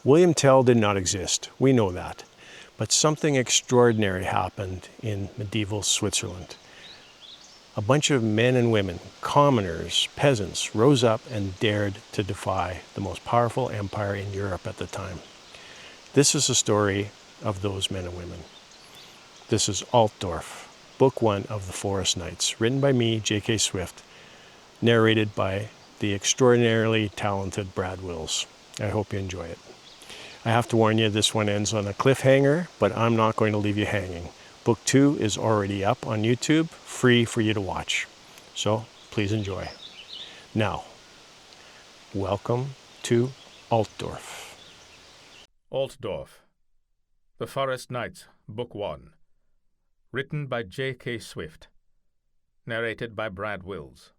William Tell did not exist, we know that. But something extraordinary happened in medieval Switzerland. A bunch of men and women, commoners, peasants, rose up and dared to defy the most powerful empire in Europe at the time. This is the story of those men and women. This is Altdorf, Book 1 of the Forest Knights, written by me, J.K. Swift, narrated by the extraordinarily talented Brad Wills. I hope you enjoy it. I have to warn you, this one ends on a cliffhanger, but I'm not going to leave you hanging. Book 2 is already up on YouTube, free for you to watch. So please enjoy. Now, welcome to Altdorf. Altdorf, The Forest Knights, Book 1. Written by J.K. Swift. Narrated by Brad Wills.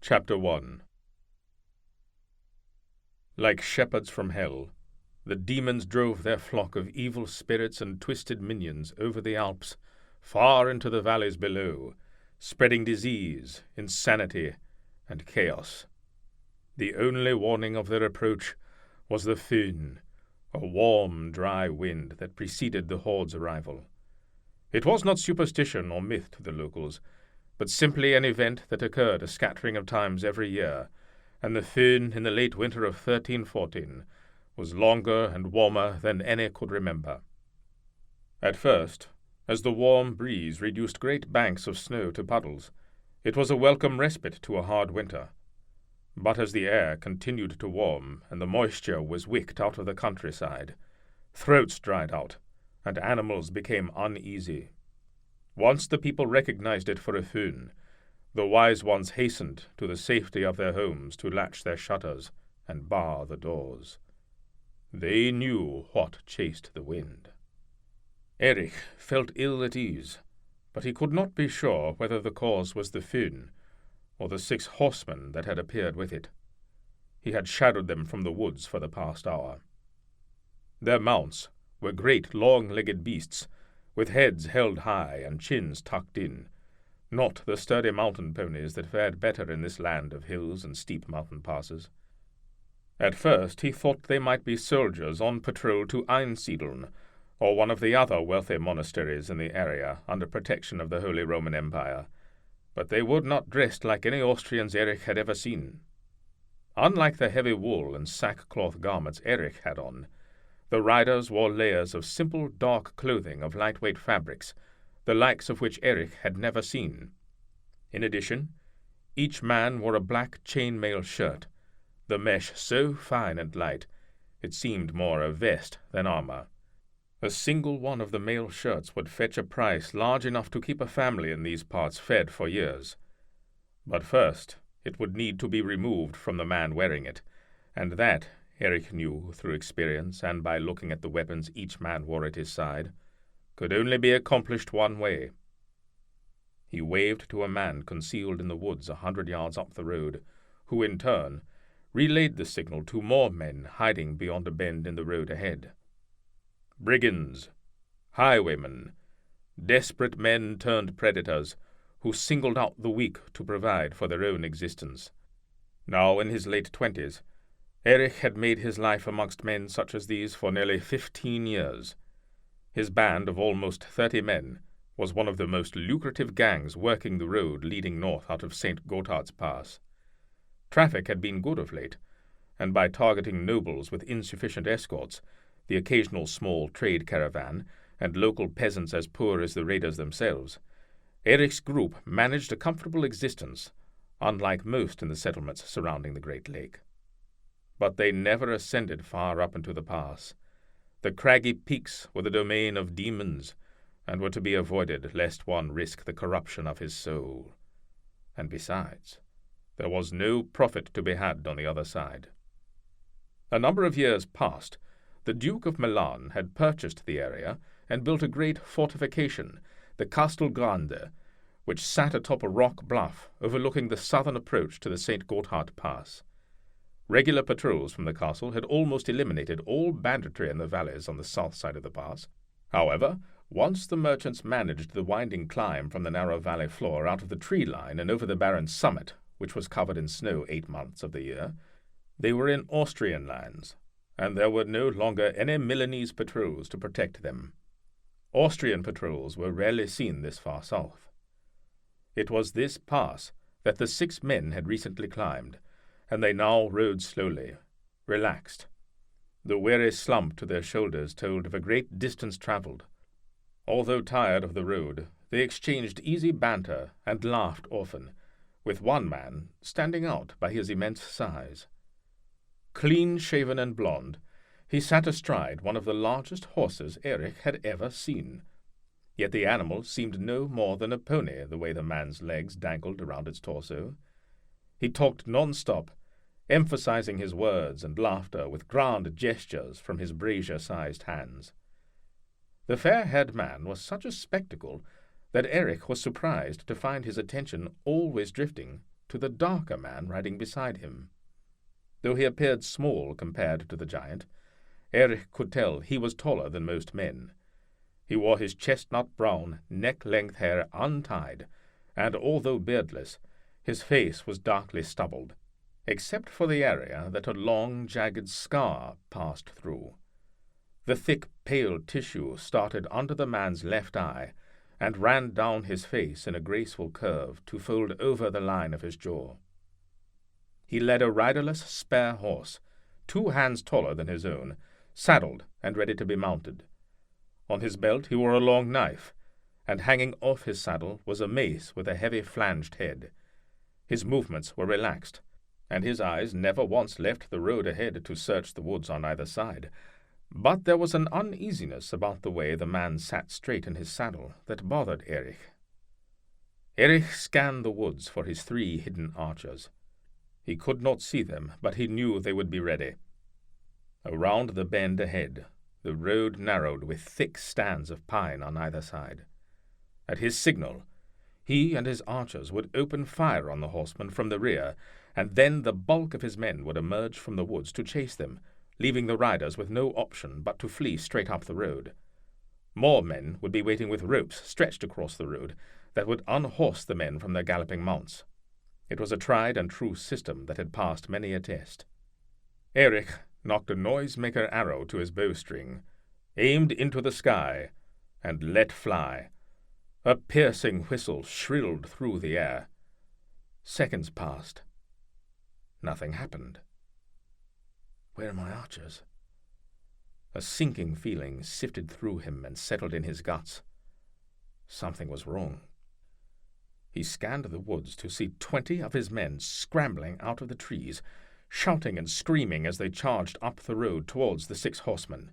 Chapter 1. Like shepherds from hell, the demons drove their flock of evil spirits and twisted minions over the Alps, far into the valleys below, spreading disease, insanity, and chaos. The only warning of their approach was the föhn, a warm, dry wind that preceded the horde's arrival. It was not superstition or myth to the locals, but simply an event that occurred a scattering of times every year, and the föhn in the late winter of 1314 was longer and warmer than any could remember. At first, as the warm breeze reduced great banks of snow to puddles, it was a welcome respite to a hard winter. But as the air continued to warm and the moisture was wicked out of the countryside, throats dried out, and animals became uneasy. Once the people recognized it for a föhn, the wise ones hastened to the safety of their homes to latch their shutters and bar the doors. They knew what chased the wind. Erich felt ill at ease, but he could not be sure whether the cause was the föhn or the 6 horsemen that had appeared with it. He had shadowed them from the woods for the past hour. Their mounts were great long-legged beasts, with heads held high and chins tucked in, not the sturdy mountain ponies that fared better in this land of hills and steep mountain passes. At first he thought they might be soldiers on patrol to Einsiedeln, or one of the other wealthy monasteries in the area under protection of the Holy Roman Empire, but they were not dressed like any Austrians Erich had ever seen. Unlike the heavy wool and sackcloth garments Erich had on, the riders wore layers of simple dark clothing of lightweight fabrics, the likes of which Erich had never seen. In addition, each man wore a black chain-mail shirt, the mesh so fine and light it seemed more a vest than armor. A single one of the mail shirts would fetch a price large enough to keep a family in these parts fed for years. But first it would need to be removed from the man wearing it, and that, Erich knew through experience and by looking at the weapons each man wore at his side, could only be accomplished one way. He waved to a man concealed in the woods 100 yards up the road, who in turn relayed the signal to more men hiding beyond a bend in the road ahead. Brigands, highwaymen, desperate men turned predators, who singled out the weak to provide for their own existence. Now in his late 20s, Erich had made his life amongst men such as these for nearly 15 years. His band of almost 30 men was one of the most lucrative gangs working the road leading north out of St. Gotthard's Pass. Traffic had been good of late, and by targeting nobles with insufficient escorts, the occasional small trade caravan, and local peasants as poor as the raiders themselves, Erich's group managed a comfortable existence, unlike most in the settlements surrounding the Great Lake. But they never ascended far up into the pass. The craggy peaks were the domain of demons, and were to be avoided lest one risk the corruption of his soul. And besides, there was no profit to be had on the other side. A number of years past, the Duke of Milan had purchased the area and built a great fortification, the Castel Grande, which sat atop a rock bluff overlooking the southern approach to the St. Gotthard Pass. Regular patrols from the castle had almost eliminated all banditry in the valleys on the south side of the pass. However, once the merchants managed the winding climb from the narrow valley floor out of the tree line and over the barren summit, which was covered in snow 8 months of the year, They were in Austrian lands, and there were no longer any Milanese patrols to protect them. Austrian patrols were rarely seen this far south. It was this pass that the 6 men had recently climbed, and they now rode slowly, relaxed. The weary slump to their shoulders told of a great distance travelled. Although tired of the road, they exchanged easy banter and laughed often, with one man standing out by his immense size. Clean-shaven and blond, he sat astride one of the largest horses Eric had ever seen. Yet the animal seemed no more than a pony the way the man's legs dangled around its torso. He talked non-stop, emphasizing his words and laughter with grand gestures from his brazier-sized hands. The fair-haired man was such a spectacle that Eric was surprised to find his attention always drifting to the darker man riding beside him. Though he appeared small compared to the giant, Eric could tell he was taller than most men. He wore his chestnut-brown, neck-length hair untied, and although beardless, his face was darkly stubbled, except for the area that a long, jagged scar passed through. The thick, pale tissue started under the man's left eye and ran down his face in a graceful curve to fold over the line of his jaw. He led a riderless, spare horse, 2 hands taller than his own, saddled and ready to be mounted. On his belt he wore a long knife, and hanging off his saddle was a mace with a heavy flanged head. His movements were relaxed, and his eyes never once left the road ahead to search the woods on either side. But there was an uneasiness about the way the man sat straight in his saddle that bothered Erich. Erich scanned the woods for his 3 hidden archers. He could not see them, but he knew they would be ready. Around the bend ahead, the road narrowed with thick stands of pine on either side. At his signal, he and his archers would open fire on the horsemen from the rear, and then the bulk of his men would emerge from the woods to chase them, leaving the riders with no option but to flee straight up the road. More men would be waiting with ropes stretched across the road that would unhorse the men from their galloping mounts. It was a tried-and-true system that had passed many a test. Erich knocked a noise-maker arrow to his bowstring, aimed into the sky, and let fly. A piercing whistle shrilled through the air. Seconds passed. Nothing happened. Where are my archers? A sinking feeling sifted through him and settled in his guts. Something was wrong. He scanned the woods to see 20 of his men scrambling out of the trees, shouting and screaming as they charged up the road towards the 6 horsemen.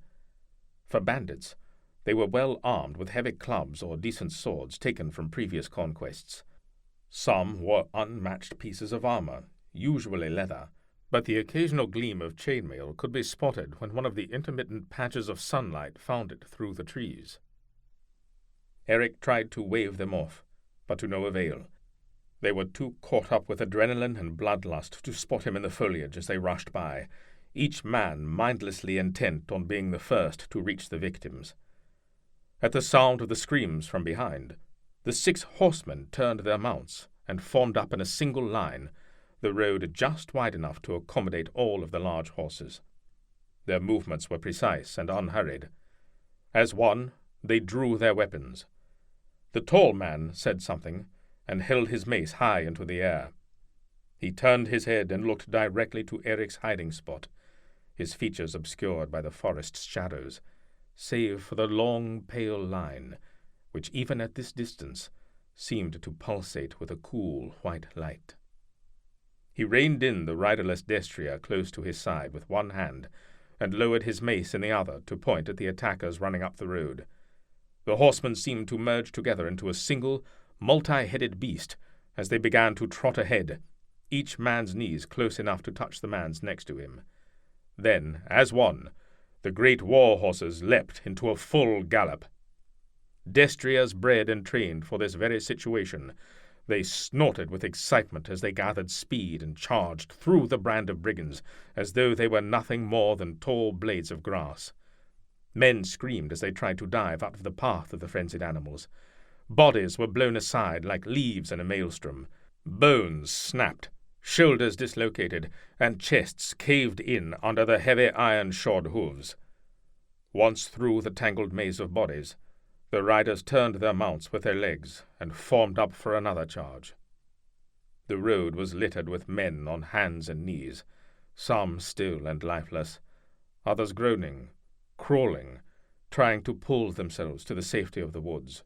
For bandits, they were well armed with heavy clubs or decent swords taken from previous conquests. Some wore unmatched pieces of armor, usually leather, but the occasional gleam of chainmail could be spotted when one of the intermittent patches of sunlight found it through the trees. Eric tried to wave them off, but to no avail. They were too caught up with adrenaline and bloodlust to spot him in the foliage as they rushed by, each man mindlessly intent on being the first to reach the victims. At the sound of the screams from behind, the 6 horsemen turned their mounts and formed up in a single line, the road just wide enough to accommodate all of the large horses. Their movements were precise and unhurried. As one, they drew their weapons. The tall man said something and held his mace high into the air. He turned his head and looked directly to Eric's hiding spot, his features obscured by the forest's shadows, save for the long, pale line, which even at this distance seemed to pulsate with a cool, white light. He reined in the riderless destrier close to his side with one hand and lowered his mace in the other to point at the attackers running up the road. The horsemen seemed to merge together into a single, multi-headed beast as they began to trot ahead, each man's knees close enough to touch the man's next to him. Then, as one, the great war horses leapt into a full gallop. Destriers bred and trained for this very situation, they snorted with excitement as they gathered speed and charged through the brand of brigands as though they were nothing more than tall blades of grass. Men screamed as they tried to dive out of the path of the frenzied animals. Bodies were blown aside like leaves in a maelstrom. Bones snapped, Shoulders dislocated, and chests caved in under the heavy iron-shod hooves. Once through the tangled maze of bodies, the riders turned their mounts with their legs and formed up for another charge. The road was littered with men on hands and knees, some still and lifeless, others groaning, crawling, trying to pull themselves to the safety of the woods.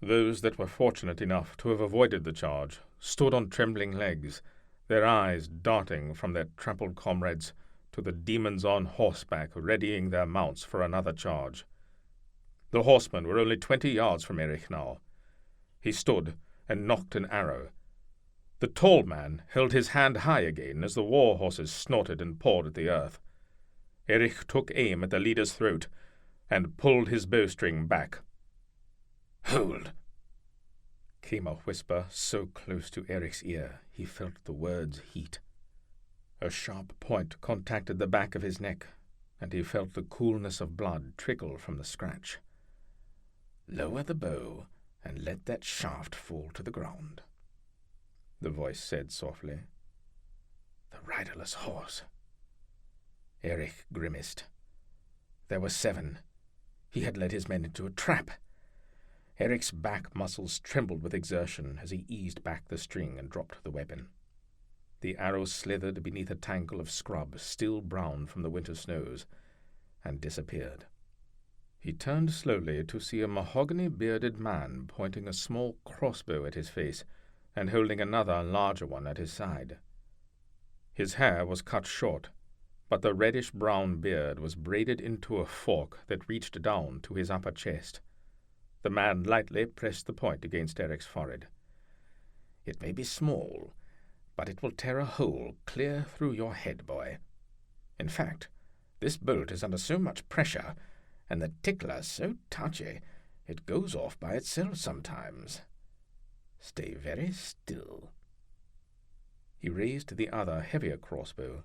Those that were fortunate enough to have avoided the charge stood on trembling legs, their eyes darting from their trampled comrades to the demons on horseback readying their mounts for another charge. The horsemen were only 20 yards from Erich now. He stood and nocked an arrow. The tall man held his hand high again as the war horses snorted and pawed at the earth. Erich took aim at the leader's throat and pulled his bowstring back. "Hold!" came a whisper so close to Erich's ear he felt the words heat. A sharp point contacted the back of his neck, and he felt the coolness of blood trickle from the scratch. "Lower the bow and let that shaft fall to the ground," the voice said softly. "The riderless horse." Erich grimaced. There were 7. He had led his men into a trap. Erich's back muscles trembled with exertion as he eased back the string and dropped the weapon. The arrow slithered beneath a tangle of scrub still brown from the winter snows and disappeared. He turned slowly to see a mahogany-bearded man pointing a small crossbow at his face and holding another larger one at his side. His hair was cut short, but the reddish-brown beard was braided into a fork that reached down to his upper chest. The man lightly pressed the point against Erich's forehead. "It may be small, but it will tear a hole clear through your head, boy. In fact, this bolt is under so much pressure, and the tickler so touchy, it goes off by itself sometimes. Stay very still." He raised the other, heavier crossbow,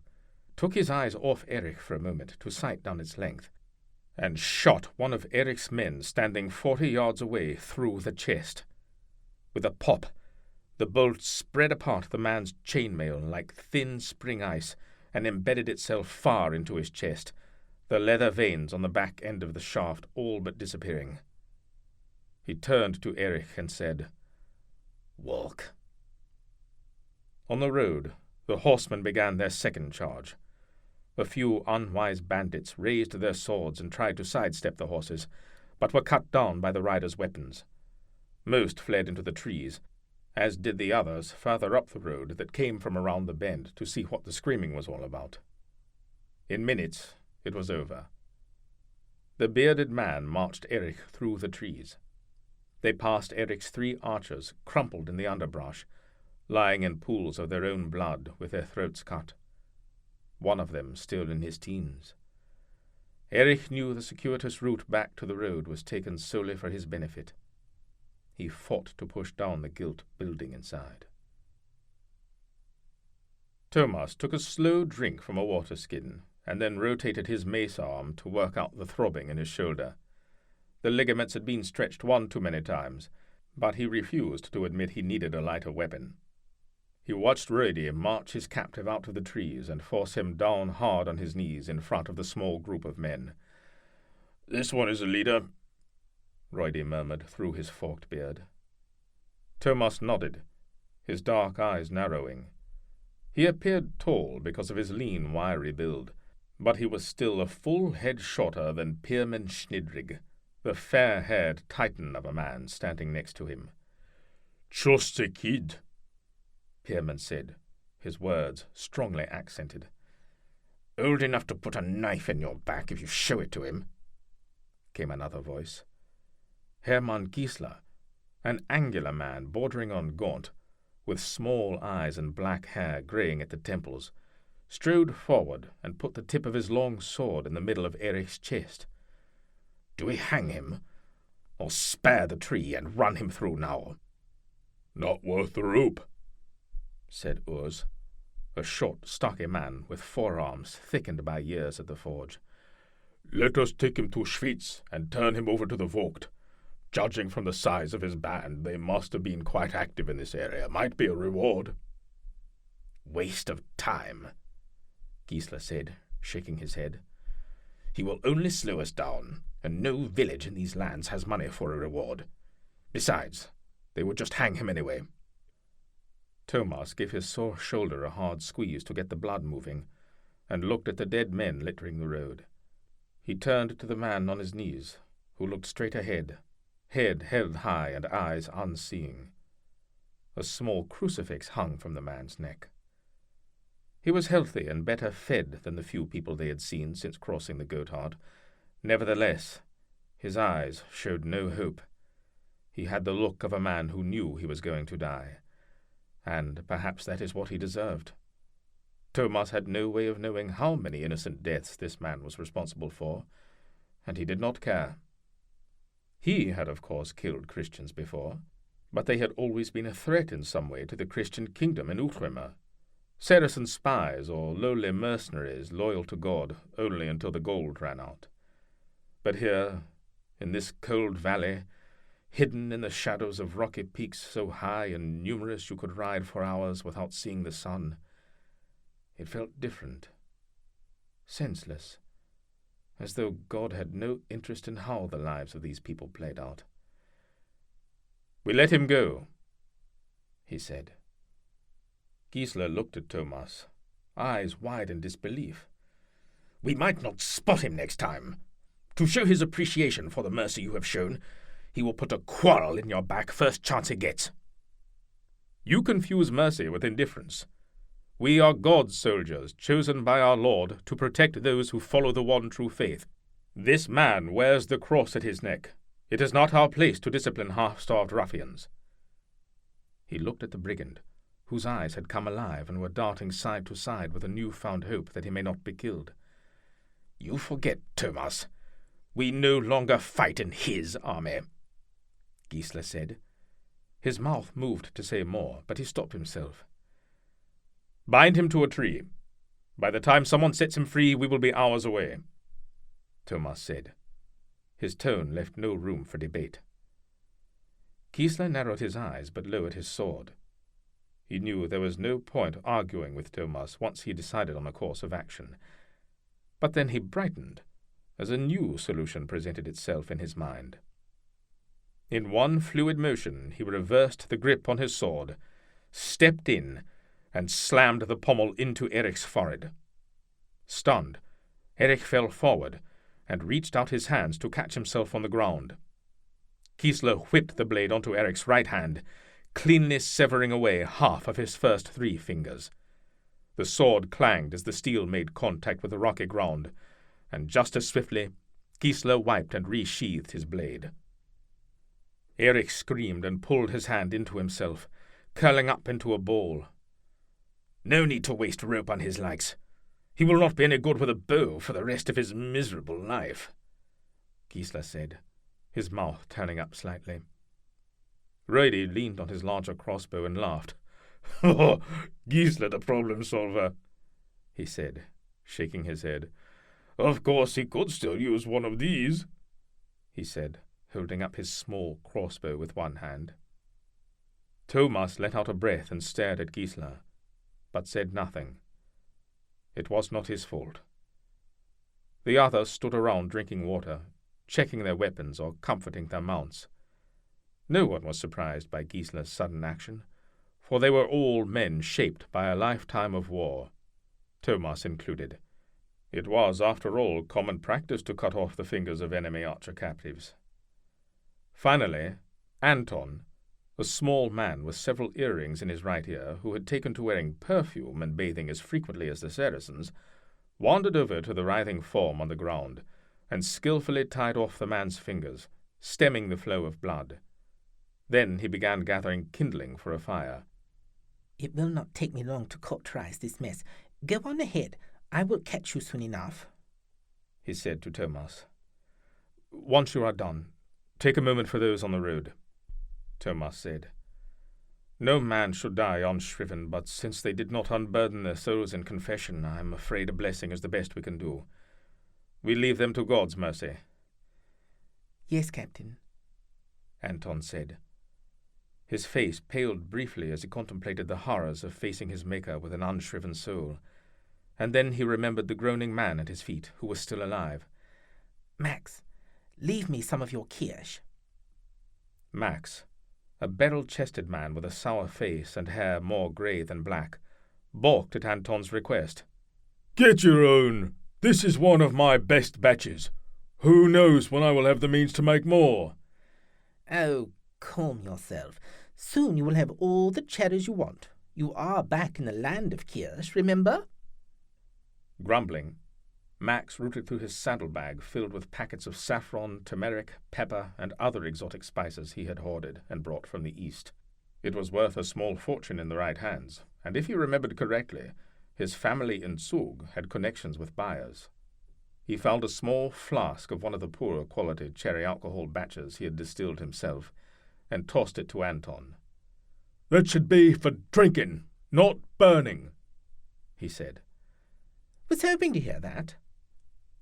took his eyes off Erich for a moment to sight down its length, and shot one of Erich's men standing 40 yards away through the chest. With a pop, the bolt spread apart the man's chainmail like thin spring ice and embedded itself far into his chest, the leather veins on the back end of the shaft all but disappearing. He turned to Erich and said, "Walk." On the road, the horsemen began their second charge. A few unwise bandits raised their swords and tried to sidestep the horses, but were cut down by the riders' weapons. Most fled into the trees, as did the others farther up the road that came from around the bend to see what the screaming was all about. In minutes, it was over. The bearded man marched Erich through the trees. They passed Erich's 3 archers, crumpled in the underbrush, lying in pools of their own blood with their throats cut. One of them still in his teens. Erich knew the circuitous route back to the road was taken solely for his benefit. He fought to push down the gilt building inside. Thomas took a slow drink from a water skin and then rotated his mace arm to work out the throbbing in his shoulder. The ligaments had been stretched one too many times, but he refused to admit he needed a lighter weapon. He watched Rudi march his captive out of the trees and force him down hard on his knees in front of the small group of men. "This one is a leader," Rudi murmured through his forked beard. Thomas nodded, his dark eyes narrowing. He appeared tall because of his lean, wiry build, but he was still a full head shorter than Pierman Schnidrig, the fair-haired titan of a man standing next to him. "Just a kid," Pierman said, his words strongly accented. "Old enough to put a knife in your back if you show it to him," came another voice. Hermann Gissler, an angular man bordering on gaunt, with small eyes and black hair greying at the temples, strode forward and put the tip of his long sword in the middle of Erich's chest. "Do we hang him, or spare the tree and run him through now?" "Not worth the rope," said Urs, a short, stocky man with forearms thickened by years at the forge. "Let us take him to Schwyz and turn him over to the Vogt. Judging from the size of his band, they must have been quite active in this area. Might be a reward." Waste of time, Gissler said, shaking his head. He will only slow us down, and no village in these lands has money for a reward. Besides, they would just hang him anyway. Thomas gave his sore shoulder a hard squeeze to get the blood moving, and looked at the dead men littering the road. He turned to the man on his knees, who looked straight ahead, head held high and eyes unseeing. A small crucifix hung from the man's neck. He was healthy and better fed than the few people they had seen since crossing the Gotthard. Nevertheless, his eyes showed no hope. He had the look of a man who knew he was going to die, and perhaps that is what he deserved. Thomas had no way of knowing how many innocent deaths this man was responsible for, and he did not care. He had, of course, killed Christians before, but they had always been a threat in some way to the Christian kingdom in Ultremer. Saracen spies or lowly mercenaries loyal to God only until the gold ran out. But here, in this cold valley, hidden in the shadows of rocky peaks so high and numerous you could ride for hours without seeing the sun, it felt different, senseless, as though God had no interest in how the lives of these people played out. "We let him go," he said. Gissler looked at Thomas, eyes wide in disbelief. "We might not spot him next time. To show his appreciation for the mercy you have shown, he will put a quarrel in your back first chance he gets." "You confuse mercy with indifference. We are God's soldiers, chosen by our Lord to protect those who follow the one true faith. This man wears the cross at his neck. It is not our place to discipline half-starved ruffians." He looked at the brigand, whose eyes had come alive and were darting side to side with a new-found hope that he may not be killed. "You forget, Thomas. We no longer fight in his army," Gissler said. His mouth moved to say more, but he stopped himself. "Bind him to a tree. By the time someone sets him free, we will be hours away," Thomas said. His tone left no room for debate. Gissler narrowed his eyes but lowered his sword. He knew there was no point arguing with Thomas once he decided on a course of action. But then he brightened, as a new solution presented itself in his mind. In one fluid motion he reversed the grip on his sword, stepped in, and slammed the pommel into Eric's forehead. Stunned, Eric fell forward and reached out his hands to catch himself on the ground. Gissler whipped the blade onto Eric's right hand, cleanly severing away half of his first 3 fingers. The sword clanged as the steel made contact with the rocky ground, and just as swiftly, Gissler wiped and resheathed his blade. Eric screamed and pulled his hand into himself, curling up into a ball. "No need to waste rope on his likes. He will not be any good with a bow for the rest of his miserable life," Gissler said, his mouth turning up slightly. Roide leaned on his larger crossbow and laughed. "Oh, Gissler the problem solver," he said, shaking his head. "Of course he could still use one of these," he said, holding up his small crossbow with one hand. Thomas let out a breath and stared at Gissler, but said nothing. It was not his fault. The others stood around drinking water, checking their weapons or comforting their mounts. No one was surprised by Gissler's sudden action, for they were all men shaped by a lifetime of war, Thomas included. It was, after all, common practice to cut off the fingers of enemy archer captives. Finally, Anton, a small man with several earrings in his right ear, who had taken to wearing perfume and bathing as frequently as the Saracens, wandered over to the writhing form on the ground and skillfully tied off the man's fingers, stemming the flow of blood. Then he began gathering kindling for a fire. "It will not take me long to cauterize this mess. Go on ahead. I will catch you soon enough," he said to Thomas. "Once you are done, take a moment for those on the road," Thomas said. "No man should die unshriven, but since they did not unburden their souls in confession, I am afraid a blessing is the best we can do. We leave them to God's mercy." "Yes, Captain," Anton said. His face paled briefly as he contemplated the horrors of facing his maker with an unshriven soul, and then he remembered the groaning man at his feet, who was still alive. Max, leave me some of your kirsch. Max, a barrel-chested man with a sour face and hair more grey than black, balked at Anton's request. "Get your own. This is one of my best batches. Who knows when I will have the means to make more?" Oh, calm yourself. Soon you will have all the cherries you want. You are back in the land of kirsch, remember? Grumbling, Max rooted through his saddlebag filled with packets of saffron, turmeric, pepper, and other exotic spices he had hoarded and brought from the east. It was worth a small fortune in the right hands, and if he remembered correctly, his family in Zug had connections with buyers. He found a small flask of one of the poorer quality cherry alcohol batches he had distilled himself, and tossed it to Anton. "That should be for drinking, not burning," he said. Was hoping to hear that,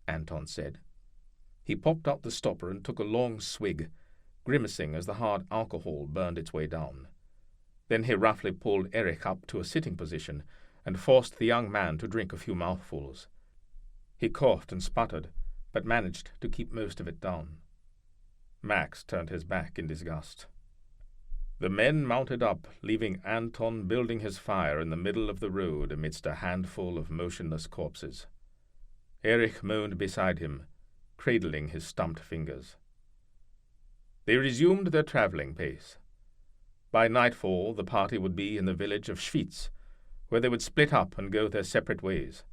Anton said. He popped out the stopper and took a long swig, grimacing as the hard alcohol burned its way down. Then he roughly pulled Erich up to a sitting position and forced the young man to drink a few mouthfuls. He coughed and sputtered, but managed to keep most of it down. Max turned his back in disgust. The men mounted up, leaving Anton building his fire in the middle of the road amidst a handful of motionless corpses. Erich moaned beside him, cradling his stumped fingers. They resumed their travelling pace. By nightfall the party would be in the village of Schwyzer, where they would split up and go their separate ways.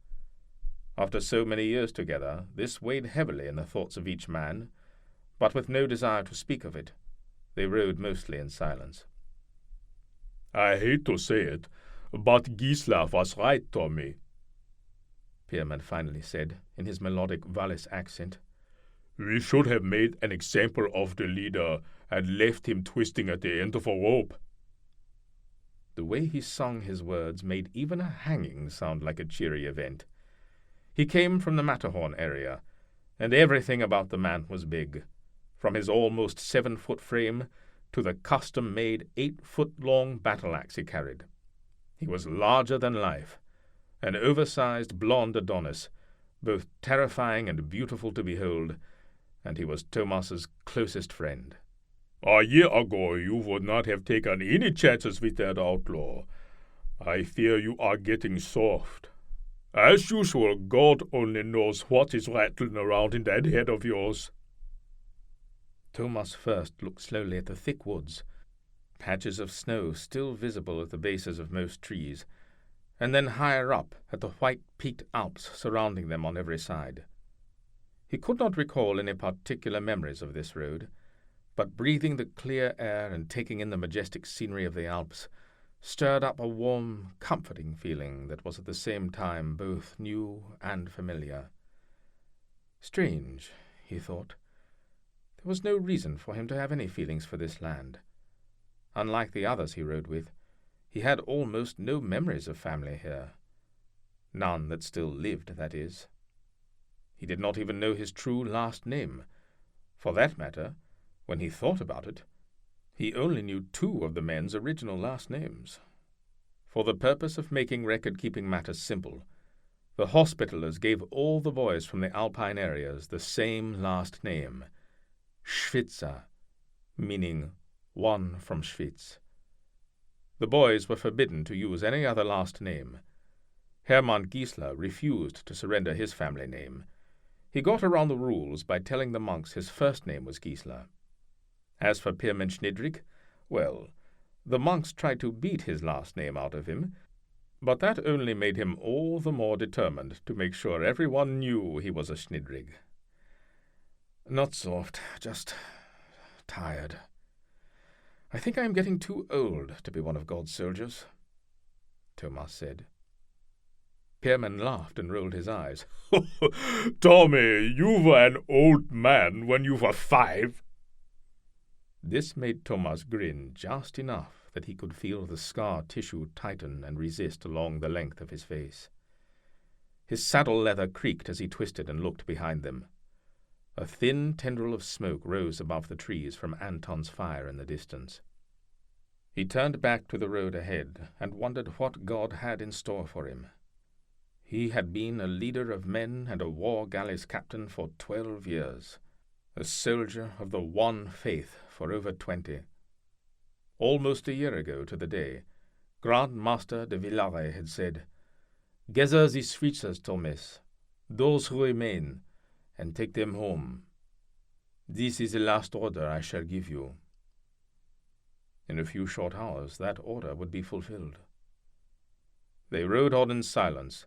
After so many years together, this weighed heavily in the thoughts of each man, but with no desire to speak of it, they rode mostly in silence. "I hate to say it, but Gissler was right, Tommy," Pierman finally said, in his melodic Wallis accent. "We should have made an example of the leader and left him twisting at the end of a rope." The way he sung his words made even a hanging sound like a cheery event. He came from the Matterhorn area, and everything about the man was big, from his almost 7-foot frame to the custom-made 8-foot-long battle-axe he carried. He was larger than life, an oversized blonde Adonis, both terrifying and beautiful to behold, and he was Thomas's closest friend. "A year ago you would not have taken any chances with that outlaw. I fear you are getting soft. As usual, God only knows what is rattling around in that head of yours." Thomas first looked slowly at the thick woods, patches of snow still visible at the bases of most trees, and then higher up at the white-peaked Alps surrounding them on every side. He could not recall any particular memories of this road, but breathing the clear air and taking in the majestic scenery of the Alps stirred up a warm, comforting feeling that was at the same time both new and familiar. Strange, he thought. There was no reason for him to have any feelings for this land. Unlike the others he rode with, he had almost no memories of family here. None that still lived, that is. He did not even know his true last name. For that matter, when he thought about it, he only knew 2 of the men's original last names. For the purpose of making record-keeping matters simple, the Hospitallers gave all the boys from the Alpine areas the same last name, Schwyzer, meaning one from Schwyz. The boys were forbidden to use any other last name. Hermann Gissler refused to surrender his family name. He got around the rules by telling the monks his first name was Gissler. As for Pirman Schnidrig, well, the monks tried to beat his last name out of him, but that only made him all the more determined to make sure everyone knew he was a Schnidrig. Not soft, just tired. I think I am getting too old to be one of God's soldiers, Thomas said. Pierman laughed and rolled his eyes. "Tommy, you were an old man when you were 5. This made Thomas grin just enough that he could feel the scar tissue tighten and resist along the length of his face. His saddle leather creaked as he twisted and looked behind them. A thin tendril of smoke rose above the trees from Anton's fire in the distance. He turned back to the road ahead and wondered what God had in store for him. He had been a leader of men and a war galleys captain for 12 years, a soldier of the one faith for over 20. Almost a year ago to the day, Grand Master de Villare had said, "Gather the Schwyzers, Thomas, those who remain, and take them home. This is the last order I shall give you." In a few short hours that order would be fulfilled. They rode on in silence,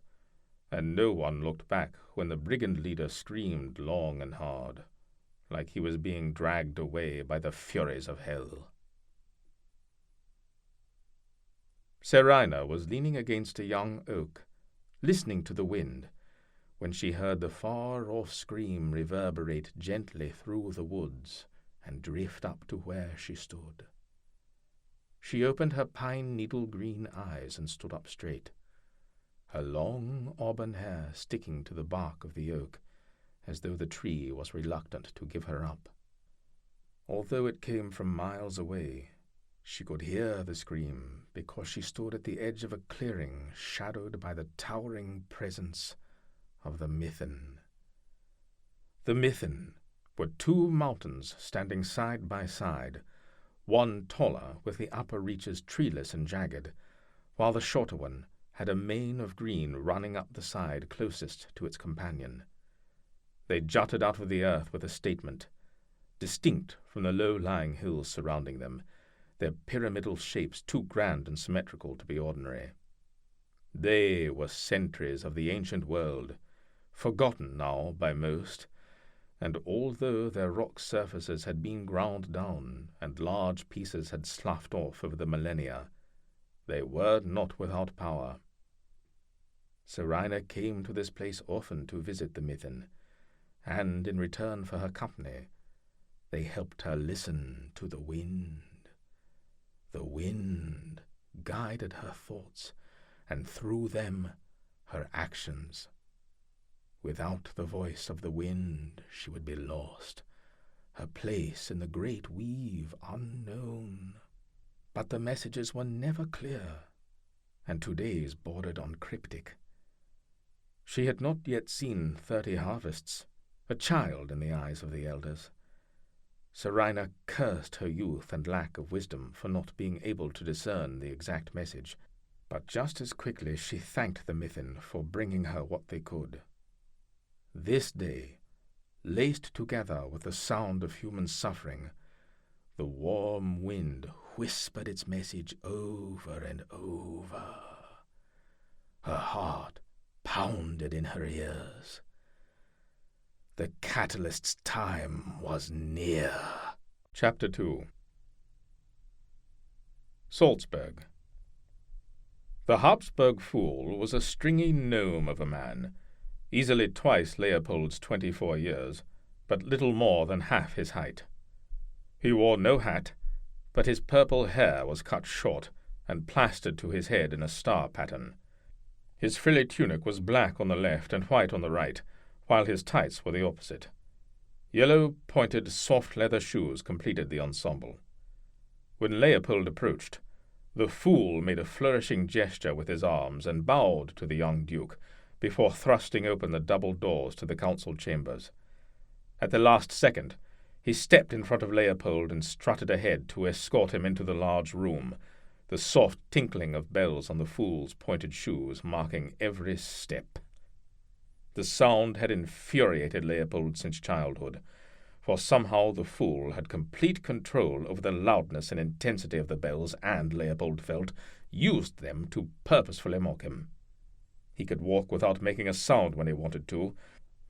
and no one looked back when the brigand leader screamed long and hard, like he was being dragged away by the furies of hell. Seraina was leaning against a young oak, listening to the wind, when she heard the far-off scream reverberate gently through the woods and drift up to where she stood. She opened her pine-needle-green eyes and stood up straight, her long auburn hair sticking to the bark of the oak, as though the tree was reluctant to give her up. Although it came from miles away, she could hear the scream because she stood at the edge of a clearing shadowed by the towering presence of the Mythen. The Mythen were two mountains standing side by side, one taller with the upper reaches treeless and jagged, while the shorter one had a mane of green running up the side closest to its companion. They jutted out of the earth with a statement, distinct from the low-lying hills surrounding them, their pyramidal shapes too grand and symmetrical to be ordinary. They were sentries of the ancient world, forgotten now by most, and although their rock surfaces had been ground down and large pieces had sloughed off over the millennia, they were not without power. Seraina came to this place often to visit the Mythen, and in return for her company, they helped her listen to the wind. The wind guided her thoughts, and through them her actions. Without the voice of the wind, she would be lost, her place in the great weave unknown. But the messages were never clear, and today's bordered on cryptic. She had not yet seen 30 harvests, a child in the eyes of the elders. Seraina cursed her youth and lack of wisdom for not being able to discern the exact message, but just as quickly she thanked the Mythen for bringing her what they could. This day, laced together with the sound of human suffering, the warm wind whispered its message over and over. Her heart pounded in her ears. The catalyst's time was near. Chapter 2. Salzburg. The Habsburg fool was a stringy gnome of a man, easily twice Leopold's 24 years, but little more than half his height. He wore no hat, but his purple hair was cut short and plastered to his head in a star pattern. His frilly tunic was black on the left and white on the right, while his tights were the opposite. Yellow, pointed, soft leather shoes completed the ensemble. When Leopold approached, the fool made a flourishing gesture with his arms and bowed to the young duke, before thrusting open the double doors to the council chambers. At the last second, he stepped in front of Leopold and strutted ahead to escort him into the large room, the soft tinkling of bells on the fool's pointed shoes marking every step. The sound had infuriated Leopold since childhood, for somehow the fool had complete control over the loudness and intensity of the bells and, Leopold felt, used them to purposefully mock him. He could walk without making a sound when he wanted to,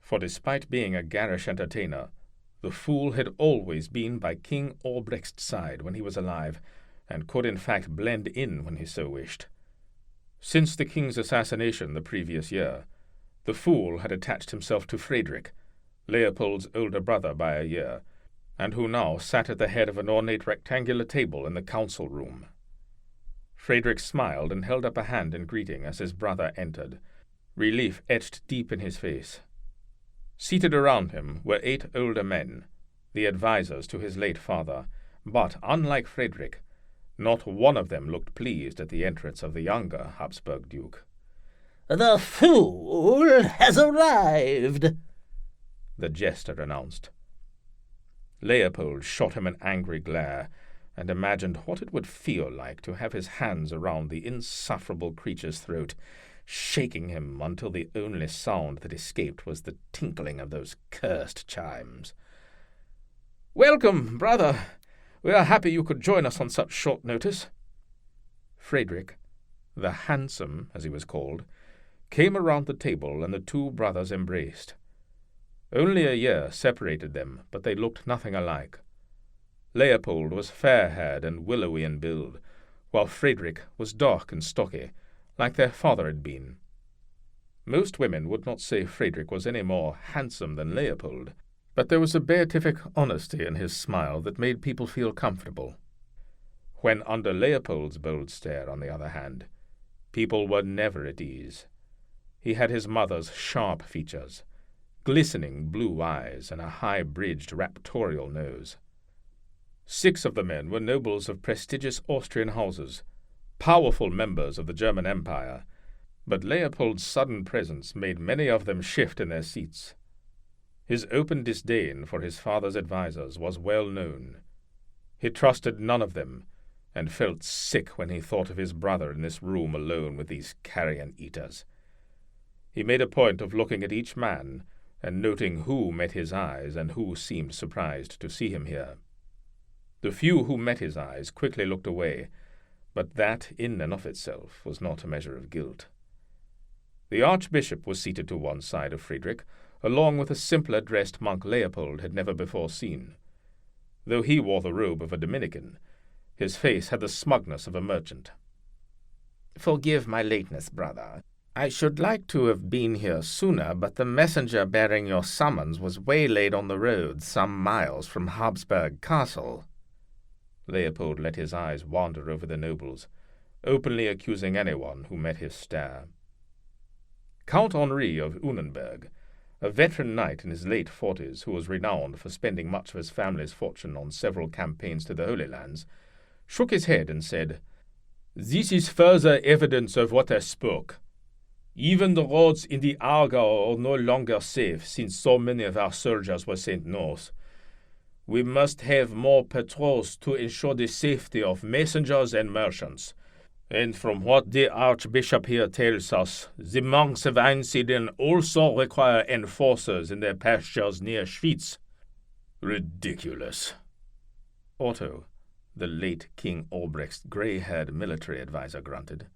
for despite being a garish entertainer, the fool had always been by King Albrecht's side when he was alive, and could in fact blend in when he so wished. Since the king's assassination the previous year, the fool had attached himself to Frederick, Leopold's older brother by a year, and who now sat at the head of an ornate rectangular table in the council room. Frederick smiled and held up a hand in greeting as his brother entered, relief etched deep in his face. Seated around him were 8 older men, the advisers to his late father, but, unlike Frederick, Not one of them looked pleased at the entrance of the younger Habsburg Duke. "The fool has arrived," the jester announced. Leopold shot him an angry glare, and imagined what it would feel like to have his hands around the insufferable creature's throat, shaking him until the only sound that escaped was the tinkling of those cursed chimes. "Welcome, brother. We are happy you could join us on such short notice." Frederick, the Handsome, as he was called, came around the table, and the two brothers embraced. Only a year separated them, but they looked nothing alike. Leopold was fair-haired and willowy in build, while Frederick was dark and stocky, like their father had been. Most women would not say Frederick was any more handsome than Leopold, but there was a beatific honesty in his smile that made people feel comfortable. When under Leopold's bold stare, on the other hand, people were never at ease. He had his mother's sharp features, glistening blue eyes, and a high-bridged raptorial nose. 6 of the men were nobles of prestigious Austrian houses, powerful members of the German Empire, but Leopold's sudden presence made many of them shift in their seats. His open disdain for his father's advisers was well known. He trusted none of them, and felt sick when he thought of his brother in this room alone with these carrion-eaters. He made a point of looking at each man, and noting who met his eyes and who seemed surprised to see him here. The few who met his eyes quickly looked away, but that in and of itself was not a measure of guilt. The archbishop was seated to one side of Frederick, along with a simpler dressed monk Leopold had never before seen. Though he wore the robe of a Dominican, his face had the smugness of a merchant. "Forgive my lateness, brother. I should like to have been here sooner, but the messenger bearing your summons was waylaid on the road some miles from Habsburg Castle." Leopold let his eyes wander over the nobles, openly accusing anyone who met his stare. Count Henri of Unenberg, a veteran knight in his late 40s who was renowned for spending much of his family's fortune on several campaigns to the Holy Lands, shook his head and said, "This is further evidence of what I spoke. Even the roads in the Aargau are no longer safe, since so many of our soldiers were sent north. We must have more patrols to ensure the safety of messengers and merchants. And from what the archbishop here tells us, the monks of Einsiedeln also require enforcers in their pastures near Schwyz." "Ridiculous." Otto, the late King Albrecht's grey-haired military adviser, grunted.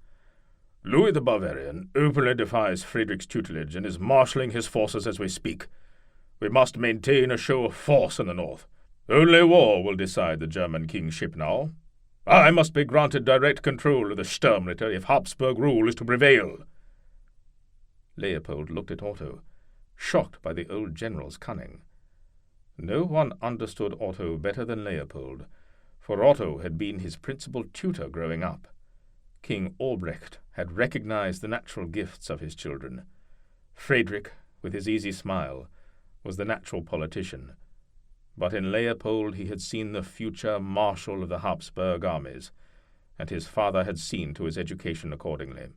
"Louis the Bavarian openly defies Frederick's tutelage and is marshalling his forces as we speak. We must maintain a show of force in the north. Only war will decide the German kingship now. I must be granted direct control of the Sturmritter if Habsburg rule is to prevail." Leopold looked at Otto, shocked by the old general's cunning. No one understood Otto better than Leopold, for Otto had been his principal tutor growing up. King Albrecht had recognized the natural gifts of his children. Frederick, with his easy smile, was the natural politician. But in Leopold he had seen the future marshal of the Habsburg armies, and his father had seen to his education accordingly.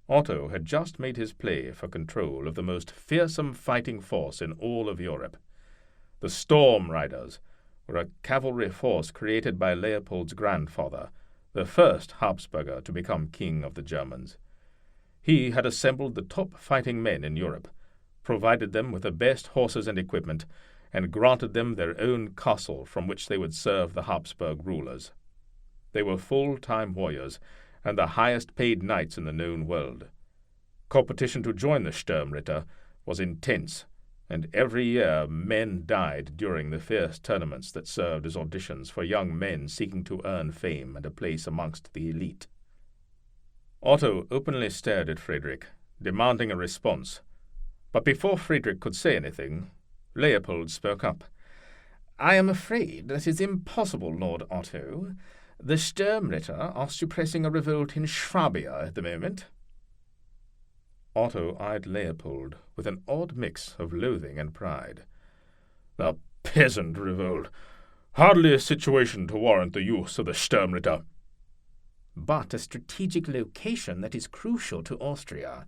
Otto had just made his play for control of the most fearsome fighting force in all of Europe. The Storm Riders were a cavalry force created by Leopold's grandfather, the first Habsburger to become king of the Germans. He had assembled the top fighting men in Europe, provided them with the best horses and equipment, and granted them their own castle from which they would serve the Habsburg rulers. They were full-time warriors, and the highest-paid knights in the known world. Competition to join the Sturmritter was intense, and every year men died during the fierce tournaments that served as auditions for young men seeking to earn fame and a place amongst the elite. Otto openly stared at Frederick, demanding a response. But before Frederick could say anything, Leopold spoke up. "I am afraid that is impossible, Lord Otto. The Sturmritter are suppressing a revolt in Swabia at the moment." Otto eyed Leopold with an odd mix of loathing and pride. "A peasant revolt! Hardly a situation to warrant the use of the Sturmritter. But a strategic location that is crucial to Austria.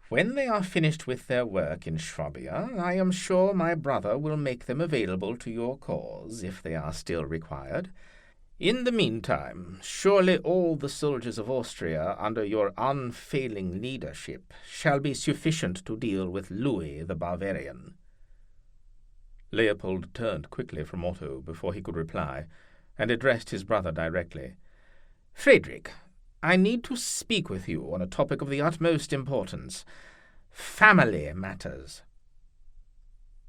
When they are finished with their work in Swabia, I am sure my brother will make them available to your cause, if they are still required. In the meantime, surely all the soldiers of Austria, under your unfailing leadership, shall be sufficient to deal with Louis the Bavarian. Leopold turned quickly from Otto before he could reply, and addressed his brother directly. Frederick, I need to speak with you on a topic of the utmost importance. Family matters.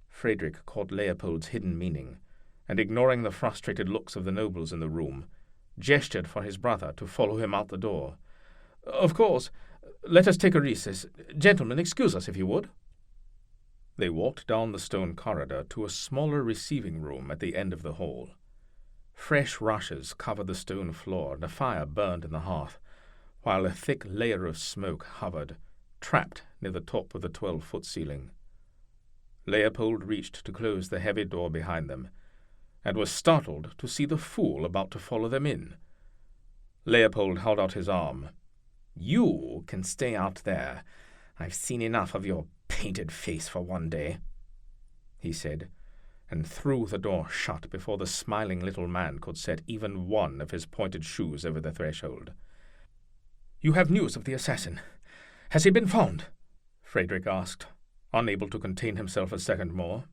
Frederick caught Leopold's hidden meaning, and ignoring the frustrated looks of the nobles in the room, gestured for his brother to follow him out the door. "Of course. Let us take a recess. Gentlemen, excuse us if you would." They walked down the stone corridor to a smaller receiving room at the end of the hall. Fresh rushes covered the stone floor, and a fire burned in the hearth, while a thick layer of smoke hovered, trapped near the top of the 12-foot ceiling. Leopold reached to close the heavy door behind them, and was startled to see the fool about to follow them in. Leopold held out his arm. "You can stay out there. I've seen enough of your painted face for one day," he said, and threw the door shut before the smiling little man could set even one of his pointed shoes over the threshold. "You have news of the assassin. Has he been found?" Frederick asked, unable to contain himself a second more.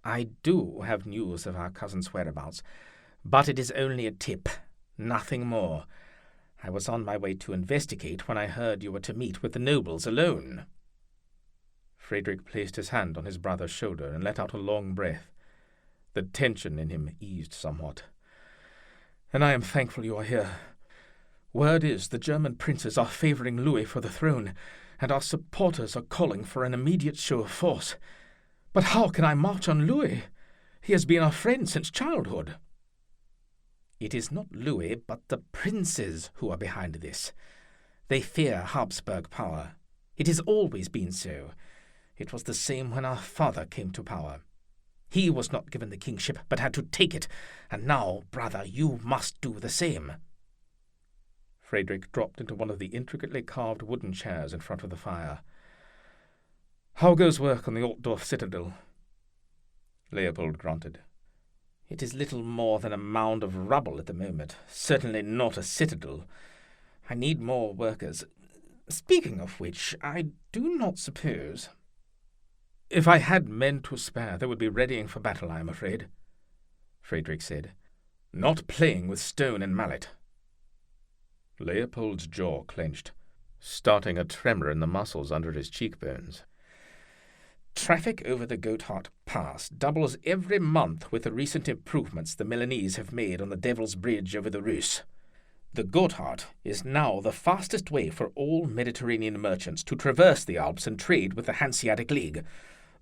"I do have news of our cousin's whereabouts, but it is only a tip, nothing more. I was on my way to investigate when I heard you were to meet with the nobles alone." Frederick placed his hand on his brother's shoulder and let out a long breath. The tension in him eased somewhat. "And I am thankful you are here. Word is the German princes are favouring Louis for the throne, and our supporters are calling for an immediate show of force. But how can I march on Louis? He has been our friend since childhood." "It is not Louis, but the princes who are behind this. They fear Habsburg power. It has always been so. It was the same when our father came to power. He was not given the kingship, but had to take it, and now, brother, you must do the same." Frederick dropped into one of the intricately carved wooden chairs in front of the fire. "How goes work on the Altdorf citadel?" Leopold grunted. "It is little more than a mound of rubble at the moment. Certainly not a citadel. I need more workers. Speaking of which, I do not suppose—" "If I had men to spare, they would be readying for battle, I am afraid," Frederick said. "Not playing with stone and mallet." Leopold's jaw clenched, starting a tremor in the muscles under his cheekbones. "Traffic over the Gotthard Pass doubles every month with the recent improvements the Milanese have made on the Devil's Bridge over the Reuss. The Gotthard is now the fastest way for all Mediterranean merchants to traverse the Alps and trade with the Hanseatic League.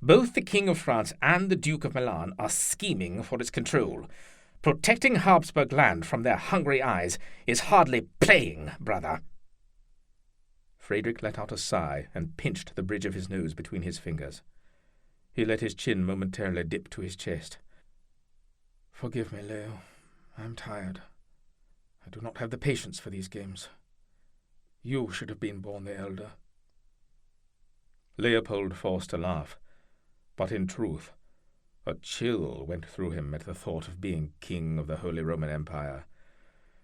Both the King of France and the Duke of Milan are scheming for its control. Protecting Habsburg land from their hungry eyes is hardly playing, brother." Frederick let out a sigh and pinched the bridge of his nose between his fingers. He let his chin momentarily dip to his chest. "Forgive me, Leo. I am tired. I do not have the patience for these games. You should have been born the elder." Leopold forced a laugh, but in truth, a chill went through him at the thought of being king of the Holy Roman Empire,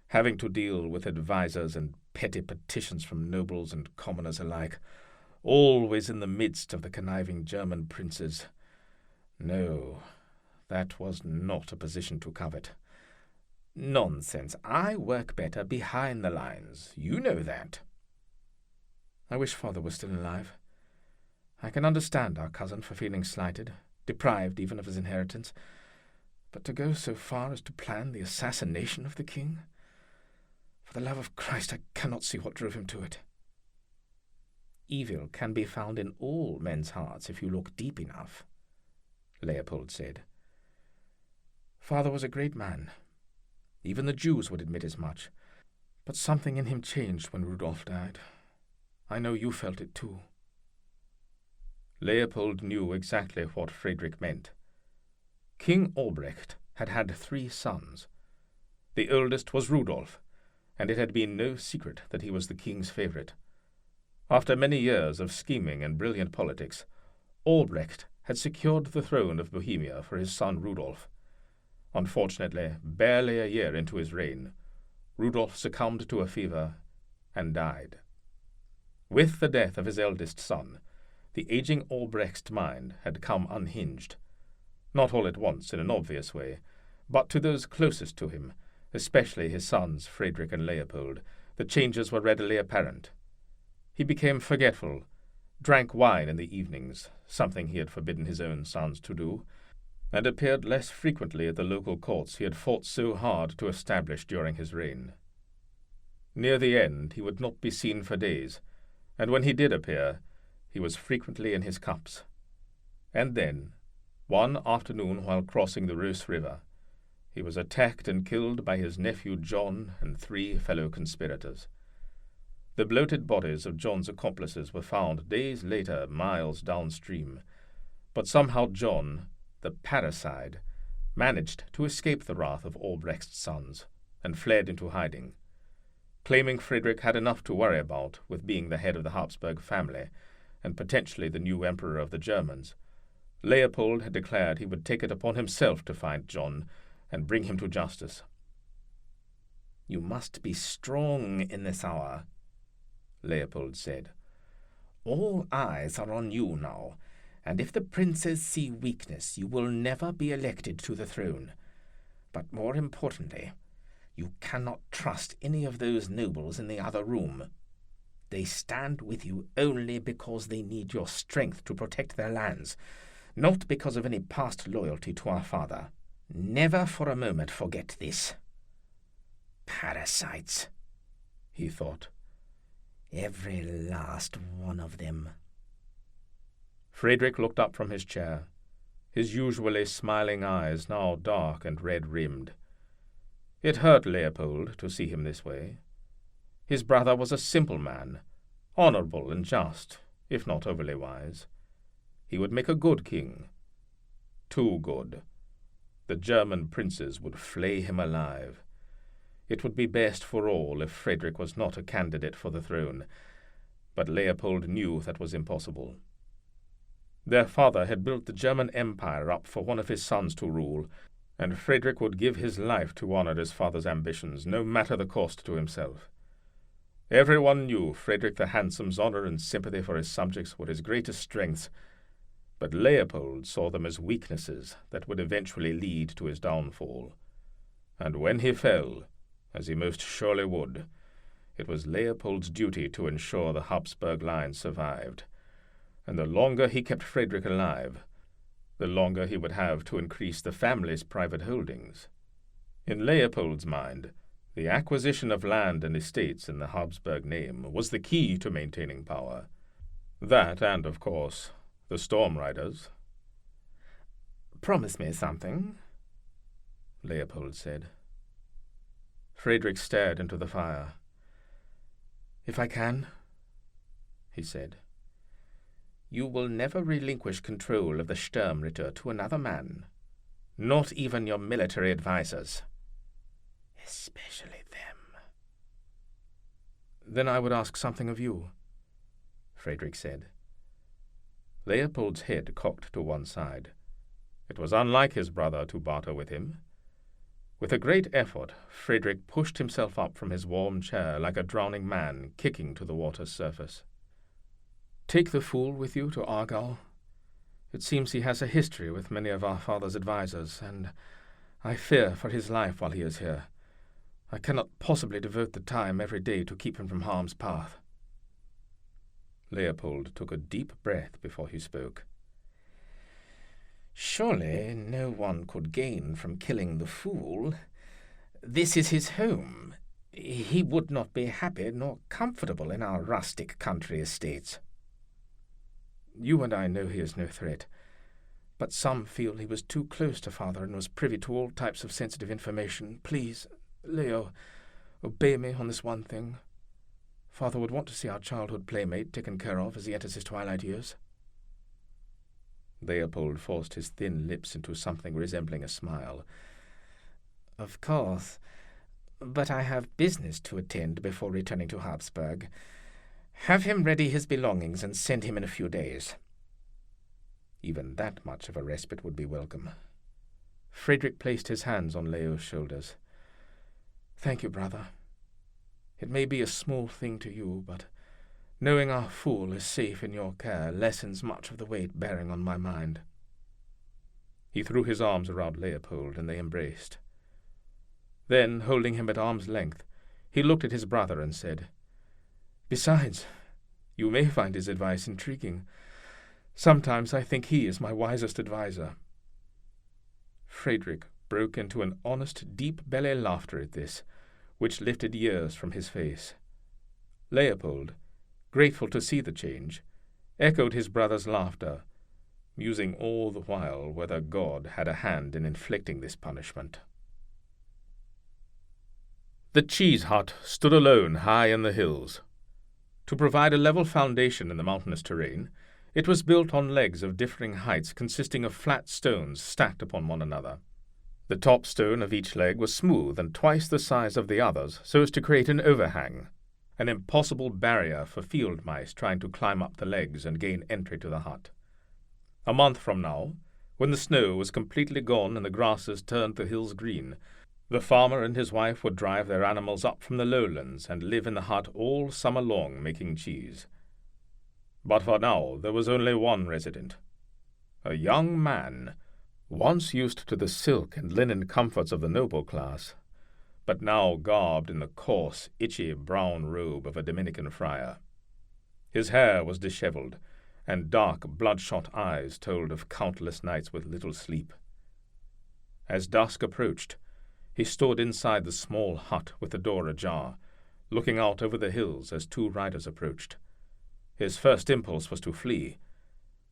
having to deal with advisers and petty petitions from nobles and commoners alike, always in the midst of the conniving German princes. No, that was not a position to covet. "Nonsense. I work better behind the lines. You know that." "I wish father was still alive. I can understand our cousin for feeling slighted, deprived even of his inheritance, but to go so far as to plan the assassination of the king? For the love of Christ, I cannot see what drove him to it." "Evil can be found in all men's hearts if you look deep enough," Leopold said. "Father was a great man. Even the Jews would admit as much. But something in him changed when Rudolf died. I know you felt it too." Leopold knew exactly what Frederick meant. King Albrecht had had 3 sons. The oldest was Rudolf, and it had been no secret that he was the king's favourite. After many years of scheming and brilliant politics, Albrecht had secured the throne of Bohemia for his son Rudolf. Unfortunately, barely a year into his reign, Rudolf succumbed to a fever and died. With the death of his eldest son, the aging Albrecht's mind had come unhinged. Not all at once in an obvious way, but to those closest to him, especially his sons Frederick and Leopold, the changes were readily apparent. He became forgetful, drank wine in the evenings, something he had forbidden his own sons to do, and appeared less frequently at the local courts he had fought so hard to establish during his reign. Near the end he would not be seen for days, and when he did appear, he was frequently in his cups. And then, one afternoon while crossing the Reuss River, he was attacked and killed by his nephew John and 3 fellow conspirators. The bloated bodies of John's accomplices were found days later miles downstream, but somehow John, the parricide, managed to escape the wrath of Albrecht's sons and fled into hiding. Claiming Frederick had enough to worry about with being the head of the Habsburg family and potentially the new emperor of the Germans, Leopold had declared he would take it upon himself to find John and bring him to justice. "You must be strong in this hour," Leopold said. "All eyes are on you now, and if the princes see weakness, you will never be elected to the throne. But more importantly, you cannot trust any of those nobles in the other room. They stand with you only because they need your strength to protect their lands, not because of any past loyalty to our father. Never for a moment forget this. Parasites, he thought. Every last one of them." Frederick looked up from his chair, his usually smiling eyes now dark and red-rimmed. It hurt Leopold to see him this way. His brother was a simple man, honourable and just, if not overly wise. He would make a good king. Too good. The German princes would flay him alive. It would be best for all if Frederick was not a candidate for the throne, but Leopold knew that was impossible. Their father had built the German Empire up for one of his sons to rule, and Frederick would give his life to honour his father's ambitions, no matter the cost to himself. Everyone knew Frederick the Handsome's honour and sympathy for his subjects were his greatest strengths, but Leopold saw them as weaknesses that would eventually lead to his downfall. And when he fell, as he most surely would, it was Leopold's duty to ensure the Habsburg line survived, and the longer he kept Frederick alive, the longer he would have to increase the family's private holdings. In Leopold's mind, the acquisition of land and estates in the Habsburg name was the key to maintaining power. That and, of course, the Storm Riders. "Promise me something," Leopold said. Frederick stared into the fire. "If I can," he said. "You will never relinquish control of the Sturmritter to another man, not even your military advisers. Especially them." "Then I would ask something of you," Frederick said. Leopold's head cocked to one side. It was unlike his brother to barter with him. With a great effort, Frederick pushed himself up from his warm chair like a drowning man kicking to the water's surface. "Take the fool with you to Argyll. It seems he has a history with many of our father's advisers, and I fear for his life while he is here. I cannot possibly devote the time every day to keep him from harm's path." Leopold took a deep breath before he spoke. "Surely no one could gain from killing the fool. This is his home. He would not be happy nor comfortable in our rustic country estates." "You and I know he is no threat, but some feel he was too close to father and was privy to all types of sensitive information. Please, Leo, obey me on this one thing. Father would want to see our childhood playmate taken care of as he enters his twilight years." Leopold forced his thin lips into something resembling a smile. Of course. But I have business to attend before returning to Habsburg. Have him ready his belongings and send him in a few days. Even that much of a respite would be welcome. Frederick placed his hands on Leo's shoulders. Thank you, brother. It may be a small thing to you, but knowing our fool is safe in your care lessens much of the weight bearing on my mind. He threw his arms around Leopold, and they embraced. Then, holding him at arm's length, he looked at his brother and said, Besides, you may find his advice intriguing. Sometimes I think he is my wisest adviser. Frederick broke into an honest, deep-belly laughter at this, which lifted years from his face. Leopold, grateful to see the change, echoed his brother's laughter, musing all the while whether God had a hand in inflicting this punishment. The cheese hut stood alone high in the hills. To provide a level foundation in the mountainous terrain, it was built on legs of differing heights consisting of flat stones stacked upon one another. The top stone of each leg was smooth and twice the size of the others, so as to create an overhang, an impossible barrier for field mice trying to climb up the legs and gain entry to the hut. A month from now, when the snow was completely gone and the grasses turned the hills green, the farmer and his wife would drive their animals up from the lowlands and live in the hut all summer long making cheese. But for now there was only one resident, a young man, once used to the silk and linen comforts of the noble class, but now garbed in the coarse, itchy brown robe of a Dominican friar. His hair was dishevelled, and dark, bloodshot eyes told of countless nights with little sleep. As dusk approached, he stood inside the small hut with the door ajar, looking out over the hills as two riders approached. His first impulse was to flee,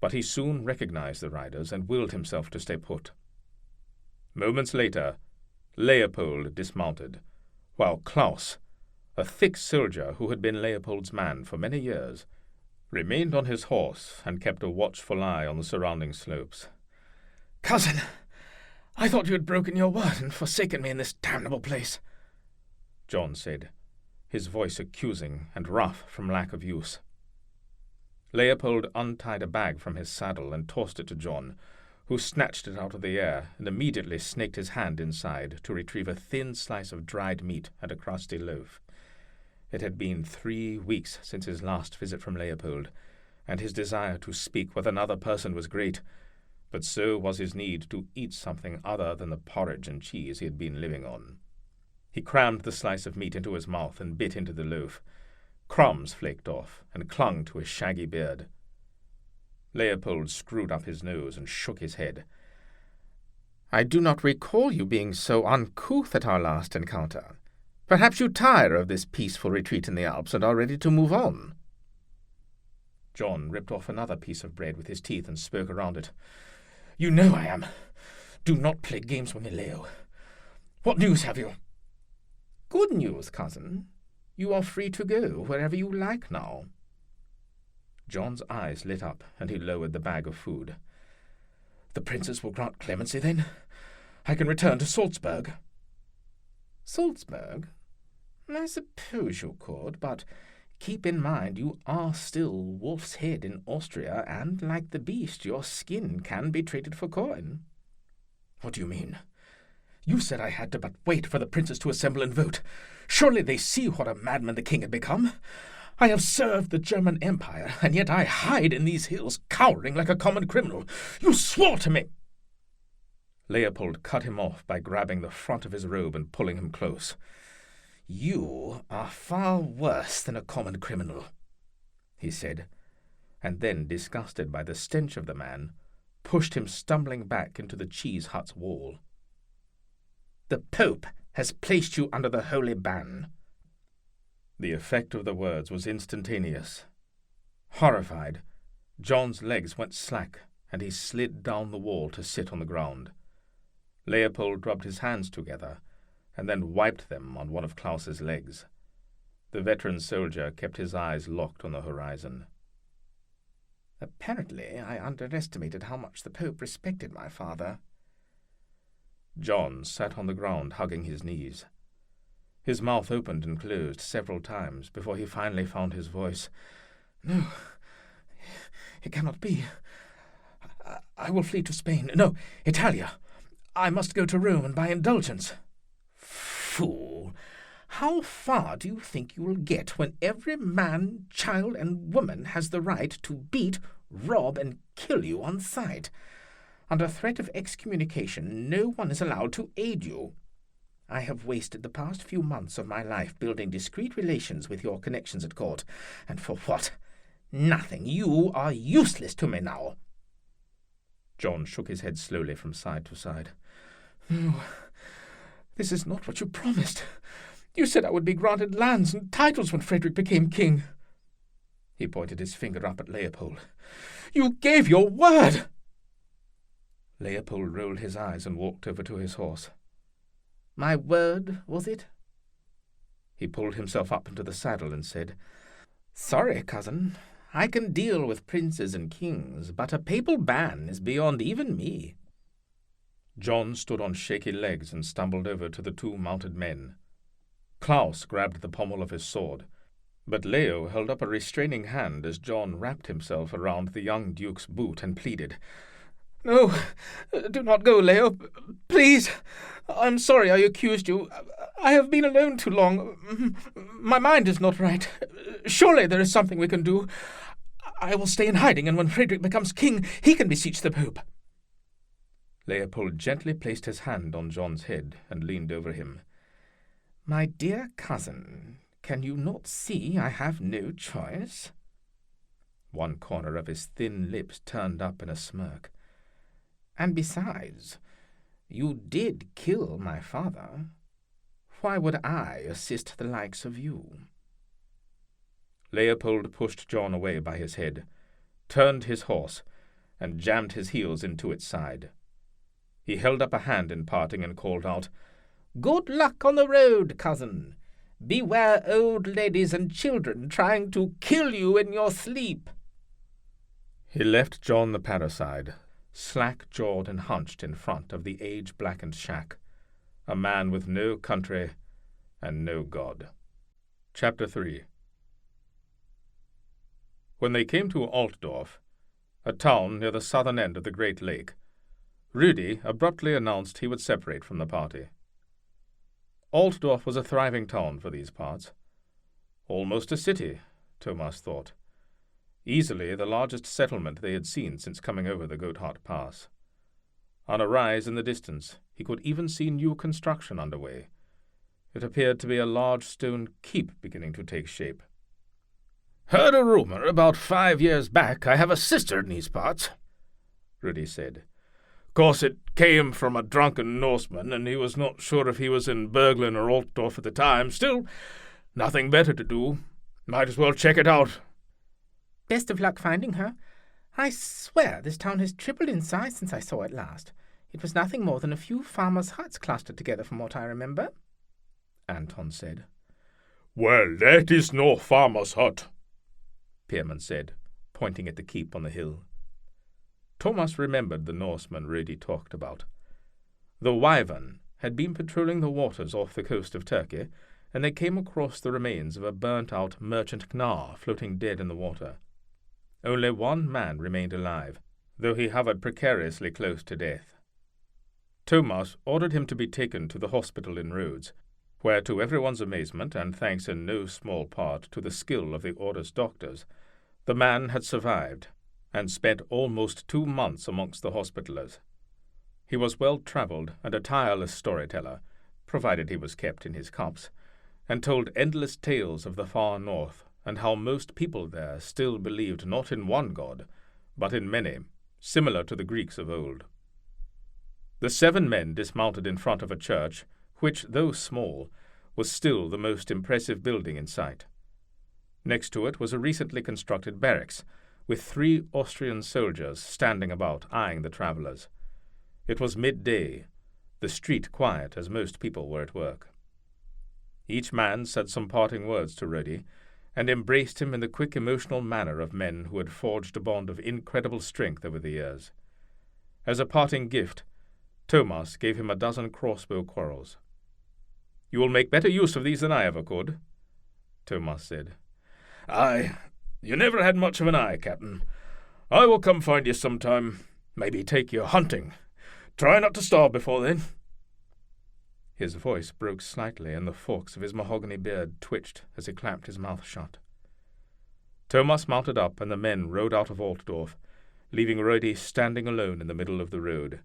but he soon recognized the riders and willed himself to stay put. Moments later, Leopold dismounted, while Klaus, a thick soldier who had been Leopold's man for many years, remained on his horse and kept a watchful eye on the surrounding slopes. Cousin, I thought you had broken your word and forsaken me in this damnable place, John said, his voice accusing and rough from lack of use. Leopold untied a bag from his saddle and tossed it to John, who snatched it out of the air and immediately snaked his hand inside to retrieve a thin slice of dried meat and a crusty loaf. It had been 3 weeks since his last visit from Leopold, and his desire to speak with another person was great, but so was his need to eat something other than the porridge and cheese he had been living on. He crammed the slice of meat into his mouth and bit into the loaf. Crumbs flaked off and clung to his shaggy beard. Leopold screwed up his nose and shook his head. I do not recall you being so uncouth at our last encounter. Perhaps you tire of this peaceful retreat in the Alps and are ready to move on. John ripped off another piece of bread with his teeth and spoke around it. You know I am. Do not play games with me, Leo. What news have you? Good news, cousin. You are free to go wherever you like now. John's eyes lit up, and he lowered the bag of food. The princess will grant clemency, then? I can return to Salzburg. Salzburg? I suppose you could, but keep in mind you are still Wolf's Head in Austria, and like the beast, your skin can be traded for coin. What do you mean? You said I had to but wait for the princes to assemble and vote. Surely they see what a madman the king had become. I have served the German Empire, and yet I hide in these hills, cowering like a common criminal. You swore to me. Leopold cut him off by grabbing the front of his robe and pulling him close. You are far worse than a common criminal, he said, and then, disgusted by the stench of the man, pushed him stumbling back into the cheese hut's wall. The Pope has placed you under the holy ban. The effect of the words was instantaneous. Horrified, John's legs went slack, and he slid down the wall to sit on the ground. Leopold rubbed his hands together, and then wiped them on one of Klaus's legs. The veteran soldier kept his eyes locked on the horizon. Apparently I underestimated how much the Pope respected my father. John sat on the ground, hugging his knees. His mouth opened and closed several times before he finally found his voice. "No, it cannot be. I will flee to Spain. No, Italia. I must go to Rome and buy indulgence." "Fool! How far do you think you will get when every man, child, and woman has the right to beat, rob, and kill you on sight? Under threat of excommunication, no one is allowed to aid you. I have wasted the past few months of my life building discreet relations with your connections at court. And for what? Nothing. You are useless to me now." John shook his head slowly from side to side. "No, this is not what you promised. You said I would be granted lands and titles when Frederick became king." He pointed his finger up at Leopold. "You gave your word." Leopold rolled his eyes and walked over to his horse. "My word, was it?" He pulled himself up into the saddle and said, "Sorry, cousin. I can deal with princes and kings, but a papal ban is beyond even me." John stood on shaky legs and stumbled over to the two mounted men. Klaus grabbed the pommel of his sword, but Leo held up a restraining hand as John wrapped himself around the young duke's boot and pleaded. "No, do not go, Leo. Please. I'm sorry I accused you. I have been alone too long. My mind is not right. Surely there is something we can do. I will stay in hiding, and when Frederick becomes king, he can beseech the Pope." Leopold gently placed his hand on John's head and leaned over him. "My dear cousin, can you not see I have no choice?" One corner of his thin lips turned up in a smirk. "And besides, you did kill my father. Why would I assist the likes of you?" Leopold pushed John away by his head, turned his horse, and jammed his heels into its side. He held up a hand in parting and called out, "Good luck on the road, cousin. Beware old ladies and children trying to kill you in your sleep." He left John the parricide, slack-jawed and hunched in front of the age-blackened shack, a man with no country and no God. Chapter 3. When they came to Altdorf, a town near the southern end of the Great Lake, Rudy abruptly announced he would separate from the party. Altdorf was a thriving town for these parts. Almost a city, Thomas thought. Easily the largest settlement they had seen since coming over the Gotthard Pass. On a rise in the distance, he could even see new construction underway. It appeared to be a large stone keep beginning to take shape. "Heard a rumor about 5 years back I have a sister in these parts," Rudy said. Course it came from a drunken Norseman, and he was not sure if he was in Berglin or Altdorf at the time. Still, nothing better to do. Might as well check it out." "Best of luck finding her. I swear this town has tripled in size since I saw it last. It was nothing more than a few farmers' huts clustered together from what I remember," Anton said. "Well, that is no farmer's hut," Pierman said, pointing at the keep on the hill. Thomas remembered the Norseman Rudy talked about. The Wyvern had been patrolling the waters off the coast of Turkey, and they came across the remains of a burnt-out merchant Gnar floating dead in the water. Only one man remained alive, though he hovered precariously close to death. Thomas ordered him to be taken to the hospital in Rhodes, where, to everyone's amazement, and thanks in no small part to the skill of the order's doctors, the man had survived, and spent almost 2 months amongst the hospitallers. He was well-travelled and a tireless storyteller, provided he was kept in his cups, and told endless tales of the far north, and how most people there still believed not in one god, but in many, similar to the Greeks of old. The 7 men dismounted in front of a church, which, though small, was still the most impressive building in sight. Next to it was a recently constructed barracks, with 3 Austrian soldiers standing about eyeing the travellers. It was midday, the street quiet as most people were at work. Each man said some parting words to Rudy, and embraced him in the quick emotional manner of men who had forged a bond of incredible strength over the years. As a parting gift, Thomas gave him a dozen crossbow quarrels. "You will make better use of these than I ever could," Thomas said. "Aye, you never had much of an eye, Captain. I will come find you sometime, maybe take you hunting. Try not to starve before then." His voice broke slightly, and the forks of his mahogany beard twitched as he clamped his mouth shut. Thomas mounted up, and the men rode out of Altdorf, leaving Rodi standing alone in the middle of the road,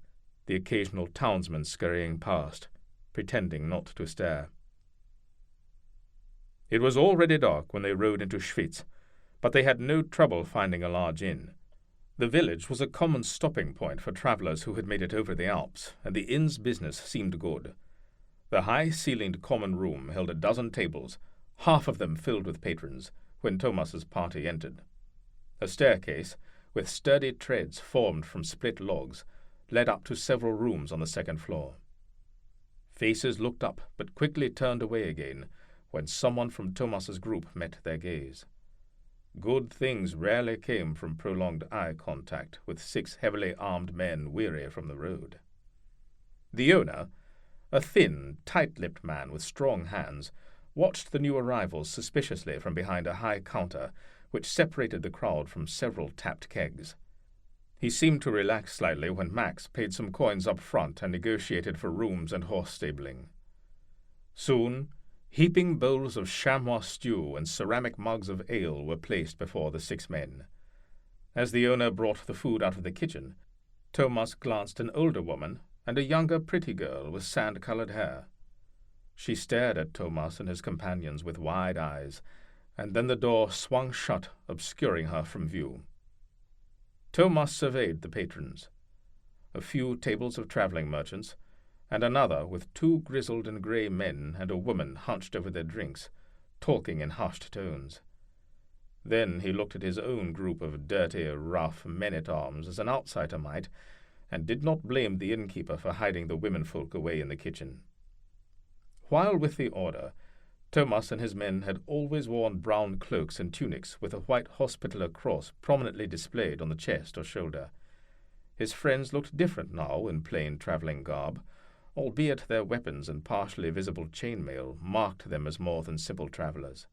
the occasional townsman scurrying past, pretending not to stare. It was already dark when they rode into Schwyzer, but they had no trouble finding a large inn. The village was a common stopping point for travellers who had made it over the Alps, and the inn's business seemed good. The high-ceilinged common room held a dozen tables, half of them filled with patrons, when Thomas's party entered. A staircase, with sturdy treads formed from split logs, led up to several rooms on the second floor. Faces looked up, but quickly turned away again when someone from Thomas's group met their gaze. Good things rarely came from prolonged eye contact with 6 heavily armed men weary from the road. The owner, a thin, tight-lipped man with strong hands, watched the new arrivals suspiciously from behind a high counter which separated the crowd from several tapped kegs. He seemed to relax slightly when Max paid some coins up front and negotiated for rooms and horse stabling. Soon, heaping bowls of chamois stew and ceramic mugs of ale were placed before the 6 men. As the owner brought the food out of the kitchen, Thomas glanced an older woman and a younger pretty girl with sand-colored hair. She stared at Thomas and his companions with wide eyes, and then the door swung shut, obscuring her from view. Thomas surveyed the patrons. A few tables of travelling merchants, and another with 2 grizzled and grey men and a woman hunched over their drinks, talking in hushed tones. Then he looked at his own group of dirty, rough men-at-arms as an outsider might, and did not blame the innkeeper for hiding the womenfolk away in the kitchen. While with the order, Thomas and his men had always worn brown cloaks and tunics with a white hospitaller cross prominently displayed on the chest or shoulder. His friends looked different now in plain travelling garb, albeit their weapons and partially visible chainmail marked them as more than simple travellers.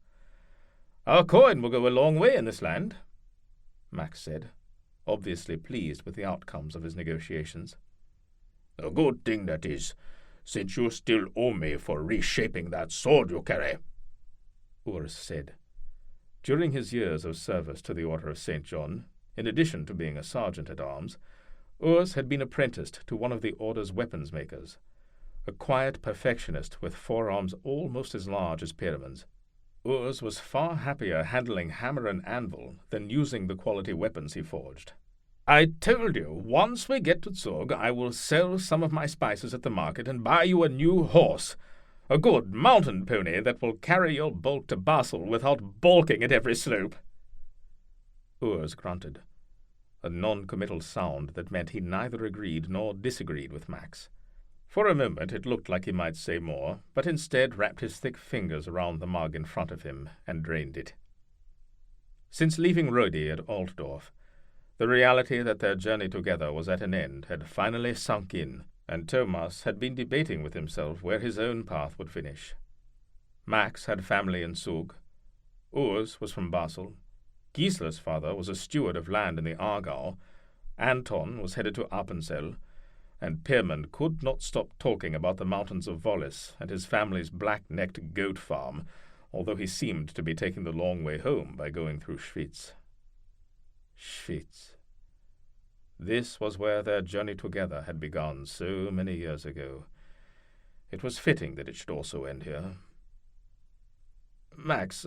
"Our coin will go a long way in this land," Max said, obviously pleased with the outcomes of his negotiations. "A good thing that is, since you still owe me for reshaping that sword you carry," Urs said. During his years of service to the Order of St. John, in addition to being a sergeant-at-arms, Urs had been apprenticed to one of the Order's weapons makers, a quiet perfectionist with forearms almost as large as Pirman's. Urs was far happier handling hammer and anvil than using the quality weapons he forged. "I told you, once we get to Zug, I will sell some of my spices at the market and buy you a new horse, a good mountain pony that will carry your bulk to Basel without balking at every slope." Urs grunted, a non-committal sound that meant he neither agreed nor disagreed with Max. For a moment it looked like he might say more, but instead wrapped his thick fingers around the mug in front of him and drained it. Since leaving Rodi at Altdorf, the reality that their journey together was at an end had finally sunk in, and Thomas had been debating with himself where his own path would finish. Max had family in Zug. Urs was from Basel. Gissler's father was a steward of land in the Aargau. Anton was headed to Appenzell, and Pierman could not stop talking about the mountains of Wallis and his family's black-necked goat farm, although he seemed to be taking the long way home by going through Schwyzer. Schwyzer. This was where their journey together had begun so many years ago. It was fitting that it should also end here. "Max,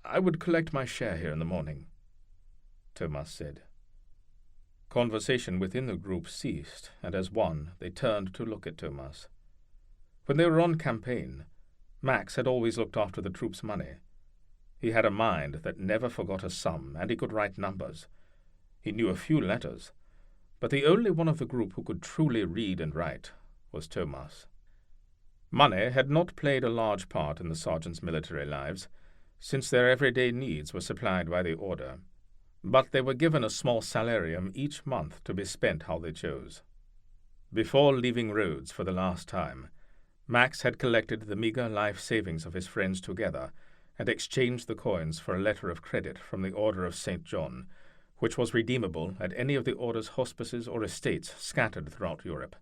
I would collect my share here in the morning," Thomas said. Conversation within the group ceased, and as one they turned to look at Thomas. When they were on campaign, Max had always looked after the troops' money. He had a mind that never forgot a sum, and he could write numbers. He knew a few letters, but the only one of the group who could truly read and write was Thomas. Money had not played a large part in the sergeants' military lives, since their everyday needs were supplied by the Order, but they were given a small salarium each month to be spent how they chose. Before leaving Rhodes for the last time, Max had collected the meagre life savings of his friends together and exchanged the coins for a letter of credit from the Order of St. John, which was redeemable at any of the Order's hospices or estates scattered throughout Europe.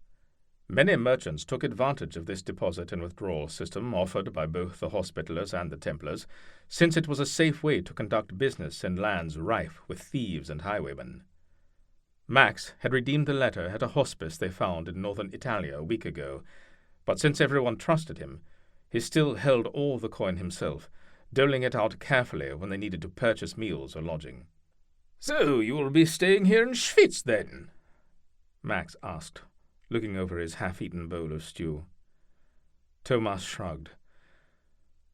Many merchants took advantage of this deposit and withdrawal system offered by both the Hospitallers and the Templars, since it was a safe way to conduct business in lands rife with thieves and highwaymen. Max had redeemed the letter at a hospice they found in northern Italia a week ago, but since everyone trusted him, he still held all the coin himself, doling it out carefully when they needed to purchase meals or lodging. "So you will be staying here in Schwyz, then?" Max asked, looking over his half-eaten bowl of stew. Thomas shrugged.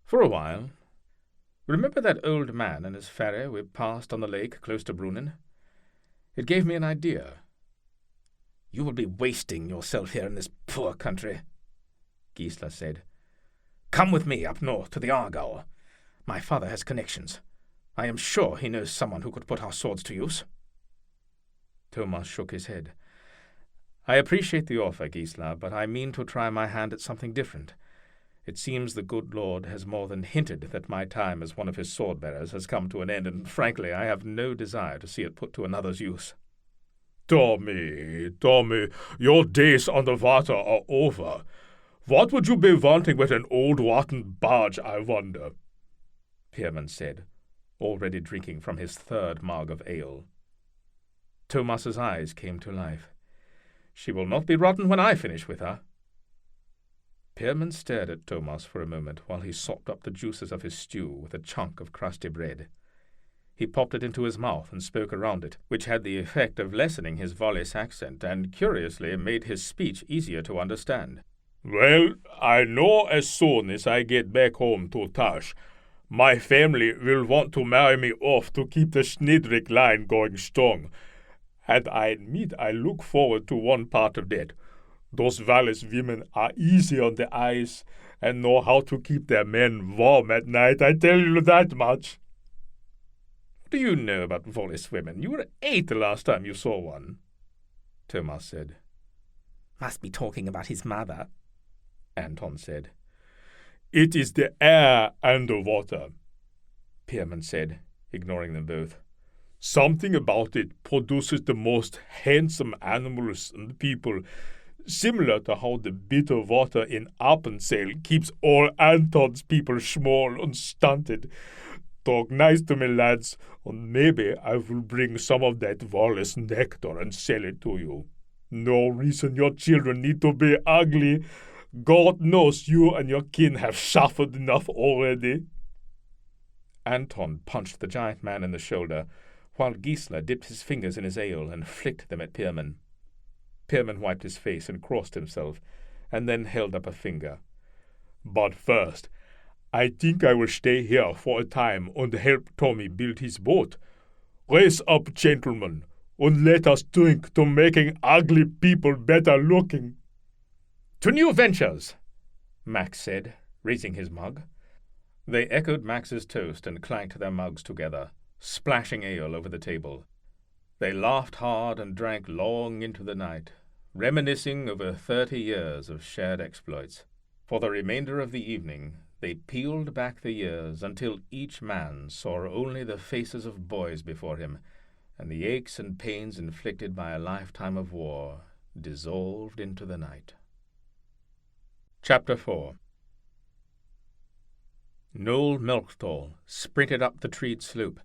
"For a while. Remember that old man and his ferry we passed on the lake close to Brunnen? It gave me an idea." "You will be wasting yourself here in this poor country," Gissler said. "Come with me up north to the Aargau. My father has connections. I am sure he knows someone who could put our swords to use." Thomas shook his head. "I appreciate the offer, Gissler, but I mean to try my hand at something different. It seems the good Lord has more than hinted that my time as one of his sword-bearers has come to an end, and frankly I have no desire to see it put to another's use." Tommy, your days on the water are over. What would you be wanting with an old rotten barge, I wonder?" Pierman said, already drinking from his third mug of ale. Thomas's eyes came to life. "She will not be rotten when I finish with her." Pierman stared at Thomas for a moment while he sopped up the juices of his stew with a chunk of crusty bread. He popped it into his mouth and spoke around it, which had the effect of lessening his Wallis accent and, curiously, made his speech easier to understand. "Well, I know as soon as I get back home to Tash, my family will want to marry me off to keep the Schnidrick line going strong. And I admit I look forward to one part of that. Those Wallis women are easy on the eyes and know how to keep their men warm at night, I tell you that much." "What do you know about Wallis women? You were 8 the last time you saw one," Thomas said. "Must be talking about his mother," Anton said. "It is the air and the water," Pierman said, ignoring them both. "Something about it produces the most handsome animals and people, similar to how the bitter water in Alpine keeps all Anton's people small and stunted. Talk nice to me, lads, and maybe I will bring some of that Wallis nectar and sell it to you. No reason your children need to be ugly. God knows you and your kin have suffered enough already." Anton punched the giant man in the shoulder, while Gissler dipped his fingers in his ale and flicked them at Pierman. Pierman wiped his face and crossed himself, and then held up a finger. "But first, I think I will stay here for a time and help Tommy build his boat. Raise up, gentlemen, and let us drink to making ugly people better looking." "To new ventures," Max said, raising his mug. They echoed Max's toast and clanked their mugs together, splashing ale over the table. They laughed hard and drank long into the night, reminiscing over 30 years of shared exploits. For the remainder of the evening, they peeled back the years until each man saw only the faces of boys before him, and the aches and pains inflicted by a lifetime of war dissolved into the night. Chapter 4. Noel Melchthal sprinted up the treed slope,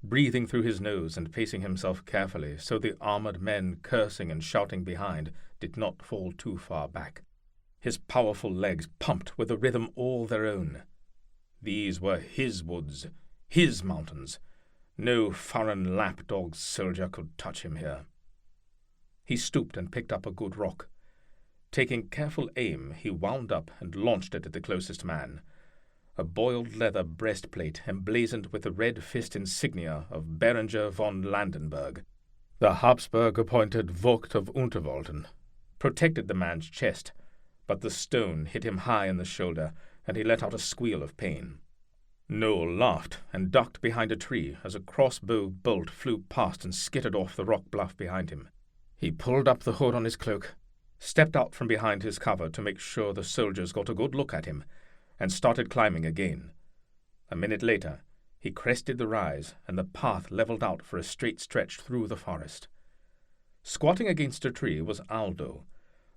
breathing through his nose and pacing himself carefully so the armored men cursing and shouting behind did not fall too far back. His powerful legs pumped with a rhythm all their own. These were his woods, his mountains. No foreign lapdog soldier could touch him here. He stooped and picked up a good rock. Taking careful aim, he wound up and launched it at the closest man. A boiled leather breastplate emblazoned with the red fist insignia of Berenger von Landenberg, the Habsburg-appointed Vogt of Unterwalden, protected the man's chest, but the stone hit him high in the shoulder, and he let out a squeal of pain. Noel laughed and ducked behind a tree as a crossbow bolt flew past and skittered off the rock bluff behind him. He pulled up the hood on his cloak, stepped out from behind his cover to make sure the soldiers got a good look at him, and started climbing again. A minute later, he crested the rise, and the path leveled out for a straight stretch through the forest. Squatting against a tree was Aldo,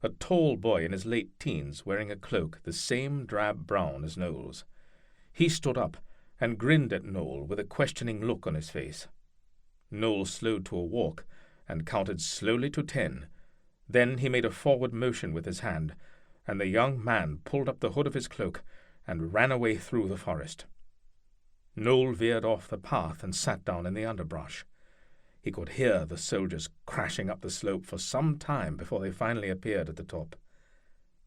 a tall boy in his late teens wearing a cloak the same drab brown as Noel's. He stood up and grinned at Noel with a questioning look on his face. Noel slowed to a walk and counted slowly to 10. Then he made a forward motion with his hand, and the young man pulled up the hood of his cloak and ran away through the forest. Noel veered off the path and sat down in the underbrush. He could hear the soldiers crashing up the slope for some time before they finally appeared at the top.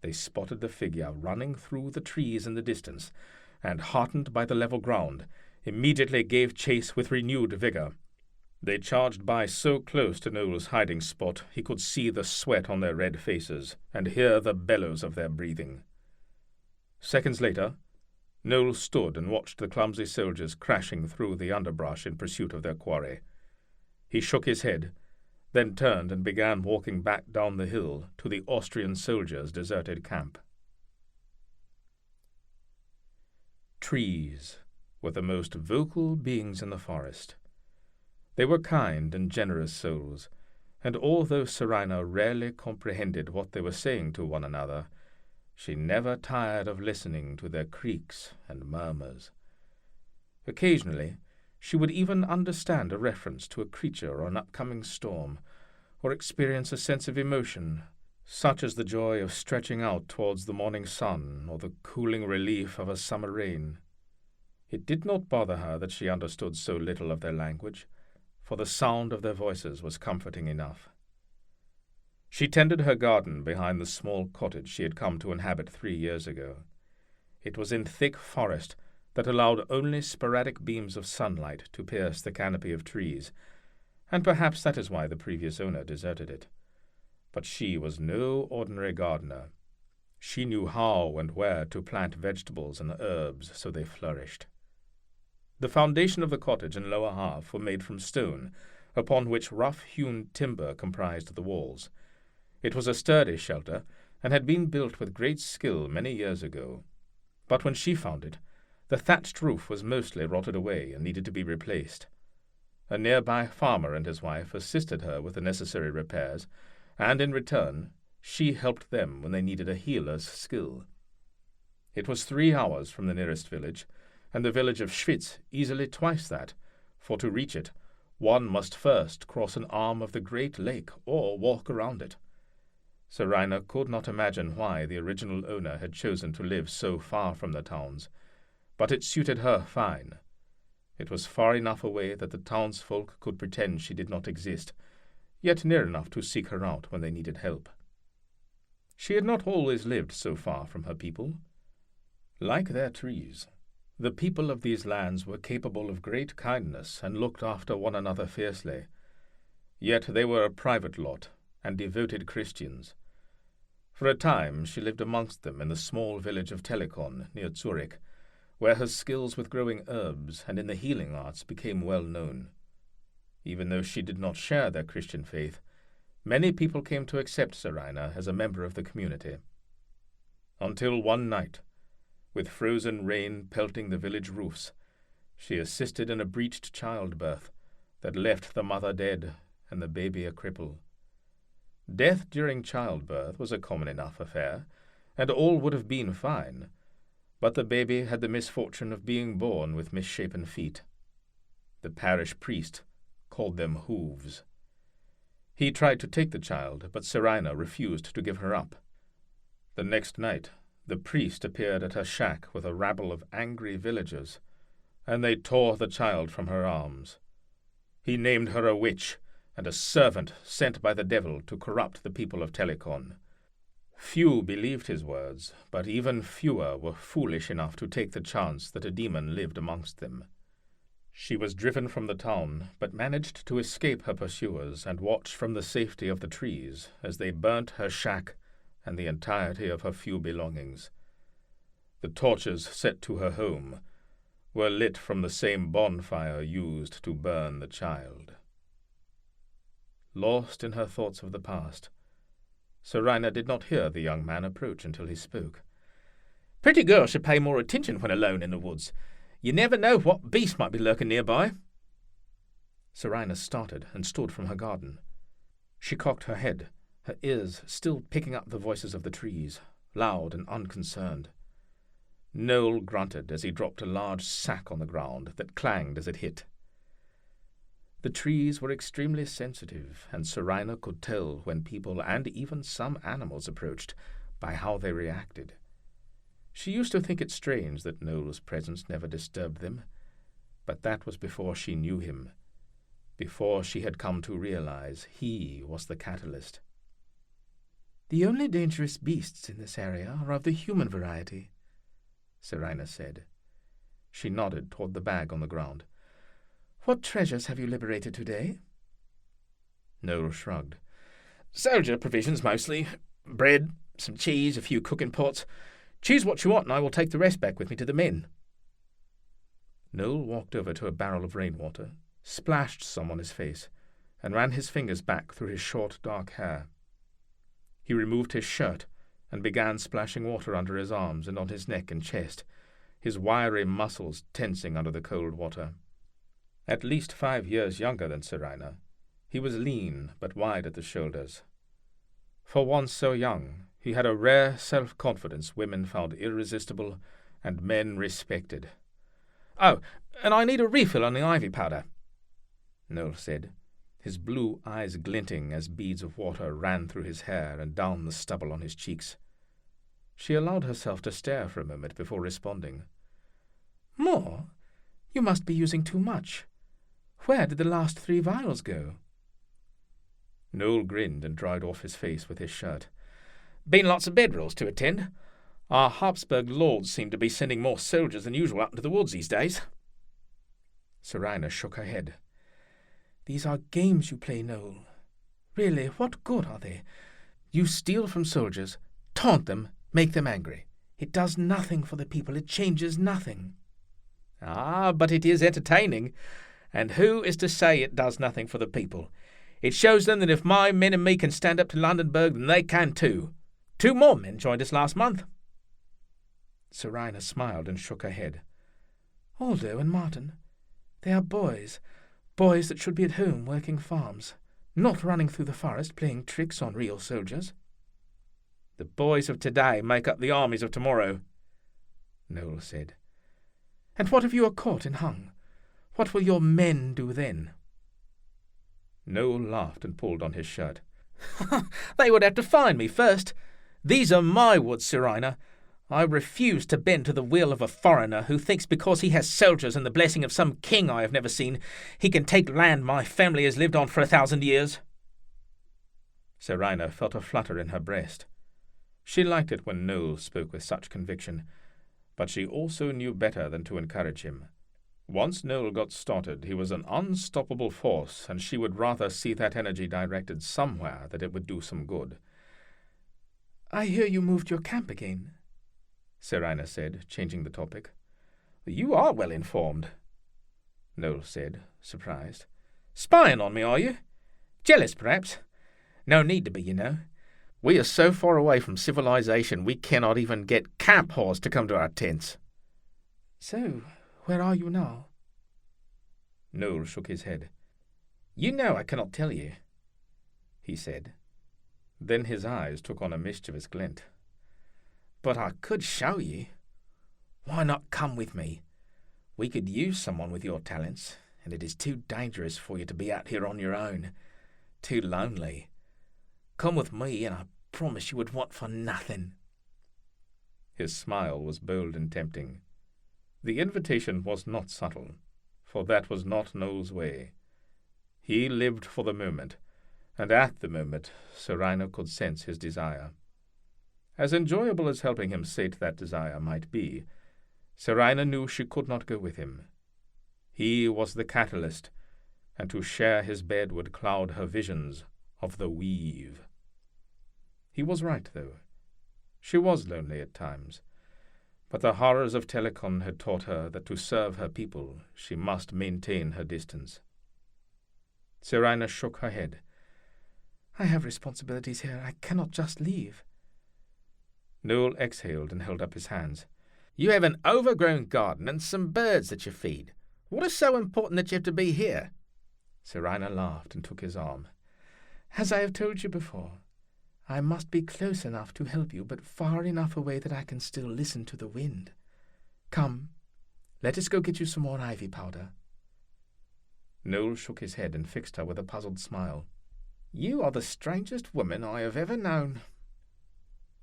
They spotted the figure running through the trees in the distance, and, heartened by the level ground, immediately gave chase with renewed vigor. They charged by so close to Noel's hiding spot he could see the sweat on their red faces and hear the bellows of their breathing. Seconds later, Noel stood and watched the clumsy soldiers crashing through the underbrush in pursuit of their quarry. He shook his head, then turned and began walking back down the hill to the Austrian soldiers' deserted camp. Trees were the most vocal beings in the forest. They were kind and generous souls, and although Seraina rarely comprehended what they were saying to one another, she never tired of listening to their creaks and murmurs. Occasionally, she would even understand a reference to a creature or an upcoming storm, or experience a sense of emotion, such as the joy of stretching out towards the morning sun or the cooling relief of a summer rain. It did not bother her that she understood so little of their language, for the sound of their voices was comforting enough. She tended her garden behind the small cottage she had come to inhabit 3 years ago. It was in thick forest that allowed only sporadic beams of sunlight to pierce the canopy of trees, and perhaps that is why the previous owner deserted it. But she was no ordinary gardener. She knew how and where to plant vegetables and herbs so they flourished. The foundation of the cottage and lower half were made from stone, upon which rough-hewn timber comprised the walls. It was a sturdy shelter, and had been built with great skill many years ago. But when she found it, the thatched roof was mostly rotted away and needed to be replaced. A nearby farmer and his wife assisted her with the necessary repairs, and in return she helped them when they needed a healer's skill. It was 3 hours from the nearest village, and the village of Schwyzer easily twice that, for to reach it, one must first cross an arm of the great lake or walk around it. Seraina could not imagine why the original owner had chosen to live so far from the towns, but it suited her fine. It was far enough away that the townsfolk could pretend she did not exist, yet near enough to seek her out when they needed help. She had not always lived so far from her people. Like their trees, the people of these lands were capable of great kindness and looked after one another fiercely. Yet they were a private lot and devoted Christians. For a time she lived amongst them in the small village of Telecon near Zurich, where her skills with growing herbs and in the healing arts became well known. Even though she did not share their Christian faith, many people came to accept Seraina as a member of the community. Until one night, with frozen rain pelting the village roofs, she assisted in a breached childbirth that left the mother dead and the baby a cripple. Death during childbirth was a common enough affair, and all would have been fine, but the baby had the misfortune of being born with misshapen feet. The parish priest called them hooves. He tried to take the child, but Seraina refused to give her up. The next night, the priest appeared at her shack with a rabble of angry villagers, and they tore the child from her arms. He named her a witch and a servant sent by the devil to corrupt the people of Telecon. Few believed his words, but even fewer were foolish enough to take the chance that a demon lived amongst them. She was driven from the town, but managed to escape her pursuers and watch from the safety of the trees as they burnt her shack and the entirety of her few belongings. The torches set to her home were lit from the same bonfire used to burn the child. Lost in her thoughts of the past, Seraina did not hear the young man approach until he spoke. "Pretty girls should pay more attention when alone in the woods. You never know what beast might be lurking nearby." Seraina started and stood from her garden. She cocked her head, her ears still picking up the voices of the trees, loud and unconcerned. Noel grunted as he dropped a large sack on the ground that clanged as it hit. The trees were extremely sensitive, and Seraina could tell when people and even some animals approached by how they reacted. She used to think it strange that Noel's presence never disturbed them, but that was before she knew him, before she had come to realize he was the catalyst. "The only dangerous beasts in this area are of the human variety," Seraina said. She nodded toward the bag on the ground. "What treasures have you liberated today?" Noel shrugged. "Soldier provisions mostly. Bread, some cheese, a few cooking pots. Choose what you want and I will take the rest back with me to the men." Noel walked over to a barrel of rainwater, splashed some on his face, and ran his fingers back through his short dark hair. He removed his shirt and began splashing water under his arms and on his neck and chest, his wiry muscles tensing under the cold water. At least 5 years younger than Seraina, he was lean but wide at the shoulders. For one so young, he had a rare self-confidence women found irresistible and men respected. "Oh, and I need a refill on the ivy powder," Noel said, his blue eyes glinting as beads of water ran through his hair and down the stubble on his cheeks. She allowed herself to stare for a moment before responding. "More? You must be using too much. Where did the last 3 vials go?" Noel grinned and dried off his face with his shirt. "Been lots of bedrills to attend. Our Habsburg lords seem to be sending more soldiers than usual out into the woods these days." Seraina shook her head. "These are games you play, Noel. Really, what good are they? You steal from soldiers, taunt them, make them angry. It does nothing for the people. It changes nothing." "Ah, but it is entertaining. And who is to say it does nothing for the people? It shows them that if my men and me can stand up to Lundenburg, then they can too. 2 more men joined us last month." Seraina smiled and shook her head. "Aldo and Martin, they are boys that should be at home working farms, not running through the forest playing tricks on real soldiers." "The boys of today make up the armies of tomorrow," Noel said. "And what if you are caught and hung? What will your men do then?" Noel laughed and pulled on his shirt. "They would have to find me first. These are my woods, Seraina. I refuse to bend to the will of a foreigner who thinks because he has soldiers and the blessing of some king I have never seen, he can take land my family has lived on for 1,000 years. Seraina felt a flutter in her breast. She liked it when Noel spoke with such conviction, but she also knew better than to encourage him. Once Noel got started, he was an unstoppable force, and she would rather see that energy directed somewhere that it would do some good. "I hear you moved your camp again," Seraina said, changing the topic. "You are well informed," Noel said, surprised. "Spying on me, are you? Jealous, perhaps? No need to be, you know. We are so far away from civilization we cannot even get camp whores to come to our tents." "So, where are you now?" Noel shook his head. "You know I cannot tell you," he said. Then his eyes took on a mischievous glint. "But I could show you. Why not come with me? We could use someone with your talents, and it is too dangerous for you to be out here on your own. Too lonely. Come with me, and I promise you would want for nothing." His smile was bold and tempting. The invitation was not subtle, for that was not Noel's way. He lived for the moment, and at the moment Seraina could sense his desire. As enjoyable as helping him sate that desire might be, Seraina knew she could not go with him. He was the catalyst, and to share his bed would cloud her visions of the weave. He was right, though. She was lonely at times, but the horrors of Telecon had taught her that to serve her people she must maintain her distance. Seraina shook her head. I have responsibilities here. I cannot just leave. Noel exhaled and held up his hands. You have an overgrown garden and some birds that you feed. What is so important that you have to be here? Seraina laughed and took his arm. As I have told you before, I must be close enough to help you, but far enough away that I can still listen to the wind. Come, let us go get you some more ivy powder. Noel shook his head and fixed her with a puzzled smile. You are the strangest woman I have ever known.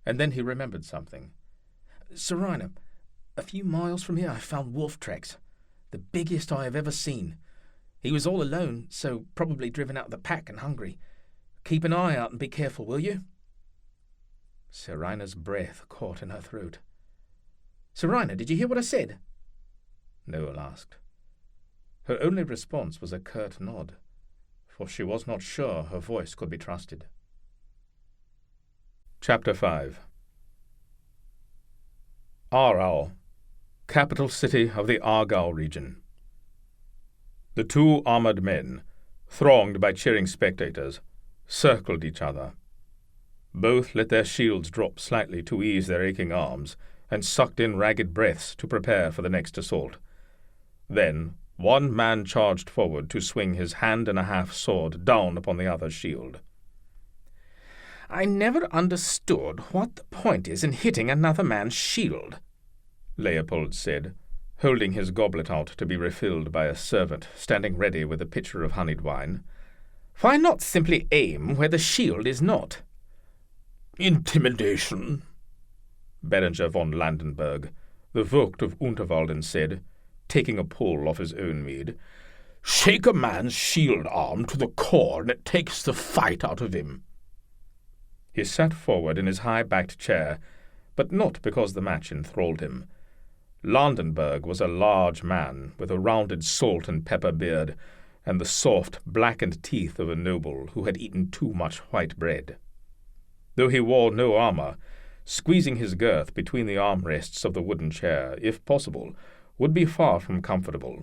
And then he remembered something. Seraina, a few miles from here I found wolf tracks, the biggest I have ever seen. He was all alone, so probably driven out of the pack and hungry. Keep an eye out and be careful, will you? Seraina's breath caught in her throat. Seraina, did you hear what I said? Noel asked. Her only response was a curt nod, for she was not sure her voice could be trusted. Chapter 5. Aarau, capital city of the Aargau region. The two armoured men, thronged by cheering spectators, circled each other. Both let their shields drop slightly to ease their aching arms, and sucked in ragged breaths to prepare for the next assault. Then one man charged forward to swing his hand-and-a-half sword down upon the other's shield. I never understood what the point is in hitting another man's shield, Leopold said, holding his goblet out to be refilled by a servant standing ready with a pitcher of honeyed wine. Why not simply aim where the shield is not? Intimidation, Berenger von Landenberg, the Vogt of Unterwalden, said, taking a pull off his own mead. Shake a man's shield arm to the core and it takes the fight out of him. He sat forward in his high-backed chair, but not because the match enthralled him. Landenberg was a large man with a rounded salt-and-pepper beard and the soft, blackened teeth of a noble who had eaten too much white bread. Though he wore no armour, squeezing his girth between the armrests of the wooden chair, if possible, would be far from comfortable.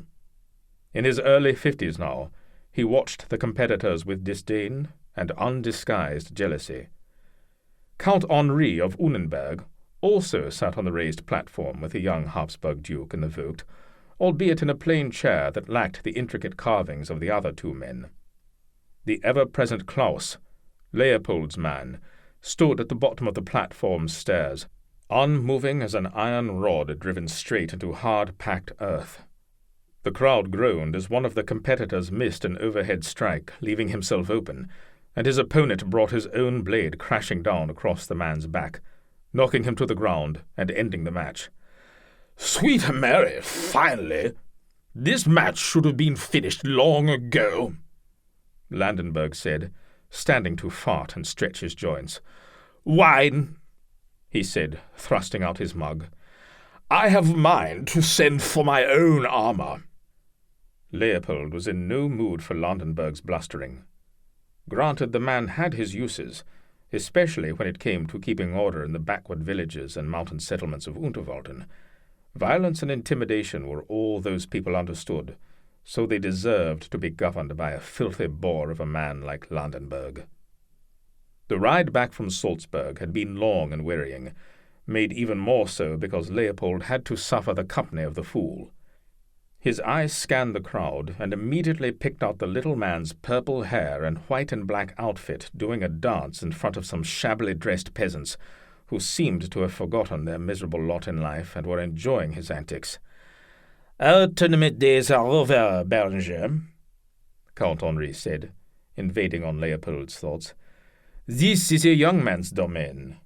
In his early 50s now, he watched the competitors with disdain and undisguised jealousy. Count Henri of Unenberg also sat on the raised platform with the young Habsburg duke and the Vogt, albeit in a plain chair that lacked the intricate carvings of the other two men. The ever-present Klaus, Leopold's man, stood at the bottom of the platform's stairs, unmoving as an iron rod driven straight into hard-packed earth. The crowd groaned as one of the competitors missed an overhead strike, leaving himself open, and his opponent brought his own blade crashing down across the man's back, knocking him to the ground and ending the match. Sweet Mary, finally! This match should have been finished long ago, Landenberg said, standing to fart and stretch his joints. Wine, he said, thrusting out his mug. I have mind to send for my own armour. Leopold was in no mood for Landenberg's blustering. Granted, the man had his uses, especially when it came to keeping order in the backward villages and mountain settlements of Unterwalden. Violence and intimidation were all those people understood, so they deserved to be governed by a filthy boar of a man like Landenberg. The ride back from Salzburg had been long and wearying, made even more so because Leopold had to suffer the company of the fool. His eyes scanned the crowd and immediately picked out the little man's purple hair and white and black outfit doing a dance in front of some shabbily dressed peasants who seemed to have forgotten their miserable lot in life and were enjoying his antics. Our tournament days are over, Berenger, Count Henri said, invading on Leopold's thoughts. This is a young man's domain.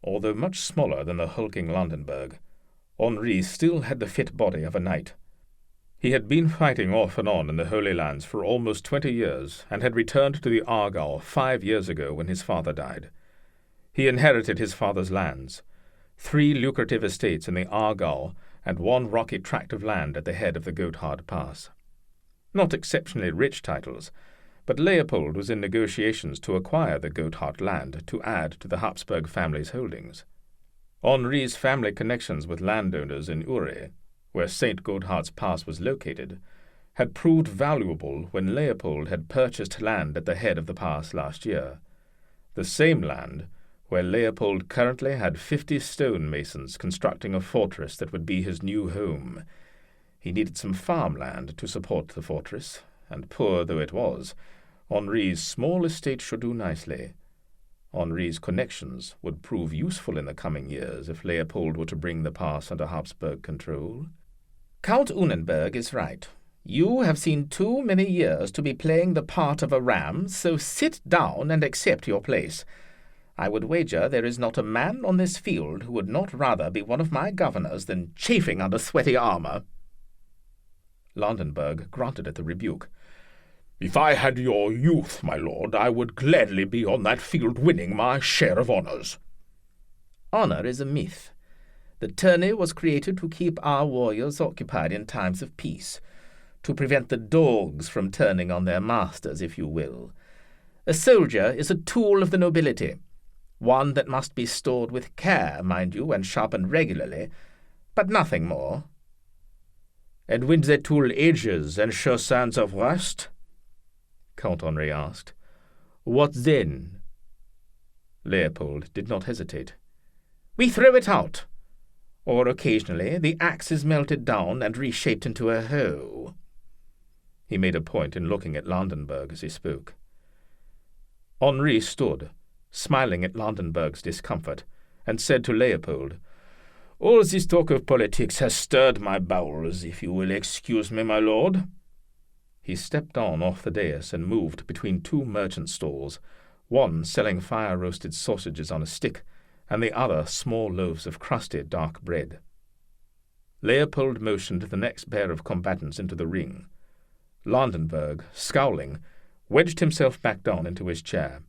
Although much smaller than the hulking Landenberg, Henri still had the fit body of a knight. He had been fighting off and on in the Holy Lands for almost 20 years and had returned to the Aargau 5 years ago when his father died. He inherited his father's lands, 3 lucrative estates in the Aargau and 1 rocky tract of land at the head of the Gotthard Pass. Not exceptionally rich titles, but Leopold was in negotiations to acquire the Gotthard land to add to the Habsburg family's holdings. Henri's family connections with landowners in Uri, where St. Gotthard's Pass was located, had proved valuable when Leopold had purchased land at the head of the pass last year. The same land where Leopold currently had 50 stonemasons constructing a fortress that would be his new home. He needed some farmland to support the fortress, and poor though it was, Henri's small estate should do nicely. Henri's connections would prove useful in the coming years if Leopold were to bring the pass under Habsburg control. Count Unenberg is right. You have seen too many years to be playing the part of a ram, so sit down and accept your place. I would wager there is not a man on this field who would not rather be one of my governors than chafing under sweaty armour. Landenberg grunted at the rebuke. If I had your youth, my lord, I would gladly be on that field winning my share of honours. Honour is a myth. The tourney was created to keep our warriors occupied in times of peace, to prevent the dogs from turning on their masters, if you will. A soldier is a tool of the nobility, one that must be stored with care, mind you, and sharpened regularly, but nothing more. And when the tool ages and shows signs of rust? Count Henri asked. What then? Leopold did not hesitate. We throw it out, or occasionally the axe is melted down and reshaped into a hoe. He made a point in looking at Landenberg as he spoke. Henri stood, smiling at Landenberg's discomfort, and said to Leopold, All this talk of politics has stirred my bowels, if you will excuse me, my lord. He stepped on off the dais and moved between two merchant stalls, one selling fire-roasted sausages on a stick, and the other small loaves of crusted dark bread. Leopold motioned the next pair of combatants into the ring. Landenberg, scowling, wedged himself back down into his chair.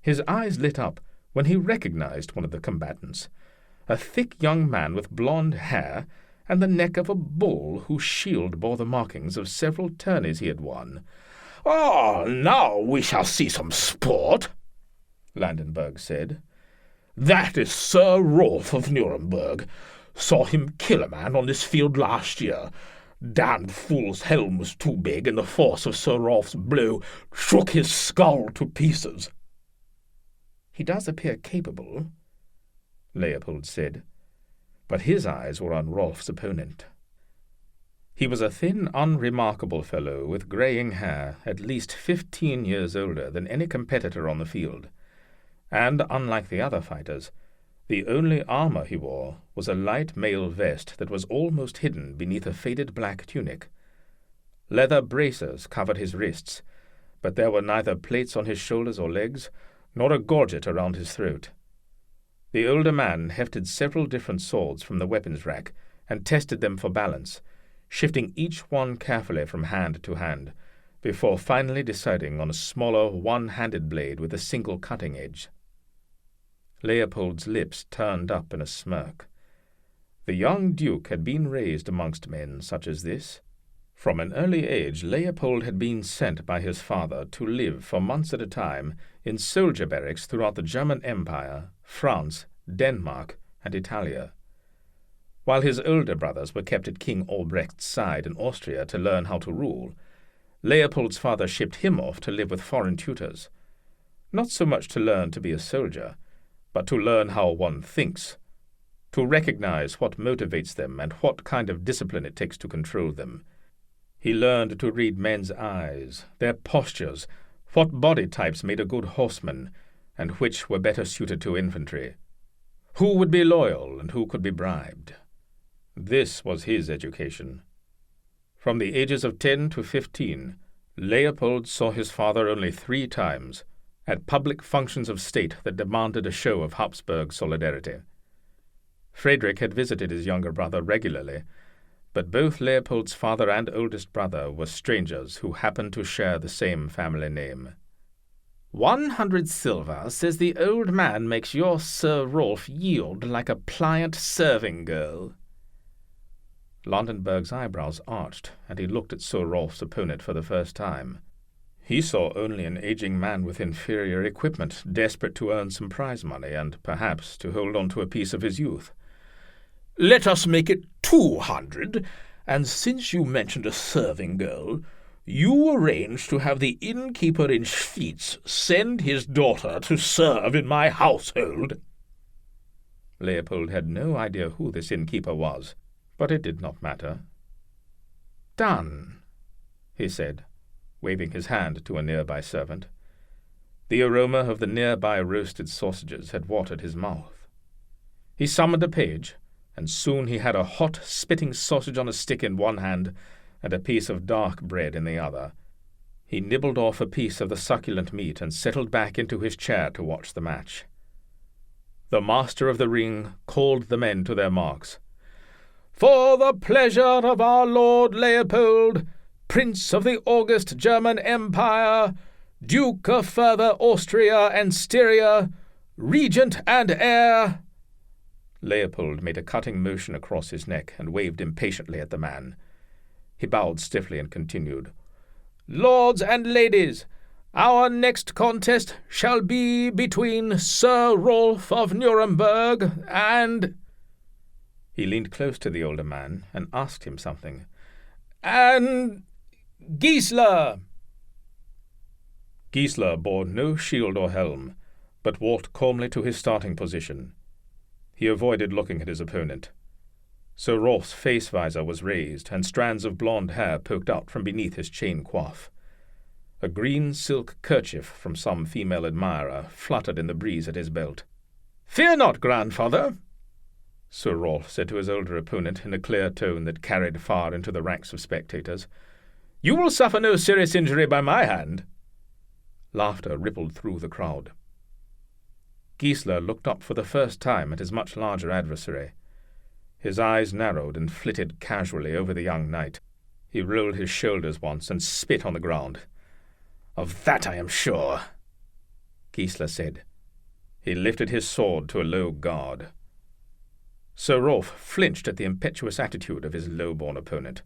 His eyes lit up when he recognized one of the combatants, a thick young man with blonde hair and the neck of a bull whose shield bore the markings of several tourneys he had won. "Ah, now we shall see some sport," Landenberg said. "That is Sir Rolf of Nuremberg. Saw him kill a man on this field last year. Damned fool's helm was too big, and the force of Sir Rolf's blow shook his skull to pieces." "He does appear capable," Leopold said, but his eyes were on Rolf's opponent. He was a thin, unremarkable fellow with greying hair, at least 15 years older than any competitor on the field, and, unlike the other fighters, the only armour he wore was a light mail vest that was almost hidden beneath a faded black tunic. Leather bracers covered his wrists, but there were neither plates on his shoulders or legs, nor a gorget around his throat. The older man hefted several different swords from the weapons rack and tested them for balance, shifting each one carefully from hand to hand, before finally deciding on a smaller one-handed blade with a single cutting edge. Leopold's lips turned up in a smirk. The young duke had been raised amongst men such as this. From an early age, Leopold had been sent by his father to live for months at a time in soldier barracks throughout the German Empire, France, Denmark, and Italia. While his older brothers were kept at King Albrecht's side in Austria to learn how to rule, Leopold's father shipped him off to live with foreign tutors, not so much to learn to be a soldier, but to learn how one thinks, to recognize what motivates them and what kind of discipline it takes to control them. He learned to read men's eyes, their postures, what body types made a good horseman, and which were better suited to infantry, who would be loyal and who could be bribed. This was his education. From the ages of 10 to 15, Leopold saw his father only 3 times, at public functions of state that demanded a show of Habsburg solidarity. Frederick had visited his younger brother regularly, but both Leopold's father and oldest brother were strangers who happened to share the same family name. 100 silver says the old man makes your Sir Rolf yield like a pliant serving girl. Landenberg's eyebrows arched, and he looked at Sir Rolf's opponent for the first time. He saw only an aging man with inferior equipment, desperate to earn some prize money and, perhaps, to hold on to a piece of his youth. "Let us make it 200, And since you mentioned a serving girl, you arranged to have the innkeeper in Schwyz send his daughter to serve in my household." Leopold had no idea who this innkeeper was, but it did not matter. "Done," he said, waving his hand to a nearby servant. The aroma of the nearby roasted sausages had watered his mouth. He summoned a page, and soon he had a hot, spitting sausage on a stick in one hand and a piece of dark bread in the other. He nibbled off a piece of the succulent meat and settled back into his chair to watch the match. The master of the ring called the men to their marks. "For the pleasure of our Lord Leopold, Prince of the august German Empire, Duke of further Austria and Styria, Regent and heir—" Leopold made a cutting motion across his neck and waved impatiently at the man. He bowed stiffly and continued, "Lords and ladies, our next contest shall be between Sir Rolf of Nuremberg and—" He leaned close to the older man and asked him something. "And Gissler." Gissler bore no shield or helm, but walked calmly to his starting position. He avoided looking at his opponent. Sir Rolf's face visor was raised, and strands of blonde hair poked out from beneath his chain coif. A green silk kerchief from some female admirer fluttered in the breeze at his belt. "Fear not, grandfather," Sir Rolf said to his older opponent in a clear tone that carried far into the ranks of spectators. "You will suffer no serious injury by my hand." Laughter rippled through the crowd. Gissler looked up for the first time at his much larger adversary. His eyes narrowed and flitted casually over the young knight. He rolled his shoulders once and spit on the ground. "Of that I am sure," Gissler said. He lifted his sword to a low guard. Sir Rolf flinched at the impetuous attitude of his low-born opponent.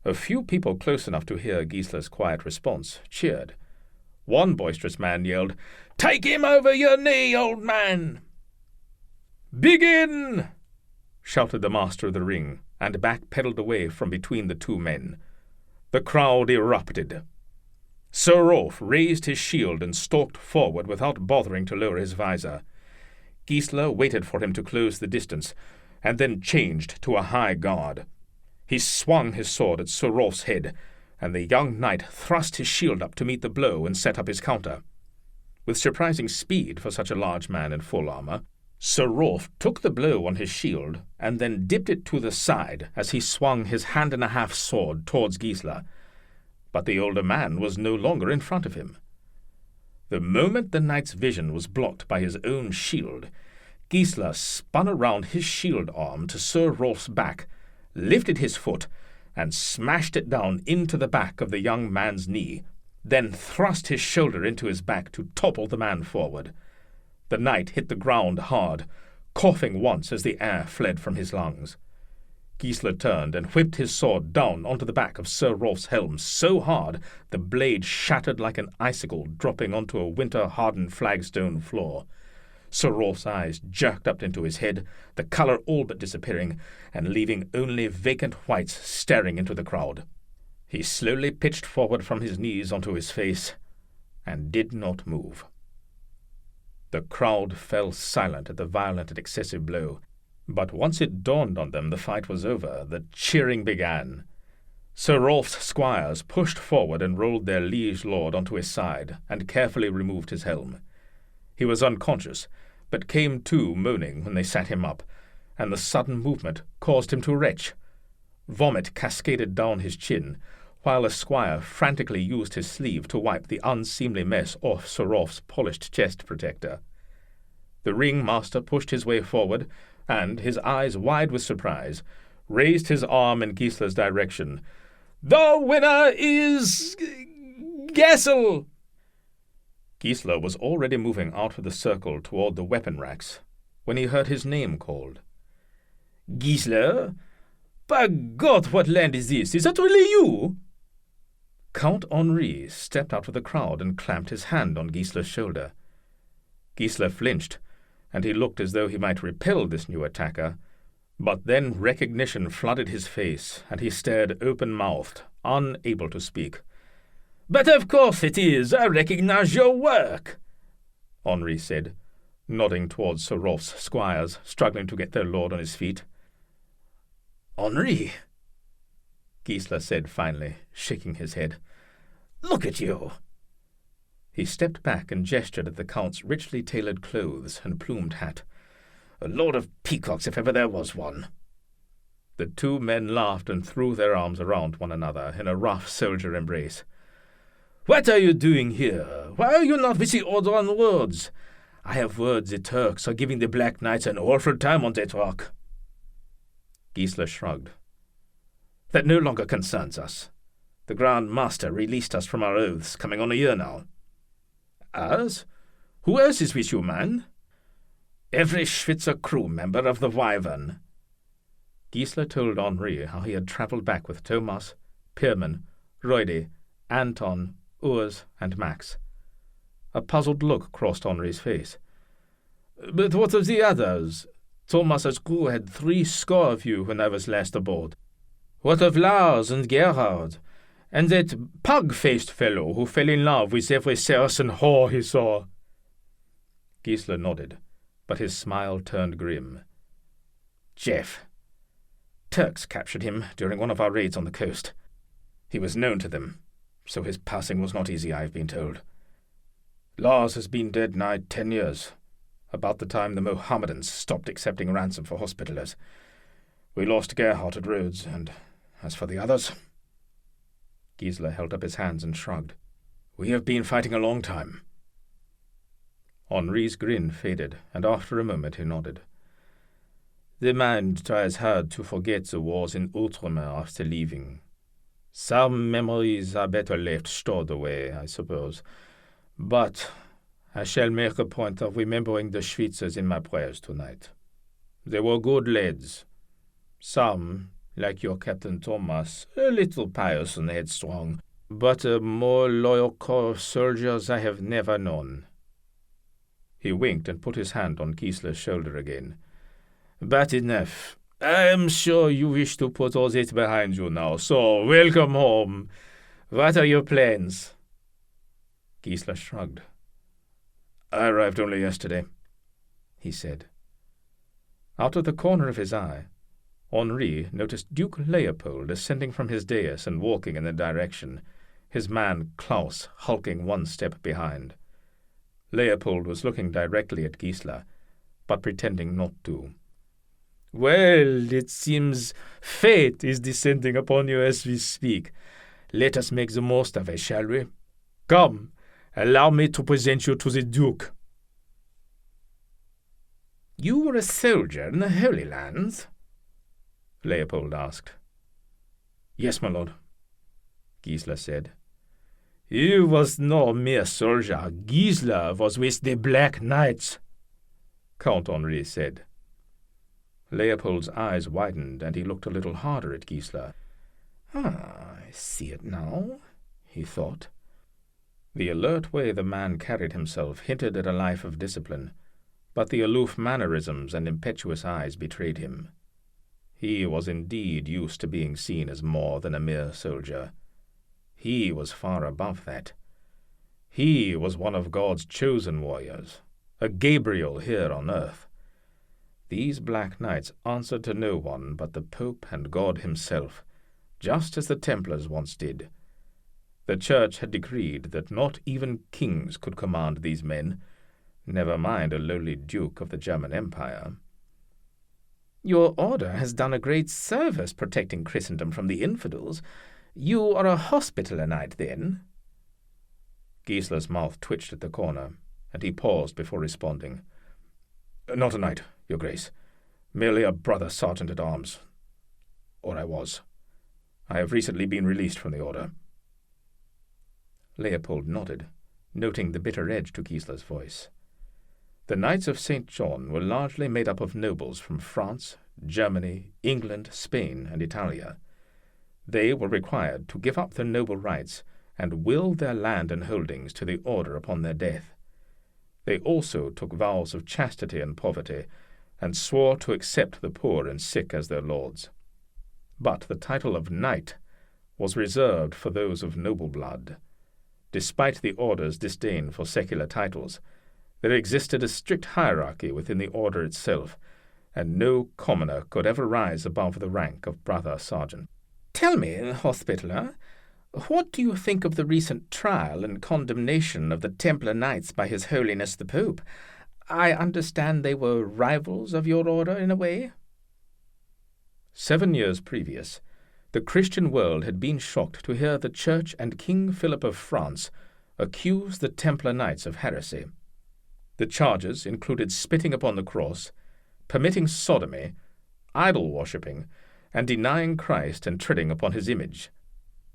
A few people close enough to hear Gissler's quiet response cheered. One boisterous man yelled, "Take him over your knee, old man!" "Begin!" shouted the master of the ring, and back-pedaled away from between the two men. The crowd erupted. Sir Rolf raised his shield and stalked forward without bothering to lower his visor. Gissler waited for him to close the distance, and then changed to a high guard. He swung his sword at Sir Rolf's head, and the young knight thrust his shield up to meet the blow and set up his counter. With surprising speed for such a large man in full armour, Sir Rolf took the blow on his shield and then dipped it to the side as he swung his hand-and-a-half sword towards Gissler. But the older man was no longer in front of him. The moment the knight's vision was blocked by his own shield, Gissler spun around his shield arm to Sir Rolf's back, lifted his foot, and smashed it down into the back of the young man's knee, then thrust his shoulder into his back to topple the man forward. The knight hit the ground hard, coughing once as the air fled from his lungs. Gissler turned and whipped his sword down onto the back of Sir Rolf's helm so hard the blade shattered like an icicle dropping onto a winter-hardened flagstone floor. Sir Rolf's eyes jerked up into his head, the colour all but disappearing, and leaving only vacant whites staring into the crowd. He slowly pitched forward from his knees onto his face, and did not move. The crowd fell silent at the violent and excessive blow, but once it dawned on them the fight was over, the cheering began. Sir Rolf's squires pushed forward and rolled their liege lord onto his side, and carefully removed his helm. He was unconscious, but came to moaning when they sat him up, and the sudden movement caused him to retch. Vomit cascaded down his chin, while a squire frantically used his sleeve to wipe the unseemly mess off Sir Rolf's polished chest protector. The ringmaster pushed his way forward, and, his eyes wide with surprise, raised his arm in Gissler's direction. "The winner is Gissler!" Gissler was already moving out of the circle toward the weapon racks when he heard his name called. "Gissler? By God, what land is this? Is that really you?" Count Henri stepped out of the crowd and clamped his hand on Gissler's shoulder. Gissler flinched, and he looked as though he might repel this new attacker, But then recognition flooded his face, and he stared open-mouthed, unable to speak. "But of course it is. I recognize your work," Henri said, nodding towards Sir Rolf's squires, struggling to get their lord on his feet. "Henri," Gissler said finally, shaking his head. "Look at you." He stepped back and gestured at the Count's richly tailored clothes and plumed hat. "A lord of peacocks if ever there was one." The two men laughed and threw their arms around one another in a rough soldier embrace. "What are you doing here? Why are you not with the order on roads? I have word the Turks are giving the Black Knights an awful time on that rock." Gissler shrugged. "That no longer concerns us. The Grand Master released us from our oaths, coming on a year now." "Us? Who else is with you, man?" "Every Schwyzer crew member of the Wyvern." Gissler told Henri how he had travelled back with Thomas, Pirman, Roide, Anton, Urs, and Max. A puzzled look crossed Henri's face. "But what of the others? Thomas's crew had 70 of you when I was last aboard. What of Lars and Gerhard, and that pug-faced fellow who fell in love with every Saracen whore he saw?" Gissler nodded, but his smile turned grim. "Jeff. Turks captured him during one of our raids on the coast. He was known to them, so his passing was not easy, I've been told. Lars has been dead nigh 10 years, about the time the Mohammedans stopped accepting ransom for Hospitallers. We lost Gerhard at Rhodes, and as for the others..." Gissler held up his hands and shrugged. "We have been fighting a long time." Henri's grin faded, and after a moment he nodded. "The mind tries hard to forget the wars in Outremer after leaving. Some memories are better left stored away, I suppose. But I shall make a point of remembering the Schwyzers in my prayers tonight. They were good lads. Some, like your Captain Thomas, a little pious and headstrong, but a more loyal corps of soldiers I have never known." He winked and put his hand on Gissler's shoulder again. "But enough. I am sure you wish to put all this behind you now, so welcome home. What are your plans?" Gissler shrugged. "I arrived only yesterday," he said. Out of the corner of his eye, Henri noticed Duke Leopold ascending from his dais and walking in the direction, his man Klaus hulking one step behind. Leopold was looking directly at Gissler, but pretending not to. "Well, it seems fate is descending upon you as we speak. Let us make the most of it, shall we? Come, allow me to present you to the Duke." "You were a soldier in the Holy Lands?" Leopold asked. "Yes, my lord," Gissler said. "He was no mere soldier. Gissler was with the Black Knights," Count Henri said. Leopold's eyes widened, and he looked a little harder at Gissler. "I see it now," he thought. The alert way the man carried himself hinted at a life of discipline, but the aloof mannerisms and impetuous eyes betrayed him. He was indeed used to being seen as more than a mere soldier. He was far above that. He was one of God's chosen warriors, a Gabriel here on earth. These Black Knights answered to no one but the Pope and God himself, just as the Templars once did. The Church had decreed that not even kings could command these men, never mind a lowly duke of the German Empire. "Your order has done a great service protecting Christendom from the infidels. You are a Hospitaller Knight, then?" Gissler's mouth twitched at the corner, and he paused before responding. "Not a knight, your grace. Merely a brother sergeant-at-arms. Or I was. I have recently been released from the order." Leopold nodded, noting the bitter edge to Gissler's voice. The Knights of St. John were largely made up of nobles from France, Germany, England, Spain, and Italia. They were required to give up their noble rights and will their land and holdings to the order upon their death. They also took vows of chastity and poverty, and swore to accept the poor and sick as their lords. But the title of knight was reserved for those of noble blood. Despite the order's disdain for secular titles, there existed a strict hierarchy within the order itself, and no commoner could ever rise above the rank of brother sergeant. Tell me, Hospitaller, what do you think of the recent trial and condemnation of the Templar Knights by His Holiness the Pope? I understand they were rivals of your order in a way? 7 years previous, the Christian world had been shocked to hear the Church and King Philip of France accuse the Templar Knights of heresy. The charges included spitting upon the cross, permitting sodomy, idol-worshipping, and denying Christ and treading upon his image.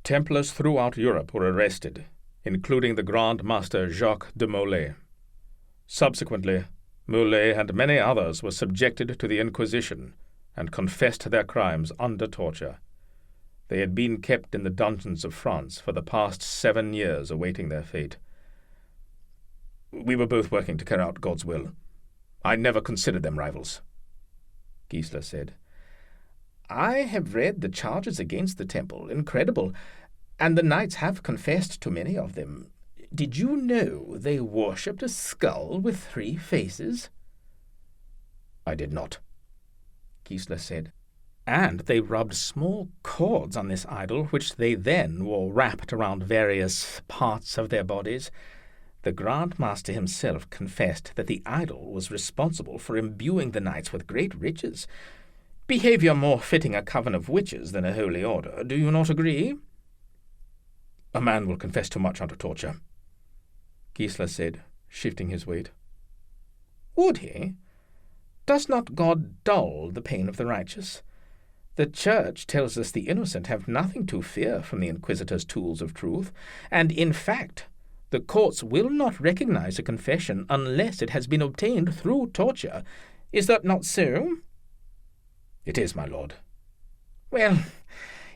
Templars throughout Europe were arrested, including the Grand Master Jacques de Molay. Subsequently, Molay and many others were subjected to the Inquisition and confessed their crimes under torture. They had been kept in the dungeons of France for the past 7 years awaiting their fate. We were both working to carry out God's will. I never considered them rivals, Gissler said. I have read the charges against the temple. Incredible. And the knights have confessed to many of them. Did you know they worshipped a skull with 3 faces? I did not, Gissler said. And they rubbed small cords on this idol, which they then wore wrapped around various parts of their bodies. The Grand Master himself confessed that the idol was responsible for imbuing the knights with great riches. Behaviour more fitting a coven of witches than a holy order. Do you not agree? A man will confess too much under torture, Gissler said, shifting his weight. Would he? Does not God dull the pain of the righteous? The Church tells us the innocent have nothing to fear from the Inquisitor's tools of truth, and in fact, the courts will not recognize a confession unless it has been obtained through torture. Is that not so? It is, my lord. Well,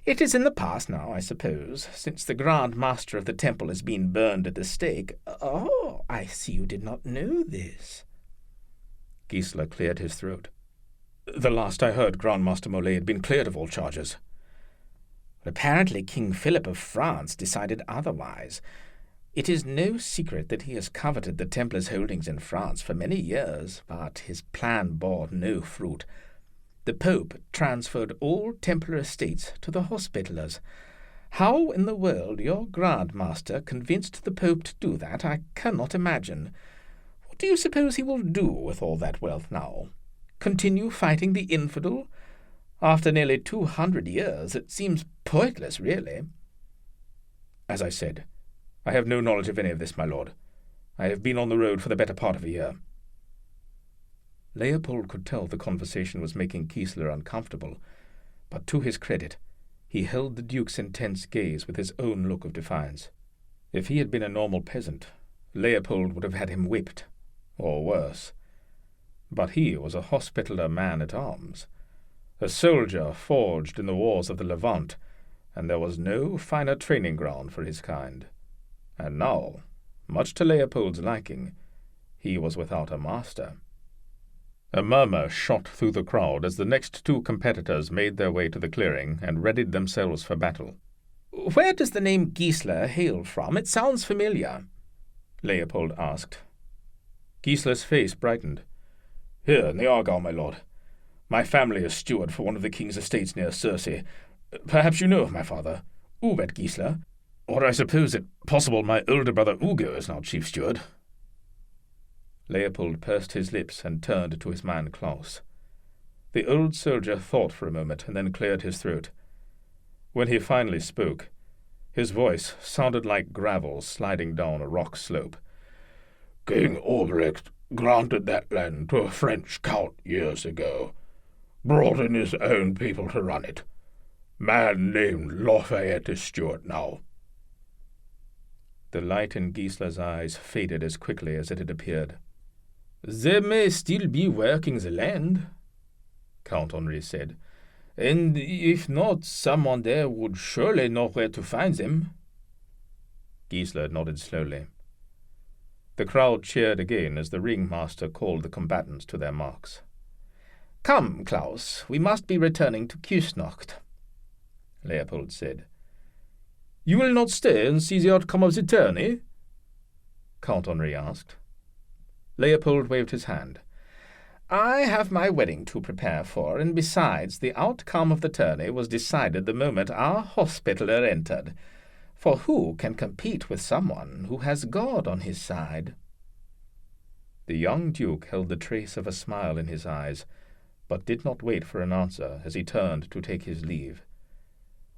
it is in the past now, I suppose, since the Grand Master of the Temple has been burned at the stake. Oh, I see you did not know this. Gissler cleared his throat. The last I heard, Grand Master Molay had been cleared of all charges. Apparently King Philip of France decided otherwise. It is no secret that he has coveted the Templars' holdings in France for many years, but his plan bore no fruit. The Pope transferred all Templar estates to the Hospitallers. How in the world your Grand Master convinced the Pope to do that, I cannot imagine. What do you suppose he will do with all that wealth now? Continue fighting the infidel? After nearly 200 years, it seems pointless, really. As I said, I have no knowledge of any of this, my lord. I have been on the road for the better part of a year. Leopold could tell the conversation was making Gissler uncomfortable, but to his credit, he held the Duke's intense gaze with his own look of defiance. If he had been a normal peasant, Leopold would have had him whipped, or worse. But he was a Hospitaller man-at-arms, a soldier forged in the wars of the Levant, and there was no finer training ground for his kind. And now, much to Leopold's liking, he was without a master. A murmur shot through the crowd as the next 2 competitors made their way to the clearing and readied themselves for battle. Where does the name Gissler hail from? It sounds familiar, Leopold asked. Gissler's face brightened. Here, in the Argyle, my lord. My family is steward for one of the king's estates near Circe. Perhaps you know of my father, Hubert Gissler, or I suppose it possible my older brother Ugo is now chief steward. Leopold pursed his lips and turned to his man Klaus. The old soldier thought for a moment and then cleared his throat. When he finally spoke, his voice sounded like gravel sliding down a rock slope. King Albrecht granted that land to a French count years ago, brought in his own people to run it. Man named Lafayette is steward now. The light in Gissler's eyes faded as quickly as it had appeared. They may still be working the land, Count Henri said, and if not, someone there would surely know where to find them. Gissler nodded slowly. The crowd cheered again as the ringmaster called the combatants to their marks. "Come, Klaus, we must be returning to Küsnacht," Leopold said. "You will not stay and see the outcome of the tourney?" Count Henri asked. Leopold waved his hand. "I have my wedding to prepare for, and besides, the outcome of the tourney was decided the moment our hospitaller entered. For who can compete with someone who has God on his side?" The young duke held the trace of a smile in his eyes, but did not wait for an answer as he turned to take his leave.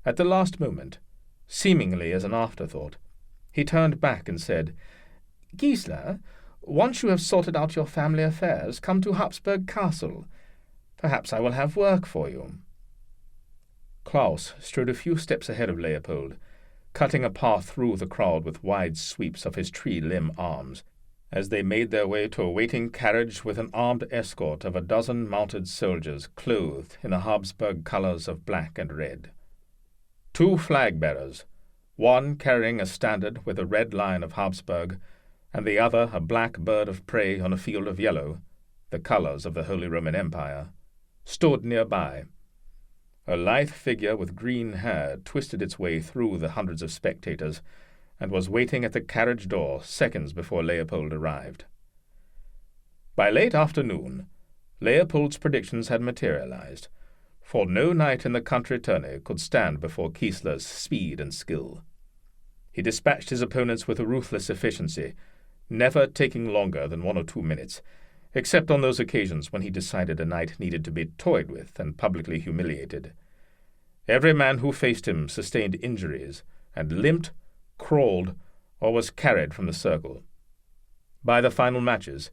At the last moment, seemingly as an afterthought, he turned back and said, "Gissler, once you have sorted out your family affairs, come to Habsburg Castle. Perhaps I will have work for you." Klaus strode a few steps ahead of Leopold, cutting a path through the crowd with wide sweeps of his tree-limb arms, as they made their way to a waiting carriage with an armed escort of a dozen mounted soldiers clothed in the Habsburg colours of black and red. 2 flag-bearers, one carrying a standard with a red line of Habsburg, and the other a black bird of prey on a field of yellow, the colours of the Holy Roman Empire, stood nearby. A lithe figure with green hair twisted its way through the hundreds of spectators, and was waiting at the carriage door seconds before Leopold arrived. By late afternoon, Leopold's predictions had materialized, for no knight in the country tourney could stand before Gissler's speed and skill. He dispatched his opponents with a ruthless efficiency, never taking longer than 1 or 2 minutes, except on those occasions when he decided a knight needed to be toyed with and publicly humiliated. Every man who faced him sustained injuries, and limped, crawled, or was carried from the circle. By the final matches,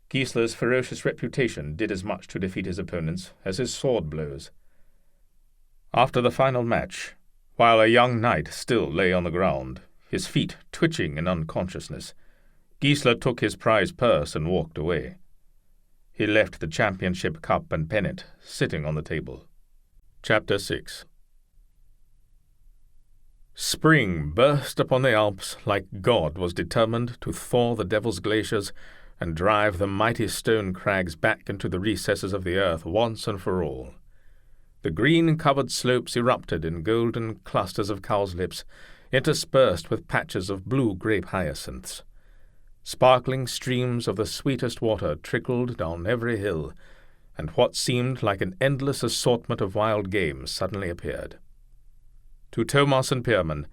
Gissler's ferocious reputation did as much to defeat his opponents as his sword blows. After the final match, while a young knight still lay on the ground, his feet twitching in unconsciousness, Gissler took his prize purse and walked away. He left the championship cup and pennant sitting on the table. Chapter 6. Spring burst upon the Alps like God was determined to thaw the devil's glaciers and drive the mighty stone crags back into the recesses of the earth once and for all. The green-covered slopes erupted in golden clusters of cowslips, interspersed with patches of blue grape hyacinths. Sparkling streams of the sweetest water trickled down every hill, and what seemed like an endless assortment of wild game suddenly appeared. To Thomas and Pierman,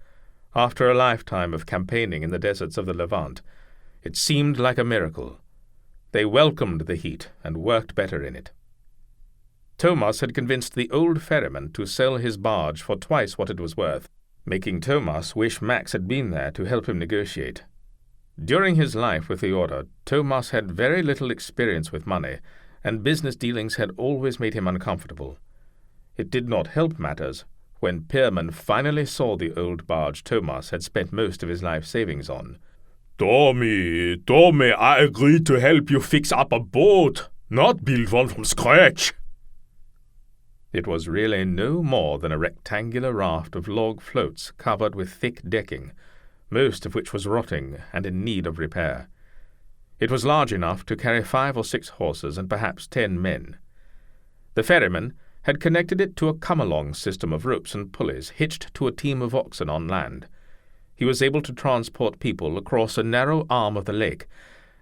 after a lifetime of campaigning in the deserts of the Levant, it seemed like a miracle. They welcomed the heat and worked better in it. Thomas had convinced the old ferryman to sell his barge for twice what it was worth, making Thomas wish Max had been there to help him negotiate. During his life with the order, Thomas had very little experience with money, and business dealings had always made him uncomfortable. It did not help matters when Pirman finally saw the old barge Thomas had spent most of his life savings on. Tommy, I agreed to help you fix up a boat, not build one from scratch." It was really no more than a rectangular raft of log floats covered with thick decking, most of which was rotting and in need of repair. It was large enough to carry 5 or 6 horses and perhaps 10 men. The ferryman had connected it to a come-along system of ropes and pulleys hitched to a team of oxen on land. He was able to transport people across a narrow arm of the lake,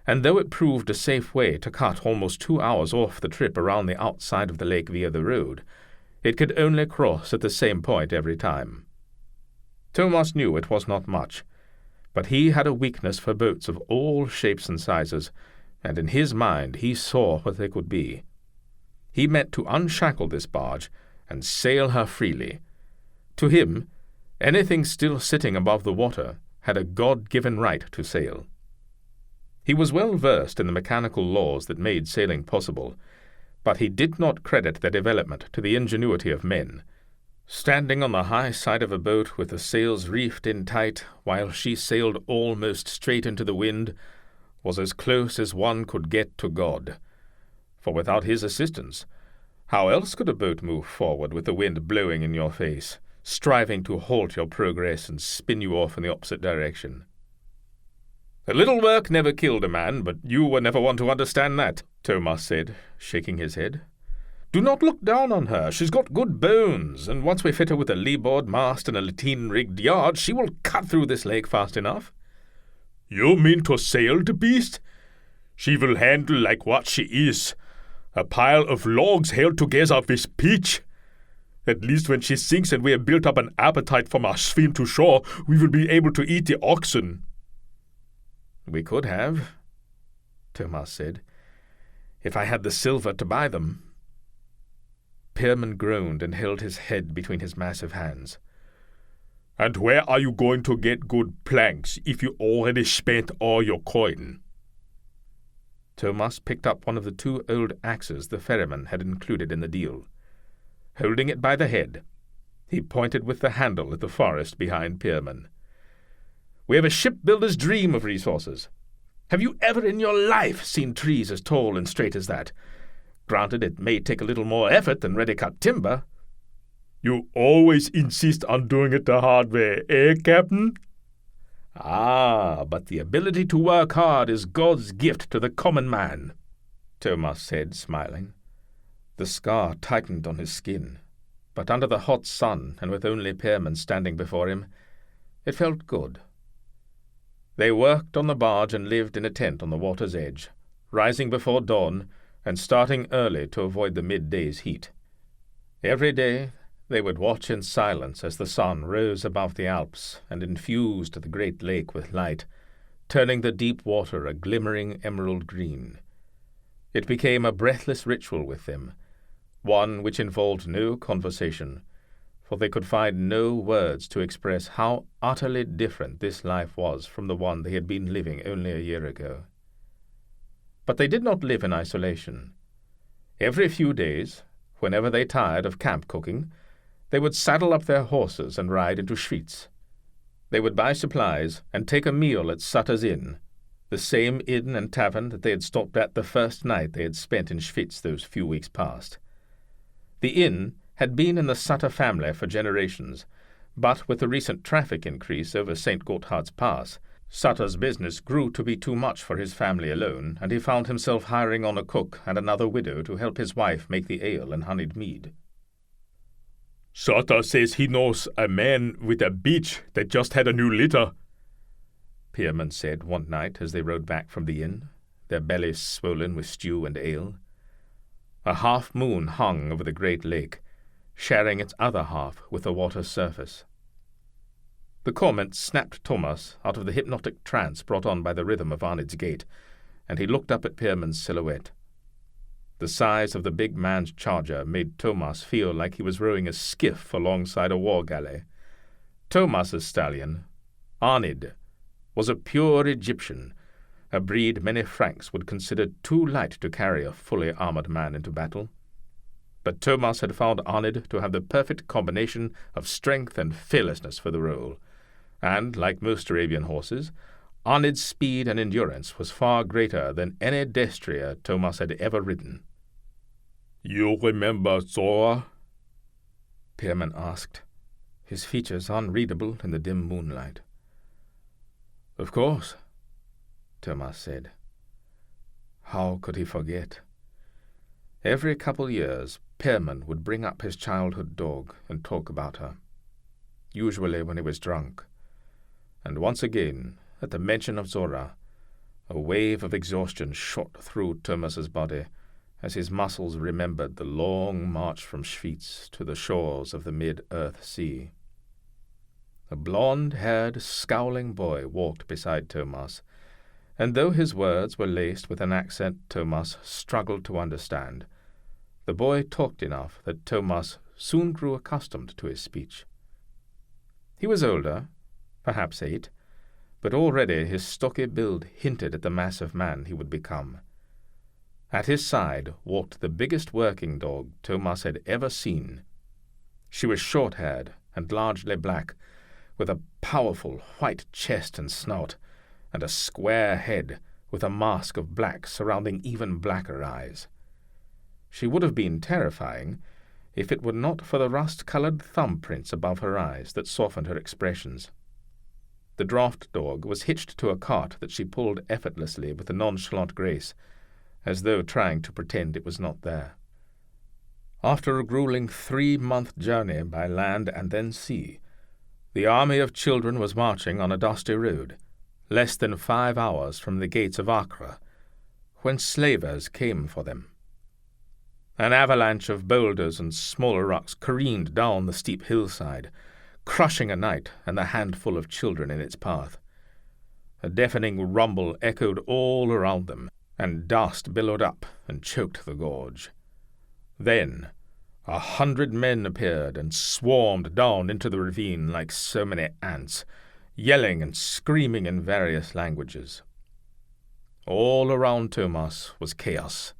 and though it proved a safe way to cut almost 2 hours off the trip around the outside of the lake via the road, it could only cross at the same point every time. Thomas knew it was not much, but he had a weakness for boats of all shapes and sizes, and in his mind he saw what they could be. He meant to unshackle this barge and sail her freely. To him, anything still sitting above the water had a God-given right to sail. He was well versed in the mechanical laws that made sailing possible, but he did not credit their development to the ingenuity of men. Standing on the high side of a boat with the sails reefed in tight while she sailed almost straight into the wind was as close as one could get to God. For without his assistance, how else could a boat move forward with the wind blowing in your face, striving to halt your progress and spin you off in the opposite direction? "A little work never killed a man, but you were never one to understand that," Thomas said, shaking his head. Do not look down on her. She's got good bones, and once we fit her with a leeboard mast and a lateen-rigged yard, she will cut through this lake fast enough." "You mean to sail the beast? She will handle like what she is, a pile of logs held together with pitch. At least when she sinks and we have built up an appetite from our swim to shore, we will be able to eat the oxen." "We could have," Thomas said, "if I had the silver to buy them." Pierman groaned and held his head between his massive hands. "And where are you going to get good planks if you already spent all your coin?" Thomas picked up one of the 2 old axes the ferryman had included in the deal. Holding it by the head, he pointed with the handle at the forest behind Pierman. "We have a shipbuilder's dream of resources. Have you ever in your life seen trees as tall and straight as that? Granted, it may take a little more effort than ready-cut timber." "You always insist on doing it the hard way, eh, Captain?" "Ah, but the ability to work hard is God's gift to the common man," Thomas said, smiling. The scar tightened on his skin, but under the hot sun and with only Pierman standing before him, it felt good. They worked on the barge and lived in a tent on the water's edge, rising before dawn and starting early to avoid the midday's heat. Every day they would watch in silence as the sun rose above the Alps and infused the great lake with light, turning the deep water a glimmering emerald green. It became a breathless ritual with them, one which involved no conversation, for they could find no words to express how utterly different this life was from the one they had been living only a year ago. But they did not live in isolation. Every few days, whenever they tired of camp cooking, they would saddle up their horses and ride into Schwyzer. They would buy supplies and take a meal at Sutter's inn, the same inn and tavern that they had stopped at the first night they had spent in Schwyzer those few weeks past. The inn had been in the Sutter family for generations, but with the recent traffic increase over St. Gotthard's Pass, Sutter's business grew to be too much for his family alone, and he found himself hiring on a cook and another widow to help his wife make the ale and honeyed mead. "Sutter says he knows a man with a bitch that just had a new litter," Pierman said one night as they rode back from the inn, their bellies swollen with stew and ale. A half-moon hung over the great lake, sharing its other half with the water's surface. The comment snapped Thomas out of the hypnotic trance brought on by the rhythm of Arnid's gait, and he looked up at Pierman's silhouette. The size of the big man's charger made Thomas feel like he was rowing a skiff alongside a war galley. Thomas's stallion, Arnid, was a pure Egyptian, a breed many Franks would consider too light to carry a fully armored man into battle. But Thomas had found Arnid to have the perfect combination of strength and fearlessness for the role, and, like most Arabian horses, Arnid's speed and endurance was far greater than any destrier Thomas had ever ridden. "You remember Zora?" Pierman asked, his features unreadable in the dim moonlight. "Of course," Thomas said. How could he forget? Every couple years, Pirman would bring up his childhood dog and talk about her, usually when he was drunk. And once again, at the mention of Zora, a wave of exhaustion shot through Thomas's body as his muscles remembered the long march from Schwyzer to the shores of the mid-earth sea. A blonde-haired, scowling boy walked beside Thomas, and though his words were laced with an accent Thomas struggled to understand, the boy talked enough that Thomas soon grew accustomed to his speech. He was older, perhaps 8, but already his stocky build hinted at the massive man he would become. At his side walked the biggest working dog Thomas had ever seen. She was short-haired and largely black, with a powerful white chest and snout, and a square head with a mask of black surrounding even blacker eyes. She would have been terrifying if it were not for the rust-colored thumbprints above her eyes that softened her expressions. The draught dog was hitched to a cart that she pulled effortlessly with a nonchalant grace, as though trying to pretend it was not there. After a grueling 3-month journey by land and then sea, the army of children was marching on a dusty road, less than 5 hours from the gates of Acre, when slavers came for them. An avalanche of boulders and smaller rocks careened down the steep hillside, crushing a knight and the handful of children in its path. A deafening rumble echoed all around them, and dust billowed up and choked the gorge. Then 100 men appeared and swarmed down into the ravine like so many ants, yelling and screaming in various languages. All around Thomas was chaos.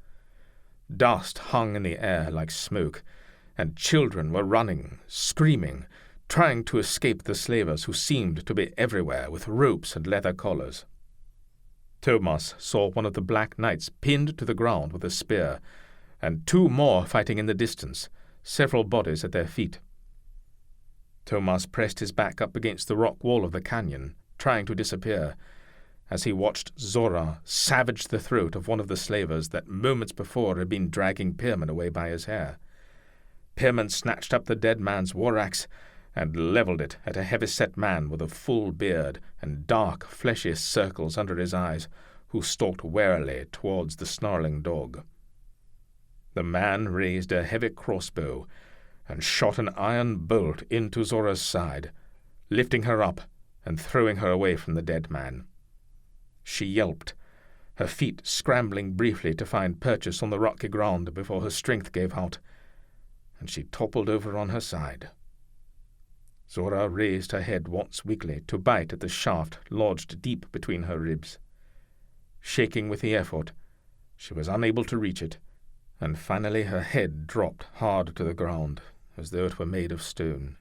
Dust hung in the air like smoke, and children were running, screaming, trying to escape the slavers who seemed to be everywhere with ropes and leather collars. Thomas saw one of the black knights pinned to the ground with a spear, and 2 more fighting in the distance, several bodies at their feet. Thomas pressed his back up against the rock wall of the canyon, trying to disappear, as he watched Zora savage the throat of one of the slavers that moments before had been dragging Pirman away by his hair. Pirman snatched up the dead man's war-axe and levelled it at a heavy-set man with a full beard and dark, fleshy circles under his eyes, who stalked warily towards the snarling dog. The man raised a heavy crossbow and shot an iron bolt into Zora's side, lifting her up and throwing her away from the dead man. She yelped, her feet scrambling briefly to find purchase on the rocky ground before her strength gave out, and she toppled over on her side. Zora raised her head once weakly to bite at the shaft lodged deep between her ribs. Shaking with the effort, she was unable to reach it, and finally her head dropped hard to the ground, as though it were made of stone.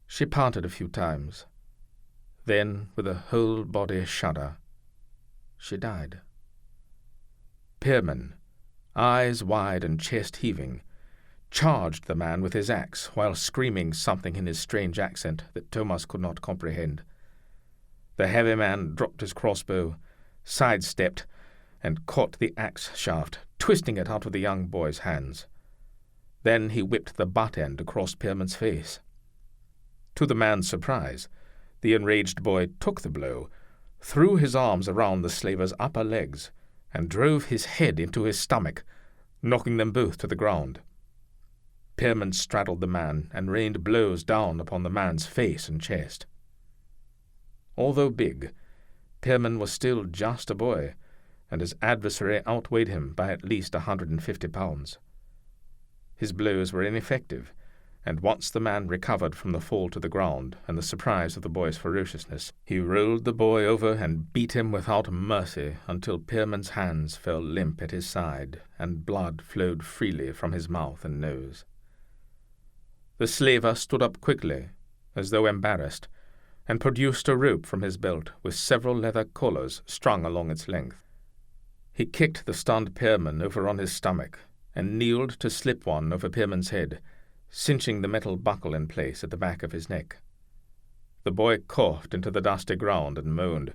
She panted a few times. Then, with a whole body shudder, she died. Pierman, eyes wide and chest heaving, charged the man with his axe while screaming something in his strange accent that Thomas could not comprehend. The heavy man dropped his crossbow, sidestepped, and caught the axe shaft, twisting it out of the young boy's hands. Then he whipped the butt end across Pierman's face. To the man's surprise, the enraged boy took the blow, threw his arms around the slaver's upper legs, and drove his head into his stomach, knocking them both to the ground. Pirman straddled the man and rained blows down upon the man's face and chest. Although big, Pirman was still just a boy, and his adversary outweighed him by at least 150 pounds. His blows were ineffective, and once the man recovered from the fall to the ground and the surprise of the boy's ferociousness, he rolled the boy over and beat him without mercy until Pirman's hands fell limp at his side and blood flowed freely from his mouth and nose. The slaver stood up quickly, as though embarrassed, and produced a rope from his belt with several leather collars strung along its length. He kicked the stunned Pirman over on his stomach and kneeled to slip one over Pirman's head, cinching the metal buckle in place at the back of his neck. The boy coughed into the dusty ground and moaned,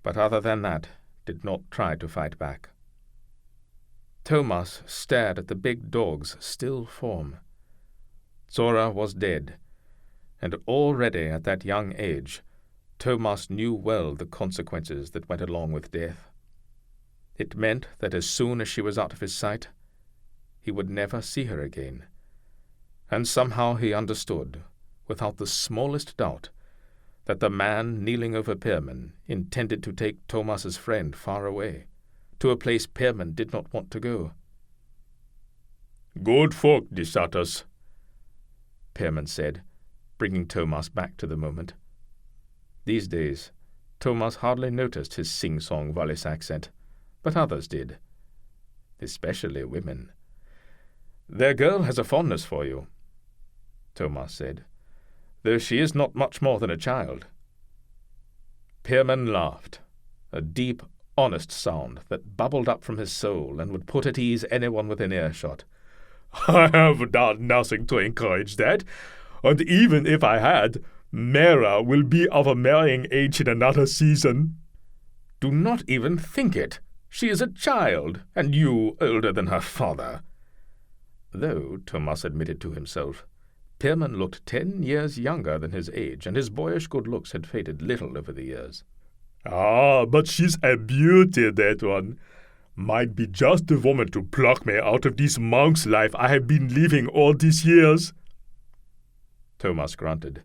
but other than that did not try to fight back. Thomas stared at the big dog's still form. Zora was dead, and already at that young age, Thomas knew well the consequences that went along with death. It meant that as soon as she was out of his sight, he would never see her again. And somehow he understood, without the smallest doubt, that the man kneeling over Pirman intended to take Thomas's friend far away, to a place Pirman did not want to go. "Good folk, the Sutters," Pirman said, bringing Thomas back to the moment. These days, Thomas hardly noticed his sing-song Wallis accent, but others did, especially women. "Their girl has a fondness for you," Thomas said, "though she is not much more than a child." Pierman laughed, a deep, honest sound that bubbled up from his soul and would put at ease anyone within earshot. "I have done nothing to encourage that, and even if I had, Mara will be of a marrying age in another season." "Do not even think it. She is a child, and you older than her father." Though, Thomas admitted to himself, Pierman looked 10 years younger than his age, and his boyish good looks had faded little over the years. Ah, but she's a beauty, that one. Might be just the woman to pluck me out of this monk's life I have been living all these years. Thomas grunted.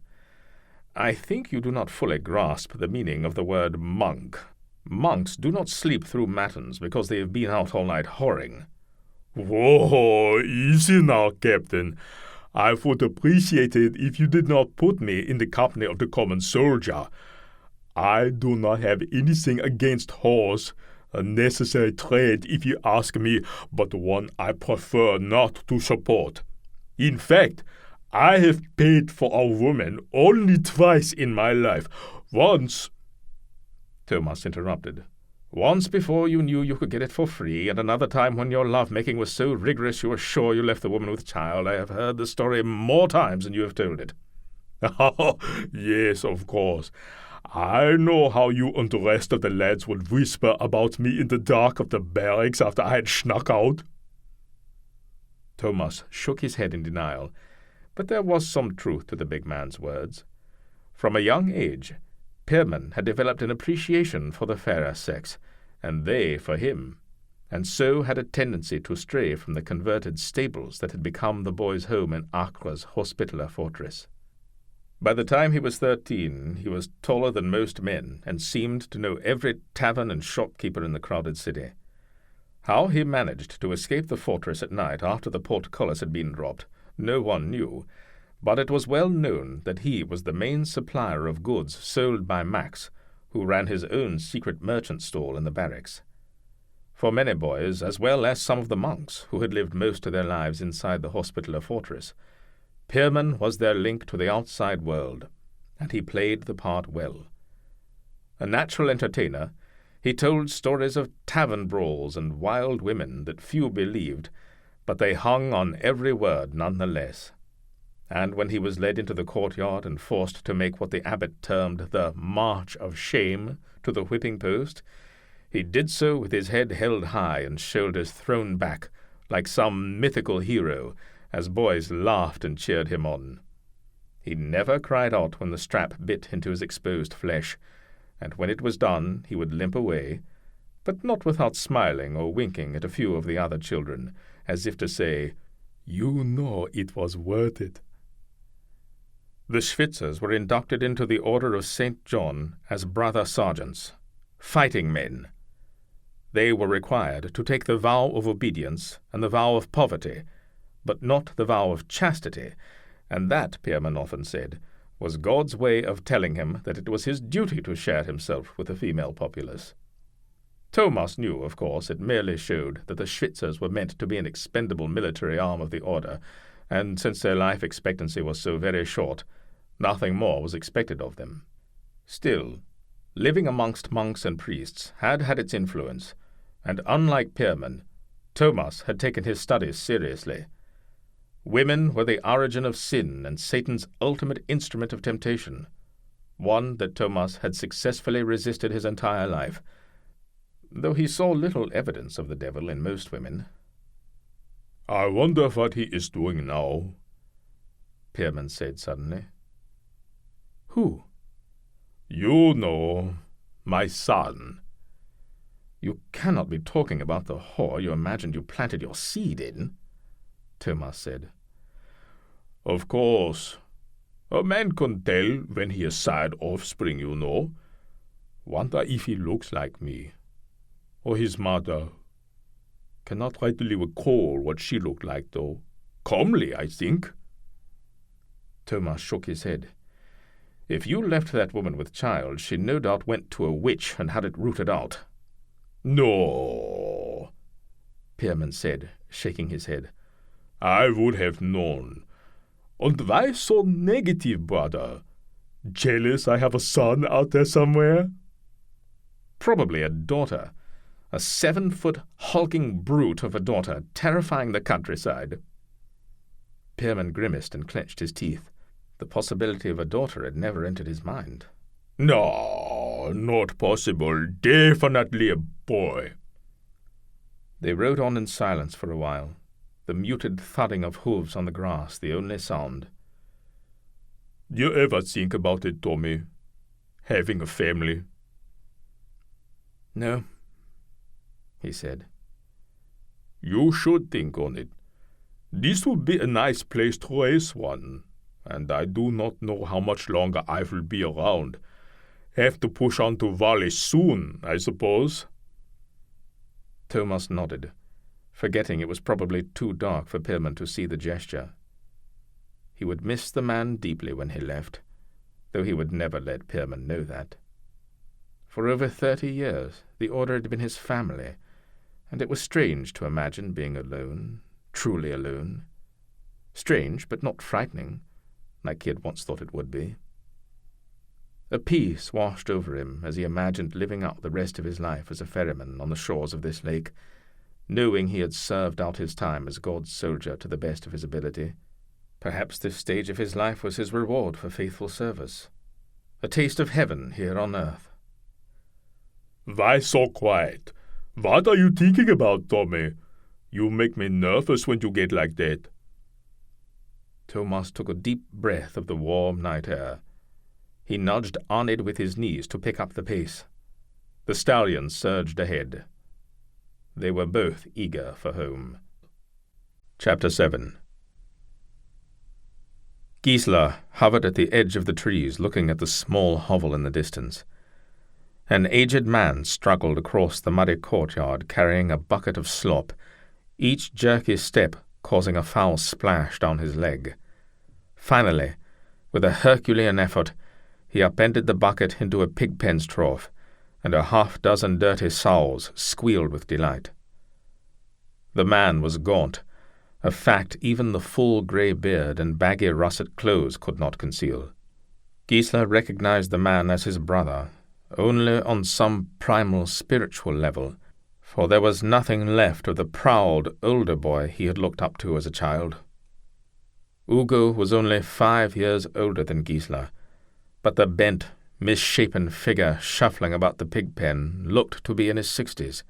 I think you do not fully grasp the meaning of the word monk. Monks do not sleep through matins because they have been out all night whoring. Whoa, easy now, Captain. I would appreciate it if you did not put me in the company of the common soldier. I do not have anything against horse, a necessary trade if you ask me, but one I prefer not to support. In fact, I have paid for a woman only twice in my life. Once— Thomas interrupted. Once before you knew you could get it for free, and another time when your love-making was so rigorous you were sure you left the woman with child. I have heard the story more times than you have told it. Oh, yes, of course. I know how you and the rest of the lads would whisper about me in the dark of the barracks after I had snuck out. Thomas shook his head in denial, but there was some truth to the big man's words. From a young age, Pirman had developed an appreciation for the fairer sex, and they for him, and so had a tendency to stray from the converted stables that had become the boy's home in Acre's hospitaller fortress. By the time he was 13, he was taller than most men, and seemed to know every tavern and shopkeeper in the crowded city. How he managed to escape the fortress at night after the portcullis had been dropped, no one knew, but it was well known that he was the main supplier of goods sold by Max, who ran his own secret merchant stall in the barracks. For many boys, as well as some of the monks who had lived most of their lives inside the hospitaller fortress, Pierman was their link to the outside world, and he played the part well. A natural entertainer, he told stories of tavern brawls and wild women that few believed, but they hung on every word none the less. And when he was led into the courtyard and forced to make what the abbot termed the march of shame to the whipping post, he did so with his head held high and shoulders thrown back, like some mythical hero, as boys laughed and cheered him on. He never cried out when the strap bit into his exposed flesh, and when it was done he would limp away, but not without smiling or winking at a few of the other children, as if to say, "You know it was worth it." The Schwyzers were inducted into the Order of St. John as brother sergeants, fighting men. They were required to take the vow of obedience and the vow of poverty, but not the vow of chastity, and that, Pierman often said, was God's way of telling him that it was his duty to share himself with the female populace. Thomas knew, of course, it merely showed that the Schwyzers were meant to be an expendable military arm of the order, and since their life expectancy was so very short, nothing more was expected of them. Still, living amongst monks and priests had its influence, and unlike Pierman, Thomas had taken his studies seriously. Women were the origin of sin and Satan's ultimate instrument of temptation, one that Thomas had successfully resisted his entire life, though he saw little evidence of the devil in most women. "I wonder what he is doing now," Pierman said suddenly. "Who?" "You know, my son." "You cannot be talking about the whore you imagined you planted your seed in," Thomas said. "Of course. A man can tell when he has side offspring, you know. Wonder if he looks like me. Or his mother. Cannot readily recall what she looked like, though. Comely, I think." Thomas shook his head. "If you left that woman with child, she no doubt went to a witch and had it rooted out." "No," Pierman said, shaking his head. "I would have known. And why so negative, brother? Jealous I have a son out there somewhere?" "Probably a daughter. A 7-foot hulking brute of a daughter, terrifying the countryside." Pierman grimaced and clenched his teeth. The possibility of a daughter had never entered his mind. "No, not possible. Definitely a boy." They rode on in silence for a while. the muted thudding of hooves on the grass the only sound. You ever think about it, Tommy? Having a family? No, he said. You should think on it. This would be a nice place to raise one, and I do not know how much longer I will be around. Have to push on to Valley soon, I suppose. Thomas nodded, forgetting it was probably too dark for Pirman to see the gesture. He would miss the man deeply when he left, though he would never let Pirman know that. For over 30 years the Order had been his family, and it was strange to imagine being alone, truly alone. Strange, but not frightening, like he had once thought it would be. A peace washed over him as he imagined living out the rest of his life as a ferryman on the shores of this lake, knowing he had served out his time as God's soldier to the best of his ability. Perhaps this stage of his life was his reward for faithful service, a taste of heaven here on earth. Why so quiet? What are you thinking about, Tommy? You make me nervous when you get like that. Thomas took a deep breath of the warm night air. He nudged Arnid with his knees to pick up the pace. The stallion surged ahead. They were both eager for home. Chapter 7. Gissler hovered at the edge of the trees, looking at the small hovel in the distance. An aged man struggled across the muddy courtyard, carrying a bucket of slop, each jerky step causing a foul splash down his leg. Finally, with a Herculean effort, he upended the bucket into a pig-pen's trough, and a half-dozen dirty sows squealed with delight. The man was gaunt, a fact even the full grey beard and baggy russet clothes could not conceal. Gissler recognized the man as his brother, only on some primal spiritual level, for there was nothing left of the proud older boy he had looked up to as a child. Ugo was only 5 years older than Gissler, but the bent, misshapen figure shuffling about the pig-pen looked to be in his 60s.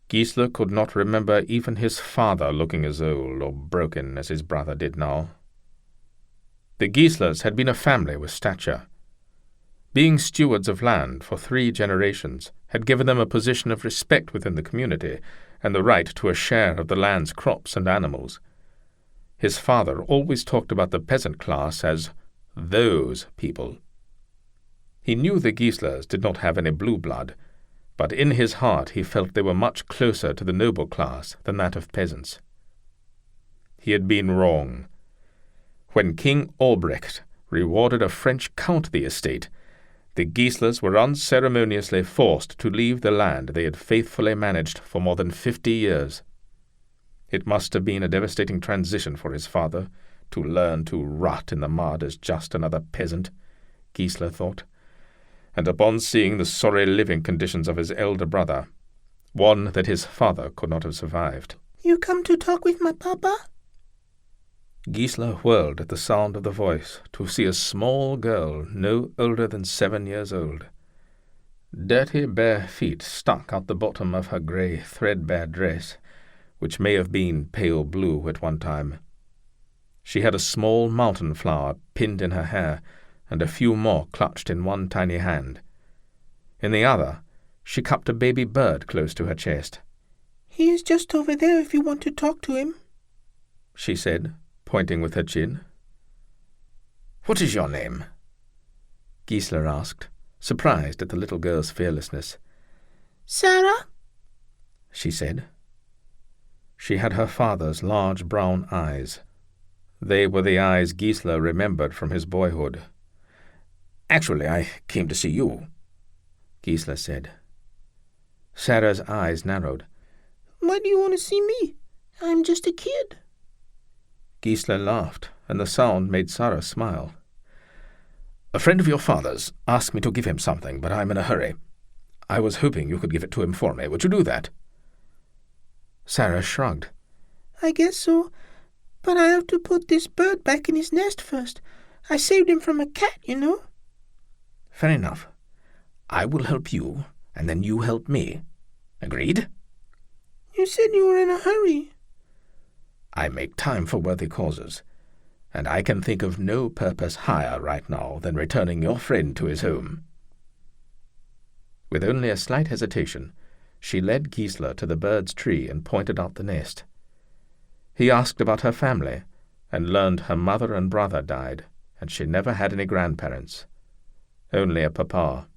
Gissler could not remember even his father looking as old or broken as his brother did now. The Gisslers had been a family with stature. Being stewards of land for 3 generations had given them a position of respect within the community and the right to a share of the land's crops and animals. His father always talked about the peasant class as those people. He knew the Gisslers did not have any blue blood, but in his heart he felt they were much closer to the noble class than that of peasants. He had been wrong. When King Albrecht rewarded a French count the estate, the Gisslers were unceremoniously forced to leave the land they had faithfully managed for more than 50 years. It must have been a devastating transition for his father, to learn to rot in the mud as just another peasant, Gissler thought, and upon seeing the sorry living conditions of his elder brother, one that his father could not have survived. "You come to talk with my papa?" Gissler whirled at the sound of the voice to see a small girl no older than 7 years old. Dirty bare feet stuck out the bottom of her grey threadbare dress, which may have been pale blue at one time. She had a small mountain flower pinned in her hair, and a few more clutched in one tiny hand. In the other, she cupped a baby bird close to her chest. "He is just over there if you want to talk to him," she said, pointing with her chin. "What is your name?" Gissler asked, surprised at the little girl's fearlessness. "Sarah," she said. She had her father's large brown eyes. They were the eyes Gissler remembered from his boyhood. "Actually, I came to see you," Gissler said. Sarah's eyes narrowed. "Why do you want to see me? I'm just a kid." Gissler laughed, and the sound made Sarah smile. "A friend of your father's asked me to give him something, but I'm in a hurry. I was hoping you could give it to him for me. Would you do that?" Sarah shrugged. "I guess so, but I have to put this bird back in his nest first. I saved him from a cat, you know." "Fair enough. I will help you, and then you help me. Agreed?" "You said you were in a hurry." I make time for worthy causes, and I can think of no purpose higher right now than returning your friend to his home." With only a slight hesitation, she led Gissler to the bird's tree and pointed out the nest. He asked about her family, and learned her mother and brother died, and she never had any grandparents, only a papa.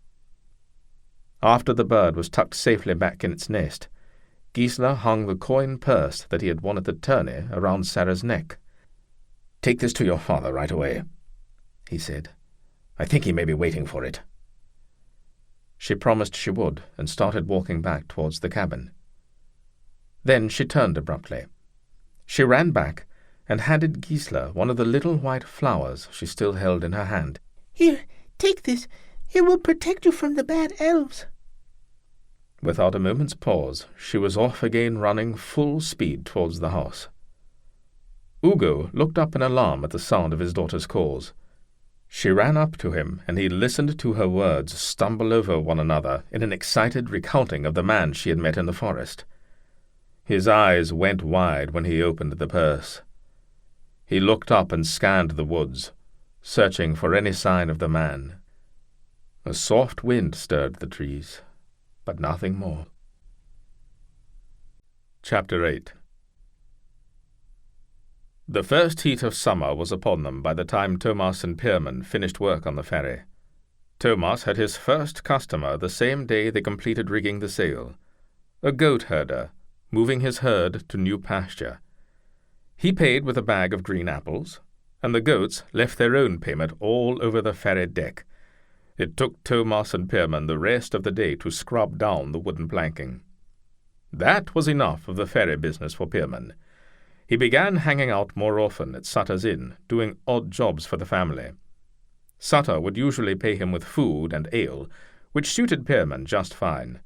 After the bird was tucked safely back in its nest, Gissler hung the coin purse that he had won at the tourney around Sarah's neck. "Take this to your father right away," he said. "I think he may be waiting for it." She promised she would, and started walking back towards the cabin. Then she turned abruptly. She ran back and handed Gissler one of the little white flowers she still held in her hand. "Here, take this. It will protect you from the bad elves." Without a moment's pause, she was off again, running full speed towards the house. Ugo looked up in alarm at the sound of his daughter's calls. She ran up to him, and he listened to her words stumble over one another in an excited recounting of the man she had met in the forest. His eyes went wide when he opened the purse. He looked up and scanned the woods, searching for any sign of the man. A soft wind stirred the trees, but nothing more. Chapter 8. The first heat of summer was upon them by the time Thomas and Pirman finished work on the ferry. Thomas had his first customer the same day they completed rigging the sail, a goat herder, moving his herd to new pasture. He paid with a bag of green apples, and the goats left their own payment all over the ferry deck. It took Thomas and Pierman the rest of the day to scrub down the wooden planking. That was enough of the ferry business for Pierman. He began hanging out more often at Sutter's inn, doing odd jobs for the family. Sutter would usually pay him with food and ale, which suited Pierman just fine.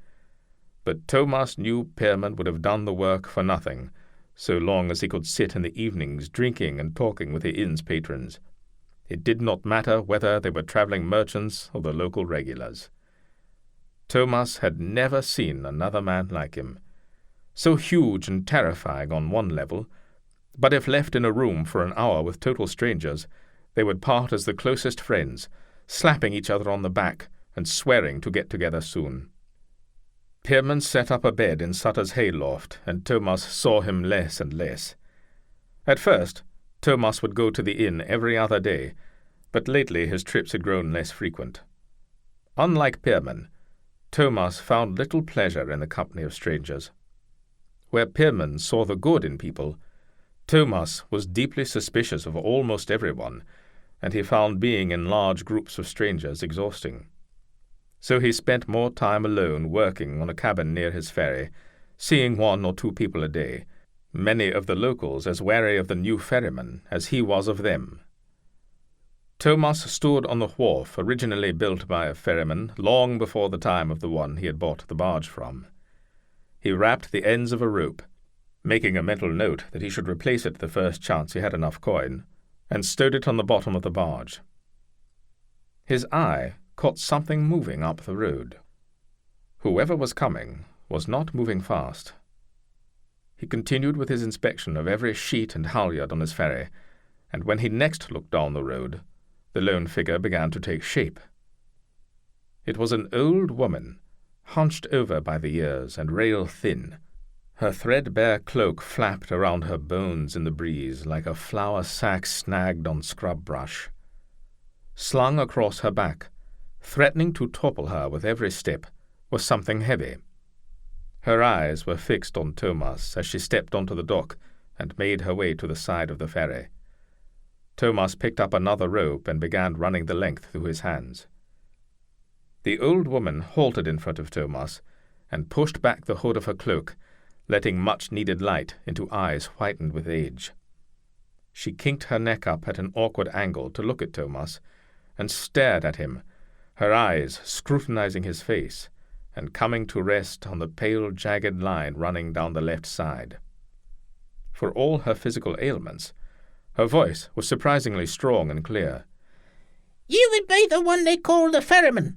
But Thomas knew Pierman would have done the work for nothing, so long as he could sit in the evenings drinking and talking with the inn's patrons. It did not matter whether they were travelling merchants or the local regulars. Thomas had never seen another man like him. So huge and terrifying on one level, but if left in a room for an hour with total strangers, they would part as the closest friends, slapping each other on the back and swearing to get together soon. Pierman set up a bed in Sutter's hayloft, and Thomas saw him less and less. At first, Thomas would go to the inn every other day, but lately his trips had grown less frequent. Unlike Pierman, Thomas found little pleasure in the company of strangers. Where Pierman saw the good in people, Thomas was deeply suspicious of almost everyone, and he found being in large groups of strangers exhausting. So he spent more time alone working on a cabin near his ferry, seeing 1 or 2 people a day, many of the locals as wary of the new ferryman as he was of them. Thomas stood on the wharf originally built by a ferryman long before the time of the one he had bought the barge from. He wrapped the ends of a rope, making a mental note that he should replace it the first chance he had enough coin, and stowed it on the bottom of the barge. His eye caught something moving up the road. Whoever was coming was not moving fast. He continued with his inspection of every sheet and halyard on his ferry, and when he next looked down the road, the lone figure began to take shape. It was an old woman, hunched over by the years and rail-thin. Her threadbare cloak flapped around her bones in the breeze like a flour sack snagged on scrub brush. Slung across her back, threatening to topple her with every step, was something heavy. Her eyes were fixed on Thomas as she stepped onto the dock and made her way to the side of the ferry. Thomas picked up another rope and began running the length through his hands. The old woman halted in front of Thomas and pushed back the hood of her cloak, letting much-needed light into eyes whitened with age. She kinked her neck up at an awkward angle to look at Thomas, and stared at him, her eyes scrutinizing his face, and coming to rest on the pale, jagged line running down the left side. For all her physical ailments, her voice was surprisingly strong and clear. "You would be the one they call the ferryman.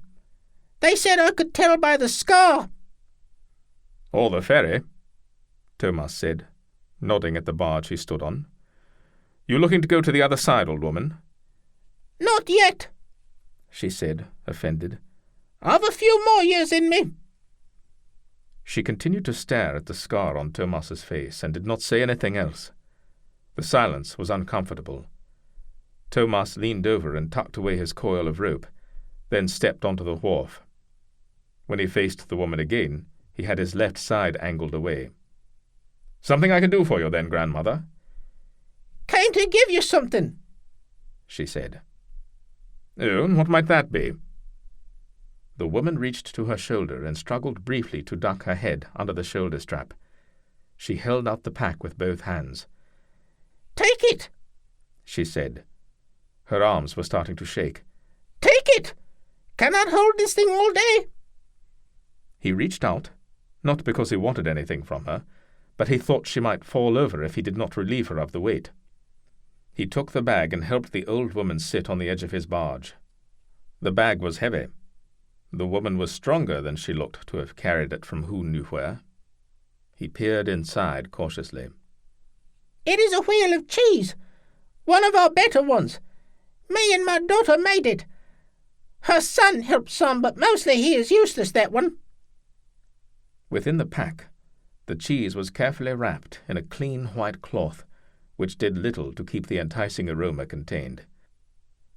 They said I could tell by the scar." "Or the ferry," Thomas said, nodding at the barge he stood on. "You looking to go to the other side, old woman?" "Not yet," she said, offended. "I've a few more years in me." She continued to stare at the scar on Thomas's face and did not say anything else. The silence was uncomfortable. Thomas leaned over and tucked away his coil of rope, then stepped onto the wharf. When he faced the woman again, he had his left side angled away. "Something I can do for you then, grandmother?" "Came to give you something," she said. "Oh, and what might that be?" The woman reached to her shoulder and struggled briefly to duck her head under the shoulder strap. She held out the pack with both hands. "Take it," she said. Her arms were starting to shake. "Take it! Cannot hold this thing all day." He reached out, not because he wanted anything from her, but he thought she might fall over if he did not relieve her of the weight. He took the bag and helped the old woman sit on the edge of his barge. The bag was heavy. The woman was stronger than she looked to have carried it from who knew where. He peered inside cautiously. "It is a wheel of cheese, one of our better ones. Me and my daughter made it. Her son helped some, but mostly he is useless, that one." Within the pack, the cheese was carefully wrapped in a clean white cloth, which did little to keep the enticing aroma contained.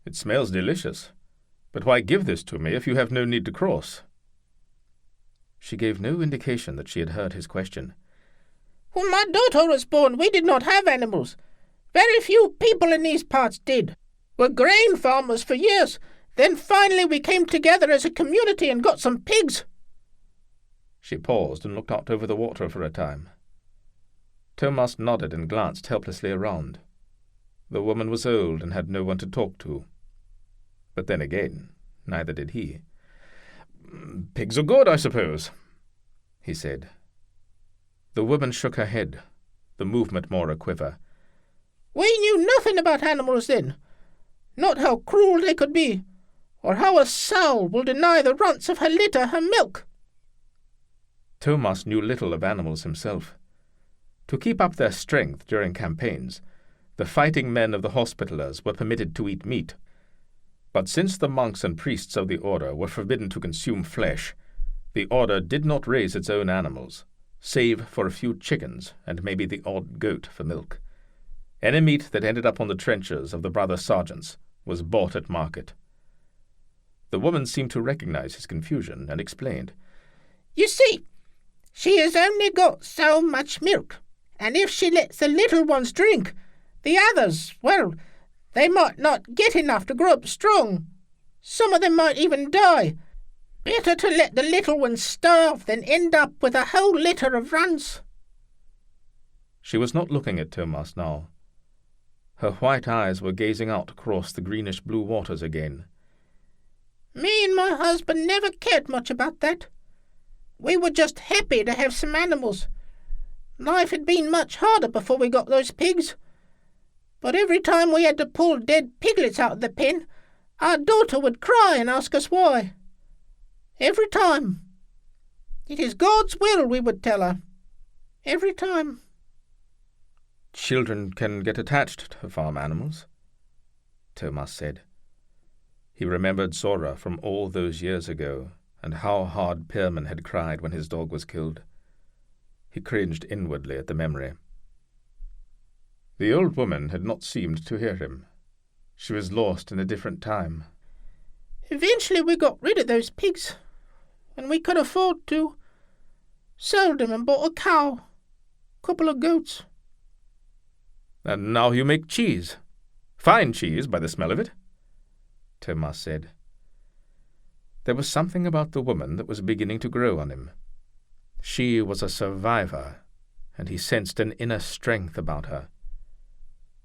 "It smells delicious, but why give this to me if you have no need to cross?" She gave no indication that she had heard his question. "When my daughter was born, we did not have animals. Very few people in these parts did. We're grain farmers for years. Then finally we came together as a community and got some pigs." She paused and looked out over the water for a time. Thomas nodded and glanced helplessly around. The woman was old and had no one to talk to. But then again, neither did he. "Pigs are good, I suppose," he said. The woman shook her head, the movement more aquiver. "We knew nothing about animals then. Not how cruel they could be, or how a sow will deny the runts of her litter her milk." Thomas knew little of animals himself. To keep up their strength during campaigns, the fighting men of the Hospitallers were permitted to eat meat. But since the monks and priests of the order were forbidden to consume flesh, the order did not raise its own animals, save for a few chickens and maybe the odd goat for milk. Any meat that ended up on the trenches of the brother sergeants was bought at market. The woman seemed to recognize his confusion and explained. "You see, she has only got so much milk, and if she lets the little ones drink, the others, well, they might not get enough to grow up strong. Some of them might even die. Better to let the little ones starve than end up with a whole litter of runs." She was not looking at Thomas now. Her white eyes were gazing out across the greenish-blue waters again. "Me and my husband never cared much about that. We were just happy to have some animals. Life had been much harder before we got those pigs. But every time we had to pull dead piglets out of the pen, our daughter would cry and ask us why. Every time. It is God's will, we would tell her. Every time." "Children can get attached to farm animals," Thomas said. He remembered Zora from all those years ago, and how hard Pirman had cried when his dog was killed. He cringed inwardly at the memory. The old woman had not seemed to hear him. She was lost in a different time. "Eventually we got rid of those pigs, and we could afford to. Sold them and bought a cow, couple of goats." "And now you make cheese. Fine cheese, by the smell of it," Thomas said. There was something about the woman that was beginning to grow on him. She was a survivor, and he sensed an inner strength about her.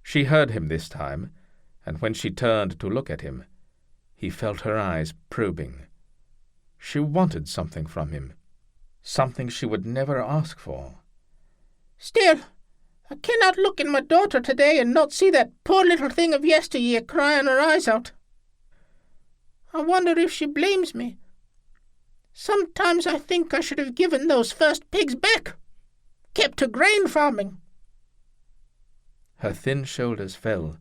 She heard him this time, and when she turned to look at him, he felt her eyes probing. She wanted something from him, something she would never ask for. "Still, I cannot look in my daughter today and not see that poor little thing of yesteryear crying her eyes out. I wonder if she blames me. Sometimes I think I should have given those first pigs back, kept to grain farming. Her thin shoulders fell,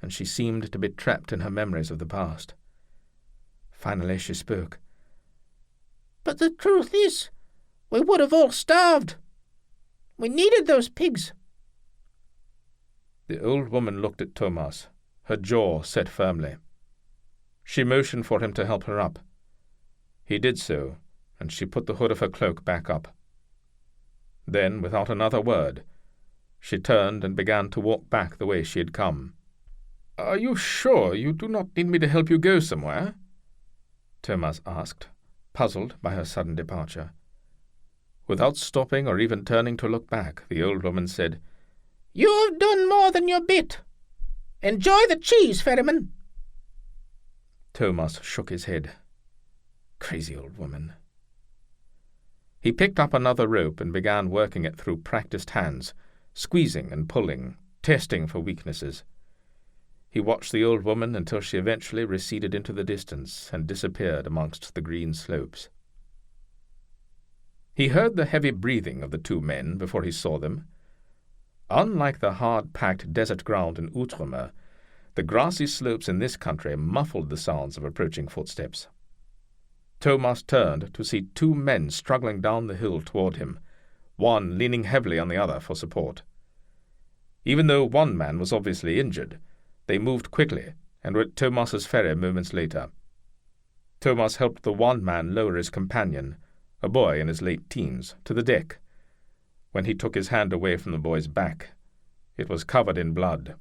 and she seemed to be trapped in her memories of the past. Finally she spoke. "But the truth is, we would have all starved. We needed those pigs." The old woman looked at Thomas, her jaw set firmly. She motioned for him to help her up. He did so, and she put the hood of her cloak back up. Then, without another word, she turned and began to walk back the way she had come. "Are you sure you do not need me to help you go somewhere?" Thomas asked, puzzled by her sudden departure. Without stopping or even turning to look back, the old woman said, "You have done more than your bit. Enjoy the cheese, ferryman." Thomas shook his head. Crazy old woman. He picked up another rope and began working it through practiced hands, squeezing and pulling, testing for weaknesses. He watched the old woman until she eventually receded into the distance and disappeared amongst the green slopes. He heard the heavy breathing of the two men before he saw them. Unlike the hard-packed desert ground in Outremer, the grassy slopes in this country muffled the sounds of approaching footsteps. Thomas turned to see two men struggling down the hill toward him, one leaning heavily on the other for support. Even though one man was obviously injured, they moved quickly and were at Thomas's ferry moments later. Thomas helped the one man lower his companion, a boy in his late teens, to the deck. When he took his hand away from the boy's back, it was covered in blood.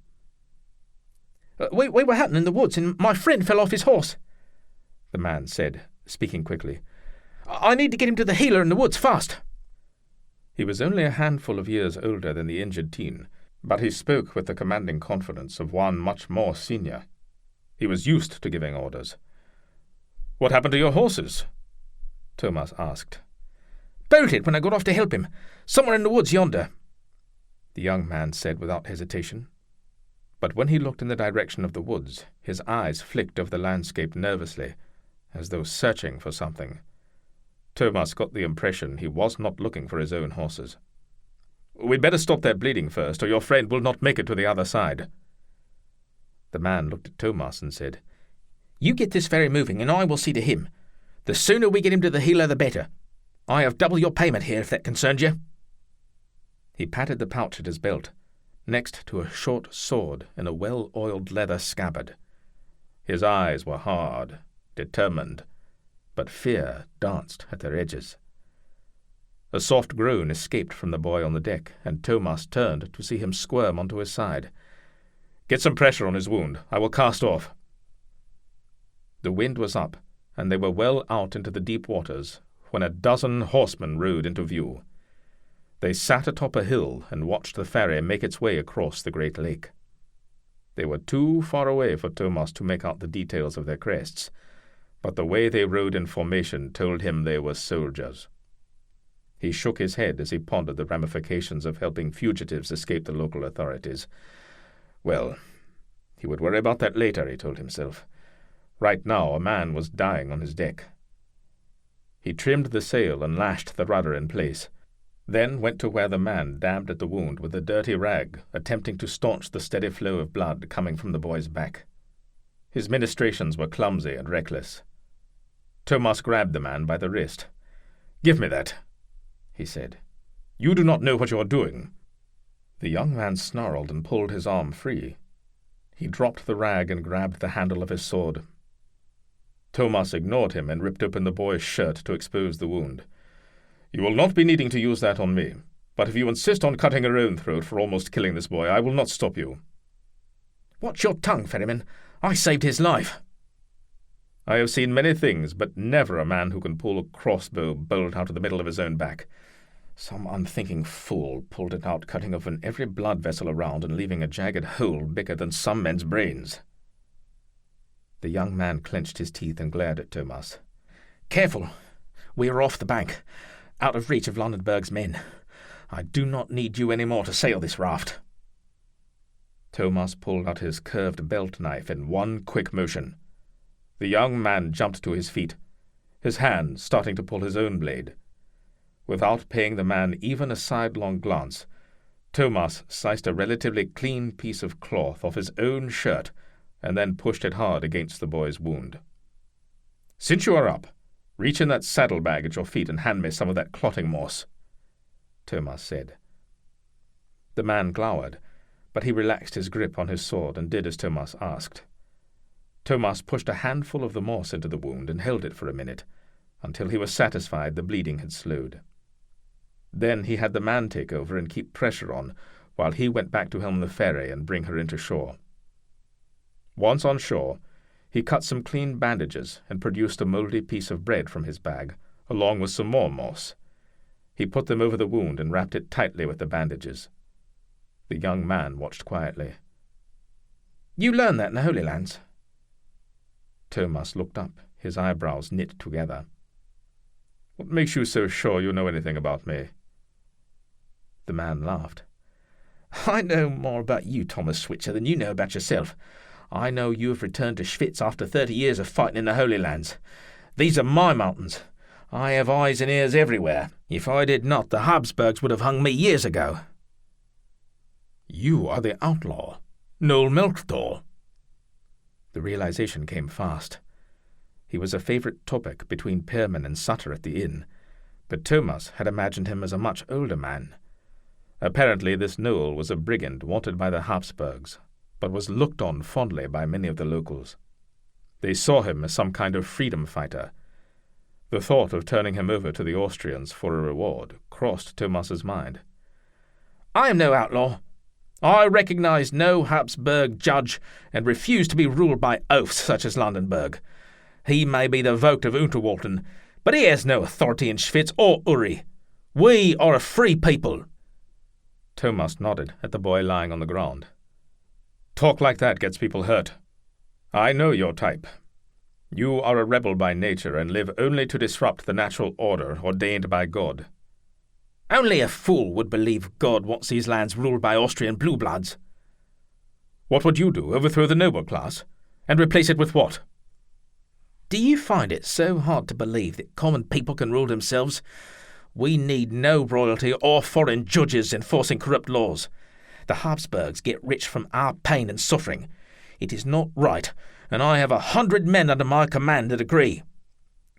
We were hunting in the woods, and my friend fell off his horse," the man said, speaking quickly. "I need to get him to the healer in the woods fast." He was only a handful of years older than the injured teen, but he spoke with the commanding confidence of one much more senior. He was used to giving orders. "What happened to your horses?" Thomas asked. "Bolted when I got off to help him. Somewhere in the woods yonder," the young man said without hesitation. But when he looked in the direction of the woods, his eyes flicked over the landscape nervously, as though searching for something. Thomas got the impression he was not looking for his own horses. "We'd better stop their bleeding first, or your friend will not make it to the other side." The man looked at Thomas and said, "You get this ferry moving, and I will see to him. The sooner we get him to the healer, the better. I have double your payment here, if that concerns you." He patted the pouch at his belt, next to a short sword in a well-oiled leather scabbard. His eyes were hard, determined, but fear danced at their edges. A soft groan escaped from the boy on the deck, and Thomas turned to see him squirm onto his side. "Get some pressure on his wound. I will cast off." The wind was up, and they were well out into the deep waters when a dozen horsemen rode into view. They sat atop a hill and watched the ferry make its way across the great lake. They were too far away for Thomas to make out the details of their crests, but the way they rode in formation told him they were soldiers. He shook his head as he pondered the ramifications of helping fugitives escape the local authorities. Well, he would worry about that later, he told himself. Right now a man was dying on his deck. He trimmed the sail and lashed the rudder in place, then went to where the man dabbed at the wound with a dirty rag, attempting to staunch the steady flow of blood coming from the boy's back. His ministrations were clumsy and reckless. Thomas grabbed the man by the wrist. "Give me that," he said. "You do not know what you are doing." The young man snarled and pulled his arm free. He dropped the rag and grabbed the handle of his sword. Thomas ignored him and ripped open the boy's shirt to expose the wound. "You will not be needing to use that on me, but if you insist on cutting your own throat for almost killing this boy, I will not stop you." "Watch your tongue, ferryman. I saved his life." "I have seen many things, but never a man who can pull a crossbow bolt out of the middle of his own back. Some unthinking fool pulled it out, cutting open every blood vessel around and leaving a jagged hole bigger than some men's brains." The young man clenched his teeth and glared at Thomas. "Careful. We are off the bank, out of reach of Londenberg's men. I do not need you any more to sail this raft." Thomas pulled out his curved belt knife in one quick motion. The young man jumped to his feet, his hand starting to pull his own blade. Without paying the man even a sidelong glance, Thomas sliced a relatively clean piece of cloth off his own shirt and then pushed it hard against the boy's wound. "Since you are up, reach in that saddlebag at your feet and hand me some of that clotting moss," Thomas said. The man glowered, but he relaxed his grip on his sword and did as Thomas asked. Thomas pushed a handful of the moss into the wound and held it for a minute, until he was satisfied the bleeding had slowed. Then he had the man take over and keep pressure on, while he went back to helm the ferry and bring her into shore. Once on shore, he cut some clean bandages and produced a mouldy piece of bread from his bag, along with some more moss. He put them over the wound and wrapped it tightly with the bandages. The young man watched quietly. "You learned that in the Holy Lands?" Thomas looked up, his eyebrows knit together. "What makes you so sure you know anything about me?" The man laughed. "I know more about you, Thomas Schwyzer, than you know about yourself. I know you have returned to Schwyz after 30 years of fighting in the Holy Lands. These are my mountains. I have eyes and ears everywhere. If I did not, the Habsburgs would have hung me years ago." "You are the outlaw, Noel Melchthal." The realization came fast. He was a favourite topic between Pirman and Sutter at the inn, but Thomas had imagined him as a much older man. Apparently this Noel was a brigand wanted by the Habsburgs, but was looked on fondly by many of the locals. They saw him as some kind of freedom fighter. The thought of turning him over to the Austrians for a reward crossed Thomas's mind. "I am no outlaw. I recognize no Habsburg judge and refuse to be ruled by oafs such as Landenberg. He may be the Vogt of Unterwalden, but he has no authority in Schwyz or Uri. We are a free people." Thomas nodded at the boy lying on the ground. "Talk like that gets people hurt. I know your type. You are a rebel by nature and live only to disrupt the natural order ordained by God." "Only a fool would believe God wants these lands ruled by Austrian blue bloods." "What would you do, overthrow the noble class? And replace it with what?" "Do you find it so hard to believe that common people can rule themselves? We need no royalty or foreign judges enforcing corrupt laws. The Habsburgs get rich from our pain and suffering. It is not right, and I have 100 men under my command that agree.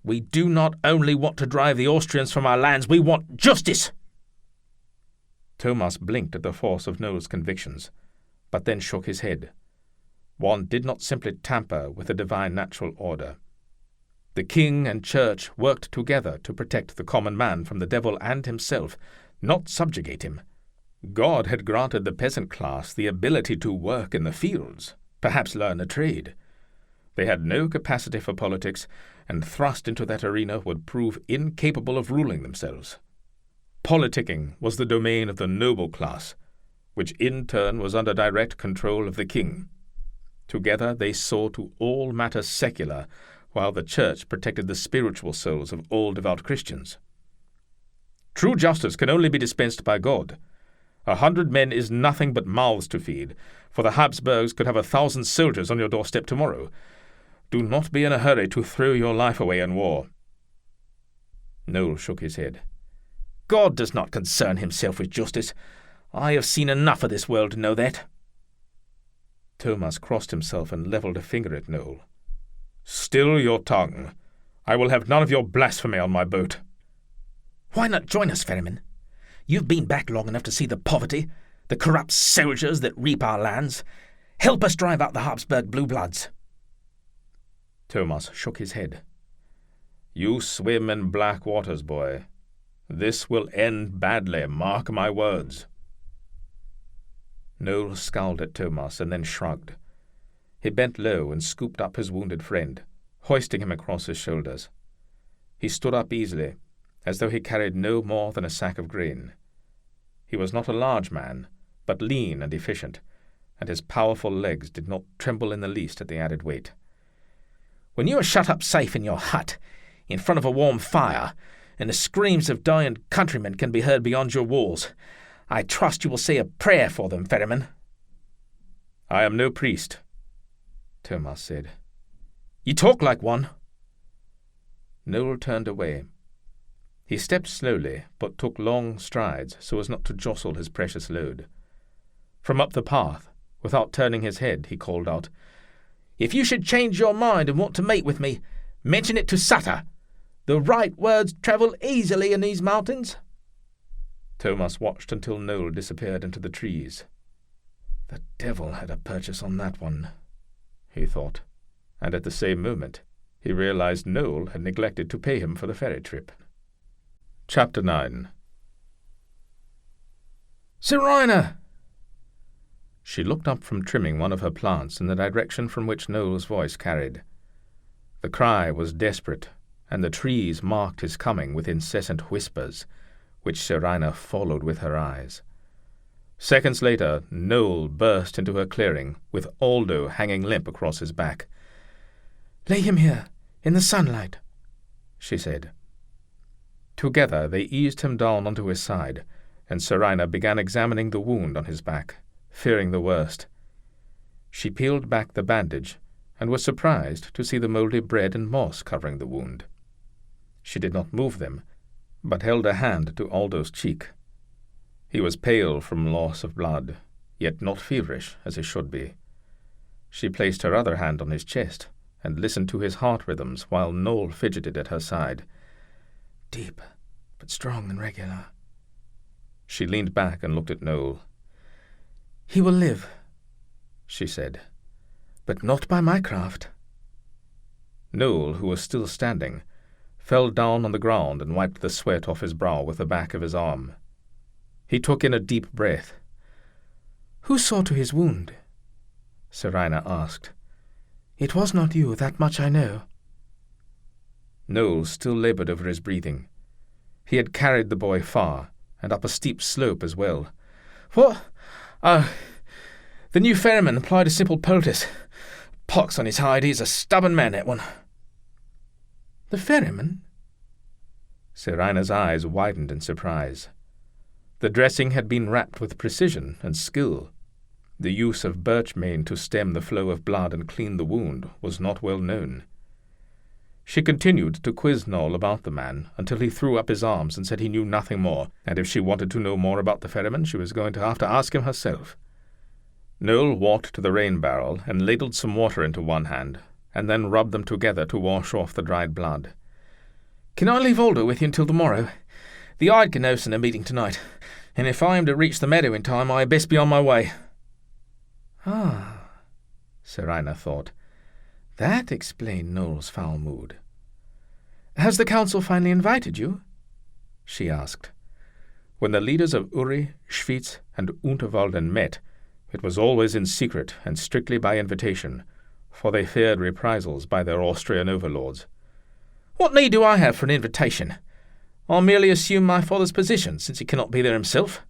We do not only want to drive the Austrians from our lands, we want justice." Thomas blinked at the force of Noel's convictions, but then shook his head. One did not simply tamper with the divine natural order. The king and church worked together to protect the common man from the devil and himself, not subjugate him. God had granted the peasant class the ability to work in the fields, perhaps learn a trade. They had no capacity for politics, and thrust into that arena would prove incapable of ruling themselves. Politicking was the domain of the noble class, which in turn was under direct control of the king. Together they saw to all matters secular, while the church protected the spiritual souls of all devout Christians. True justice can only be dispensed by God. 100 men is nothing but mouths to feed, for the Habsburgs could have 1,000 soldiers on your doorstep tomorrow. Do not be in a hurry to throw your life away in war." Noel shook his head. "God does not concern himself with justice. I have seen enough of this world to know that." Thomas crossed himself and levelled a finger at Noel. "Still your tongue. I will have none of your blasphemy on my boat." "Why not join us, ferryman? You've been back long enough to see the poverty, the corrupt soldiers that reap our lands. Help us drive out the Habsburg blue bloods." Thomas shook his head. "You swim in black waters, boy. This will end badly, mark my words." Noel scowled at Thomas and then shrugged. He bent low and scooped up his wounded friend, hoisting him across his shoulders. He stood up easily, as though he carried no more than a sack of grain. He was not a large man, but lean and efficient, and his powerful legs did not tremble in the least at the added weight. "When you are shut up safe in your hut, in front of a warm fire, and the screams of dying countrymen can be heard beyond your walls, I trust you will say a prayer for them, ferryman." "I am no priest," Thomas said. "You talk like one." Noel turned away. He stepped slowly, but took long strides so as not to jostle his precious load. From up the path, without turning his head, he called out, "If you should change your mind and want to mate with me, mention it to Sutter. The right words travel easily in these mountains." Thomas watched until Noel disappeared into the trees. The devil had a purchase on that one, he thought, and at the same moment he realized Noel had neglected to pay him for the ferry trip. Chapter 9. "Seraina!" She looked up from trimming one of her plants in the direction from which Noel's voice carried. The cry was desperate, and the trees marked his coming with incessant whispers, which Seraina followed with her eyes. Seconds later, Noel burst into her clearing, with Aldo hanging limp across his back. "Lay him here, in the sunlight," she said. Together they eased him down onto his side, and Seraina began examining the wound on his back, fearing the worst. She peeled back the bandage, and was surprised to see the mouldy bread and moss covering the wound. She did not move them, but held a hand to Aldo's cheek. He was pale from loss of blood, yet not feverish as he should be. She placed her other hand on his chest, and listened to his heart rhythms while Noel fidgeted at her side. "Deep, but strong and regular." She leaned back and looked at Noel. "He will live," she said, "but not by my craft." Noel, who was still standing, fell down on the ground and wiped the sweat off his brow with the back of his arm. He took in a deep breath. "Who saw to his wound?" Seraina asked. "It was not you, that much I know." Noel still laboured over his breathing. He had carried the boy far, and up a steep slope as well. "What? The new ferryman applied a simple poultice. Pox on his hide, he's a stubborn man, that one." "The ferryman?" Seraina's eyes widened in surprise. The dressing had been wrapped with precision and skill. The use of birch mane to stem the flow of blood and clean the wound was not well known. She continued to quiz Noel about the man until he threw up his arms and said he knew nothing more, and if she wanted to know more about the ferryman, she was going to have to ask him herself. Noel walked to the rain barrel and ladled some water into one hand, and then rubbed them together to wash off the dried blood. "Can I leave Aldo with you until tomorrow? The Eidgenossen are meeting tonight, and if I am to reach the meadow in time, I had best be on my way." "Ah," Seraina thought. That explained Noel's foul mood. "Has the council finally invited you?" she asked. When the leaders of Uri, Schwyzer, and Unterwalden met, it was always in secret and strictly by invitation, for they feared reprisals by their Austrian overlords. "What need do I have for an invitation? I'll merely assume my father's position, since he cannot be there himself."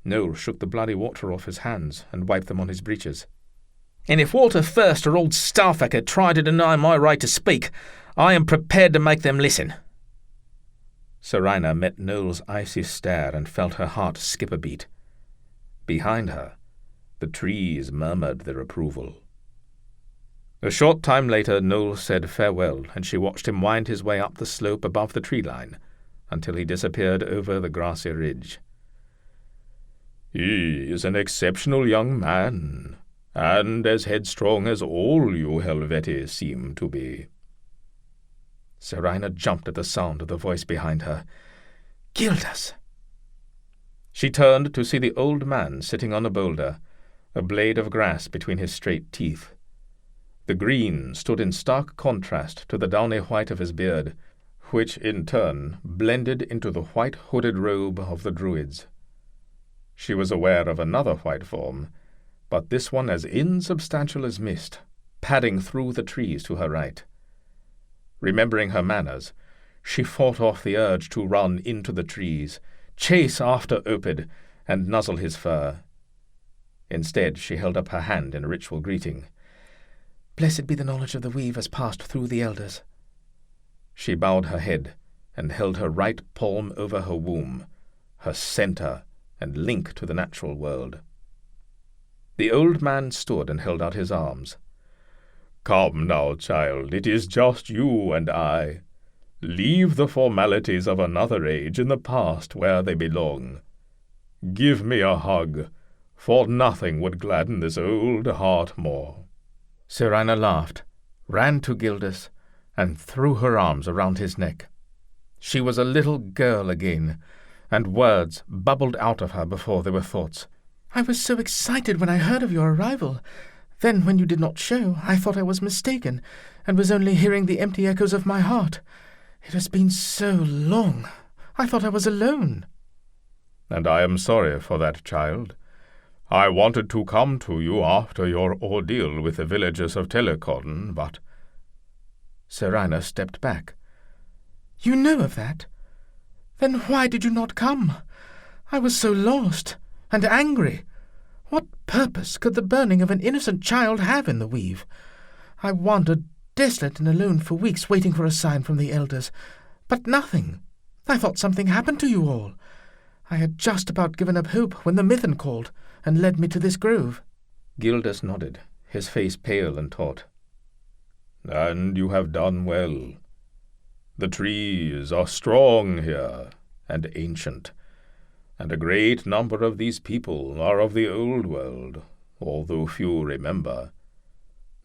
Noel shook the bloody water off his hands and wiped them on his breeches. "And if Walter First or old Starfacker try to deny my right to speak, I am prepared to make them listen." Seraina met Noel's icy stare and felt her heart skip a beat. Behind her, the trees murmured their approval. A short time later, Noel said farewell, and she watched him wind his way up the slope above the tree line until he disappeared over the grassy ridge. "He is an exceptional young man, and as headstrong as all you Helvetii seem to be." Seraina jumped at the sound of the voice behind her. "Gildas!" She turned to see the old man sitting on a boulder, a blade of grass between his straight teeth. The green stood in stark contrast to the downy white of his beard, which in turn blended into the white hooded robe of the druids. She was aware of another white form, but this one as insubstantial as mist, padding through the trees to her right. Remembering her manners, she fought off the urge to run into the trees, chase after Opid, and nuzzle his fur. Instead, she held up her hand in ritual greeting. "Blessed be the knowledge of the weavers passed through the elders." She bowed her head and held her right palm over her womb, her centre and link to the natural world. The old man stood and held out his arms. "Come now, child, it is just you and I. Leave the formalities of another age in the past where they belong. Give me a hug, for nothing would gladden this old heart more." Seraina laughed, ran to Gildas, and threw her arms around his neck. She was a little girl again, and words bubbled out of her before they were thoughts. "I was so excited when I heard of your arrival. Then, when you did not show, I thought I was mistaken, and was only hearing the empty echoes of my heart. It has been so long. I thought I was alone." "And I am sorry for that, child. I wanted to come to you after your ordeal with the villagers of Telecon, but—" Seraina stepped back. "You know of that? Then why did you not come? I was so lost and angry. What purpose could the burning of an innocent child have in the weave? I wandered desolate and alone for weeks, waiting for a sign from the elders, but nothing. I thought something happened to you all. I had just about given up hope when the Mythen called and led me to this grove." Gildas nodded, his face pale and taut. "And you have done well. The trees are strong here, and ancient, and a great number of these people are of the old world, although few remember.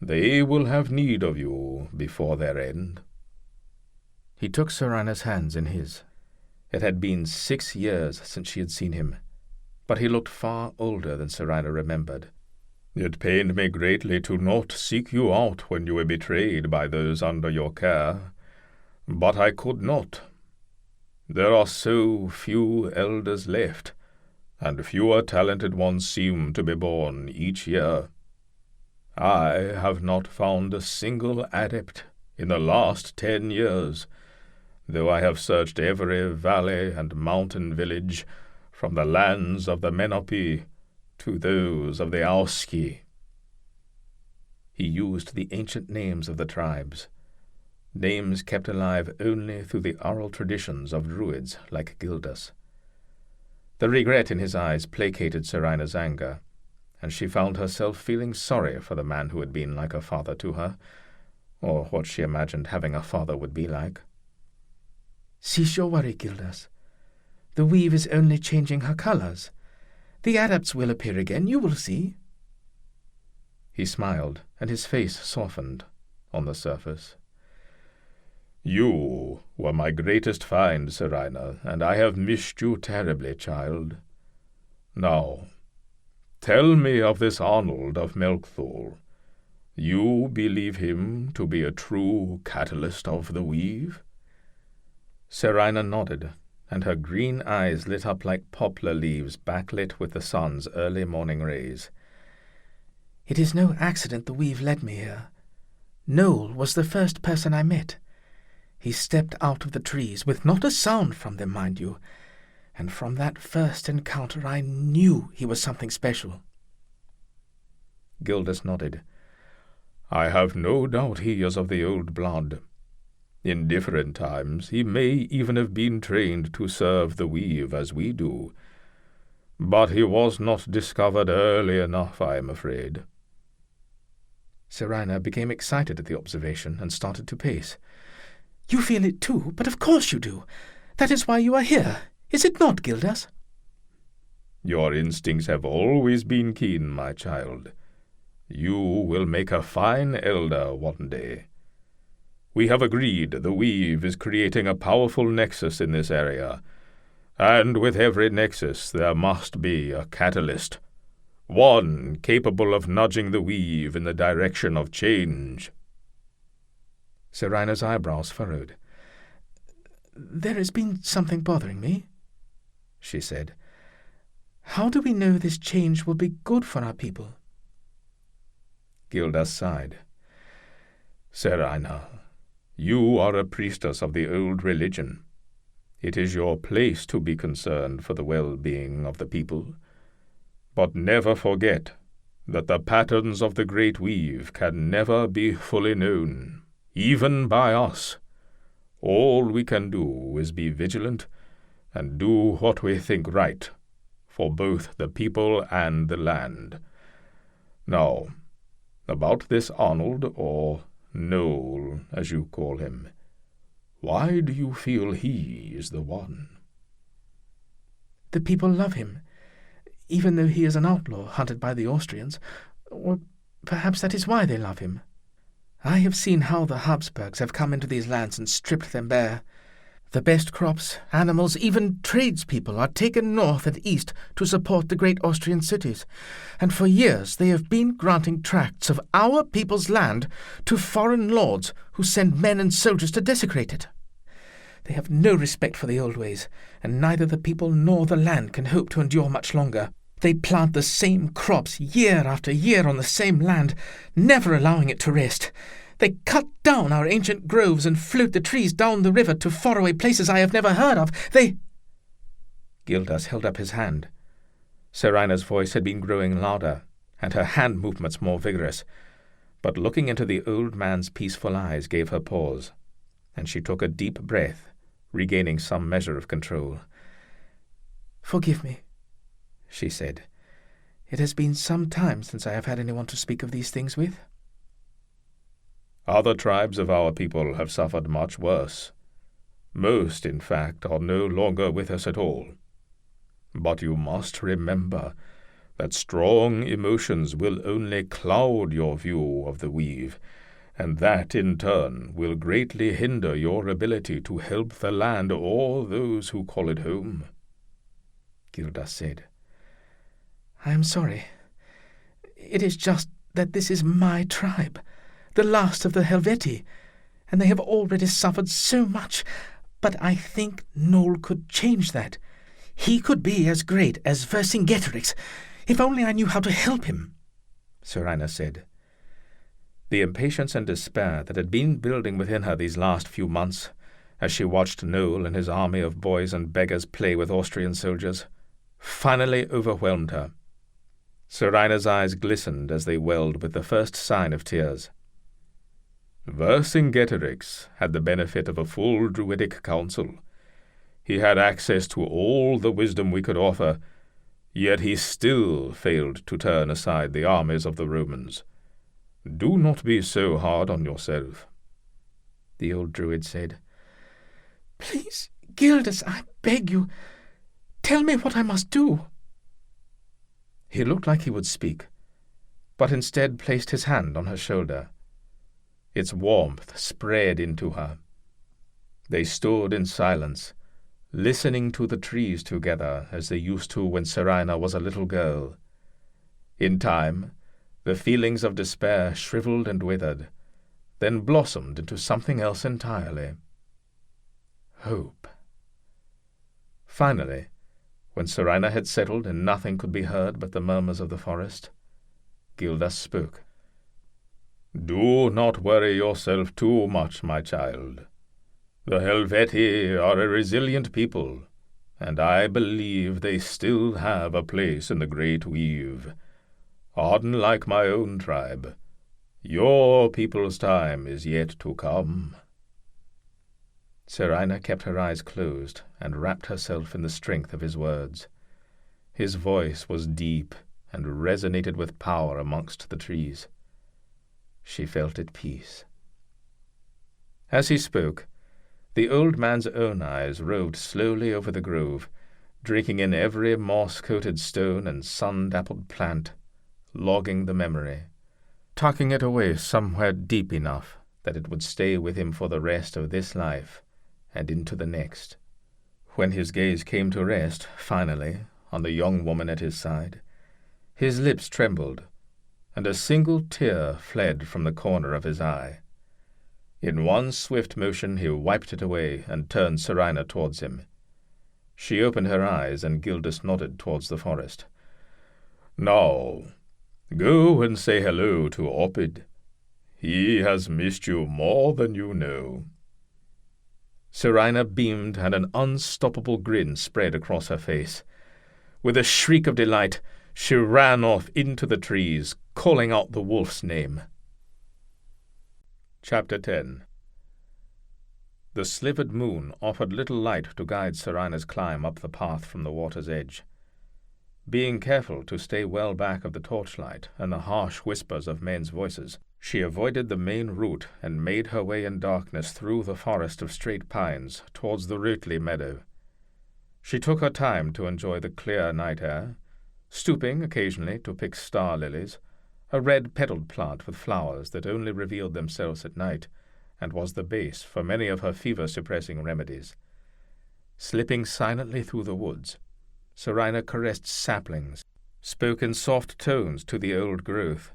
They will have need of you before their end." He took Seraina's hands in his. It had been 6 years since she had seen him, but he looked far older than Seraina remembered. "It pained me greatly to not seek you out when you were betrayed by those under your care, but I could not. There are so few elders left, and fewer talented ones seem to be born each year. I have not found a single adept in the last 10 years, though I have searched every valley and mountain village, from the lands of the Menopy to those of the Auski." He used the ancient names of the tribes, names kept alive only through the oral traditions of druids like Gildas. The regret in his eyes placated Seraina's anger, and she found herself feeling sorry for the man who had been like a father to her, or what she imagined having a father would be like. "Cease your worry, Gildas. The weave is only changing her colours. The adepts will appear again, you will see." He smiled, and his face softened on the surface. "You were my greatest find, Seraina, and I have missed you terribly, child. Now, tell me of this Arnold of Melchthal. You believe him to be a true catalyst of the weave?" Seraina nodded, and her green eyes lit up like poplar leaves backlit with the sun's early morning rays. "It is no accident the weave led me here. Noel was the first person I met. He stepped out of the trees, with not a sound from them, mind you, and from that first encounter I knew he was something special." Gildas nodded. "I have no doubt he is of the old blood. In different times he may even have been trained to serve the weave as we do. But he was not discovered early enough, I am afraid." Seraina became excited at the observation and started to pace. "You feel it too, but of course you do. That is why you are here, is it not, Gildas?" "Your instincts have always been keen, my child. You will make a fine elder one day. We have agreed the weave is creating a powerful nexus in this area, and with every nexus there must be a catalyst, one capable of nudging the weave in the direction of change." Seraina's eyebrows furrowed. "There has been something bothering me," she said. "How do we know this change will be good for our people?" Gildas sighed. "Seraina, you are a priestess of the old religion. It is your place to be concerned for the well-being of the people. But never forget that the patterns of the great weave can never be fully known, even by us. All we can do is be vigilant and do what we think right, for both the people and the land. Now, about this Arnold, or Noel, as you call him. Why do you feel he is the one? The people love him, even though he is an outlaw hunted by the Austrians, or perhaps that is why they love him. I have seen how the Habsburgs have come into these lands and stripped them bare. The best crops, animals, even tradespeople are taken north and east to support the great Austrian cities, and for years they have been granting tracts of our people's land to foreign lords who send men and soldiers to desecrate it. They have no respect for the old ways, and neither the people nor the land can hope to endure much longer. They plant the same crops year after year on the same land, never allowing it to rest. They cut down our ancient groves and float the trees down the river to faraway places I have never heard of. Gildas held up his hand. Seraina's voice had been growing louder, and her hand movements more vigorous, but looking into the old man's peaceful eyes gave her pause, and she took a deep breath, regaining some measure of control. "Forgive me," she said. "It has been some time since I have had anyone to speak of these things with." Other tribes of our people have suffered much worse. Most, in fact, are no longer with us at all. But you must remember that strong emotions will only cloud your view of the weave, and that, in turn, will greatly hinder your ability to help the land or those who call it home. Gildas said, "I am sorry. It is just that this is my tribe, the last of the Helvetii, and they have already suffered so much. But I think Noel could change that. He could be as great as Vercingetorix, if only I knew how to help him," Seraina said. The impatience and despair that had been building within her these last few months, as she watched Noel and his army of boys and beggars play with Austrian soldiers, finally overwhelmed her. Seraina's eyes glistened as they welled with the first sign of tears. Vercingetorix had the benefit of a full druidic council. He had access to all the wisdom we could offer, yet he still failed to turn aside the armies of the Romans. Do not be so hard on yourself. The old druid said, "Please, Gildas, I beg you, tell me what I must do." He looked like he would speak, but instead placed his hand on her shoulder. Its warmth spread into her. They stood in silence, listening to the trees together as they used to when Seraina was a little girl. In time, the feelings of despair shriveled and withered, then blossomed into something else entirely. Hope. Finally, when Seraina had settled and nothing could be heard but the murmurs of the forest, Gildas spoke. Do not worry yourself too much, my child. The Helvetii are a resilient people, and I believe they still have a place in the Great Weave. Unlike my own tribe, your people's time is yet to come. Seraina kept her eyes closed and wrapped herself in the strength of his words. His voice was deep and resonated with power amongst the trees. She felt at peace. As he spoke, the old man's own eyes roved slowly over the grove, drinking in every moss-coated stone and sun-dappled plant, logging the memory, tucking it away somewhere deep enough that it would stay with him for the rest of this life and into the next. When his gaze came to rest, finally, on the young woman at his side, his lips trembled, and a single tear fled from the corner of his eye. In one swift motion he wiped it away and turned Seraina towards him. She opened her eyes, and Gildas nodded towards the forest. Now, go and say hello to Orpid. He has missed you more than you know. Seraina beamed, and an unstoppable grin spread across her face. With a shriek of delight, she ran off into the trees, calling out the wolf's name. Chapter 10. The slivered moon offered little light to guide Seraina's climb up the path from the water's edge. Being careful to stay well back of the torchlight and the harsh whispers of men's voices, She avoided the main route and made her way in darkness through the forest of straight pines towards the Rutli meadow. She took her time to enjoy the clear night air, stooping occasionally to pick star lilies, a red-petalled plant with flowers that only revealed themselves at night, and was the base for many of her fever-suppressing remedies. Slipping silently through the woods, Seraina caressed saplings, spoke in soft tones to the old growth,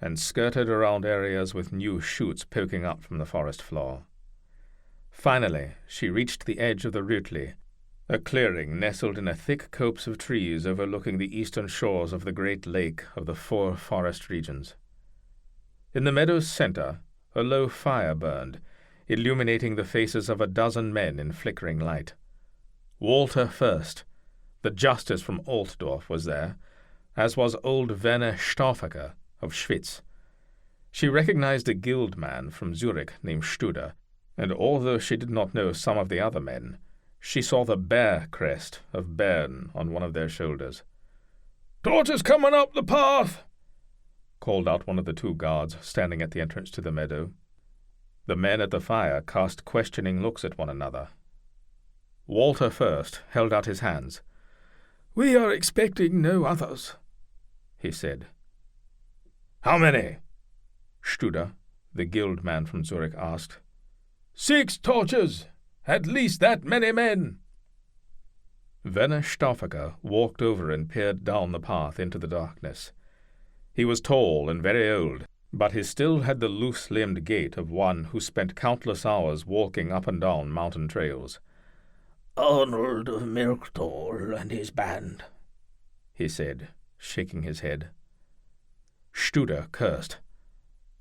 and skirted around areas with new shoots poking up from the forest floor. Finally, she reached the edge of the Rutli, a clearing nestled in a thick copse of trees overlooking the eastern shores of the great lake of the 4 forest regions. In the meadow's center, a low fire burned, illuminating the faces of a dozen men in flickering light. Walter First, the justice from Altdorf, was there, as was old Werner Stauffacher of Schwyz. She recognized a guild man from Zurich named Studer, and although she did not know some of the other men, she saw the bear crest of Bern on one of their shoulders. "Torches coming up the path!" called out one of the 2 guards standing at the entrance to the meadow. The men at the fire cast questioning looks at one another. Walter First held out his hands. "We are expecting no others," he said. "How many?" Studer, the guild man from Zurich, asked. 6 torches! At least that many men!" Werner Stauffacher walked over and peered down the path into the darkness. He was tall and very old, but he still had the loose-limbed gait of one who spent countless hours walking up and down mountain trails. "Arnold of Melchthal and his band," he said, shaking his head. Studer cursed.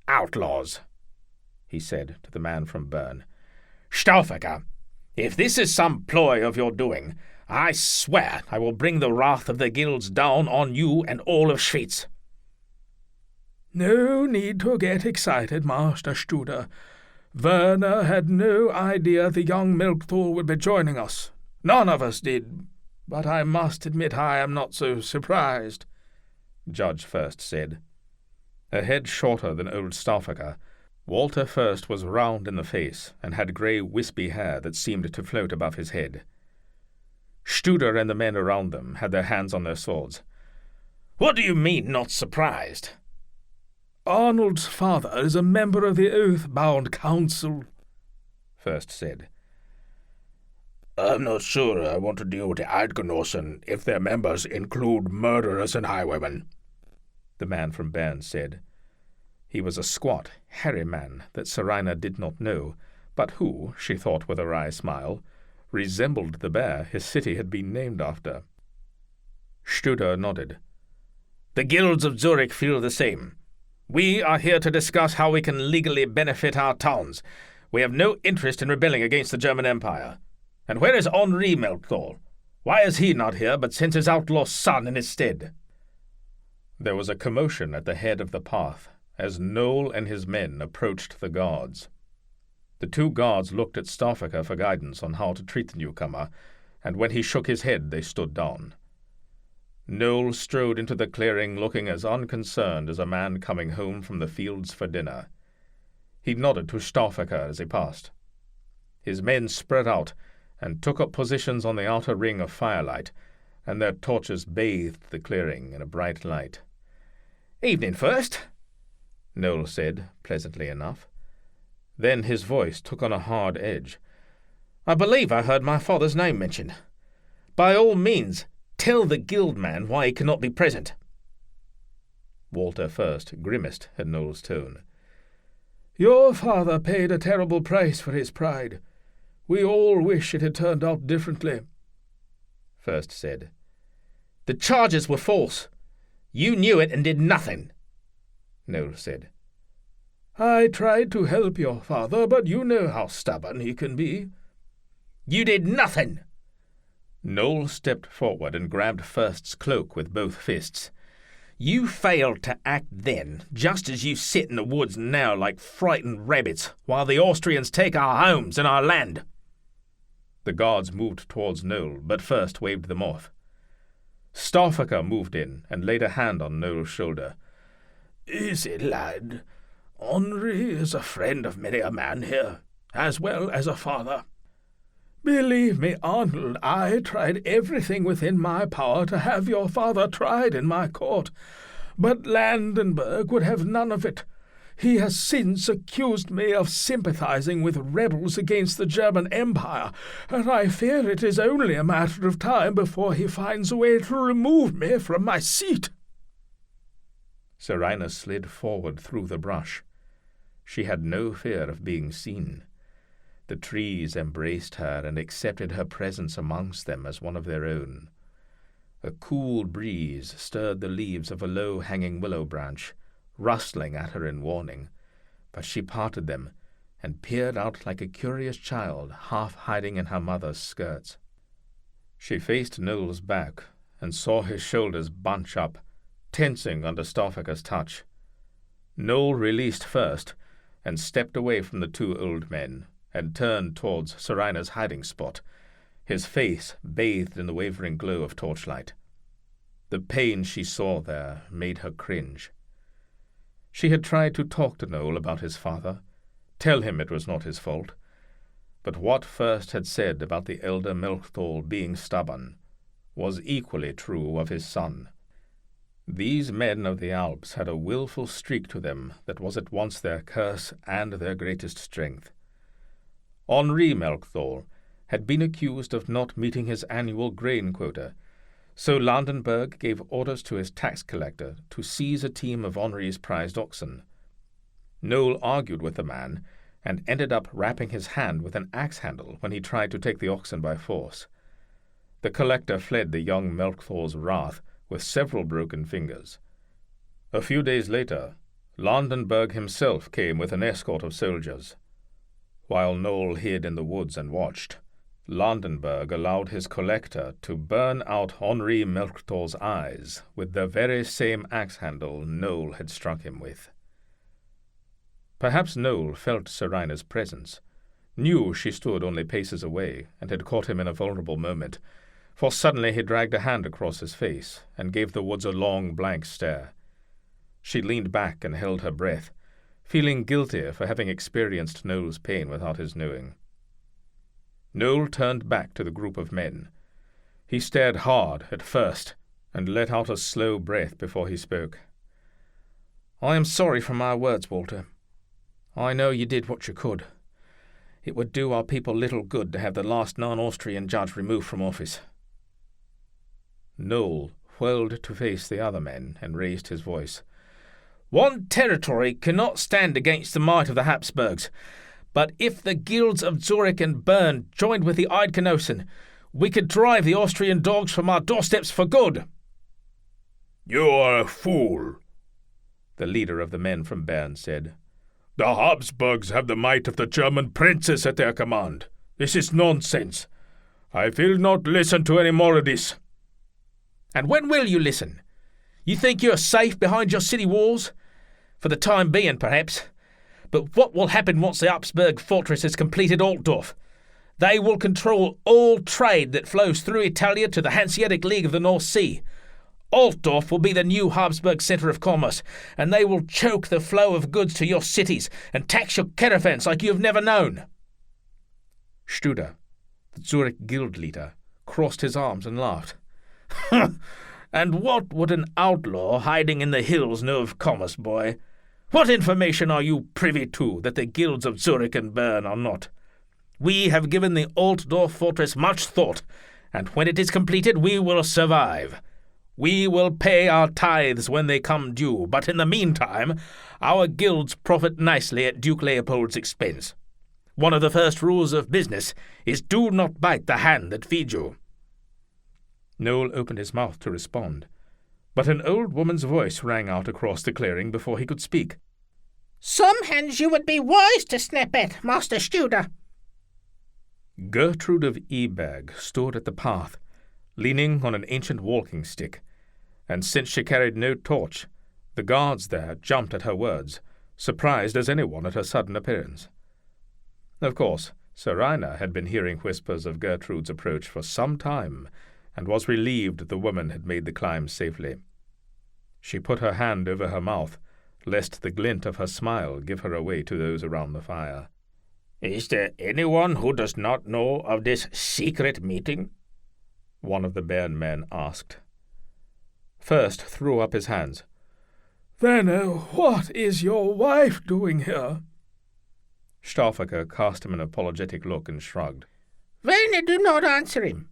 "Outlaws," he said to the man from Bern. "Stauffacher, if this is some ploy of your doing, I swear I will bring the wrath of the guilds down on you and all of Schwyz." "No need to get excited, Master Studer. Werner had no idea the young Melchthal would be joining us. None of us did, but I must admit I am not so surprised," Judge First said. A head shorter than old Stauffacher, Walter First was round in the face and had grey wispy hair that seemed to float above his head. Studer and the men around them had their hands on their swords. "What do you mean, not surprised?" "Arnold's father is a member of the Oath-bound Council," First said. "I'm not sure I want to deal with the Eidgenossen if their members include murderers and highwaymen," the man from Bern said. He was a squat, hairy man that Seraina did not know, but who, she thought with a wry smile, resembled the bear his city had been named after. Studer nodded. "The guilds of Zurich feel the same. We are here to discuss how we can legally benefit our towns. We have no interest in rebelling against the German Empire. And where is Henri Melchthal? Why is he not here, but sends his outlaw son in his stead?" There was a commotion at the head of the path as Noel and his men approached the guards. The 2 guards looked at Stauffacher for guidance on how to treat the newcomer, and when he shook his head they stood down. Noel strode into the clearing looking as unconcerned as a man coming home from the fields for dinner. He nodded to Stauffacher as he passed. His men spread out and took up positions on the outer ring of firelight, and their torches bathed the clearing in a bright light. "Evening, First," Noel said, pleasantly enough. Then his voice took on a hard edge. "I believe I heard my father's name mentioned. By all means, tell the guild man why he cannot be present." Walter First grimaced at Noel's tone. "Your father paid a terrible price for his pride. We all wish it had turned out differently," First said. "The charges were false. You knew it and did nothing," Noel said. "I tried to help your father, but you know how stubborn he can be." "You did nothing." Noel stepped forward and grabbed First's cloak with both fists. "You failed to act then, just as you sit in the woods now like frightened rabbits, while the Austrians take our homes and our land." The guards moved towards Noel, but First waved them off. Stauffacher moved in and laid a hand on Noel's shoulder. "Easy, lad. Henri is a friend of many a man here, as well as a father. Believe me, Arnold, I tried everything within my power to have your father tried in my court, but Landenberg would have none of it. He has since accused me of sympathizing with rebels against the German Empire, and I fear it is only a matter of time before he finds a way to remove me from my seat." Seraina slid forward through the brush. She had no fear of being seen. The trees embraced her and accepted her presence amongst them as one of their own. A cool breeze stirred the leaves of a low-hanging willow branch, rustling at her in warning, but she parted them and peered out like a curious child half hiding in her mother's skirts. She faced Noel's back and saw his shoulders bunch up, tensing under Stoffaker's touch. Noel released first and stepped away from the two old men and turned towards Seraina's hiding spot, his face bathed in the wavering glow of torchlight. The pain she saw there made her cringe. She had tried to talk to Noel about his father, tell him it was not his fault, but what First had said about the elder Melchthal being stubborn was equally true of his son. These men of the Alps had a willful streak to them that was at once their curse and their greatest strength. Henri Melchthal had been accused of not meeting his annual grain quota, so Landenberg gave orders to his tax collector to seize a team of Henri's prized oxen. Noel argued with the man and ended up rapping his hand with an axe handle when he tried to take the oxen by force. The collector fled the young Melchthal's wrath with several broken fingers. A few days later, Landenberg himself came with an escort of soldiers. While Noel hid in the woods and watched, Landenberg allowed his collector to burn out Henri Melchthal's eyes with the very same axe handle Noel had struck him with. Perhaps Noel felt Seraina's presence, knew she stood only paces away, and had caught him in a vulnerable moment, for suddenly he dragged a hand across his face and gave the woods a long, blank stare. She leaned back and held her breath, feeling guilty for having experienced Noel's pain without his knowing. Noel turned back to the group of men. He stared hard at First and let out a slow breath before he spoke. "I am sorry for my words, Walter. I know you did what you could. It would do our people little good to have the last non-Austrian judge removed from office." Noel whirled to face the other men and raised his voice. "One territory cannot stand against the might of the Habsburgs, but if the guilds of Zurich and Bern joined with the Eidgenossen, we could drive the Austrian dogs from our doorsteps for good." "You are a fool," the leader of the men from Bern said. "The Habsburgs have the might of the German princes at their command. This is nonsense. I will not listen to any more of this." "And when will you listen? You think you're safe behind your city walls? For the time being, perhaps. But what will happen once the Habsburg fortress has completed Altdorf? They will control all trade that flows through Italia to the Hanseatic League of the North Sea. Altdorf will be the new Habsburg centre of commerce, and they will choke the flow of goods to your cities and tax your caravans like you have never known." Studer, the Zurich guild leader, crossed his arms and laughed. "And what would an outlaw hiding in the hills know of commerce, boy? What information are you privy to that the guilds of Zurich and Bern are not? We have given the Altdorf fortress much thought, and when it is completed we will survive. We will pay our tithes when they come due, but in the meantime our guilds profit nicely at Duke Leopold's expense. One of the first rules of business is do not bite the hand that feeds you." Noel opened his mouth to respond, but an old woman's voice rang out across the clearing before he could speak. "Some hands you would be wise to snap at, Master Studer." Gertrude of Eberg stood at the path, leaning on an ancient walking stick, and since she carried no torch, the guards there jumped at her words, surprised as anyone at her sudden appearance. Of course, Seraina had been hearing whispers of Gertrude's approach for some time, and was relieved the woman had made the climb safely. She put her hand over her mouth, lest the glint of her smile give her away to those around the fire. "Is there anyone who does not know of this secret meeting?" one of the bairn men asked. First threw up his hands. "Then what is your wife doing here?" Stauffacher cast him an apologetic look and shrugged. Werner, do not answer him.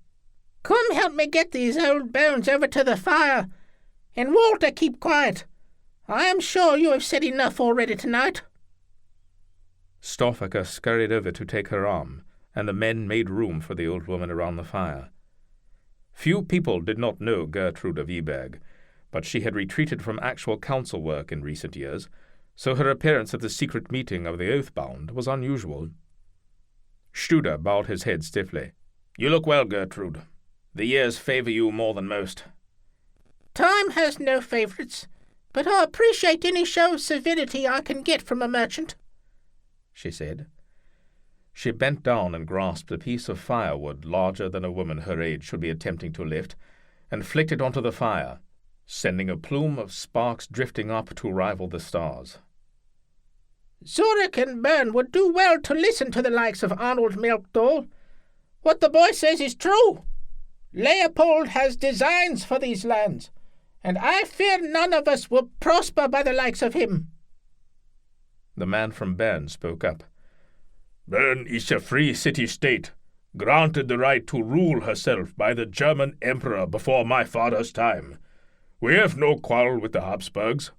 Come help me get these old bones over to the fire. And Walter, keep quiet. I am sure you have said enough already tonight. Stauffacher scurried over to take her arm, and the men made room for the old woman around the fire. Few people did not know Gertrude of Eberg, but she had retreated from actual council work in recent years, so her appearance at the secret meeting of the Oathbound was unusual. Studer bowed his head stiffly. "You look well, Gertrude. The years favour you more than most." Time has no favourites, but I appreciate any show of civility I can get from a merchant, she said. She bent down and grasped a piece of firewood larger than a woman her age should be attempting to lift, and flicked it onto the fire, sending a plume of sparks drifting up to rival the stars. Zurich and Bern would do well to listen to the likes of Arnold Melkdahl. What the boy says is true. Leopold has designs for these lands, and I fear none of us will prosper by the likes of him. The man from Bern spoke up. Bern is a free city-state, granted the right to rule herself by the German emperor before my father's time. We have no quarrel with the Habsburgs.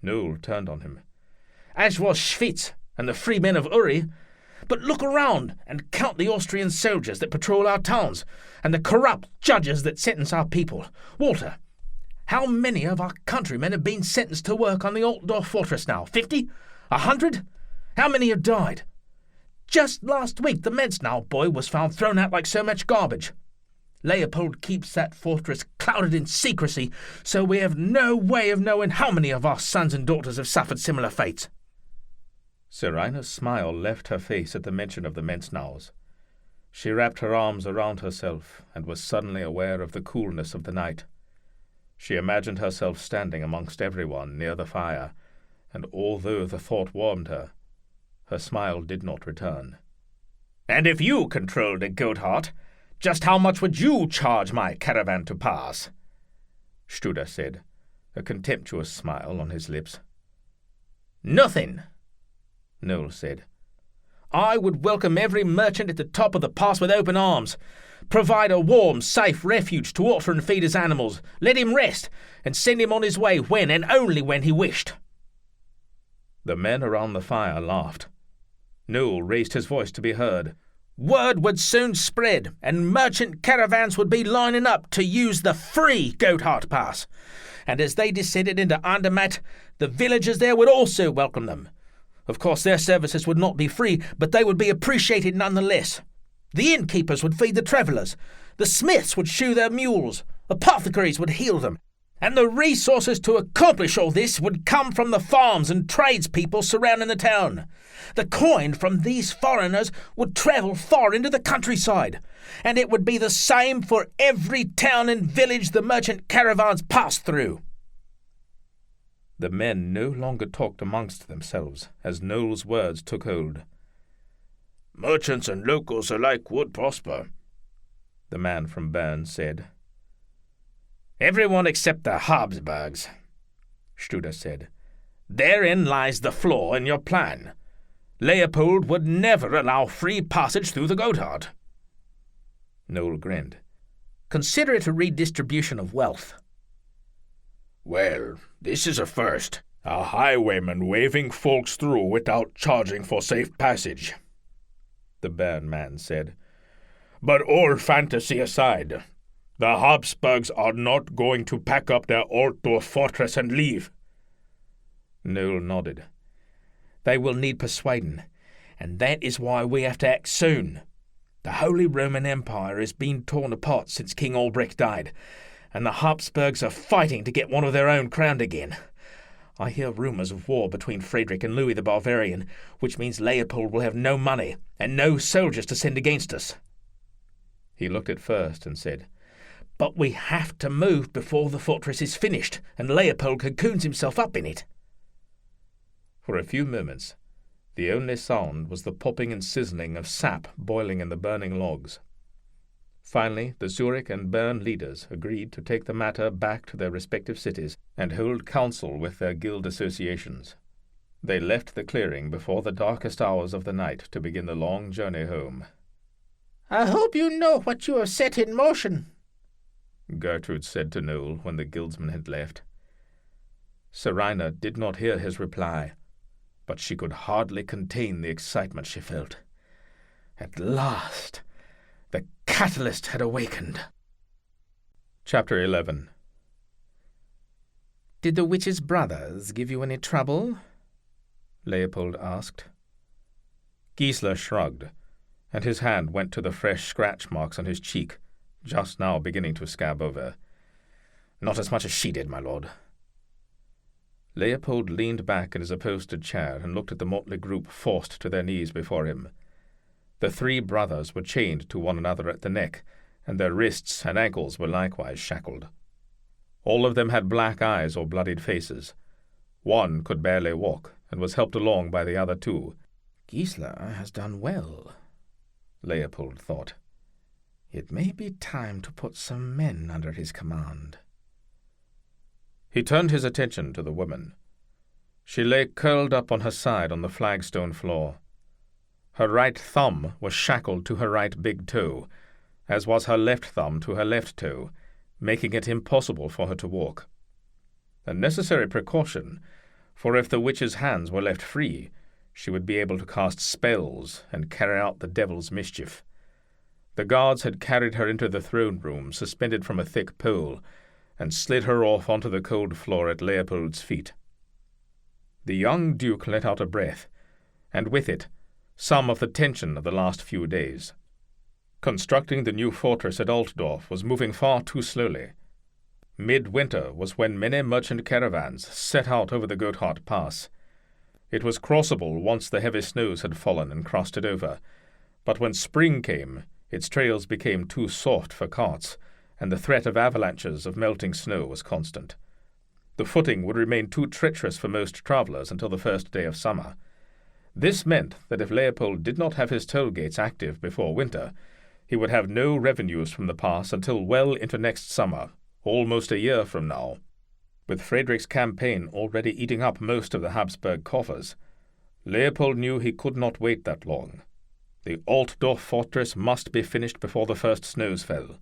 Noel turned on him. As was Schwyz and the free men of Uri. But look around and count the Austrian soldiers that patrol our towns, and the corrupt judges that sentence our people. Walter, how many of our countrymen have been sentenced to work on the Altdorf fortress now? 50? 100? How many have died? Just last week the Menznau boy was found thrown out like so much garbage. Leopold keeps that fortress clouded in secrecy, so we have no way of knowing how many of our sons and daughters have suffered similar fates. Seraina's smile left her face at the mention of the Menznaus. She wrapped her arms around herself and was suddenly aware of the coolness of the night. She imagined herself standing amongst everyone near the fire, and although the thought warmed her, her smile did not return. "And if you controlled a goat heart, just how much would you charge my caravan to pass?" Studer said, a contemptuous smile on his lips. "Nothing," Noel said. "I would welcome every merchant at the top of the pass with open arms, provide a warm, safe refuge to water and feed his animals, let him rest, and send him on his way when and only when he wished." The men around the fire laughed. Noel raised his voice to be heard. "Word would soon spread, and merchant caravans would be lining up to use the free Goatheart Pass. And as they descended into Andermatt, the villagers there would also welcome them. Of course, their services would not be free, but they would be appreciated nonetheless. The innkeepers would feed the travellers, the smiths would shoe their mules, apothecaries would heal them, and the resources to accomplish all this would come from the farms and tradespeople surrounding the town. The coin from these foreigners would travel far into the countryside, and it would be the same for every town and village the merchant caravans passed through." The men no longer talked amongst themselves as Noel's words took hold. "Merchants and locals alike would prosper," the man from Bern said. "Everyone except the Habsburgs," Studer said. "Therein lies the flaw in your plan. Leopold would never allow free passage through the Gotthard." Noel grinned. "Consider it a redistribution of wealth." "Well, this is a first. A highwayman waving folks through without charging for safe passage," the Baron man said. "But all fantasy aside, the Habsburgs are not going to pack up their Altdorf fortress and leave." Noel nodded. "They will need persuading, and that is why we have to act soon. The Holy Roman Empire has been torn apart since King Albrecht died, and the Habsburgs are fighting to get one of their own crowned again. I hear rumours of war between Frederick and Louis the Bavarian, which means Leopold will have no money and no soldiers to send against us." He looked at First and said, But we have to move before the fortress is finished, and Leopold cocoons himself up in it. For a few moments, the only sound was the popping and sizzling of sap boiling in the burning logs. Finally, the Zurich and Bern leaders agreed to take the matter back to their respective cities and hold council with their guild associations. They left the clearing before the darkest hours of the night to begin the long journey home. "I hope you know what you have set in motion," Gertrude said to Noel when the guildsman had left. Seraina did not hear his reply, but she could hardly contain the excitement she felt. At last, the catalyst had awakened. Chapter 11. "Did the witch's brothers give you any trouble?" Leopold asked. Gissler shrugged, and his hand went to the fresh scratch marks on his cheek, just now beginning to scab over. "Not as much as she did, my lord." Leopold leaned back in his upholstered chair and looked at the motley group forced to their knees before him. The three brothers were chained to one another at the neck, and their wrists and ankles were likewise shackled. All of them had black eyes or bloodied faces. One could barely walk, and was helped along by the other two. "Gissler has done well," Leopold thought. "It may be time to put some men under his command." He turned his attention to the woman. She lay curled up on her side on the flagstone floor. Her right thumb was shackled to her right big toe, as was her left thumb to her left toe, making it impossible for her to walk. A necessary precaution, for if the witch's hands were left free, she would be able to cast spells and carry out the devil's mischief. The guards had carried her into the throne room, suspended from a thick pole, and slid her off onto the cold floor at Leopold's feet. The young duke let out a breath, and with it, some of the tension of the last few days. Constructing the new fortress at Altdorf was moving far too slowly. Midwinter was when many merchant caravans set out over the Gotthard Pass. It was crossable once the heavy snows had fallen and crossed it over, but when spring came, its trails became too soft for carts, and the threat of avalanches of melting snow was constant. The footing would remain too treacherous for most travellers until the first day of summer. This meant that if Leopold did not have his toll gates active before winter, he would have no revenues from the pass until well into next summer, almost a year from now. With Frederick's campaign already eating up most of the Habsburg coffers, Leopold knew he could not wait that long. The Altdorf fortress must be finished before the first snows fell.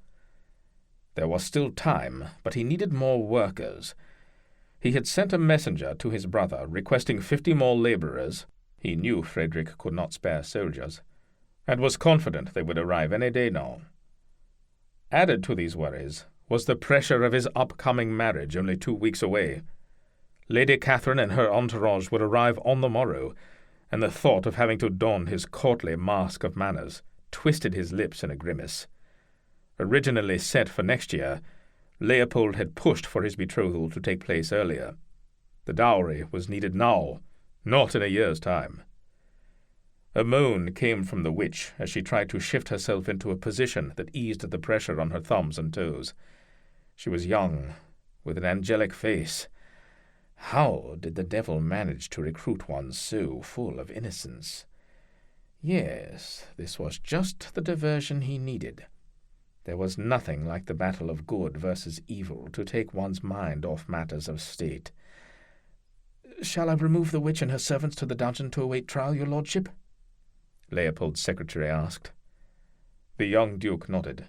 There was still time, but he needed more workers. He had sent a messenger to his brother requesting 50 more labourers. He knew Frederick could not spare soldiers, and was confident they would arrive any day now. Added to these worries was the pressure of his upcoming marriage only 2 weeks away. Lady Catherine and her entourage would arrive on the morrow, and the thought of having to don his courtly mask of manners twisted his lips in a grimace. Originally set for next year, Leopold had pushed for his betrothal to take place earlier. The dowry was needed now, not in a year's time. A moan came from the witch as she tried to shift herself into a position that eased the pressure on her thumbs and toes. She was young, with an angelic face. How did the devil manage to recruit one so full of innocence? Yes, this was just the diversion he needed. There was nothing like the battle of good versus evil to take one's mind off matters of state. "Shall I remove the witch and her servants to the dungeon to await trial, your lordship?" Leopold's secretary asked. The young duke nodded.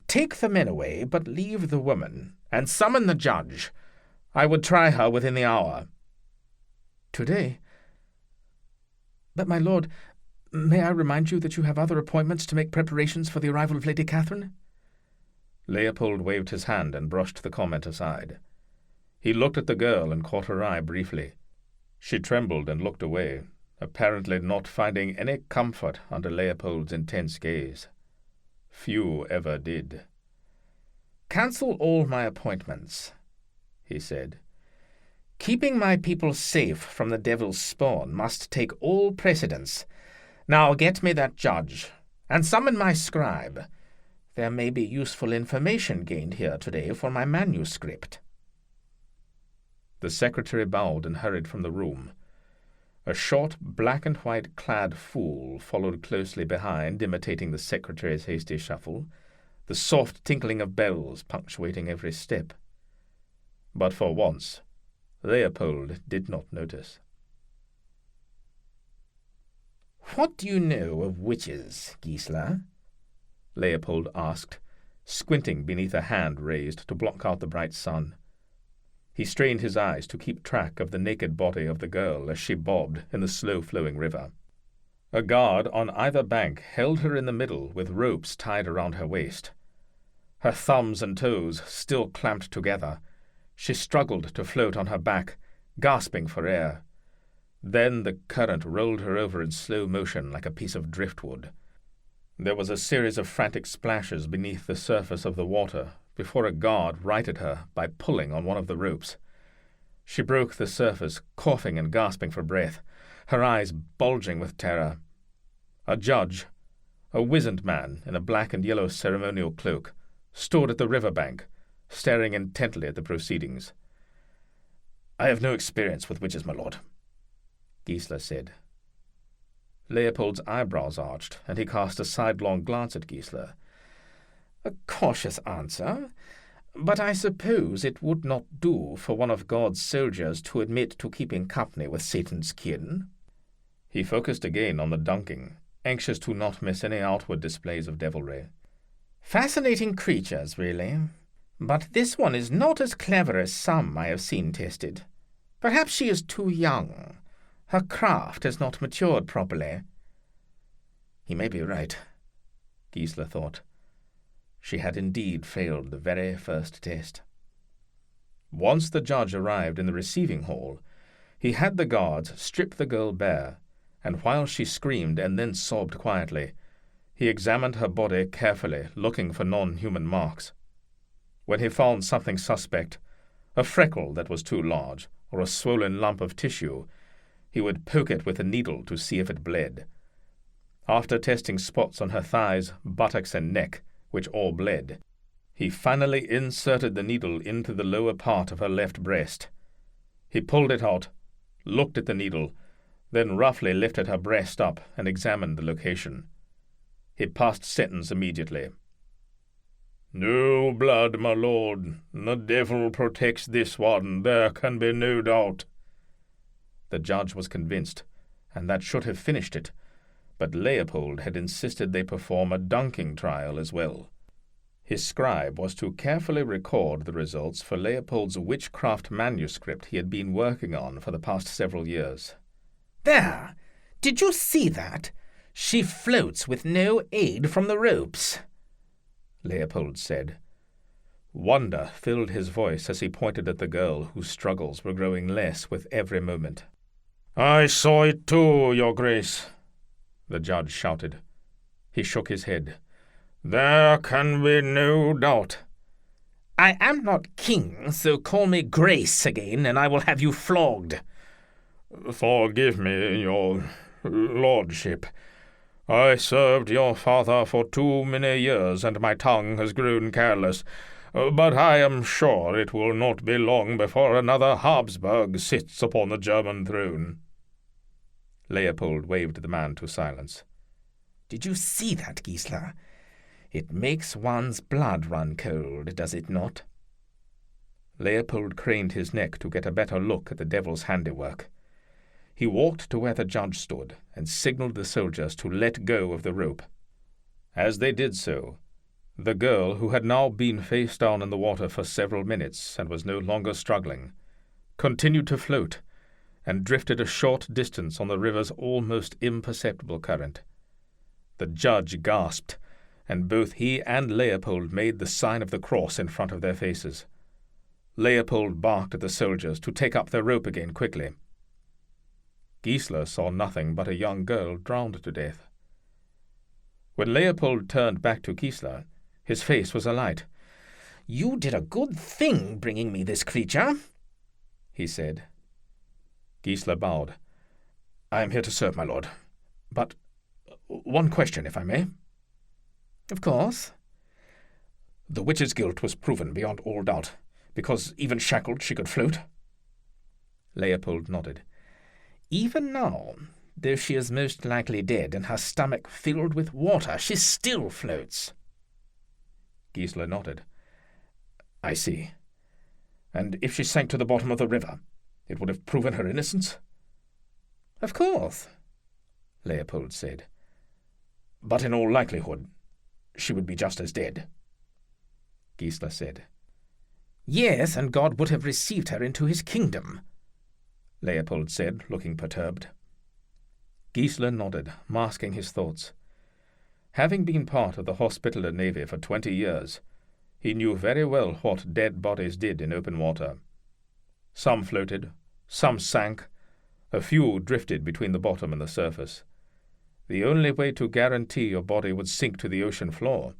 "Take the men away, but leave the woman, and summon the judge. I would try her within the hour." "Today? But, my lord, may I remind you that you have other appointments to make preparations for the arrival of Lady Catherine?" Leopold waved his hand and brushed the comment aside. He looked at the girl and caught her eye briefly. She trembled and looked away, apparently not finding any comfort under Leopold's intense gaze. Few ever did. "Cancel all my appointments," he said. "Keeping my people safe from the devil's spawn must take all precedence. Now get me that judge, and summon my scribe. There may be useful information gained here today for my manuscript." The secretary bowed and hurried from the room. A short, black and white clad fool followed closely behind, imitating the secretary's hasty shuffle, the soft tinkling of bells punctuating every step. But for once, Leopold did not notice. "What do you know of witches, Gissler?" Leopold asked, squinting beneath a hand raised to block out the bright sun. He strained his eyes to keep track of the naked body of the girl as she bobbed in the slow-flowing river. A guard on either bank held her in the middle with ropes tied around her waist. Her thumbs and toes still clamped together, she struggled to float on her back, gasping for air. Then the current rolled her over in slow motion like a piece of driftwood. There was a series of frantic splashes beneath the surface of the water before a guard righted her by pulling on one of the ropes. She broke the surface, coughing and gasping for breath, her eyes bulging with terror. A judge, a wizened man in a black and yellow ceremonial cloak, stood at the river bank, staring intently at the proceedings. "I have no experience with witches, my lord," Gissler said. Leopold's eyebrows arched, and he cast a sidelong glance at Gissler. "A cautious answer, but I suppose it would not do for one of God's soldiers to admit to keeping company with Satan's kin." He focused again on the dunking, anxious to not miss any outward displays of devilry. "Fascinating creatures, really. But this one is not as clever as some I have seen tested. Perhaps she is too young. Her craft has not matured properly." He may be right, Gissler thought. She had indeed failed the very first test. Once the judge arrived in the receiving hall, he had the guards strip the girl bare, and while she screamed and then sobbed quietly, he examined her body carefully, looking for non-human marks. When he found something suspect, a freckle that was too large, or a swollen lump of tissue, he would poke it with a needle to see if it bled. After testing spots on her thighs, buttocks, and neck, which all bled, he finally inserted the needle into the lower part of her left breast. He pulled it out, looked at the needle, then roughly lifted her breast up and examined the location. He passed sentence immediately. "No blood, my lord. The devil protects this one, there can be no doubt." The judge was convinced, and that should have finished it, but Leopold had insisted they perform a dunking trial as well. His scribe was to carefully record the results for Leopold's witchcraft manuscript he had been working on for the past several years. "There! Did you see that? She floats with no aid from the ropes," Leopold said. Wonder filled his voice as he pointed at the girl, whose struggles were growing less with every moment. "I saw it too, your grace," the judge shouted. He shook his head. "There can be no doubt." "I am not king, so call me Grace again, and I will have you flogged." "Forgive me, your lordship. I served your father for too many years, and my tongue has grown careless. But I am sure it will not be long before another Habsburg sits upon the German throne." Leopold waved the man to silence. "Did you see that, Gissler? It makes one's blood run cold, does it not?" Leopold craned his neck to get a better look at the devil's handiwork. He walked to where the judge stood and signaled the soldiers to let go of the rope. As they did so, the girl, who had now been face down in the water for several minutes and was no longer struggling, continued to float and drifted a short distance on the river's almost imperceptible current. The judge gasped, and both he and Leopold made the sign of the cross in front of their faces. Leopold barked at the soldiers to take up their rope again quickly. Gissler saw nothing but a young girl drowned to death. When Leopold turned back to Gissler, his face was alight. "You did a good thing bringing me this creature," he said. Gissler bowed. "I am here to serve, my lord. But one question, if I may." "Of course. The witch's guilt was proven beyond all doubt, because even shackled she could float. Leopold nodded. Even now, though she is most likely dead and her stomach filled with water, she still floats. Gissler nodded. I see. And if she sank to the bottom of the river, it would have proven her innocence? Of course, Leopold said. But in all likelihood, she would be just as dead, Gissler said. Yes, and God would have received her into his kingdom, Leopold said, looking perturbed. Gissler nodded, masking his thoughts. Having been part of the Hospitaller Navy for 20 years, he knew very well what dead bodies did in open water. Some floated, some sank, a few drifted between the bottom and the surface. The only way to guarantee your body would sink to the ocean floor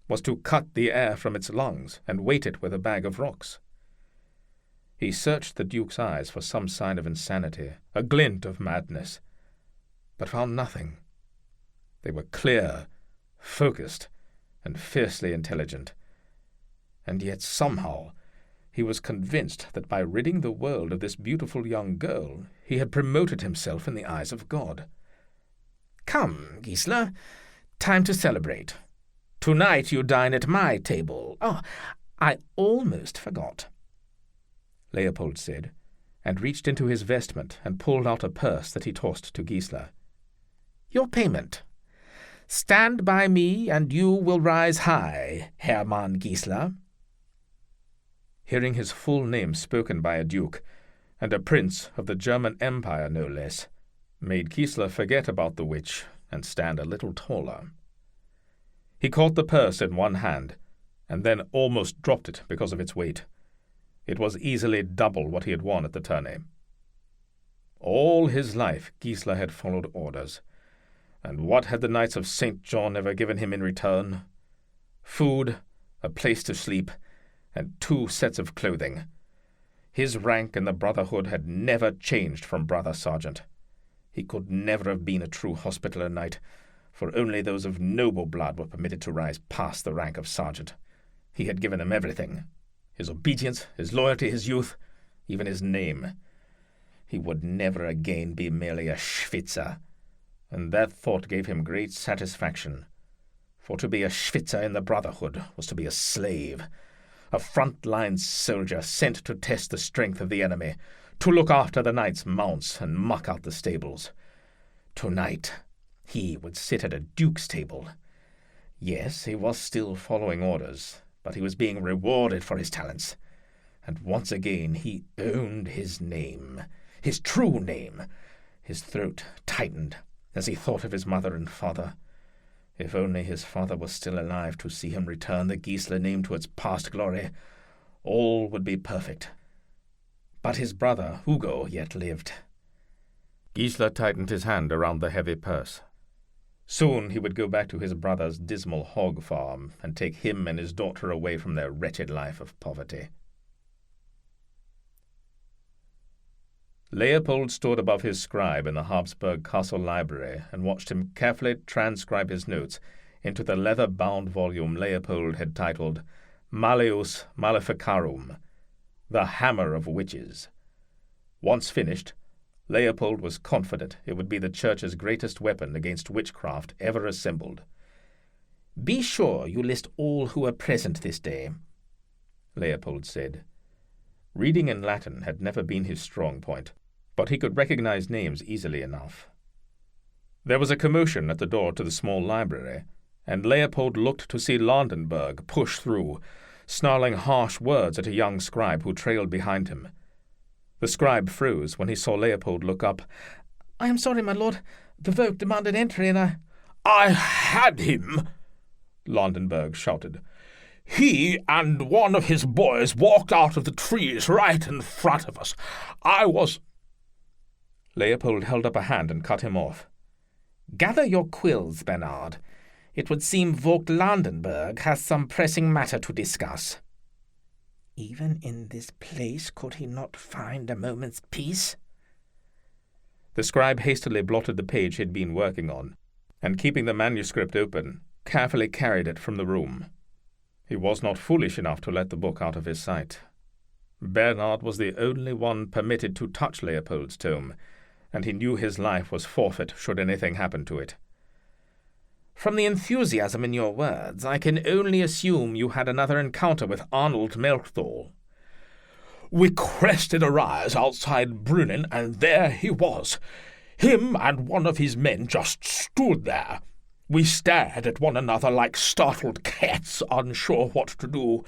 was to cut the air from its lungs and weight it with a bag of rocks. He searched the Duke's eyes for some sign of insanity, a glint of madness, but found nothing. They were clear, focused, and fiercely intelligent. And yet somehow he was convinced that by ridding the world of this beautiful young girl, he had promoted himself in the eyes of God. Come, Gissler, time to celebrate. Tonight you dine at my table. Oh, I almost forgot, Leopold said, and reached into his vestment and pulled out a purse that he tossed to Gissler. Your payment. Stand by me, and you will rise high, Hermann Gissler. Hearing his full name spoken by a duke, and a prince of the German Empire no less, made Gissler forget about the witch and stand a little taller. He caught the purse in one hand, and then almost dropped it because of its weight. It was easily double what he had won at the tourney. All his life Gissler had followed orders, and what had the Knights of St. John ever given him in return? Food, a place to sleep, and 2 sets of clothing. His rank in the Brotherhood had never changed from brother sergeant. He could never have been a true Hospitaller knight, for only those of noble blood were permitted to rise past the rank of sergeant. He had given them everything. His obedience, his loyalty, his youth, even his name. He would never again be merely a Schwyzer, and that thought gave him great satisfaction. For to be a Schwyzer in the Brotherhood was to be a slave, a front-line soldier sent to test the strength of the enemy, to look after the knights' mounts and muck out the stables. Tonight he would sit at a duke's table. Yes, he was still following orders, but he was being rewarded for his talents. And once again he owned his name, his true name. His throat tightened as he thought of his mother and father. If only his father was still alive to see him return the Gissler name to its past glory, all would be perfect. But his brother, Hugo, yet lived. Gissler tightened his hand around the heavy purse. Soon he would go back to his brother's dismal hog farm and take him and his daughter away from their wretched life of poverty. Leopold stood above his scribe in the Habsburg castle library and watched him carefully transcribe his notes into the leather-bound volume Leopold had titled Malleus Maleficarum, The Hammer of Witches. Once finished, Leopold was confident it would be the Church's greatest weapon against witchcraft ever assembled. "Be sure you list all who were present this day," Leopold said. Reading in Latin had never been his strong point, but he could recognize names easily enough. There was a commotion at the door to the small library, and Leopold looked to see Landenberg push through, snarling harsh words at a young scribe who trailed behind him. The scribe froze when he saw Leopold look up. "I am sorry, my lord. The vote demanded entry, and I had him!" Landenberg shouted. "He and one of his boys walked out of the trees right in front of us. I was—" Leopold held up a hand and cut him off. "Gather your quills, Bernard. It would seem Vogt Landenberg has some pressing matter to discuss." Even in this place could he not find a moment's peace? The scribe hastily blotted the page he had been working on, and keeping the manuscript open, carefully carried it from the room. He was not foolish enough to let the book out of his sight. Bernard was the only one permitted to touch Leopold's tome, and he knew his life was forfeit should anything happen to it. From the enthusiasm in your words, I can only assume you had another encounter with Arnold Melchthal. We crested a rise outside Brunnen, and there he was. Him and one of his men just stood there. We stared at one another like startled cats, unsure what to do.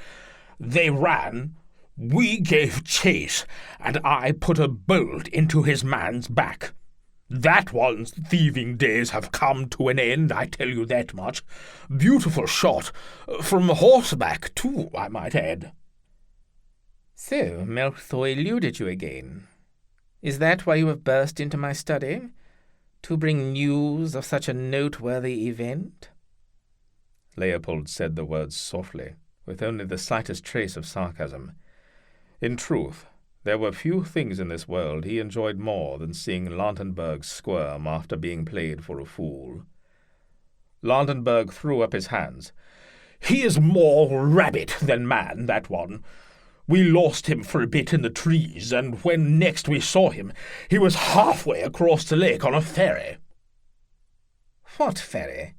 They ran. We gave chase, and I put a bolt into his man's back. That one's thieving days have come to an end, I tell you that much. Beautiful shot. From horseback, too, I might add. So, Melchthal eluded you again. Is that why you have burst into my study? To bring news of such a noteworthy event? Leopold said the words softly, with only the slightest trace of sarcasm. In truth, there were few things in this world he enjoyed more than seeing Landenberg squirm after being played for a fool. Landenberg threw up his hands. He is more rabbit than man, that one. We lost him for a bit in the trees, and when next we saw him, he was halfway across the lake on a ferry. What ferry?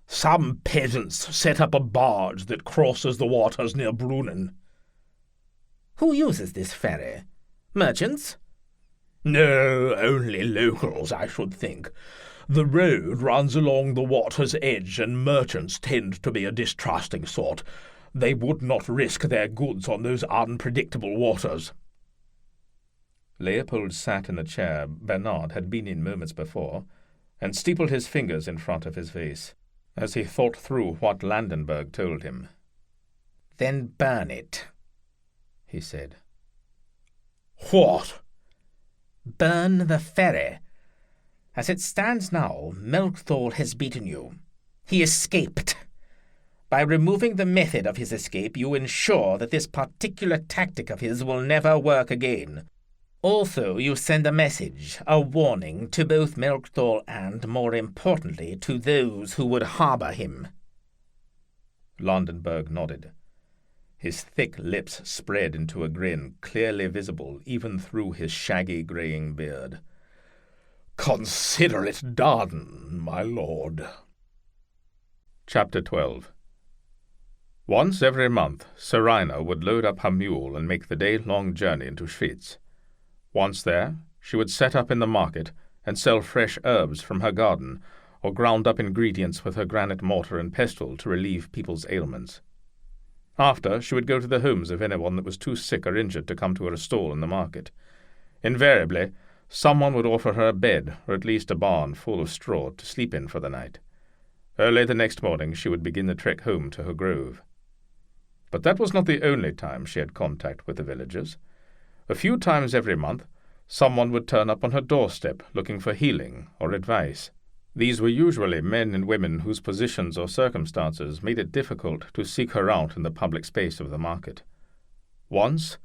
Some peasants set up a barge that crosses the waters near Brunnen. Who uses this ferry? Merchants? No, only locals, I should think. The road runs along the water's edge, and merchants tend to be a distrusting sort. They would not risk their goods on those unpredictable waters. Leopold sat in the chair Bernard had been in moments before, and steepled his fingers in front of his face, as he thought through what Landenberg told him. Then burn it, he said. What? Burn the ferry. As it stands now, Melchthal has beaten you. He escaped. By removing the method of his escape, you ensure that this particular tactic of his will never work again. Also, you send a message, a warning, to both Melchthal and, more importantly, to those who would harbour him. Landenberg nodded. His thick lips spread into a grin clearly visible even through his shaggy greying beard. Consider it done, my lord. Chapter 12. Once every month, Seraina would load up her mule and make the day-long journey into Schwyz. Once there, she would set up in the market and sell fresh herbs from her garden, or ground-up ingredients with her granite mortar and pestle to relieve people's ailments. After, she would go to the homes of anyone that was too sick or injured to come to her stall in the market. Invariably, someone would offer her a bed, or at least a barn full of straw to sleep in for the night. Early the next morning she would begin the trek home to her grove. But that was not the only time she had contact with the villagers. A few times every month, someone would turn up on her doorstep looking for healing or advice. These were usually men and women whose positions or circumstances made it difficult to seek her out in the public space of the market. Once,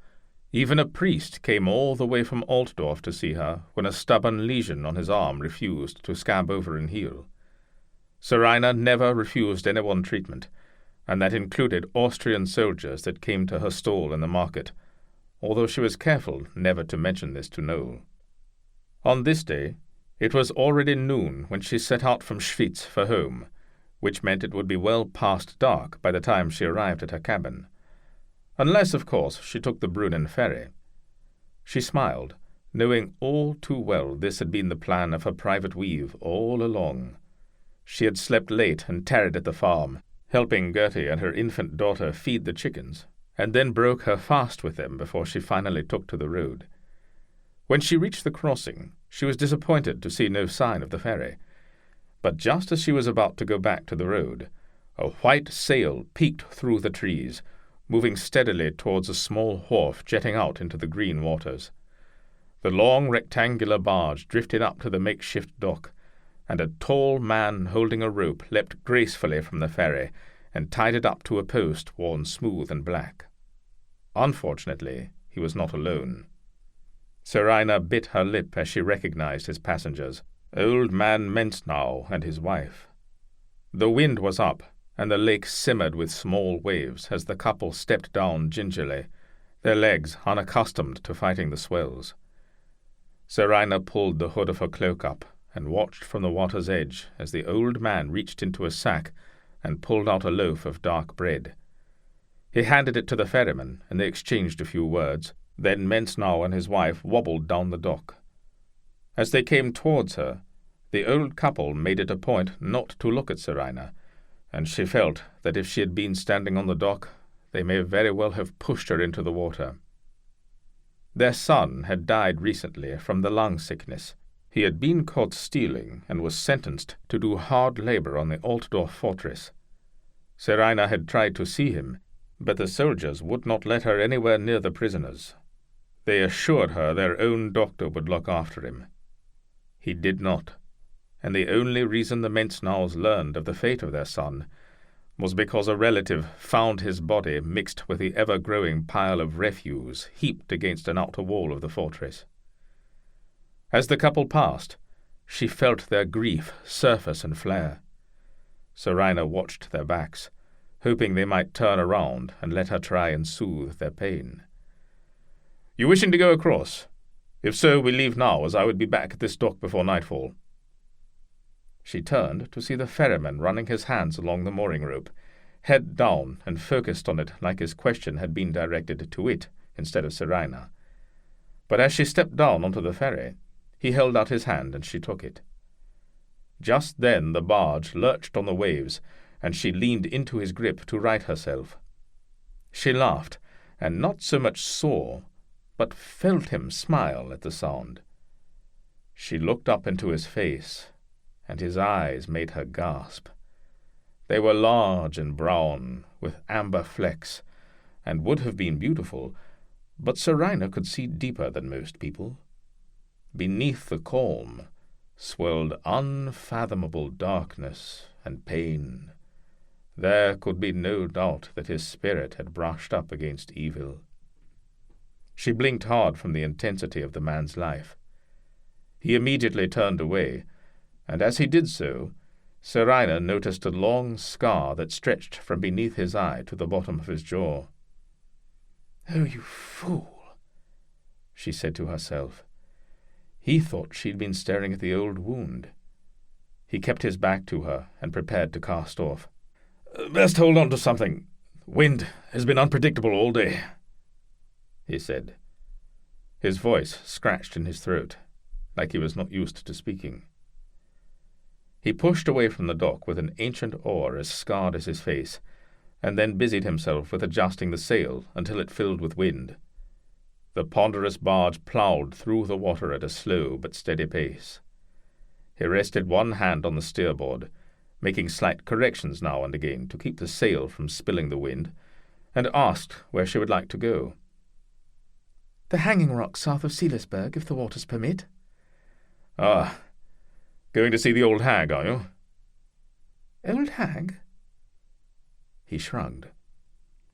even a priest came all the way from Altdorf to see her when a stubborn lesion on his arm refused to scab over and heal. Seraina never refused anyone treatment, and that included Austrian soldiers that came to her stall in the market, although she was careful never to mention this to Noel. On this day, it was already noon when she set out from Schwyz for home, which meant it would be well past dark by the time she arrived at her cabin. Unless, of course, she took the Brunnen ferry. She smiled, knowing all too well this had been the plan of her private weave all along. She had slept late and tarried at the farm, helping Gertie and her infant daughter feed the chickens, and then broke her fast with them before she finally took to the road. When she reached the crossing, she was disappointed to see no sign of the ferry. But just as she was about to go back to the road, a white sail peeked through the trees, moving steadily towards a small wharf jetting out into the green waters. The long rectangular barge drifted up to the makeshift dock, and a tall man holding a rope leapt gracefully from the ferry and tied it up to a post worn smooth and black. Unfortunately, he was not alone. Seraina bit her lip as she recognized his passengers, old man Mentznow and his wife. The wind was up, and the lake simmered with small waves as the couple stepped down gingerly, their legs unaccustomed to fighting the swells. Seraina pulled the hood of her cloak up and watched from the water's edge as the old man reached into a sack and pulled out a loaf of dark bread. He handed it to the ferryman, and they exchanged a few words. Then Mensnow and his wife wobbled down the dock. As they came towards her, the old couple made it a point not to look at Seraina, and she felt that if she had been standing on the dock, they may very well have pushed her into the water. Their son had died recently from the lung sickness. He had been caught stealing and was sentenced to do hard labor on the Altdorf fortress. Seraina had tried to see him, but the soldiers would not let her anywhere near the prisoners. They assured her their own doctor would look after him. He did not, and the only reason the Mensnows learned of the fate of their son was because a relative found his body mixed with the ever-growing pile of refuse heaped against an outer wall of the fortress. As the couple passed, she felt their grief surface and flare. Seraina watched their backs, hoping they might turn around and let her try and soothe their pain. "You wishing to go across? If so, we leave now, as I would be back at this dock before nightfall." She turned to see the ferryman running his hands along the mooring rope, head down and focused on it like his question had been directed to it instead of Seraina. But as she stepped down onto the ferry, he held out his hand and she took it. Just then the barge lurched on the waves, and she leaned into his grip to right herself. She laughed, and not so much saw, but felt him smile at the sound. She looked up into his face, and his eyes made her gasp. They were large and brown, with amber flecks, and would have been beautiful, but Seraina could see deeper than most people. Beneath the calm swirled unfathomable darkness and pain. There could be no doubt that his spirit had brushed up against evil. She blinked hard from the intensity of the man's life. He immediately turned away, and as he did so, Seraina noticed a long scar that stretched from beneath his eye to the bottom of his jaw. "Oh, you fool," she said to herself. He thought she'd been staring at the old wound. He kept his back to her and prepared to cast off. "Best hold on to something. Wind has been unpredictable all day," he said. His voice scratched in his throat, like he was not used to speaking. He pushed away from the dock with an ancient oar as scarred as his face, and then busied himself with adjusting the sail until it filled with wind. The ponderous barge ploughed through the water at a slow but steady pace. He rested one hand on the steerboard, making slight corrections now and again to keep the sail from spilling the wind, and asked where she would like to go. "The hanging rock south of Seelisberg, if the waters permit." "Ah, going to see the old hag, are you?" "Old hag?" He shrugged.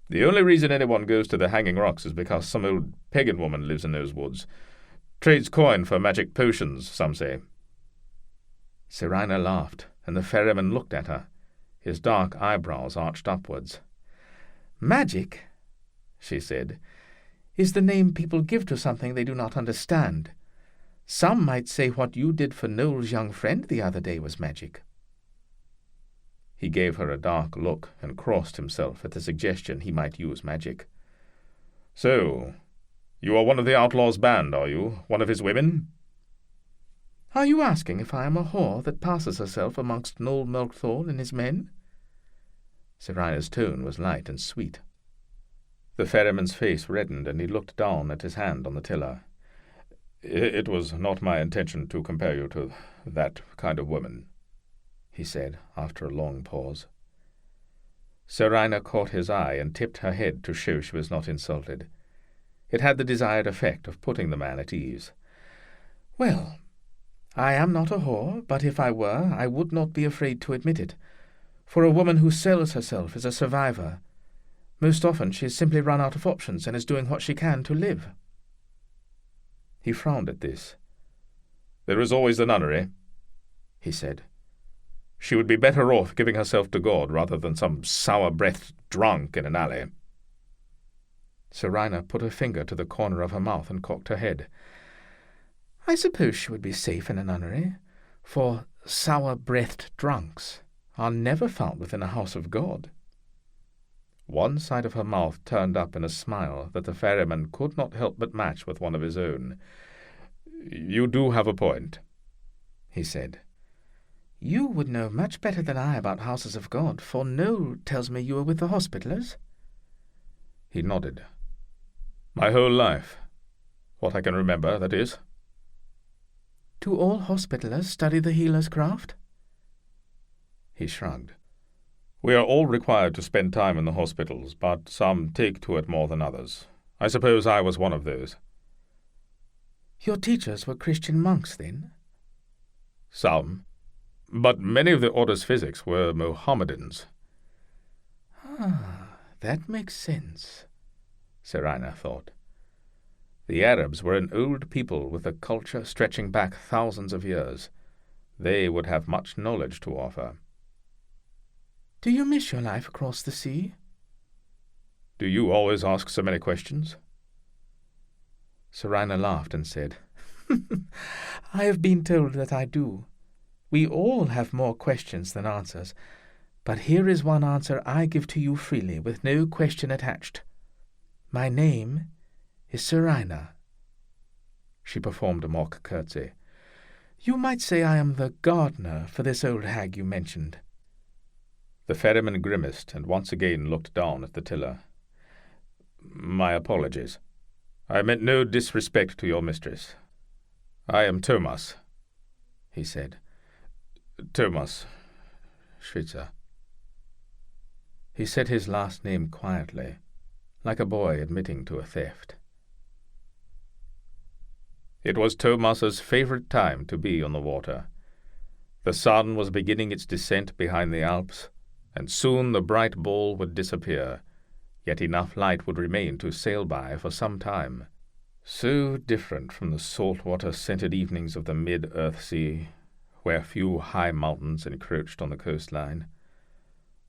"The only reason anyone goes to the Hanging Rocks is because some old pagan woman lives in those woods. Trades coin for magic potions, some say." Seraina laughed, and the ferryman looked at her, his dark eyebrows arched upwards. "Magic," she said, "is the name people give to something they do not understand. Some might say what you did for Noel's young friend the other day was magic." He gave her a dark look and crossed himself at the suggestion he might use magic. "So, you are one of the outlaw's band, are you? One of his women?" "Are you asking if I am a whore that passes herself amongst Noel Melchthorne and his men?" Seraina's tone was light and sweet. The ferryman's face reddened, and he looked down at his hand on the tiller. "It was not my intention to compare you to that kind of woman," he said, after a long pause. Seraina caught his eye and tipped her head to show she was not insulted. It had the desired effect of putting the man at ease. "Well, I am not a whore, but if I were, I would not be afraid to admit it. For a woman who sells herself is a survivor. Most often she has simply run out of options and is doing what she can to live." He frowned at this. "There is always the nunnery," he said. She would be better off giving herself to God rather than some sour-breathed drunk in an alley. Seraina put her finger to the corner of her mouth and cocked her head. I suppose she would be safe in a nunnery, for sour-breathed drunks are never found within a house of God. One side of her mouth turned up in a smile that the ferryman could not help but match with one of his own. "You do have a point," he said. You would know much better than I about houses of God, for Noel tells me you are with the Hospitallers. He nodded. "My whole life. What I can remember, that is." Do all Hospitallers study the healer's craft? He shrugged. "We are all required to spend time in the hospitals, but some take to it more than others. I suppose I was one of those." Your teachers were Christian monks, then? Some. But many of the order's physics were Mohammedans. That makes sense, Seraina thought. The Arabs were an old people with a culture stretching back thousands of years. They would have much knowledge to offer. Do you miss your life across the sea? Do you always ask so many questions? Seraina laughed and said, I have been told that I do. We all have more questions than answers, but here is one answer I give to you freely, with no question attached. My name is Seraina. She performed a mock curtsy. You might say I am the gardener for this old hag you mentioned. The ferryman grimaced and once again looked down at the tiller. My apologies. I meant no disrespect to your mistress. I am Thomas, he said. Thomas Schwyzer. He said his last name quietly, like a boy admitting to a theft. It was Thomas's favourite time to be on the water. The sun was beginning its descent behind the Alps, and soon the bright ball would disappear, yet enough light would remain to sail by for some time. So different from the salt-water-scented evenings of the mid-earth sea, where few high mountains encroached on the coastline.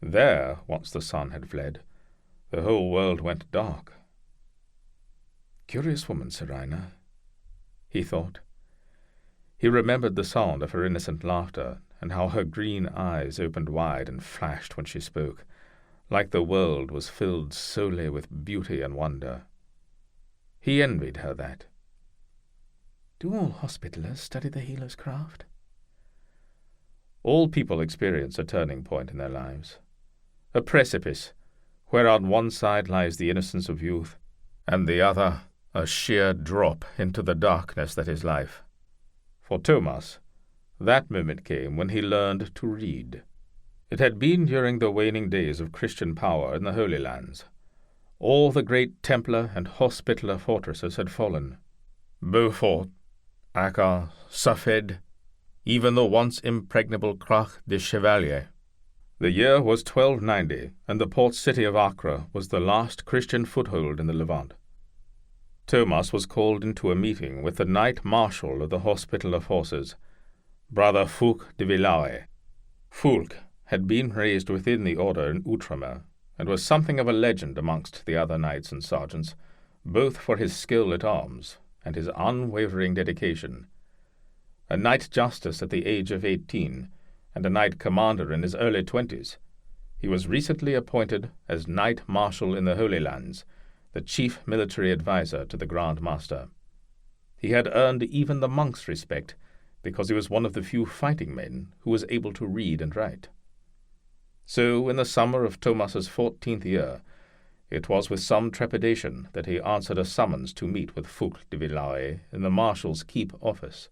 There, once the sun had fled, the whole world went dark. Curious woman, Seraina, he thought. He remembered the sound of her innocent laughter, and how her green eyes opened wide and flashed when she spoke, like the world was filled solely with beauty and wonder. He envied her that. Do all Hospitallers study the healer's craft? All people experience a turning point in their lives, a precipice, where on one side lies the innocence of youth, and the other a sheer drop into the darkness that is life. For Thomas, that moment came when he learned to read. It had been during the waning days of Christian power in the Holy Lands. All the great Templar and Hospitaller fortresses had fallen. Beaufort, Acre, Safed, even the once impregnable Crach des Chevaliers. The year was 1290, and the port city of Acre was the last Christian foothold in the Levant. Thomas was called into a meeting with the Knight Marshal of the Hospitaller forces, Brother Fulk de Villars. Fulk had been raised within the order in Outremer, and was something of a legend amongst the other knights and sergeants, both for his skill at arms and his unwavering dedication. A knight justice at the age of 18, and a knight commander in his early 20s, he was recently appointed as Knight Marshal in the Holy Lands, the chief military adviser to the Grand Master. He had earned even the monks' respect, because he was one of the few fighting men who was able to read and write. So, in the summer of Thomas's 14th year, it was with some trepidation that he answered a summons to meet with Fulk de Villars in the Marshal's keep office.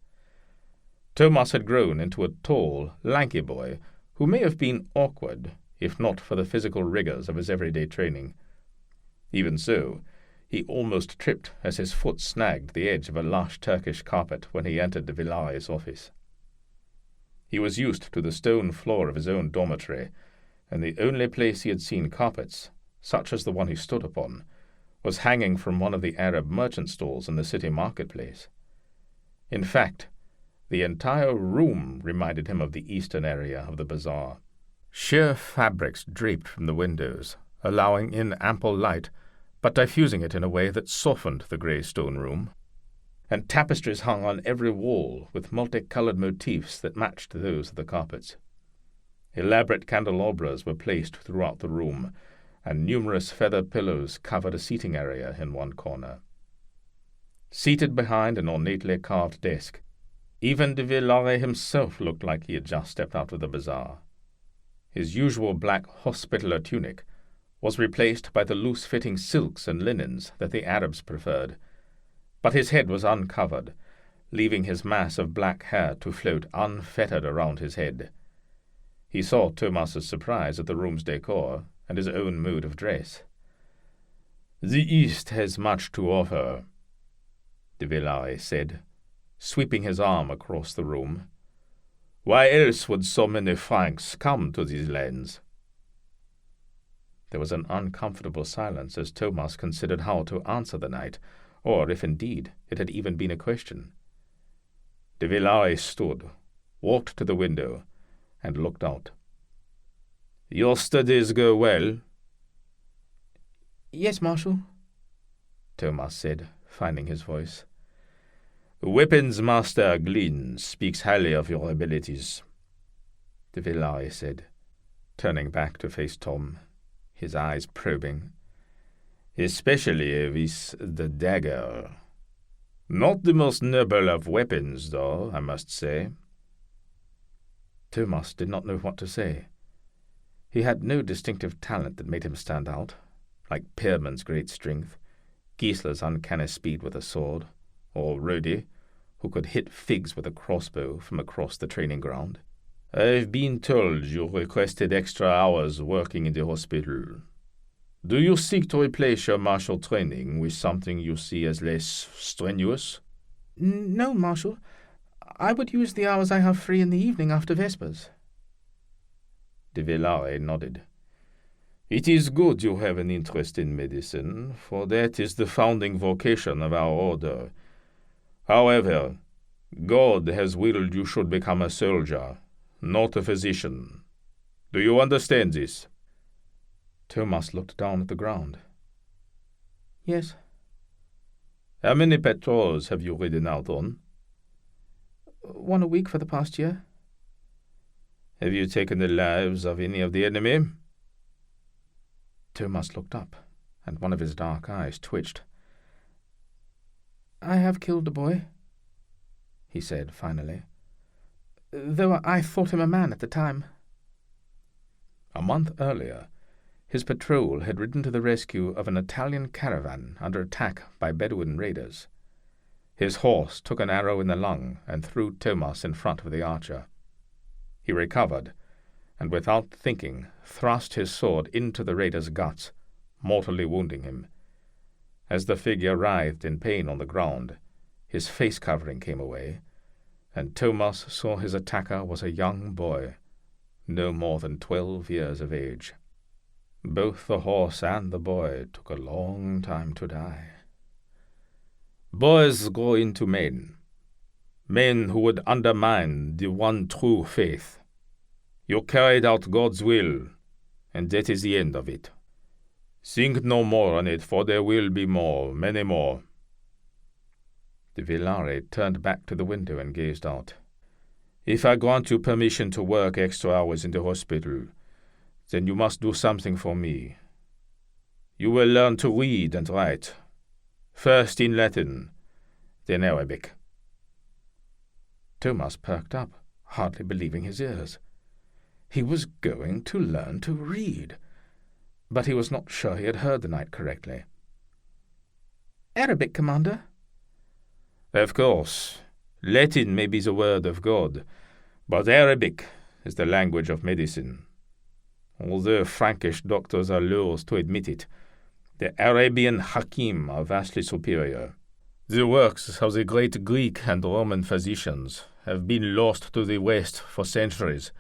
Thomas had grown into a tall, lanky boy who may have been awkward, if not for the physical rigours of his everyday training. Even so, he almost tripped as his foot snagged the edge of a lush Turkish carpet when he entered de Villars' office. He was used to the stone floor of his own dormitory, and the only place he had seen carpets, such as the one he stood upon, was hanging from one of the Arab merchant stalls in the city marketplace. In fact, The entire room reminded him of the eastern area of the bazaar. Sheer fabrics draped from the windows, allowing in ample light, but diffusing it in a way that softened the grey stone room. And tapestries hung on every wall with multicolored motifs that matched those of the carpets. Elaborate candelabras were placed throughout the room, and numerous feather pillows covered a seating area in one corner. Seated behind an ornately carved desk, even de Villars himself looked like he had just stepped out of the bazaar. His usual black hospitaller tunic was replaced by the loose-fitting silks and linens that the Arabs preferred, but his head was uncovered, leaving his mass of black hair to float unfettered around his head. He saw Thomas's surprise at the room's decor and his own mood of dress. "The East has much to offer," de Villars said, sweeping his arm across the room. "Why else would so many Franks come to these lands?" There was an uncomfortable silence as Thomas considered how to answer the knight, or if indeed it had even been a question. De Villars stood, walked to the window, and looked out. "Your studies go well?" "Yes, Marshal," Thomas said, finding his voice. "Weapons Master Glynn speaks highly of your abilities," de Villars said, turning back to face Tom, his eyes probing. "Especially with the dagger. Not the most noble of weapons, though, I must say." Thomas did not know what to say. He had no distinctive talent that made him stand out, like Pierman's great strength, Gissler's uncanny speed with a sword, or Rodi, who could hit figs with a crossbow from across the training ground. "I've been told you requested extra hours working in the hospital. Do you seek to replace your martial training with something you see as less strenuous?" "No, Marshal. I would use the hours I have free in the evening after Vespers." De Villars nodded. "It is good you have an interest in medicine, for that is the founding vocation of our order. However, God has willed you should become a soldier, not a physician. Do you understand this?" Thomas looked down at the ground. "Yes." "How many patrols have you ridden out on?" "1 a week for the past year." "Have you taken the lives of any of the enemy?" Thomas looked up, and one of his dark eyes twitched. "I have killed a boy," he said finally, "though I thought him a man at the time." A month earlier, his patrol had ridden to the rescue of an Italian caravan under attack by Bedouin raiders. His horse took an arrow in the lung and threw Thomas in front of the archer. He recovered, and without thinking, thrust his sword into the raider's guts, mortally wounding him. As the figure writhed in pain on the ground, his face covering came away, and Thomas saw his attacker was a young boy, no more than 12 years of age. Both the horse and the boy took a long time to die. Boys grow into men who would undermine the one true faith. You carried out God's will, and that is the end of it. Think no more on it, for there will be more, many more." De Villars turned back to the window and gazed out. "If I grant you permission to work extra hours in the hospital, then you must do something for me. You will learn to read and write, first in Latin, then Arabic." Thomas perked up, hardly believing his ears. He was going to learn to read, but he was not sure he had heard the knight correctly. "Arabic, Commander?" "Of course. Latin may be the word of God, but Arabic is the language of medicine. Although Frankish doctors are loath to admit it, the Arabian Hakim are vastly superior. The works of the great Greek and Roman physicians have been lost to the West for centuries,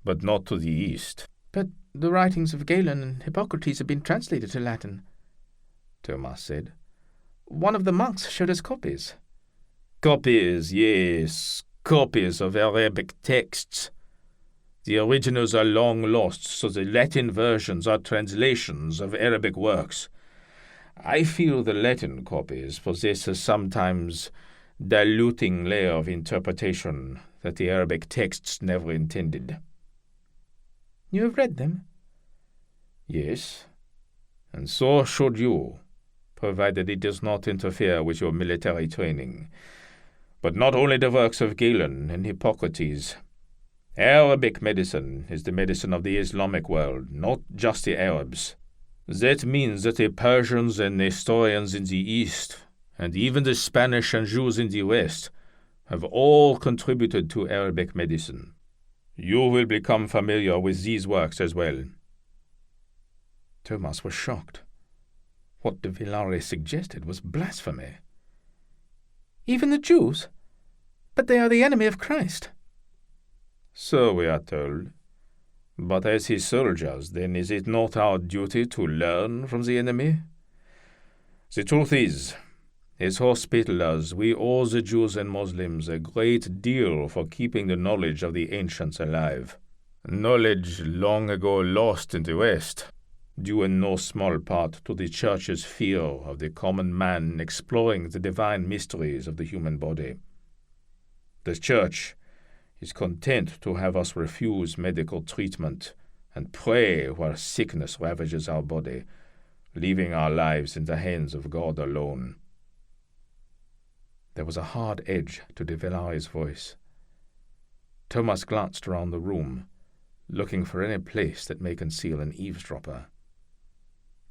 but not to the East." "But the writings of Galen and Hippocrates have been translated to Latin," Thomas said. "One of the monks showed us copies." "Copies, yes, copies of Arabic texts. The originals are long lost, so the Latin versions are translations of Arabic works. I feel the Latin copies possess a sometimes diluting layer of interpretation that the Arabic texts never intended. You have read them? Yes, and so should you, provided it does not interfere with your military training. But not only the works of Galen and Hippocrates. Arabic medicine is the medicine of the Islamic world, not just the Arabs. That means that the Persians and Nestorians in the East, and even the Spanish and Jews in the West, have all contributed to Arabic medicine. You will become familiar with these works as well. Thomas was shocked. What de Villars suggested was blasphemy. Even the Jews? But they are the enemy of Christ. So we are told. But as his soldiers, then is it not our duty to learn from the enemy? The truth is, as Hospitallers, we owe the Jews and Muslims a great deal for keeping the knowledge of the ancients alive. Knowledge long ago lost in the West, due in no small part to the Church's fear of the common man exploring the divine mysteries of the human body. The Church is content to have us refuse medical treatment and pray while sickness ravages our body, leaving our lives in the hands of God alone. There was a hard edge to de Villars' voice. Thomas glanced around the room, looking for any place that may conceal an eavesdropper.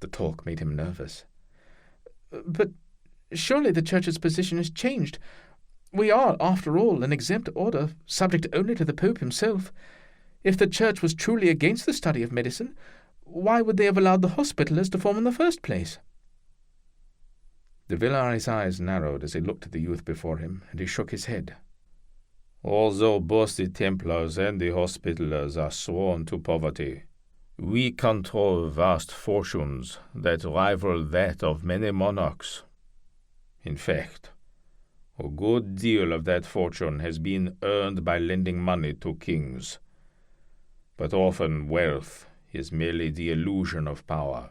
The talk made him nervous. But surely the Church's position has changed. We are, after all, an exempt order, subject only to the Pope himself. If the Church was truly against the study of medicine, why would they have allowed the Hospitallers to form in the first place? De Villars' eyes narrowed as he looked at the youth before him, and he shook his head. Although both the Templars and the Hospitallers are sworn to poverty, we control vast fortunes that rival that of many monarchs. In fact, a good deal of that fortune has been earned by lending money to kings. But often wealth is merely the illusion of power.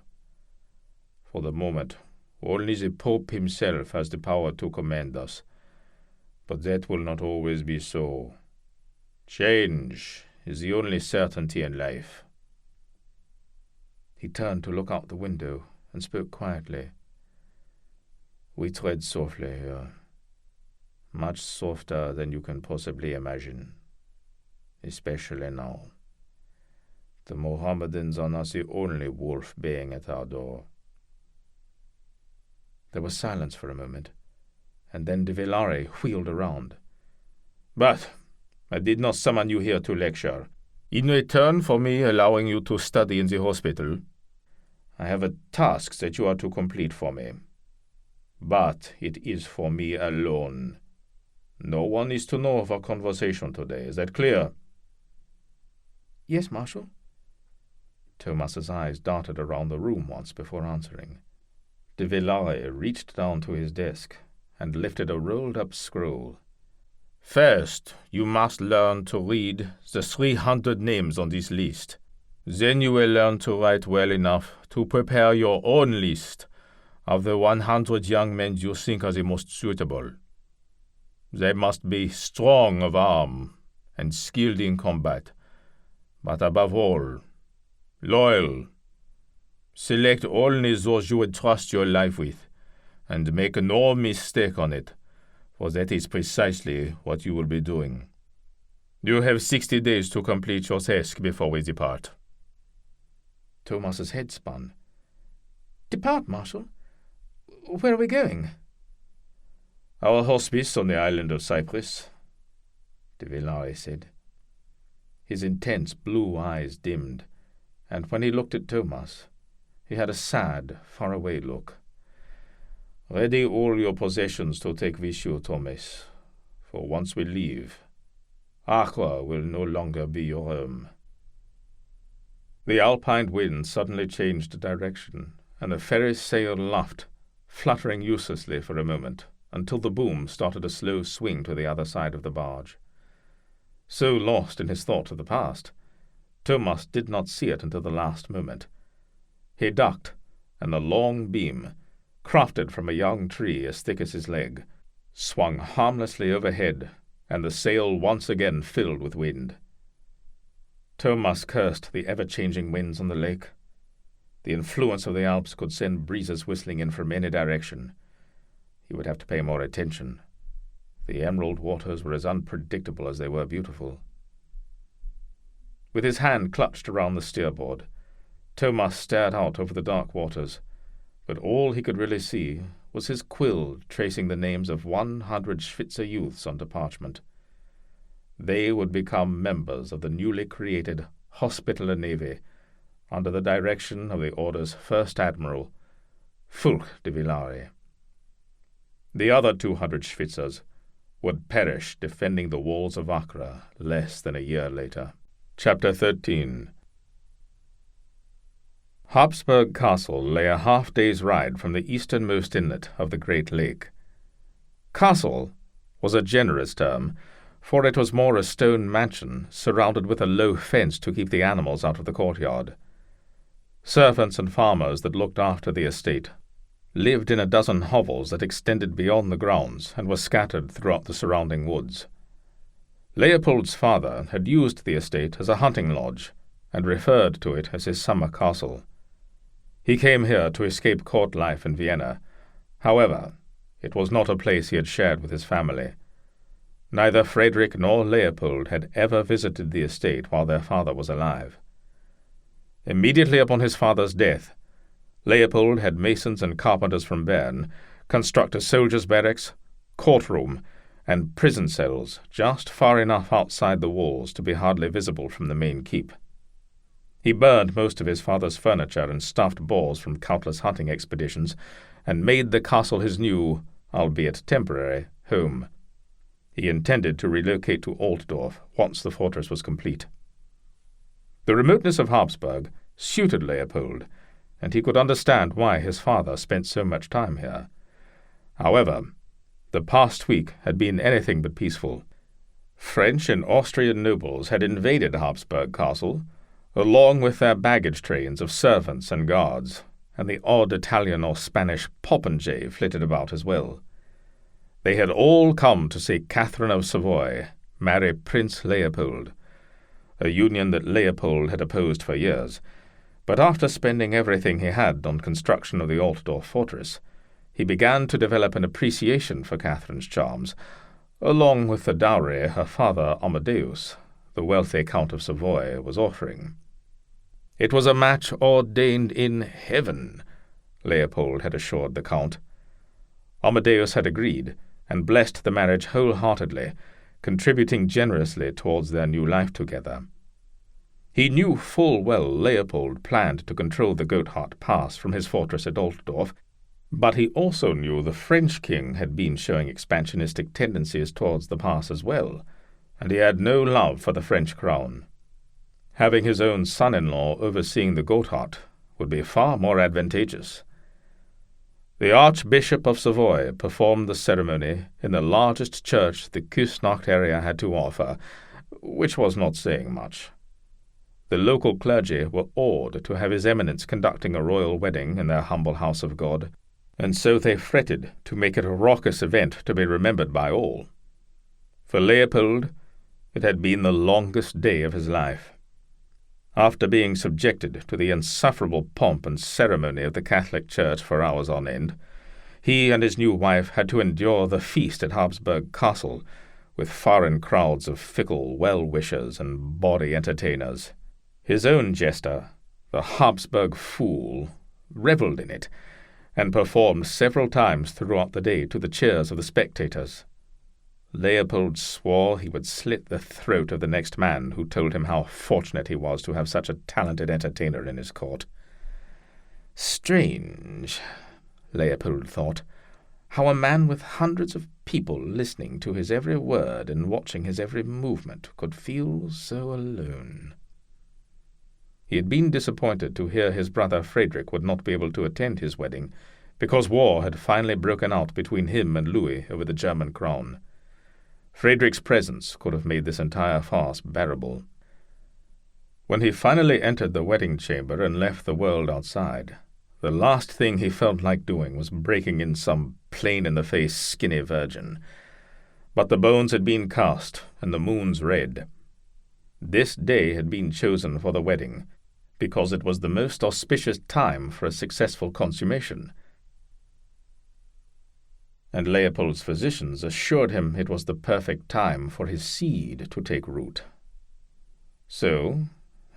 For the moment, only the Pope himself has the power to command us. But that will not always be so. Change is the only certainty in life. He turned to look out the window and spoke quietly. We tread softly here. Much softer than you can possibly imagine, especially now. The Mohammedans are not the only wolf baying at our door. There was silence for a moment, and then de Villars wheeled around. But I did not summon you here to lecture. In return for me allowing you to study in the hospital, I have a task that you are to complete for me. But it is for me alone. No one is to know of our conversation today. Is that clear? Yes, Marshal. Thomas's eyes darted around the room once before answering. De Villars reached down to his desk and lifted a rolled-up scroll. First, you must learn to read the 300 names on this list. Then you will learn to write well enough to prepare your own list of the 100 young men you think are the most suitable. They must be strong of arm and skilled in combat, but above all, loyal. Select only those you would trust your life with, and make no mistake on it, for that is precisely what you will be doing. You have 60 days to complete your task before we depart. Thomas's head spun. Depart, Marshal? Where are we going? Our hospice on the island of Cyprus, de Villars said. His intense blue eyes dimmed, and when he looked at Thomas, he had a sad, faraway look. Ready all your possessions to take with you, Thomas, for once we leave, Acre will no longer be your home. The Alpine wind suddenly changed direction, and the ferry's sail luffed, fluttering uselessly for a moment, until the boom started a slow swing to the other side of the barge. So lost in his thoughts of the past, Thomas did not see it until the last moment. He ducked, and the long beam, crafted from a young tree as thick as his leg, swung harmlessly overhead, and the sail once again filled with wind. Thomas cursed the ever-changing winds on the lake. The influence of the Alps could send breezes whistling in from any direction. He would have to pay more attention. The emerald waters were as unpredictable as they were beautiful. With his hand clutched around the steerboard, Thomas stared out over the dark waters, but all he could really see was his quill tracing the names of 100 Schwyzer youths onto parchment. They would become members of the newly created Hospitaller Navy under the direction of the Order's First Admiral, Fulk de Villare. The other 200 Schwyzers would perish defending the walls of Acre less than a year later. Chapter 13. Habsburg Castle lay a half-day's ride from the easternmost inlet of the Great Lake. Castle was a generous term, for it was more a stone mansion surrounded with a low fence to keep the animals out of the courtyard. Servants and farmers that looked after the estate lived in a dozen hovels that extended beyond the grounds and were scattered throughout the surrounding woods. Leopold's father had used the estate as a hunting lodge and referred to it as his summer castle. He came here to escape court life in Vienna. However, it was not a place he had shared with his family. Neither Frederick nor Leopold had ever visited the estate while their father was alive. Immediately upon his father's death, Leopold had masons and carpenters from Bern construct a soldiers' barracks, courtroom, and prison cells just far enough outside the walls to be hardly visible from the main keep. He burned most of his father's furniture and stuffed boars from countless hunting expeditions, and made the castle his new, albeit temporary, home. He intended to relocate to Altdorf once the fortress was complete. The remoteness of Habsburg suited Leopold, and he could understand why his father spent so much time here. However, the past week had been anything but peaceful. French and Austrian nobles had invaded Habsburg Castle, along with their baggage trains of servants and guards, and the odd Italian or Spanish popinjay flitted about as well. They had all come to see Catherine of Savoy marry Prince Leopold, a union that Leopold had opposed for years, but after spending everything he had on construction of the Altdorf fortress, he began to develop an appreciation for Catherine's charms, along with the dowry her father Amadeus, the wealthy Count of Savoy, was offering. It was a match ordained in heaven, Leopold had assured the Count. Amadeus had agreed, and blessed the marriage wholeheartedly, contributing generously towards their new life together. He knew full well Leopold planned to control the Gotthard Pass from his fortress at Altdorf, but he also knew the French king had been showing expansionistic tendencies towards the pass as well, and he had no love for the French crown. Having his own son-in-law overseeing the Gotthard would be far more advantageous. The Archbishop of Savoy performed the ceremony in the largest church the Küsnacht area had to offer, which was not saying much. The local clergy were awed to have His Eminence conducting a royal wedding in their humble house of God, and so they fretted to make it a raucous event to be remembered by all. For Leopold, it had been the longest day of his life. After being subjected to the insufferable pomp and ceremony of the Catholic Church for hours on end, he and his new wife had to endure the feast at Habsburg Castle, with foreign crowds of fickle well-wishers and bawdy entertainers. His own jester, the Habsburg Fool, revelled in it, and performed several times throughout the day to the cheers of the spectators. Leopold swore he would slit the throat of the next man who told him how fortunate he was to have such a talented entertainer in his court. Strange, Leopold thought, how a man with hundreds of people listening to his every word and watching his every movement could feel so alone. He had been disappointed to hear his brother Frederick would not be able to attend his wedding, because war had finally broken out between him and Louis over the German crown. Frederick's presence could have made this entire farce bearable. When he finally entered the wedding chamber and left the world outside, the last thing he felt like doing was breaking in some plain-in-the-face skinny virgin. But the bones had been cast, and the moons red. This day had been chosen for the wedding, because it was the most auspicious time for a successful consummation. And Leopold's physicians assured him it was the perfect time for his seed to take root. So,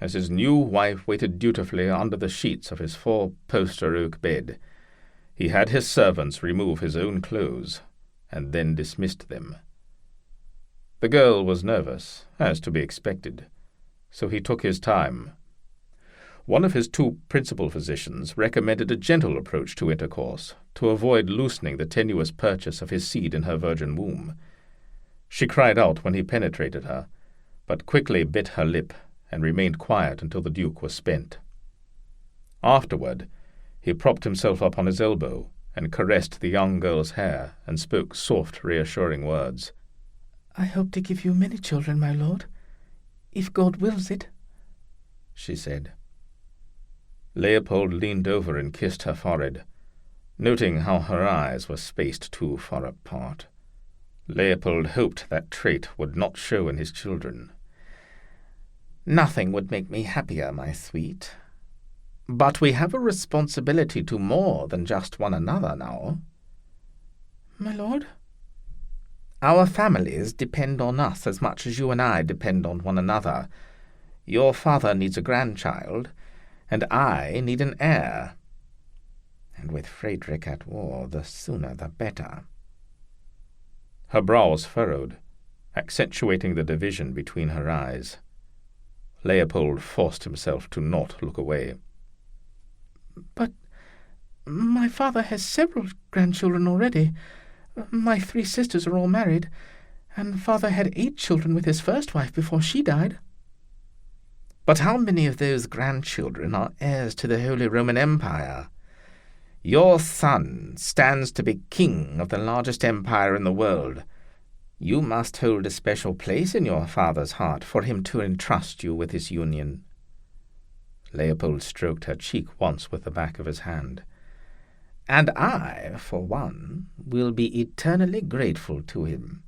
as his new wife waited dutifully under the sheets of his 4-poster oak bed, he had his servants remove his own clothes, and then dismissed them. The girl was nervous, as to be expected, so he took his time. One of his 2 principal physicians recommended a gentle approach to intercourse, to avoid loosening the tenuous purchase of his seed in her virgin womb. She cried out when he penetrated her, but quickly bit her lip and remained quiet until the Duke was spent. Afterward, he propped himself up on his elbow and caressed the young girl's hair and spoke soft, reassuring words. "I hope to give you many children, my lord, if God wills it," she said. Leopold leaned over and kissed her forehead, noting how her eyes were spaced too far apart. Leopold hoped that trait would not show in his children. "Nothing would make me happier, my sweet. But we have a responsibility to more than just one another now." "My lord?" "Our families depend on us as much as you and I depend on one another. Your father needs a grandchild, and I need an heir. And with Frederick at war, the sooner the better." Her brows furrowed, accentuating the division between her eyes. Leopold forced himself to not look away. "But my father has several grandchildren already. My 3 sisters are all married, and father had 8 children with his first wife before she died." "But how many of those grandchildren are heirs to the Holy Roman Empire? Your son stands to be king of the largest empire in the world. You must hold a special place in your father's heart for him to entrust you with his union." Leopold stroked her cheek once with the back of his hand. "And I, for one, will be eternally grateful to him."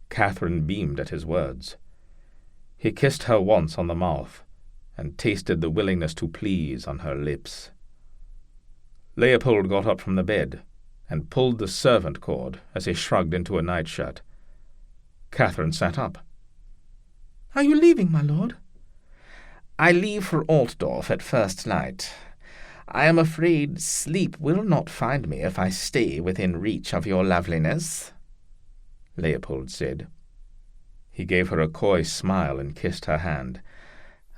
Catherine beamed at his words. He kissed her once on the mouth, and tasted the willingness to please on her lips. Leopold got up from the bed, and pulled the servant cord as he shrugged into a nightshirt. Catherine sat up. "Are you leaving, my lord?" "I leave for Altdorf at first light. I am afraid sleep will not find me if I stay within reach of your loveliness," Leopold said. He gave her a coy smile and kissed her hand.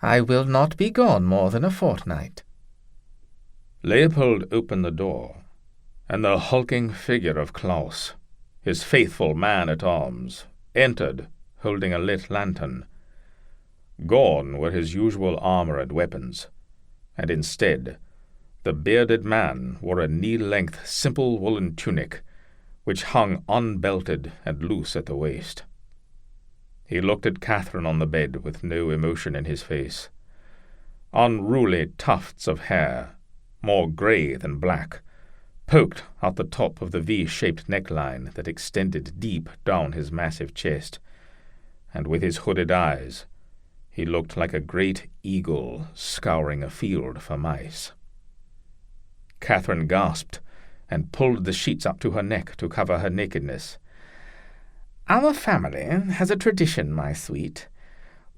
"I will not be gone more than a fortnight." Leopold opened the door, and the hulking figure of Klaus, his faithful man-at-arms, entered, holding a lit lantern. Gone were his usual armor and weapons, and instead, the bearded man wore a knee-length simple woolen tunic, which hung unbelted and loose at the waist. He looked at Catherine on the bed with no emotion in his face. Unruly tufts of hair, more grey than black, poked out the top of the V-shaped neckline that extended deep down his massive chest, and with his hooded eyes, he looked like a great eagle scouring a field for mice. Catherine gasped and pulled the sheets up to her neck to cover her nakedness. "Our family has a tradition, my sweet,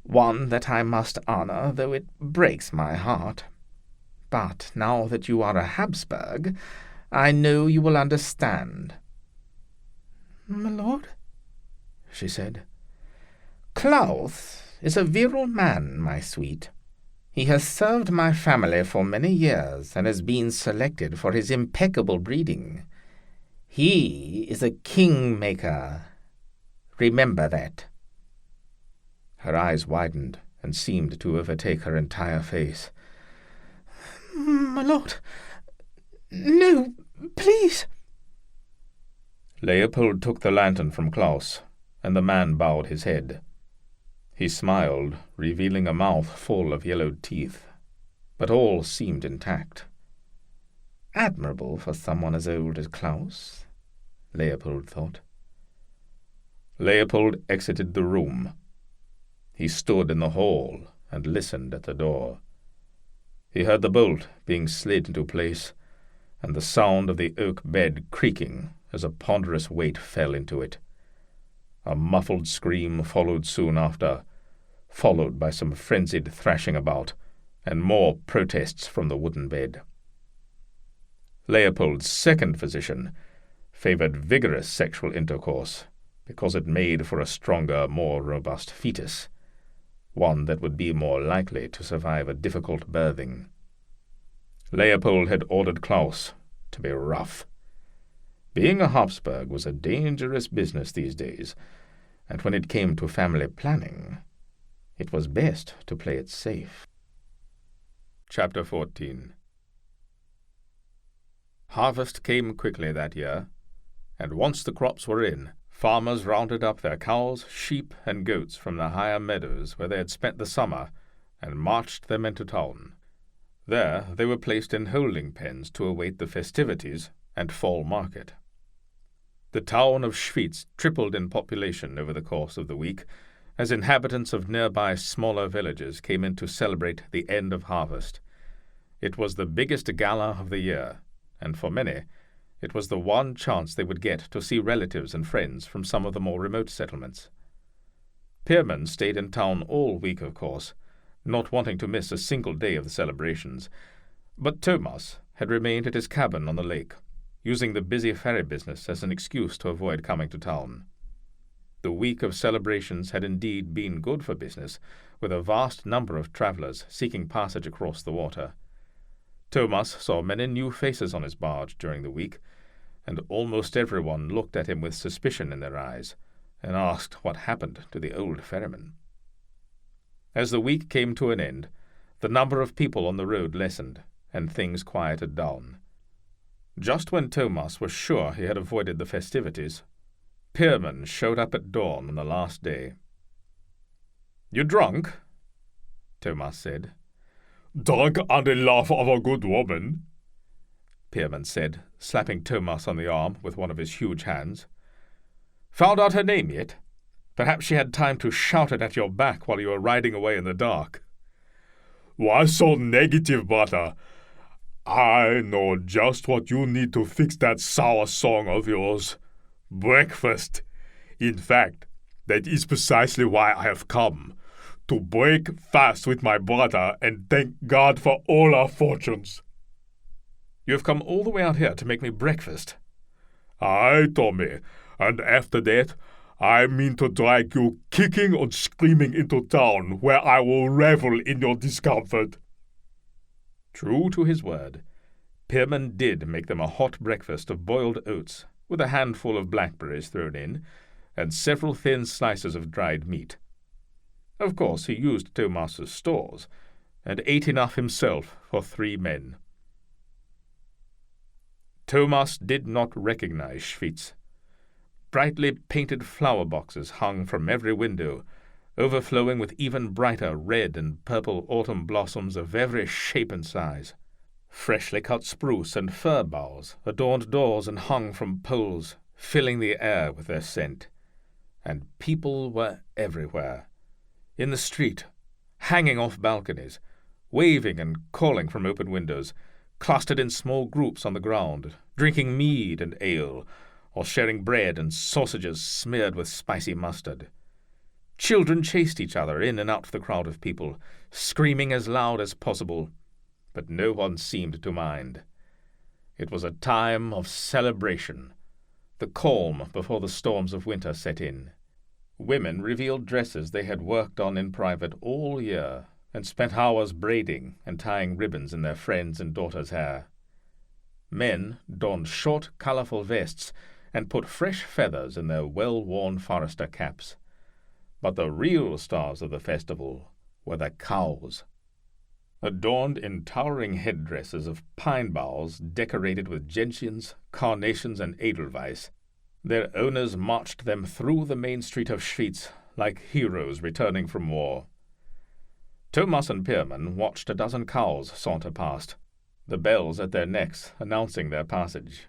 one that I must honor, though it breaks my heart. But now that you are a Habsburg, I know you will understand." "My lord?" she said. "Klaus is a virile man, my sweet. He has served my family for many years and has been selected for his impeccable breeding. He is a king-maker. Remember that." Her eyes widened and seemed to overtake her entire face. "My lord, no, please." Leopold took the lantern from Klaus, and the man bowed his head. He smiled, revealing a mouth full of yellowed teeth, but all seemed intact. Admirable for someone as old as Klaus, Leopold thought. Leopold exited the room. He stood in the hall and listened at the door. He heard the bolt being slid into place, and the sound of the oak bed creaking as a ponderous weight fell into it. A muffled scream followed soon after, followed by some frenzied thrashing about, and more protests from the wooden bed. Leopold's second physician favoured vigorous sexual intercourse because it made for a stronger, more robust fetus, one that would be more likely to survive a difficult birthing. Leopold had ordered Klaus to be rough. Being a Habsburg was a dangerous business these days, and when it came to family planning, it was best to play it safe. Chapter 14. Harvest came quickly that year, and once the crops were in, farmers rounded up their cows, sheep, and goats from the higher meadows where they had spent the summer and marched them into town. There they were placed in holding pens to await the festivities and fall market. The town of Schwyzer tripled in population over the course of the week, as inhabitants of nearby smaller villages came in to celebrate the end of harvest. It was the biggest gala of the year, and for many, it was the one chance they would get to see relatives and friends from some of the more remote settlements. Pierman stayed in town all week, of course, not wanting to miss a single day of the celebrations, but Thomas had remained at his cabin on the lake, using the busy ferry business as an excuse to avoid coming to town. The week of celebrations had indeed been good for business, with a vast number of travellers seeking passage across the water. Thomas saw many new faces on his barge during the week, and almost everyone looked at him with suspicion in their eyes, and asked what happened to the old ferryman. As the week came to an end, the number of people on the road lessened, and things quieted down. Just when Thomas was sure he had avoided the festivities, Pirman showed up at dawn on the last day. "You drunk?" Thomas said. "Drunk on the love of a good woman," Pierman said, slapping Thomas on the arm with one of his huge hands. "Found out her name yet? Perhaps she had time to shout it at your back while you were riding away in the dark." "Why so negative, brother? I know just what you need to fix that sour song of yours. Breakfast. In fact, that is precisely why I have come. To break fast with my brother and thank God for all our fortunes." "You have come all the way out here to make me breakfast?" "Aye, Tommy, and after that, I mean to drag you kicking and screaming into town, where I will revel in your discomfort." True to his word, Pierman did make them a hot breakfast of boiled oats, with a handful of blackberries thrown in, and several thin slices of dried meat. Of course, he used Thomas's stores, and ate enough himself for 3 men. Thomas did not recognize Schwyzer. Brightly painted flower boxes hung from every window, overflowing with even brighter red and purple autumn blossoms of every shape and size. Freshly cut spruce and fir boughs adorned doors and hung from poles, filling the air with their scent. And people were everywhere. In the street, hanging off balconies, waving and calling from open windows, clustered in small groups on the ground, drinking mead and ale, or sharing bread and sausages smeared with spicy mustard. Children chased each other in and out of the crowd of people, screaming as loud as possible, but no one seemed to mind. It was a time of celebration, the calm before the storms of winter set in. Women revealed dresses they had worked on in private all year, and spent hours braiding and tying ribbons in their friends' and daughters' hair. Men donned short, colourful vests and put fresh feathers in their well-worn forester caps. But the real stars of the festival were the cows. Adorned in towering headdresses of pine boughs decorated with gentians, carnations, and edelweiss, Their owners marched them through the main street of Schwyz like heroes returning from war. Thomas and Pierman watched a dozen cows saunter past, the bells at their necks announcing their passage.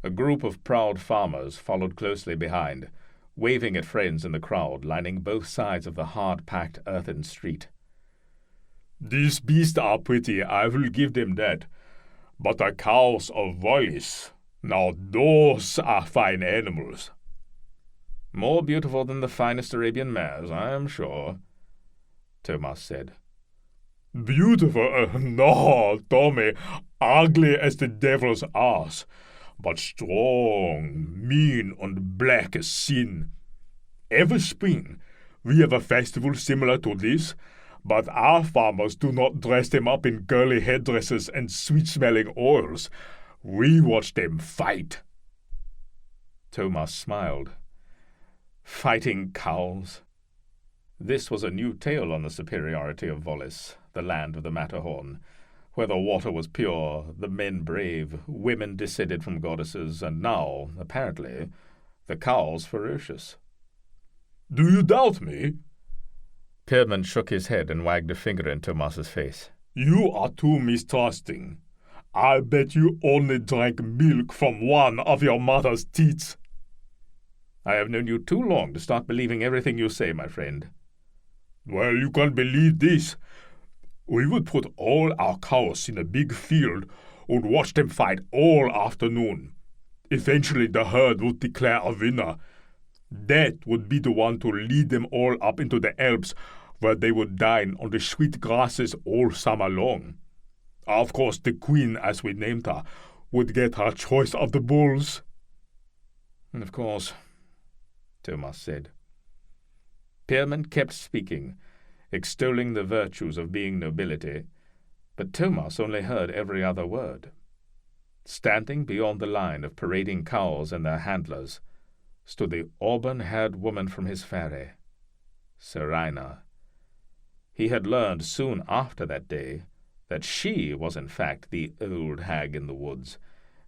A group of proud farmers followed closely behind, waving at friends in the crowd lining both sides of the hard-packed earthen street. "These beasts are pretty, I will give them that. But the cows of Wallis, now those are fine animals." "More beautiful than the finest Arabian mares, I am sure," Thomas said. "Beautiful? No, Tommy, ugly as the devil's ass, but strong, mean, and black as sin. Every spring we have a festival similar to this, but our farmers do not dress them up in girly headdresses and sweet-smelling oils. We watch them fight." Thomas smiled. Fighting cows. This was a new tale on the superiority of Wallis, the land of the Matterhorn, where the water was pure, the men brave, women descended from goddesses, and now, apparently, the cows ferocious. "Do you doubt me?" Pirman shook his head and wagged a finger in Thomas's face. "You are too mistrusting. I bet you only drank milk from one of your mother's teats." "I have known you too long to start believing everything you say, my friend." "Well, you can believe this. We would put all our cows in a big field and watch them fight all afternoon. Eventually the herd would declare a winner. That would be the one to lead them all up into the Alps, where they would dine on the sweet grasses all summer long. Of course, the queen, as we named her, would get her choice of the bulls." "Of course," Thomas said. Pierman kept speaking, extolling the virtues of being nobility, but Thomas only heard every other word. Standing beyond the line of parading cows and their handlers stood the auburn-haired woman from his ferry, Seraina. He had learned soon after that day that she was in fact the old hag in the woods,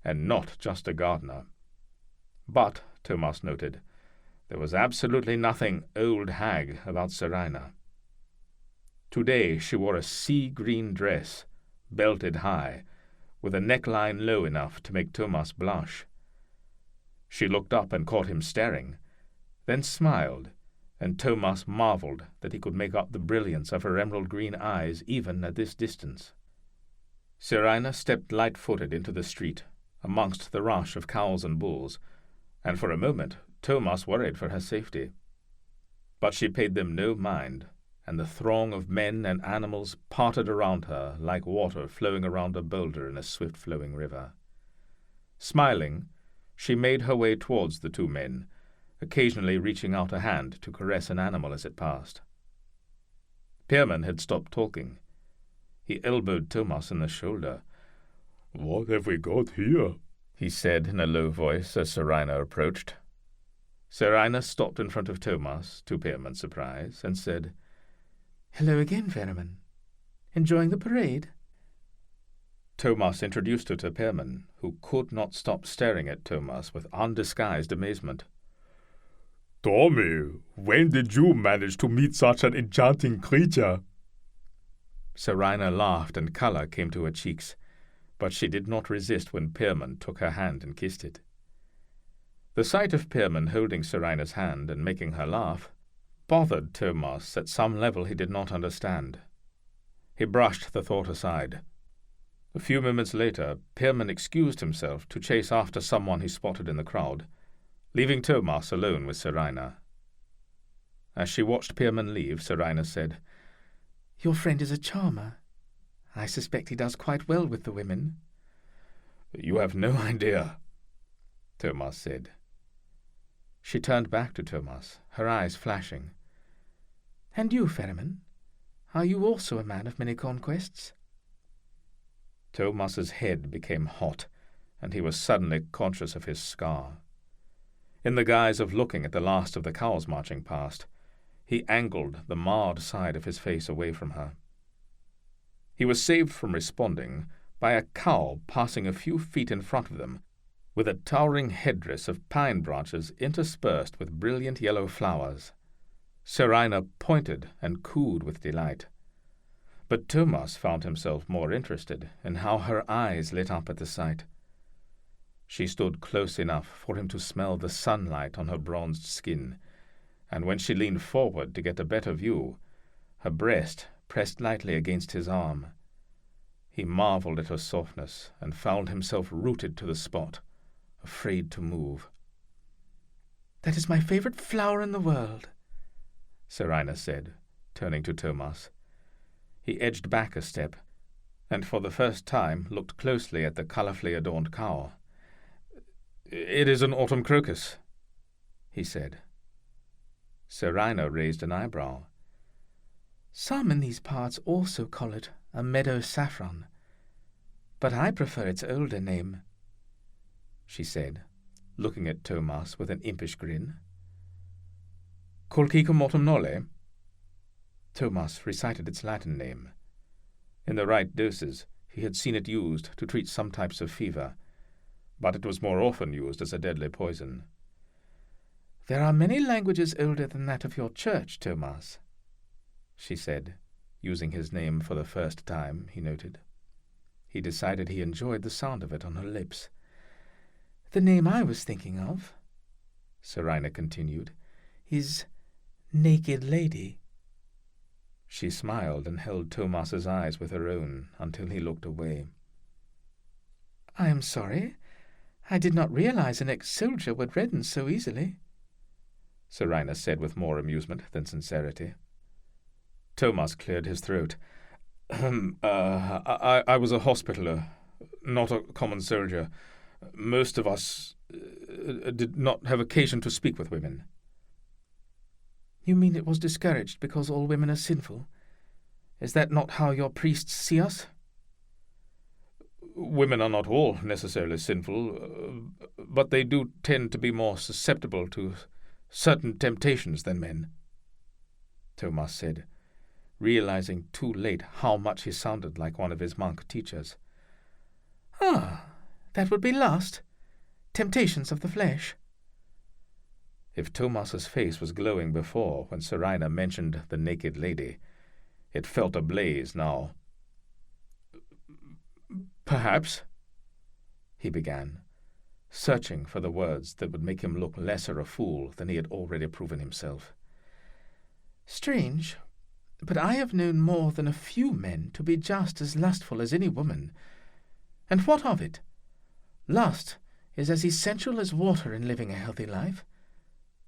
and not just a gardener. But, Thomas noted, there was absolutely nothing old hag about Seraina. Today she wore a sea-green dress, belted high, with a neckline low enough to make Thomas blush. She looked up and caught him staring, then smiled, and Thomas marveled that he could make out the brilliance of her emerald-green eyes even at this distance. Seraina stepped light-footed into the street, amongst the rush of cows and bulls, and for a moment Thomas worried for her safety. But she paid them no mind, and the throng of men and animals parted around her like water flowing around a boulder in a swift-flowing river. Smiling, she made her way towards the two men, occasionally reaching out a hand to caress an animal as it passed. Pierman had stopped talking. He elbowed Thomas in the shoulder. "What have we got here?" he said in a low voice as Seraina approached. Seraina stopped in front of Thomas, to Pierman's surprise, and said, "Hello again, Ferryman. Enjoying the parade?" Thomas introduced her to Pierman, who could not stop staring at Thomas with undisguised amazement. "Tommy, when did you manage to meet such an enchanting creature?" Seraina laughed and colour came to her cheeks, but she did not resist when Pierman took her hand and kissed it. The sight of Pierman holding Seraina's hand and making her laugh bothered Thomas at some level he did not understand. He brushed the thought aside. A few moments later, Pierman excused himself to chase after someone he spotted in the crowd, leaving Thomas alone with Seraina. As she watched Pierman leave, Seraina said, "Your friend is a charmer. I suspect he does quite well with the women." "You have no idea," Thomas said. She turned back to Thomas, her eyes flashing. "And you, Ferryman? Are you also a man of many conquests?" Thomas's head became hot, and he was suddenly conscious of his scar. In the guise of looking at the last of the cows marching past, he angled the marred side of his face away from her. He was saved from responding by a cow passing a few feet in front of them, with a towering headdress of pine branches interspersed with brilliant yellow flowers. Seraina pointed and cooed with delight. But Thomas found himself more interested in how her eyes lit up at the sight. She stood close enough for him to smell the sunlight on her bronzed skin, and when she leaned forward to get a better view, her breast pressed lightly against his arm. He marveled at her softness and found himself rooted to the spot, afraid to move. "That is my favorite flower in the world," Seraina said, turning to Thomas. He edged back a step, and for the first time looked closely at the colourfully adorned cow. "It is an autumn crocus," he said. Seraina raised an eyebrow. "Some in these parts also call it a meadow saffron, but I prefer its older name," she said, looking at Thomas with an impish grin. Colchicum autumnale? Thomas recited its Latin name. In the right doses, he had seen it used to treat some types of fever, but it was more often used as a deadly poison. "There are many languages older than that of your church, Thomas," she said, using his name for the first time, he noted. He decided he enjoyed the sound of it on her lips. "The name I was thinking of," Seraina continued, "is Naked Lady." She smiled and held Thomas's eyes with her own until he looked away. "I am sorry. I did not realize an ex-soldier would redden so easily," Seraina said with more amusement than sincerity. Thomas cleared his throat. I was a hospitaller, not a common soldier. Most of us did not have occasion to speak with women." "You mean it was discouraged because all women are sinful? Is that not how your priests see us?" "Women are not all necessarily sinful, but they do tend to be more susceptible to certain temptations than men," Thomas said, realizing too late how much he sounded like one of his monk teachers. "Ah, that would be lust, temptations of the flesh." If Thomas's face was glowing before when Seraina mentioned the Naked Lady, it felt ablaze now. "Perhaps," he began, searching for the words that would make him look lesser a fool than he had already proven himself. "Strange, but I have known more than a few men to be just as lustful as any woman. And what of it? Lust is as essential as water in living a healthy life.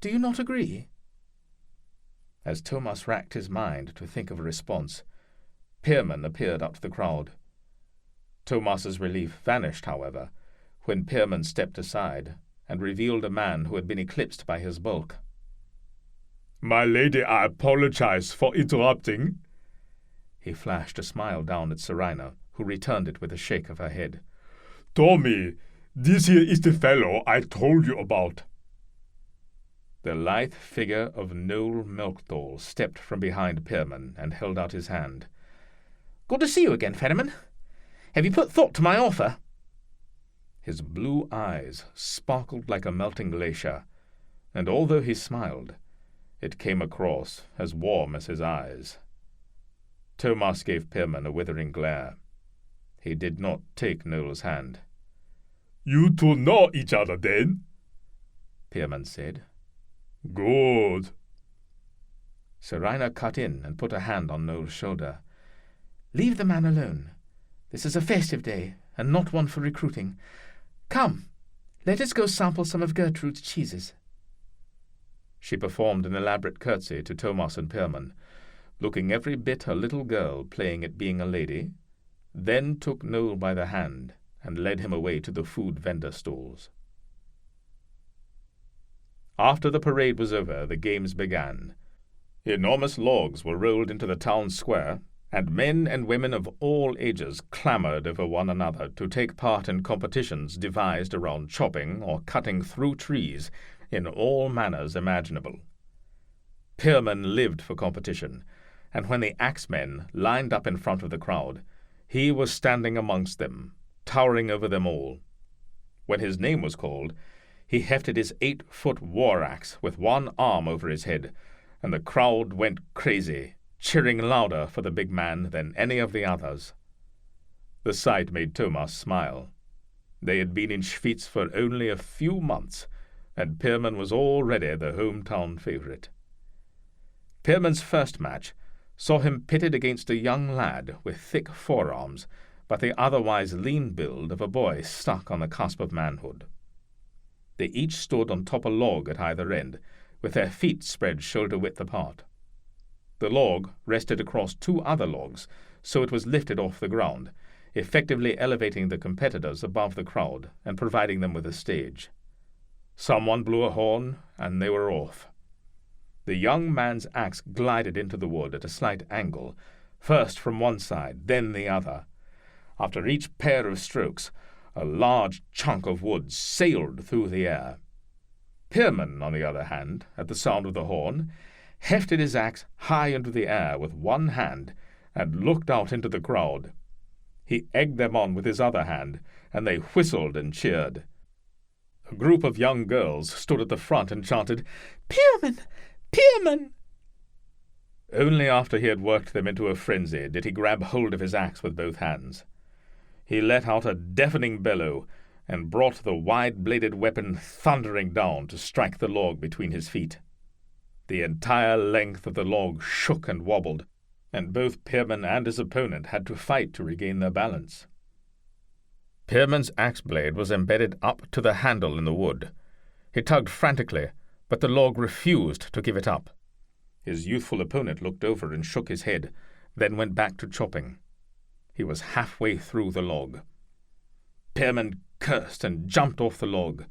Do you not agree?" As Thomas racked his mind to think of a response, Pierman appeared up to the crowd. Thomas's relief vanished, however, when Pierman stepped aside and revealed a man who had been eclipsed by his bulk. "My lady, I apologize for interrupting." He flashed a smile down at Seraina, who returned it with a shake of her head. "Tommy, this here is the fellow I told you about." The lithe figure of Noel Melchthal stepped from behind Pirman and held out his hand. "Good to see you again, Ferryman. Have you put thought to my offer?" His blue eyes sparkled like a melting glacier, and although he smiled, it came across as warm as his eyes. Thomas gave Pirman a withering glare. He did not take Noel's hand. "You two know each other, then?" Pierman said. "Good." Seraina cut in and put a hand on Noel's shoulder. "Leave the man alone. This is a festive day, and not one for recruiting. Come, let us go sample some of Gertrude's cheeses." She performed an elaborate curtsy to Thomas and Pierman, looking every bit a little girl playing at being a lady, then took Noel by the hand and led him away to the food vendor stalls. After the parade was over, the games began. Enormous logs were rolled into the town square, and men and women of all ages clamoured over one another to take part in competitions devised around chopping or cutting through trees in all manners imaginable. Pierman lived for competition, and when the axemen lined up in front of the crowd, he was standing amongst them, towering over them all. When his name was called, he hefted his 8-foot war-axe with one arm over his head, and the crowd went crazy, cheering louder for the big man than any of the others. The sight made Thomas smile. They had been in Schwyz for only a few months, and Pirman was already the hometown favourite. Pirman's first match saw him pitted against a young lad with thick forearms, but the otherwise lean build of a boy stuck on the cusp of manhood. They each stood on top a log at either end, with their feet spread shoulder-width apart. The log rested across 2 other logs, so it was lifted off the ground, effectively elevating the competitors above the crowd and providing them with a stage. Someone blew a horn, and they were off. The young man's axe glided into the wood at a slight angle, first from one side, then the other. After each pair of strokes, a large chunk of wood sailed through the air. Pierman, on the other hand, at the sound of the horn, hefted his axe high into the air with one hand and looked out into the crowd. He egged them on with his other hand, and they whistled and cheered. A group of young girls stood at the front and chanted, "Pierman! Pierman!" Only after he had worked them into a frenzy did he grab hold of his axe with both hands. He let out a deafening bellow and brought the wide-bladed weapon thundering down to strike the log between his feet. The entire length of the log shook and wobbled, and both Pierman and his opponent had to fight to regain their balance. Pierman's axe blade was embedded up to the handle in the wood. He tugged frantically, but the log refused to give it up. His youthful opponent looked over and shook his head, then went back to chopping. He was halfway through the log. Pierman cursed and jumped off the log.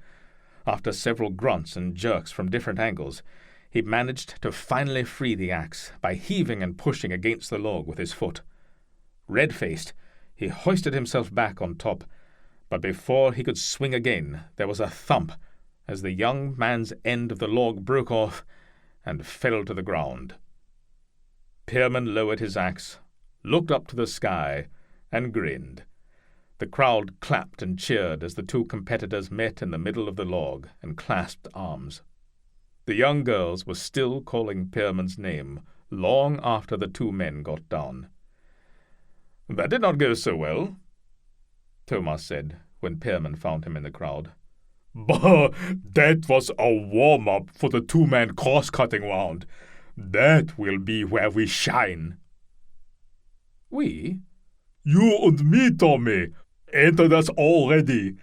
After several grunts and jerks from different angles, he managed to finally free the axe by heaving and pushing against the log with his foot. Red-faced, he hoisted himself back on top, but before he could swing again, there was a thump as the young man's end of the log broke off and fell to the ground. Pierman lowered his axe, looked up to the sky, and grinned. The crowd clapped and cheered as the 2 competitors met in the middle of the log and clasped arms. The young girls were still calling Pierman's name long after the 2 men got down. "That did not go so well," Thomas said when Pierman found him in the crowd. "Bah, that was a warm-up for the 2-man cross-cutting round. That will be where we shine." "We?" "You and me, Tommy. Entered us already.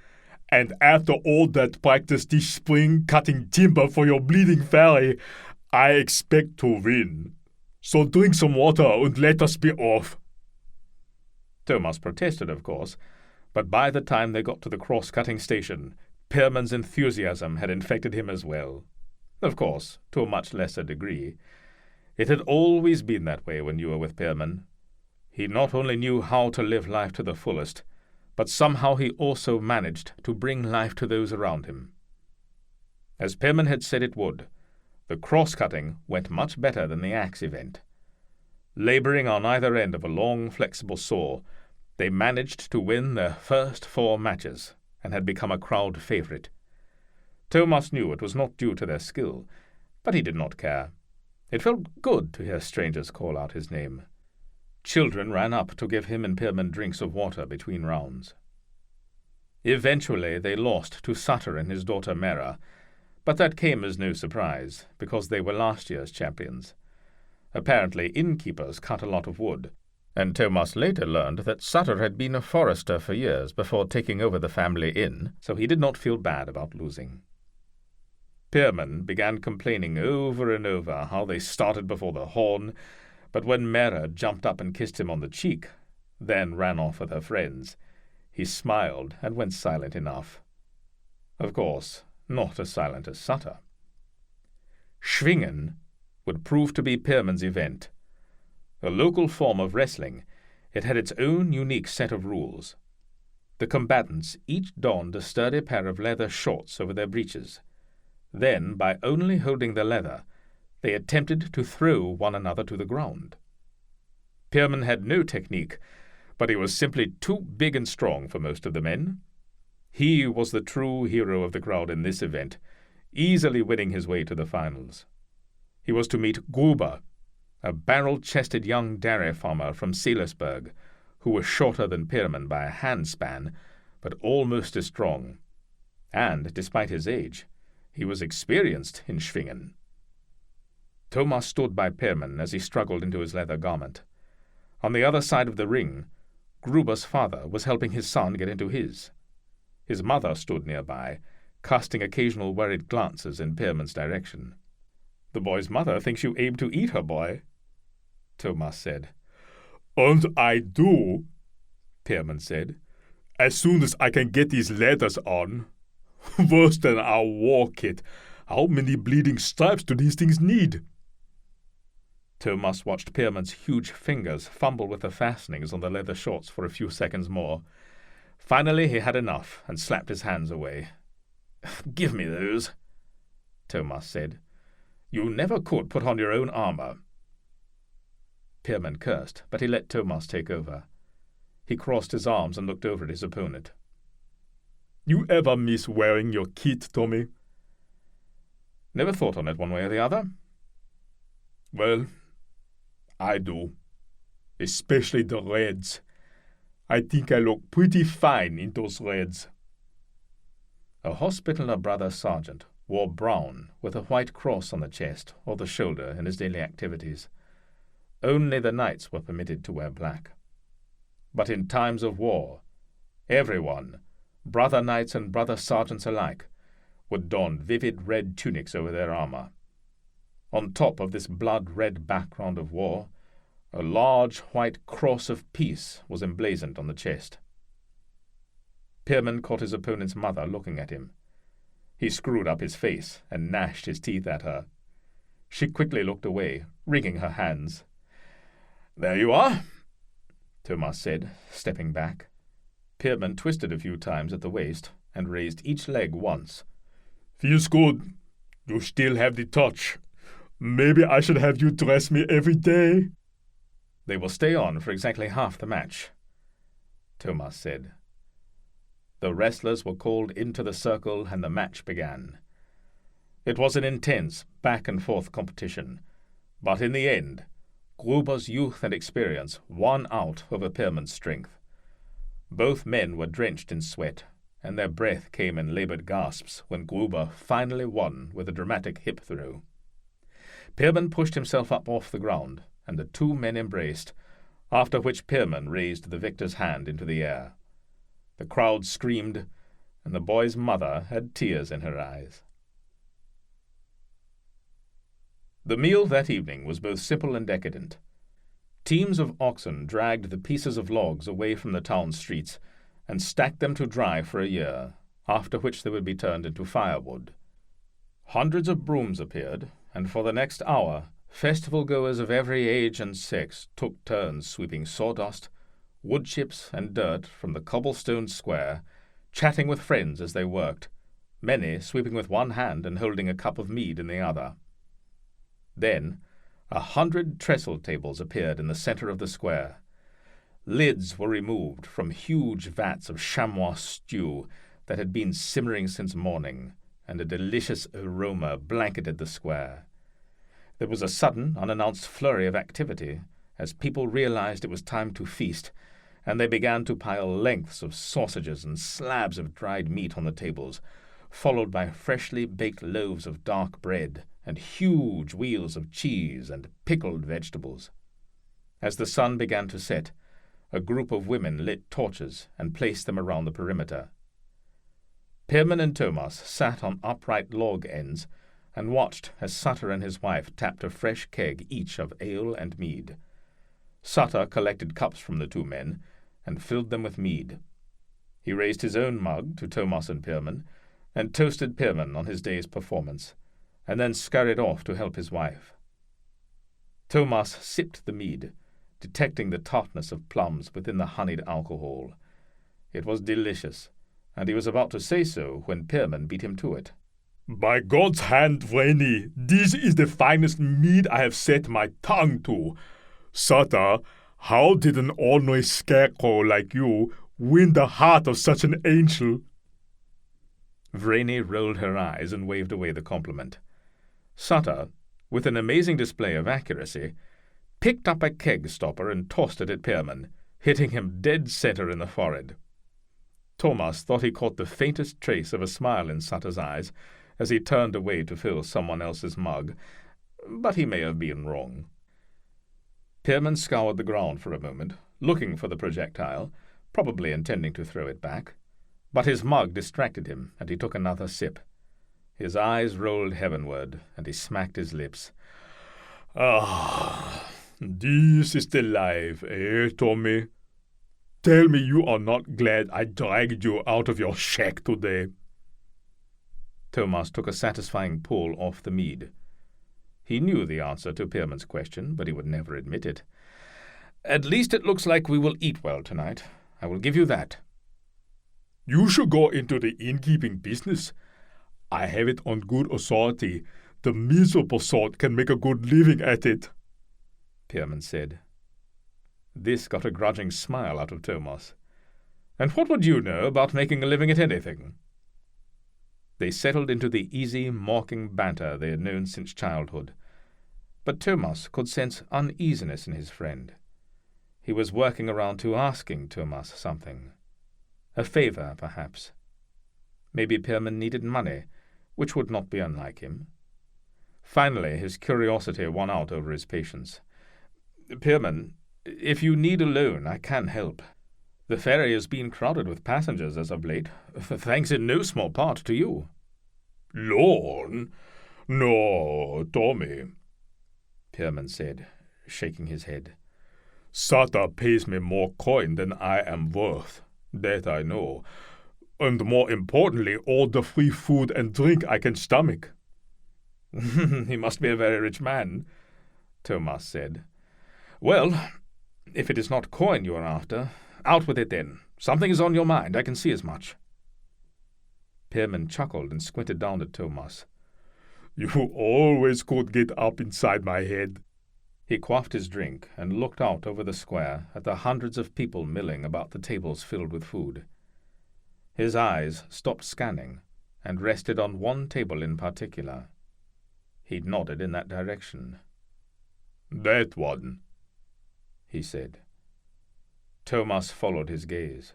And after all that practice this spring cutting timber for your bleeding ferry, I expect to win. So drink some water and let us be off." Thomas protested, of course, but by the time they got to the cross-cutting station, Pierman's enthusiasm had infected him as well. Of course, to a much lesser degree. It had always been that way when you were with Pierman. He not only knew how to live life to the fullest, but somehow he also managed to bring life to those around him. As Pierman had said it would, the cross-cutting went much better than the axe event. Labouring on either end of a long, flexible saw, they managed to win their first 4 matches and had become a crowd favourite. Thomas knew it was not due to their skill, but he did not care. It felt good to hear strangers call out his name. Children ran up to give him and Pirman drinks of water between rounds. Eventually they lost to Sutter and his daughter Mera, but that came as no surprise, because they were last year's champions. Apparently innkeepers cut a lot of wood, and Thomas later learned that Sutter had been a forester for years before taking over the family inn, so he did not feel bad about losing. Pierman began complaining over and over how they started before the horn, but when Mera jumped up and kissed him on the cheek, then ran off with her friends, he smiled and went silent enough. Of course, not as silent as Sutter. Schwingen would prove to be Pierman's event. A local form of wrestling, it had its own unique set of rules. The combatants each donned a sturdy pair of leather shorts over their breeches. Then, by only holding the leather, they attempted to throw one another to the ground. Pierman had no technique, but he was simply too big and strong for most of the men. He was the true hero of the crowd in this event, easily winning his way to the finals. He was to meet Gruber, a barrel-chested young dairy farmer from Seelersburg, who was shorter than Pirman by a handspan, but almost as strong. And, despite his age, he was experienced in schwingen. Thomas stood by Pirman as he struggled into his leather garment. On the other side of the ring, Gruber's father was helping his son get into his. His mother stood nearby, casting occasional worried glances in Pirman's direction. "The boy's mother thinks you aim to eat her, boy," Thomas said. "And I do," Pierman said, "as soon as I can get these leathers on. Worse than our war kit. How many bleeding stripes do these things need?" Thomas watched Pierman's huge fingers fumble with the fastenings on the leather shorts for a few seconds more. Finally he had enough and slapped his hands away. "Give me those," Thomas said. "You never could put on your own armor." Pierman cursed, but he let Thomas take over. He crossed his arms and looked over at his opponent. "You ever miss wearing your kit, Tommy?" "Never thought on it one way or the other." "Well, I do. Especially the reds. I think I look pretty fine in those reds." A Hospitaller brother sergeant wore brown with a white cross on the chest or the shoulder in his daily activities. Only the knights were permitted to wear black. But in times of war, everyone, brother knights and brother sergeants alike, would don vivid red tunics over their armor. On top of this blood-red background of war, a large white cross of peace was emblazoned on the chest. Pierman caught his opponent's mother looking at him. He screwed up his face and gnashed his teeth at her. She quickly looked away, wringing her hands. "There you are," Thomas said, stepping back. Pierman twisted a few times at the waist and raised each leg once. "Feels good. You still have the touch. Maybe I should have you dress me every day." "They will stay on for exactly half the match," Thomas said. The wrestlers were called into the circle and the match began. It was an intense back-and-forth competition, but in the end, Gruber's youth and experience won out over Pirman's strength. Both men were drenched in sweat, and their breath came in labored gasps when Gruber finally won with a dramatic hip throw. Pirman pushed himself up off the ground, and the two men embraced, after which Pirman raised the victor's hand into the air. The crowd screamed, and the boy's mother had tears in her eyes. The meal that evening was both simple and decadent. Teams of oxen dragged the pieces of logs away from the town streets and stacked them to dry for a year, after which they would be turned into firewood. Hundreds of brooms appeared, and for the next hour, festival-goers of every age and sex took turns sweeping sawdust, wood chips, and dirt from the cobblestone square, chatting with friends as they worked, many sweeping with one hand and holding a cup of mead in the other. Then 100 trestle tables appeared in the center of the square. Lids were removed from huge vats of chamois stew that had been simmering since morning, and a delicious aroma blanketed the square. There was a sudden, unannounced flurry of activity as people realized it was time to feast, and they began to pile lengths of sausages and slabs of dried meat on the tables, followed by freshly baked loaves of dark bread and huge wheels of cheese and pickled vegetables. As the sun began to set, a group of women lit torches and placed them around the perimeter. Pierman and Thomas sat on upright log ends and watched as Sutter and his wife tapped a fresh keg each of ale and mead. Sutter collected cups from the two men and filled them with mead. He raised his own mug to Thomas and Pierman and toasted Pierman on his day's performance, and then scurried off to help his wife. Thomas sipped the mead, detecting the tartness of plums within the honeyed alcohol. It was delicious, and he was about to say so when Pierman beat him to it. "By God's hand, Rainy, this is the finest mead I have set my tongue to. Sutter, how did an ordinary scarecrow like you win the heart of such an angel?" Vreni rolled her eyes and waved away the compliment. Sutter, with an amazing display of accuracy, picked up a keg stopper and tossed it at Pierman, hitting him dead center in the forehead. Thomas thought he caught the faintest trace of a smile in Sutter's eyes as he turned away to fill someone else's mug, but he may have been wrong. Pierman scoured the ground for a moment, looking for the projectile, probably intending to throw it back, but his mug distracted him, and he took another sip. His eyes rolled heavenward, and he smacked his lips. Ah, this is the life, eh, Tommy? Tell me you are not glad I dragged you out of your shack today. Thomas took a satisfying pull off the mead. He knew the answer to Pirman's question, but he would never admit it. At least it looks like we will eat well tonight. I will give you that. You should go into the innkeeping business. I have it on good authority. The miserable sort can make a good living at it, Pierman said. This got a grudging smile out of Thomas. And what would you know about making a living at anything? They settled into the easy, mocking banter they had known since childhood. But Thomas could sense uneasiness in his friend. He was working around to asking Thomas something. A favour, perhaps. Maybe Pirman needed money, which would not be unlike him. Finally, his curiosity won out over his patience. Pirman, if you need a loan, I can help. The ferry has been crowded with passengers as of late, thanks in no small part to you. Loan? No, Tommy, Pirman said, shaking his head. Sutter pays me more coin than I am worth, that I know, and more importantly, all the free food and drink I can stomach. He must be a very rich man, Thomas said. Well, if it is not coin you are after, out with it then. Something is on your mind, I can see as much. Pierman chuckled and squinted down at Thomas. You always could get up inside my head. He quaffed his drink and looked out over the square at the hundreds of people milling about the tables filled with food. His eyes stopped scanning and rested on one table in particular. He nodded in that direction. That one, he said. Thomas followed his gaze.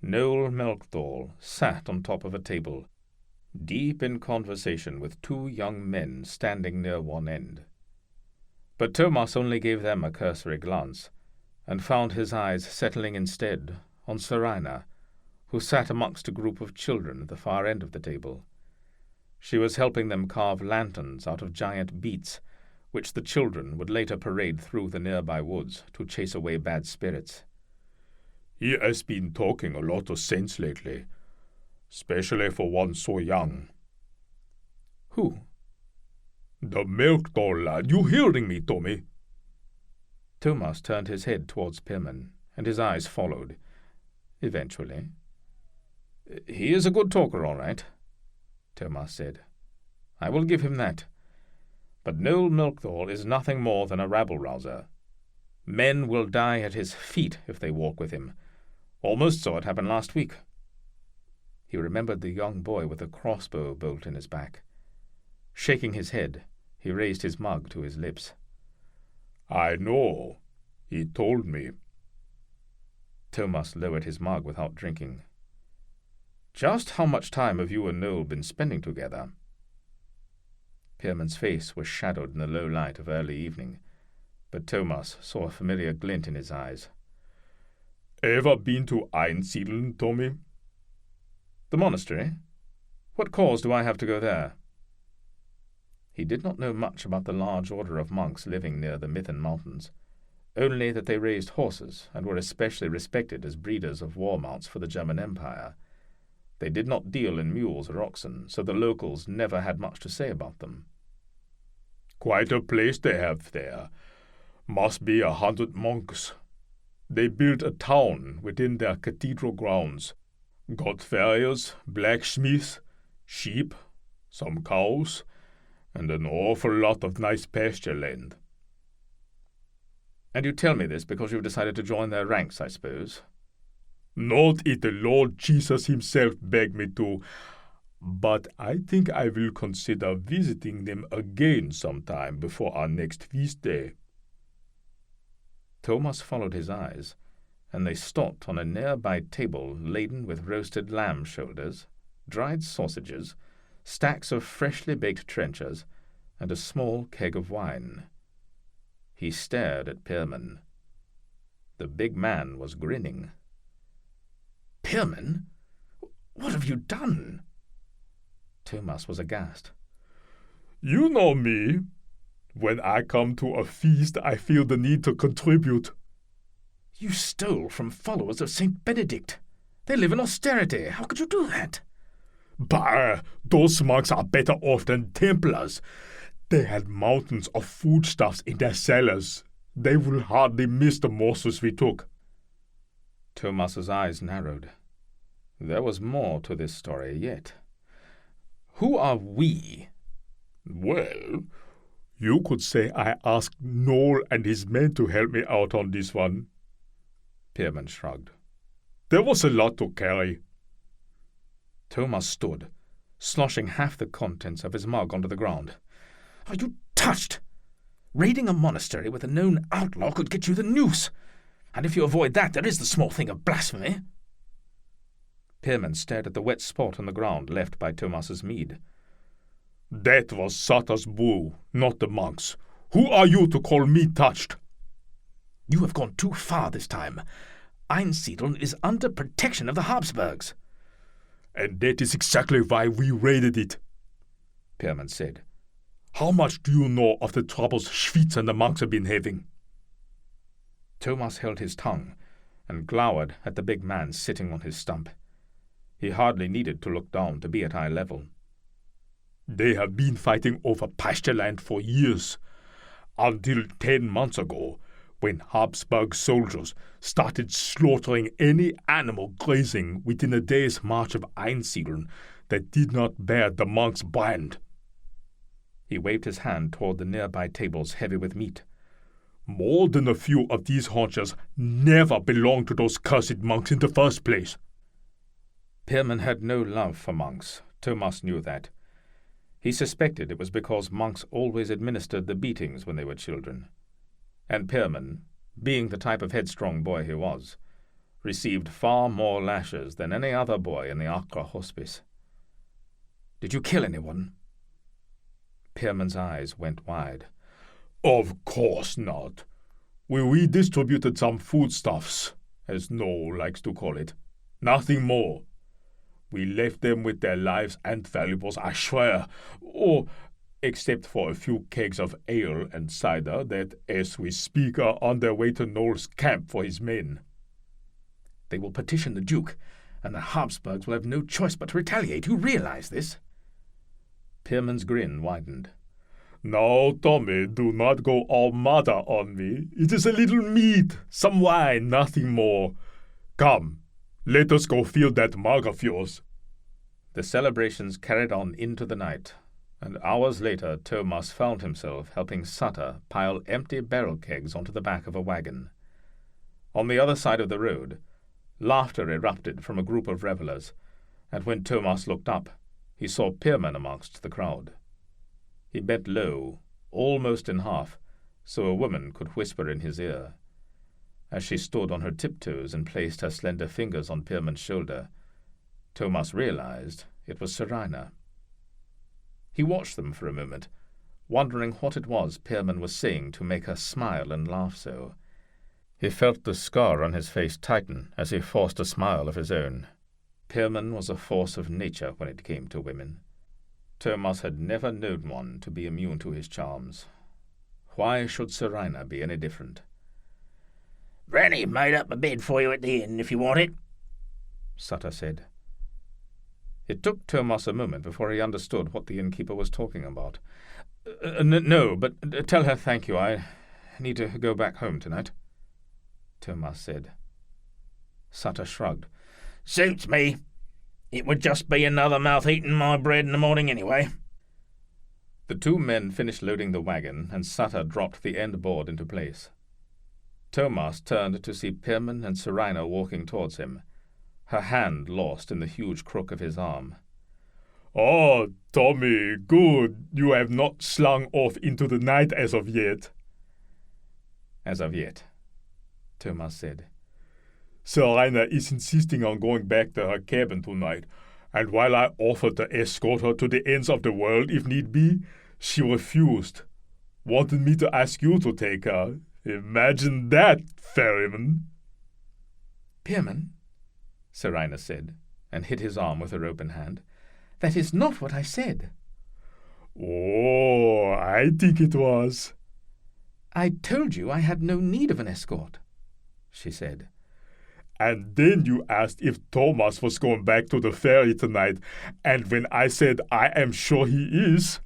Noel Melchthal sat on top of a table, deep in conversation with two young men standing near one end. But Thomas only gave them a cursory glance, and found his eyes settling instead on Seraina, who sat amongst a group of children at the far end of the table. She was helping them carve lanterns out of giant beets, which the children would later parade through the nearby woods to chase away bad spirits. He has been talking a lot of sense lately, especially for one so young. Who? The Melchthal lad. You hearing me, Tommy? Thomas turned his head towards Pirman, and his eyes followed. Eventually. He is a good talker, all right, Thomas said. I will give him that. But Noel Melchthal is nothing more than a rabble-rouser. Men will die at his feet if they walk with him. Almost saw it happen last week. He remembered the young boy with a crossbow bolt in his back. Shaking his head, he raised his mug to his lips. I know. He told me. Thomas lowered his mug without drinking. Just how much time have you and Noel been spending together? Pierman's face was shadowed in the low light of early evening, but Thomas saw a familiar glint in his eyes. Ever been to Einsiedeln, Tommy? The monastery? What cause do I have to go there? He did not know much about the large order of monks living near the Mitten Mountains, only that they raised horses and were especially respected as breeders of war mounts for the German Empire. They did not deal in mules or oxen, so the locals never had much to say about them. Quite a place they have there. Must be 100 monks. They built a town within their cathedral grounds. Got farriers, blacksmiths, sheep, some cows, and an awful lot of nice pasture land. And you tell me this because you've decided to join their ranks, I suppose? Not if the Lord Jesus himself begged me to. but I think I will consider visiting them again sometime before our next feast day. Thomas followed his eyes, and they stopped on a nearby table laden with roasted lamb shoulders, dried sausages, stacks of freshly baked trenchers, and a small keg of wine. He stared at Pierman. The big man was grinning. Pirman? What have you done? Thomas was aghast. You know me. When I come to a feast, I feel the need to contribute. You stole from followers of St. Benedict. They live in austerity. How could you do that? Bah! Those monks are better off than Templars. They had mountains of foodstuffs in their cellars. They will hardly miss the morsels we took. Thomas's eyes narrowed. There was more to this story yet. Who are we? Well, you could say I asked Noel and his men to help me out on this one. Pierman shrugged. There was a lot to carry. Thomas stood, sloshing half the contents of his mug onto the ground. Are you touched? Raiding a monastery with a known outlaw could get you the noose. And if you avoid that, there is the small thing of blasphemy. Pierman stared at the wet spot on the ground left by Thomas's mead. That was Sutter's brew, not the monks. Who are you to call me touched? You have gone too far this time. Einsiedeln is under protection of the Habsburgs. And that is exactly why we raided it, Pierman said. How much do you know of the troubles Schwyzer and the monks have been having? Thomas held his tongue and glowered at the big man sitting on his stump. He hardly needed to look down to be at eye level. They have been fighting over pasture land for years, until 10 months ago, when Habsburg soldiers started slaughtering any animal grazing within a day's march of Einsiedeln that did not bear the monk's brand. He waved his hand toward the nearby tables heavy with meat. More than a few of these haunches never belonged to those cursed monks in the first place. Pierman had no love for monks. Thomas knew that. He suspected it was because monks always administered the beatings when they were children. And Pierman, being the type of headstrong boy he was, received far more lashes than any other boy in the Acre hospice. Did you kill anyone? Pierman's eyes went wide. Of course not. We redistributed some foodstuffs, as Noel likes to call it. Nothing more. We left them with their lives and valuables, I swear. Or, except for a few kegs of ale and cider that, as we speak, are on their way to Noel's camp for his men. They will petition the Duke, and the Habsburgs will have no choice but to retaliate. You realize this? Pierman's grin widened. Now, Tommy, do not go all mother on me. It is a little meat, some wine, nothing more. Come, let us go fill that mug of yours. The celebrations carried on into the night, and hours later Thomas found himself helping Sutter pile empty barrel kegs onto the back of a wagon. On the other side of the road, laughter erupted from a group of revellers, and when Thomas looked up, he saw Pierman amongst the crowd. He bent low, almost in half, so a woman could whisper in his ear. As she stood on her tiptoes and placed her slender fingers on Pierman's shoulder, Thomas realized it was Seraina. He watched them for a moment, wondering what it was Pierman was saying to make her smile and laugh so. He felt the scar on his face tighten as he forced a smile of his own. Pierman was a force of nature when it came to women. Thomas had never known one to be immune to his charms. Why should Seraina be any different? Granny made up a bed for you at the inn if you want it, Sutter said. It took Thomas a moment before he understood what the innkeeper was talking about. No, but tell her thank you. I need to go back home tonight, Thomas said. Sutter shrugged. Suits me. It would just be another mouth eating my bread in the morning anyway. The two men finished loading the wagon, and Sutter dropped the end board into place. Thomas turned to see Pirman and Seraina walking towards him, her hand lost in the huge crook of his arm. "Oh, Tommy, good. You have not slunk off into the night as of yet." "As of yet," Thomas said. "Seraina is insisting on going back to her cabin tonight, and while I offered to escort her to the ends of the world if need be, she refused. Wanted me to ask you to take her. Imagine that, ferryman." "Pierman," Seraina said, and hit his arm with her open hand. "That is not what I said." "Oh, I think it was." "I told you I had no need of an escort," she said. "And then you asked if Thomas was going back to the ferry tonight, and when I said I am sure he is—"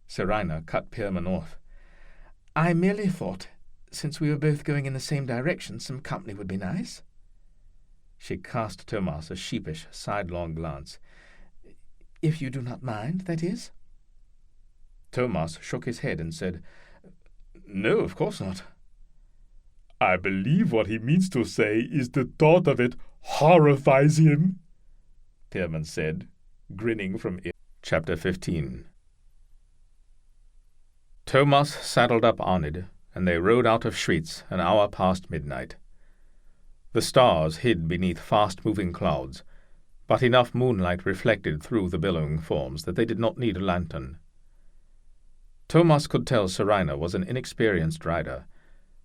Seraina cut Pierman off. "I merely thought, since we were both going in the same direction, some company would be nice." She cast Thomas a sheepish, sidelong glance. "If you do not mind, that is?" Thomas shook his head and said, "No, of course not." "I believe what he means to say is the thought of it horrifies him," Pierman said, grinning from ear. Chapter 15. Thomas saddled up Arnid, and they rode out of Schwyzer an hour past midnight. The stars hid beneath fast-moving clouds, but enough moonlight reflected through the billowing forms that they did not need a lantern. Thomas could tell Seraina was an inexperienced rider,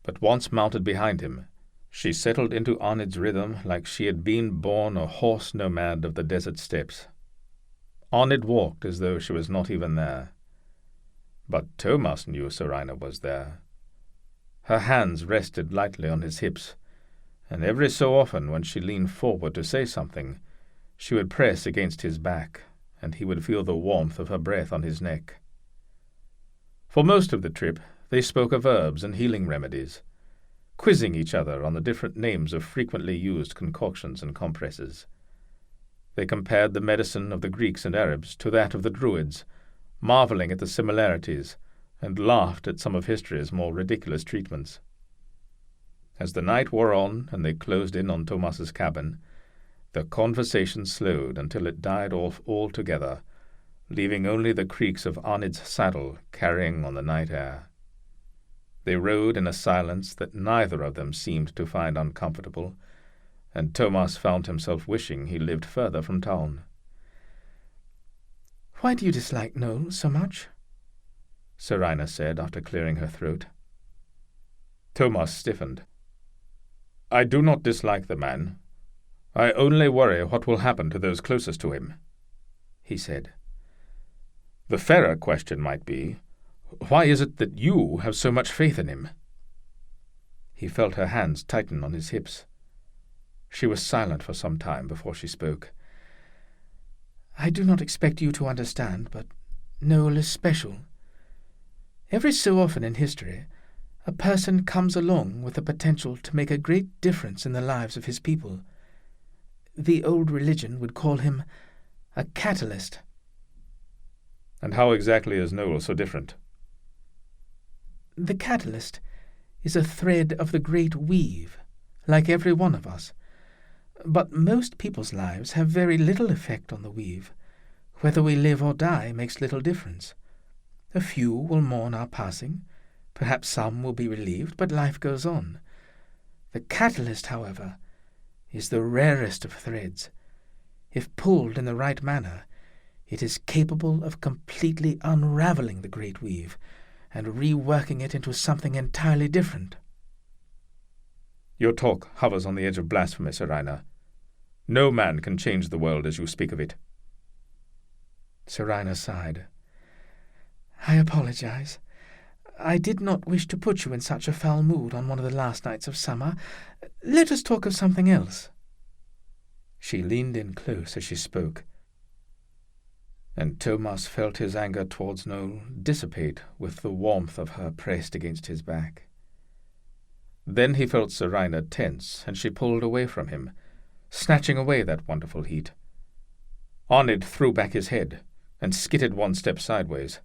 but once mounted behind him, she settled into Arnid's rhythm like she had been born a horse nomad of the desert steppes. Arnid walked as though she was not even there. But Thomas knew Seraina was there. Her hands rested lightly on his hips, and every so often when she leaned forward to say something, she would press against his back, and he would feel the warmth of her breath on his neck. For most of the trip, they spoke of herbs and healing remedies, quizzing each other on the different names of frequently used concoctions and compresses. They compared the medicine of the Greeks and Arabs to that of the druids, marveling at the similarities, and laughed at some of history's more ridiculous treatments. As the night wore on and they closed in on Thomas's cabin, the conversation slowed until it died off altogether, leaving only the creaks of Arnid's saddle carrying on the night air. They rode in a silence that neither of them seemed to find uncomfortable, and Thomas found himself wishing he lived further from town. "Why do you dislike Noel so much?" Seraina said after clearing her throat. Thomas stiffened. "I do not dislike the man. I only worry what will happen to those closest to him," he said. "The fairer question might be, why is it that you have so much faith in him?" He felt her hands tighten on his hips. She was silent for some time before she spoke. "I do not expect you to understand, but Noel is special. Every so often in history, a person comes along with the potential to make a great difference in the lives of his people. The old religion would call him a catalyst." "And how exactly is Noel so different?" "The catalyst is a thread of the great weave, like every one of us. But most people's lives have very little effect on the weave. Whether we live or die makes little difference. A few will mourn our passing. Perhaps some will be relieved, but life goes on. The catalyst, however, is the rarest of threads. If pulled in the right manner, it is capable of completely unraveling the great weave and reworking it into something entirely different." "Your talk hovers on the edge of blasphemy, Seraina. No man can change the world as you speak of it." Seraina sighed. "I apologize. I did not wish to put you in such a foul mood on one of the last nights of summer. Let us talk of something else." She leaned in close as she spoke, and Thomas felt his anger towards Noel dissipate with the warmth of her pressed against his back. Then he felt Seraina tense, and she pulled away from him, snatching away that wonderful heat. Arnid threw back his head and skittered one step sideways.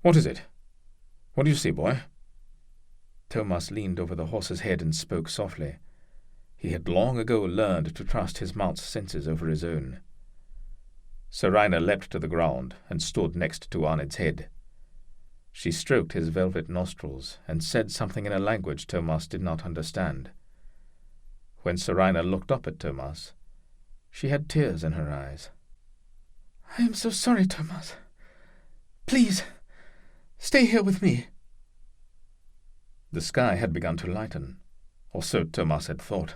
"What is it? What do you see, boy?" Thomas leaned over the horse's head and spoke softly. He had long ago learned to trust his mount's senses over his own. Seraina leapt to the ground and stood next to Arnid's head. She stroked his velvet nostrils and said something in a language Thomas did not understand. When Seraina looked up at Thomas, she had tears in her eyes. "I am so sorry, Thomas. Please, stay here with me." The sky had begun to lighten, or so Thomas had thought.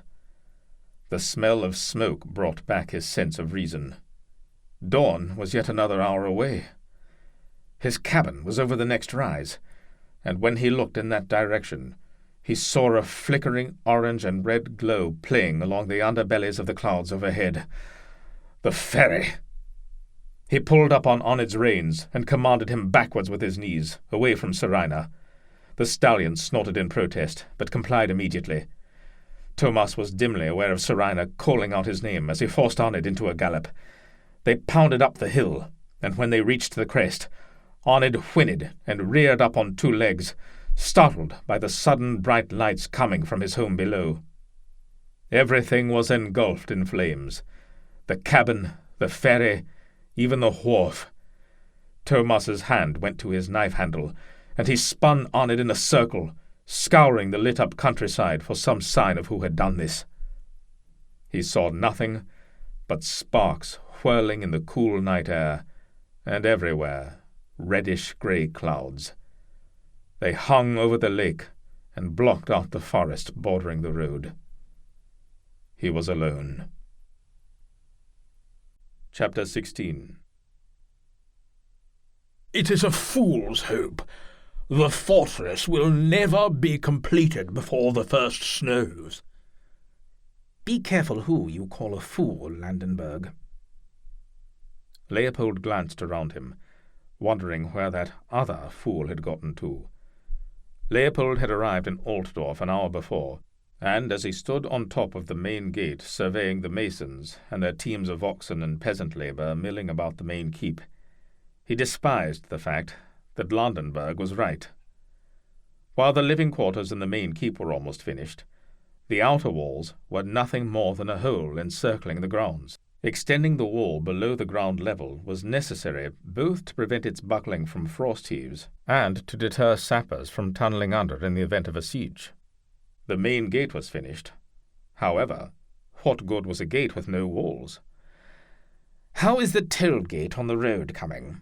The smell of smoke brought back his sense of reason. Dawn was yet another hour away. His cabin was over the next rise, and when he looked in that direction, he saw a flickering orange and red glow playing along the underbellies of the clouds overhead. The ferry! He pulled up on Onid's reins and commanded him backwards with his knees, away from Seraina. The stallion snorted in protest, but complied immediately. Thomas was dimly aware of Seraina calling out his name as he forced Onid into a gallop. They pounded up the hill, and when they reached the crest, Onid whinnied and reared up on 2 legs, startled by the sudden bright lights coming from his home below. Everything was engulfed in flames. The cabin, the ferry, even the wharf. Thomas's hand went to his knife handle, and he spun Onid in a circle, scouring the lit-up countryside for some sign of who had done this. He saw nothing but sparks whirling in the cool night air, and everywhere reddish-grey clouds. They hung over the lake and blocked out the forest bordering the road. He was alone. Chapter 16. It is a fool's hope. The fortress will never be completed before the first snows. Be careful who you call a fool, Landenberg. Leopold glanced around him, wondering where that other fool had gotten to. Leopold had arrived in Altdorf an hour before, and as he stood on top of the main gate surveying the masons and their teams of oxen and peasant labour milling about the main keep, he despised the fact that Landenberg was right. While the living quarters in the main keep were almost finished, the outer walls were nothing more than a hole encircling the grounds. Extending the wall below the ground level was necessary both to prevent its buckling from frost heaves and to deter sappers from tunnelling under in the event of a siege. The main gate was finished. However, what good was a gate with no walls? How is the toll gate on the road coming?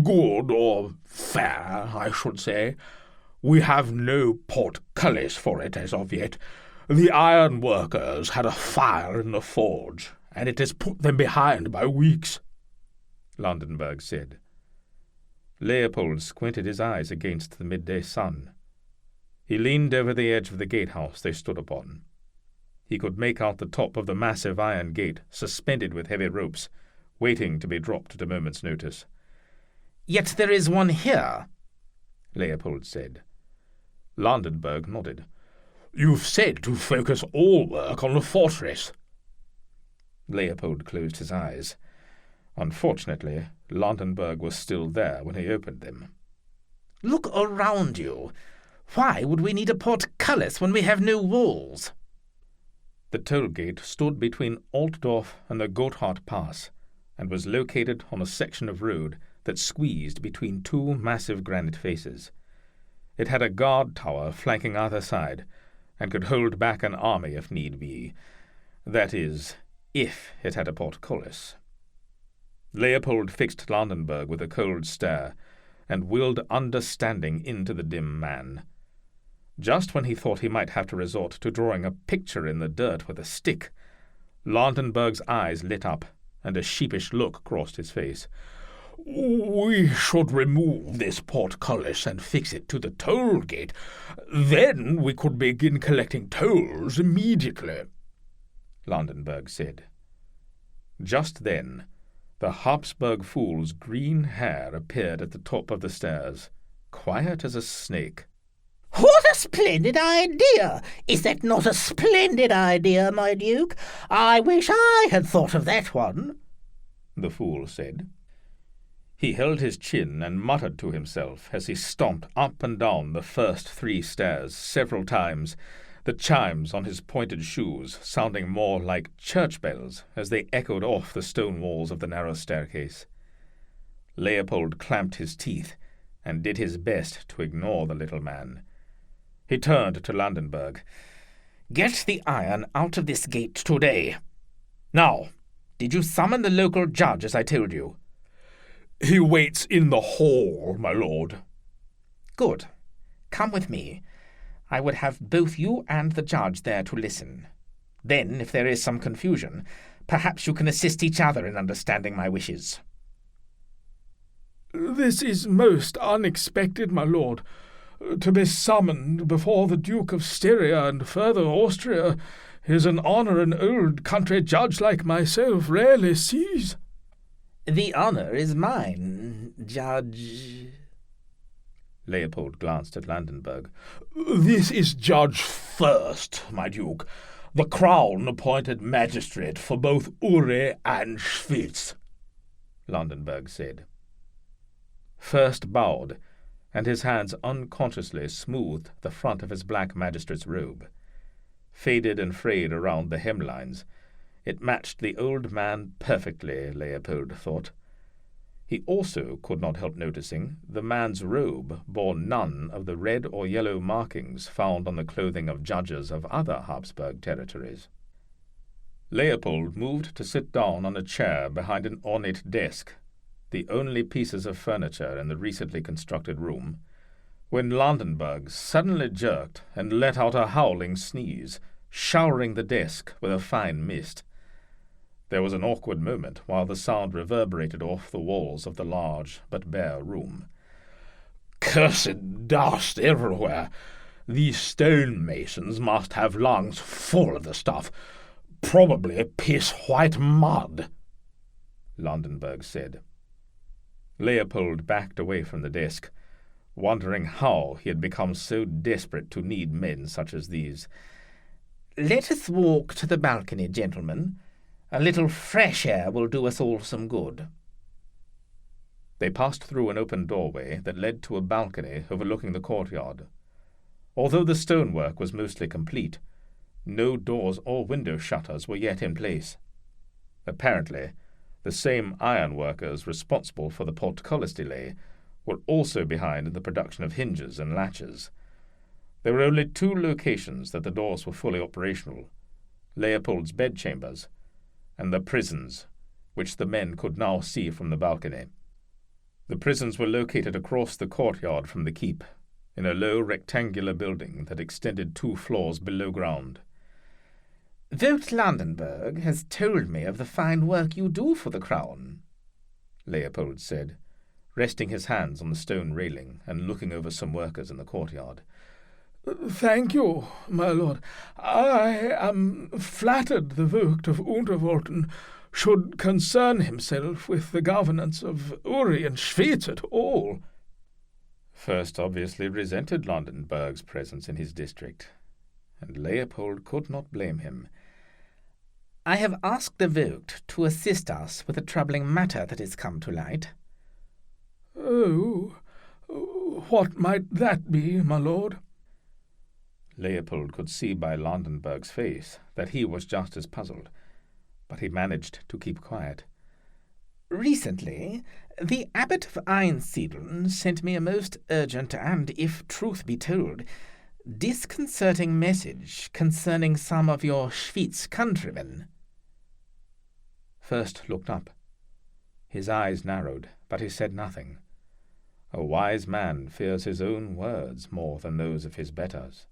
Good, or fair, I should say. We have no portcullis for it as of yet. The iron workers had a fire in the forge, and it has put them behind by weeks, Landenberg said. Leopold squinted his eyes against the midday sun. He leaned over the edge of the gatehouse they stood upon. He could make out the top of the massive iron gate, suspended with heavy ropes, waiting to be dropped at a moment's notice. "Yet there is one here," Leopold said. Landenberg nodded. "You've said to focus all work on the fortress." Leopold closed his eyes. Unfortunately, Landenberg was still there when he opened them. "Look around you. Why would we need a portcullis when we have no walls?" The toll gate stood between Altdorf and the Gotthard Pass, and was located on a section of road that squeezed between 2 massive granite faces. It had a guard tower flanking either side, and could hold back an army if need be. That is, if it had a portcullis. Leopold fixed Landenberg with a cold stare, and willed understanding into the dim man. Just when he thought he might have to resort to drawing a picture in the dirt with a stick, Landenberg's eyes lit up, and a sheepish look crossed his face. "We should remove this portcullis and fix it to the toll gate. Then we could begin collecting tolls immediately," Landenberg said. Just then, the Habsburg fool's green hair appeared at the top of the stairs, quiet as a snake. "What a splendid idea! Is that not a splendid idea, my Duke? I wish I had thought of that one," the fool said. He held his chin and muttered to himself as he stomped up and down the first 3 stairs several times, the chimes on his pointed shoes sounding more like church bells as they echoed off the stone walls of the narrow staircase. Leopold clamped his teeth and did his best to ignore the little man. He turned to Landenberg. "Get the iron out of this gate today. Now, did you summon the local judge as I told you?" "He waits in the hall, my lord." "Good. Come with me. I would have both you and the judge there to listen. Then, if there is some confusion, perhaps you can assist each other in understanding my wishes." "This is most unexpected, my lord. To be summoned before the Duke of Styria and further Austria is an honour an old country judge like myself rarely sees." "The honour is mine, Judge." Leopold glanced at Landenberg. "This is Judge First, my Duke, the crown-appointed magistrate for both Uri and Schwyz," Landenberg said. First bowed, and his hands unconsciously smoothed the front of his black magistrate's robe. Faded and frayed around the hemlines, it matched the old man perfectly, Leopold thought. He also could not help noticing the man's robe bore none of the red or yellow markings found on the clothing of judges of other Habsburg territories. Leopold moved to sit down on a chair behind an ornate desk, the only pieces of furniture in the recently constructed room, when Landenberg suddenly jerked and let out a howling sneeze, showering the desk with a fine mist. There was an awkward moment while the sound reverberated off the walls of the large but bare room. "Cursed dust everywhere. These stonemasons must have lungs full of the stuff. Probably piss-white mud," Landenberg said. Leopold backed away from the desk, wondering how he had become so desperate to need men such as these. "Let us walk to the balcony, gentlemen. A little fresh air will do us all some good." They passed through an open doorway that led to a balcony overlooking the courtyard. Although the stonework was mostly complete, no doors or window shutters were yet in place. Apparently, the same iron workers responsible for the portcullis delay were also behind in the production of hinges and latches. There were only two locations that the doors were fully operational: Leopold's bedchambers and the prisons, which the men could now see from the balcony. The prisons were located across the courtyard from the keep, in a low rectangular building that extended 2 floors below ground. "Vogt Landenberg has told me of the fine work you do for the crown," Leopold said, resting his hands on the stone railing and looking over some workers in the courtyard. "Thank you, my lord. I am flattered the Vogt of Unterwolden should concern himself with the governance of Uri and Schwyz at all." First obviously resented Landenberg's presence in his district, and Leopold could not blame him. "I have asked the Vogt to assist us with a troubling matter that has come to light." "Oh, what might that be, my lord?" Leopold could see by Landenberg's face that he was just as puzzled, but he managed to keep quiet. "Recently, the Abbot of Einsiedeln sent me a most urgent and, if truth be told, disconcerting message concerning some of your Schwyz countrymen." First looked up. His eyes narrowed, but he said nothing. A wise man fears his own words more than those of his betters.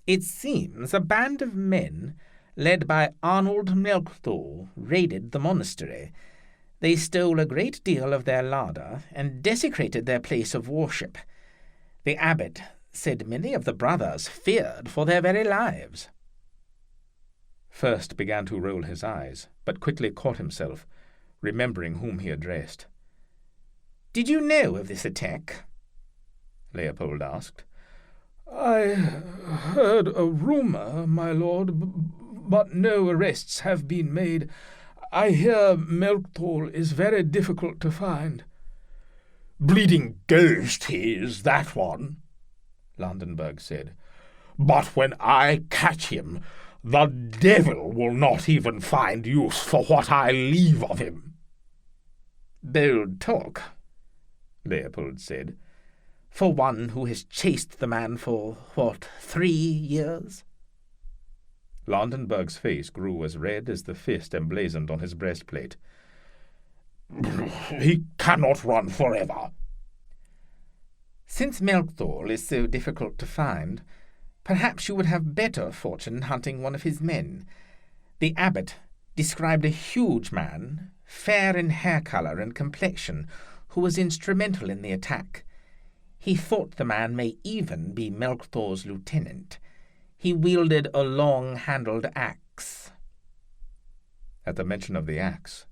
"It seems a band of men, led by Arnold Melchthal, raided the monastery. They stole a great deal of their larder and desecrated their place of worship. The abbot said many of the brothers feared for their very lives." First began to roll his eyes, but quickly caught himself, remembering whom he addressed. "Did you know of this attack?" Leopold asked. "I heard a rumour, my lord, but no arrests have been made. I hear Melchthal is very difficult to find." "Bleeding ghost he is, that one," Landenberg said. But when I catch him, the devil will not even find use for what I leave of him." "Bold talk," Leopold said, "for one who has chased the man for, 3 years?" Landenberg's face grew as red as the fist emblazoned on his breastplate. "He cannot run forever." "Since Melchthal is so difficult to find, perhaps you would have better fortune hunting one of his men. The abbot described a huge man, fair in hair colour and complexion, who was instrumental in the attack. He thought the man may even be Melchthor's lieutenant. He wielded a long-handled axe." At the mention of the axe,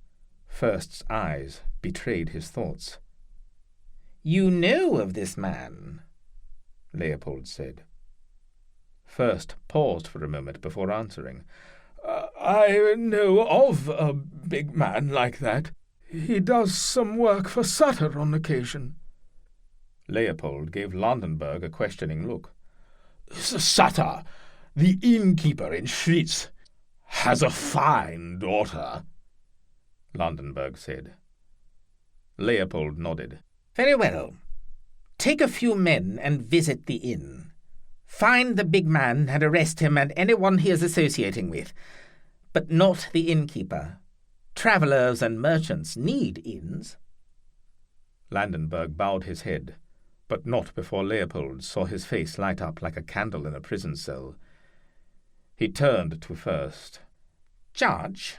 First's eyes betrayed his thoughts. "You know of this man?" Leopold said. First paused for a moment before answering. "I know of a big man like that. He does some work for Sutter on occasion." Leopold gave Landenberg a questioning look. "Sutter, the innkeeper in Schwyzer, has a fine daughter," Landenberg said. Leopold nodded. "Very well. Take a few men and visit the inn. Find the big man and arrest him and anyone he is associating with, but not the innkeeper. Travellers and merchants need inns." Landenberg bowed his head, but not before Leopold saw his face light up like a candle in a prison cell. He turned to First. "Judge,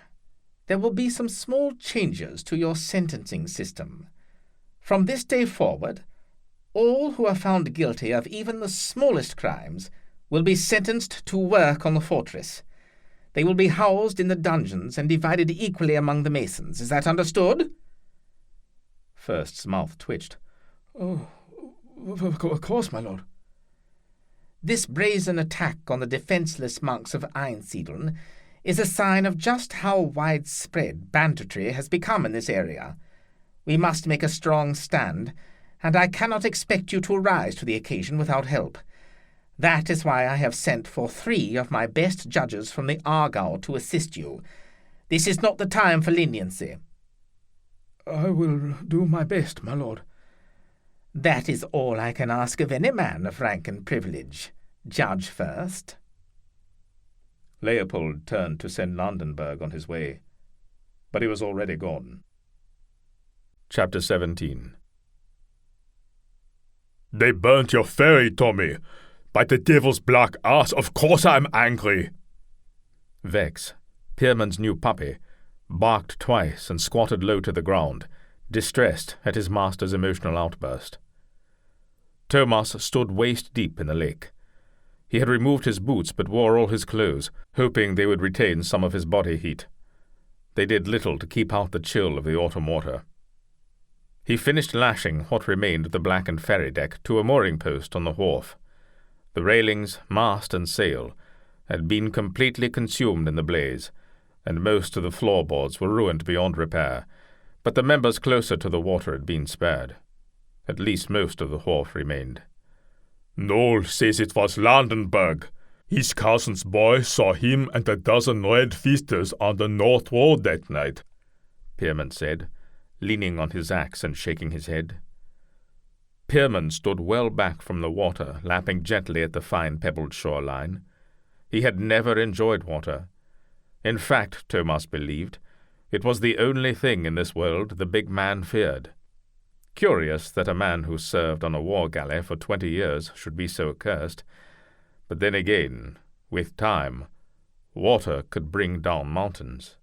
there will be some small changes to your sentencing system. From this day forward, all who are found guilty of even the smallest crimes will be sentenced to work on the fortress. They will be housed in the dungeons and divided equally among the masons. Is that understood?" First's mouth twitched. "Oh, of course, my lord." This brazen attack on the defenceless monks of Einsiedeln is a sign of just how widespread banditry has become in this area. We must make a strong stand, and I cannot expect you to rise to the occasion without help. That is why I have sent for 3 of my best judges from the Aargau to assist you. This is not the time for leniency." "I will do my best, my lord." "That is all I can ask of any man of rank and privilege. Judge first." Leopold turned to send Landenberg on his way, but he was already gone. Chapter 17. "They burnt your ferry, Tommy. By the devil's black ass, of course I'm angry." Vex, Pierman's new puppy, barked twice and squatted low to the ground, distressed at his master's emotional outburst. Thomas stood waist-deep in the lake. He had removed his boots but wore all his clothes, hoping they would retain some of his body heat. They did little to keep out the chill of the autumn water. He finished lashing what remained of the blackened ferry deck to a mooring post on the wharf. The railings, mast, and sail had been completely consumed in the blaze, and most of the floorboards were ruined beyond repair, but the members closer to the water had been spared. At least most of the wharf remained. "Noel says it was Landenberg. His cousin's boy saw him and a dozen red feasters on the North Road that night," Pierman said, leaning on his axe and shaking his head. Pirman stood well back from the water, lapping gently at the fine pebbled shoreline. He had never enjoyed water. In fact, Thomas believed, it was the only thing in this world the big man feared. Curious that a man who served on a war galley for 20 years should be so cursed, but then again, with time, water could bring down mountains.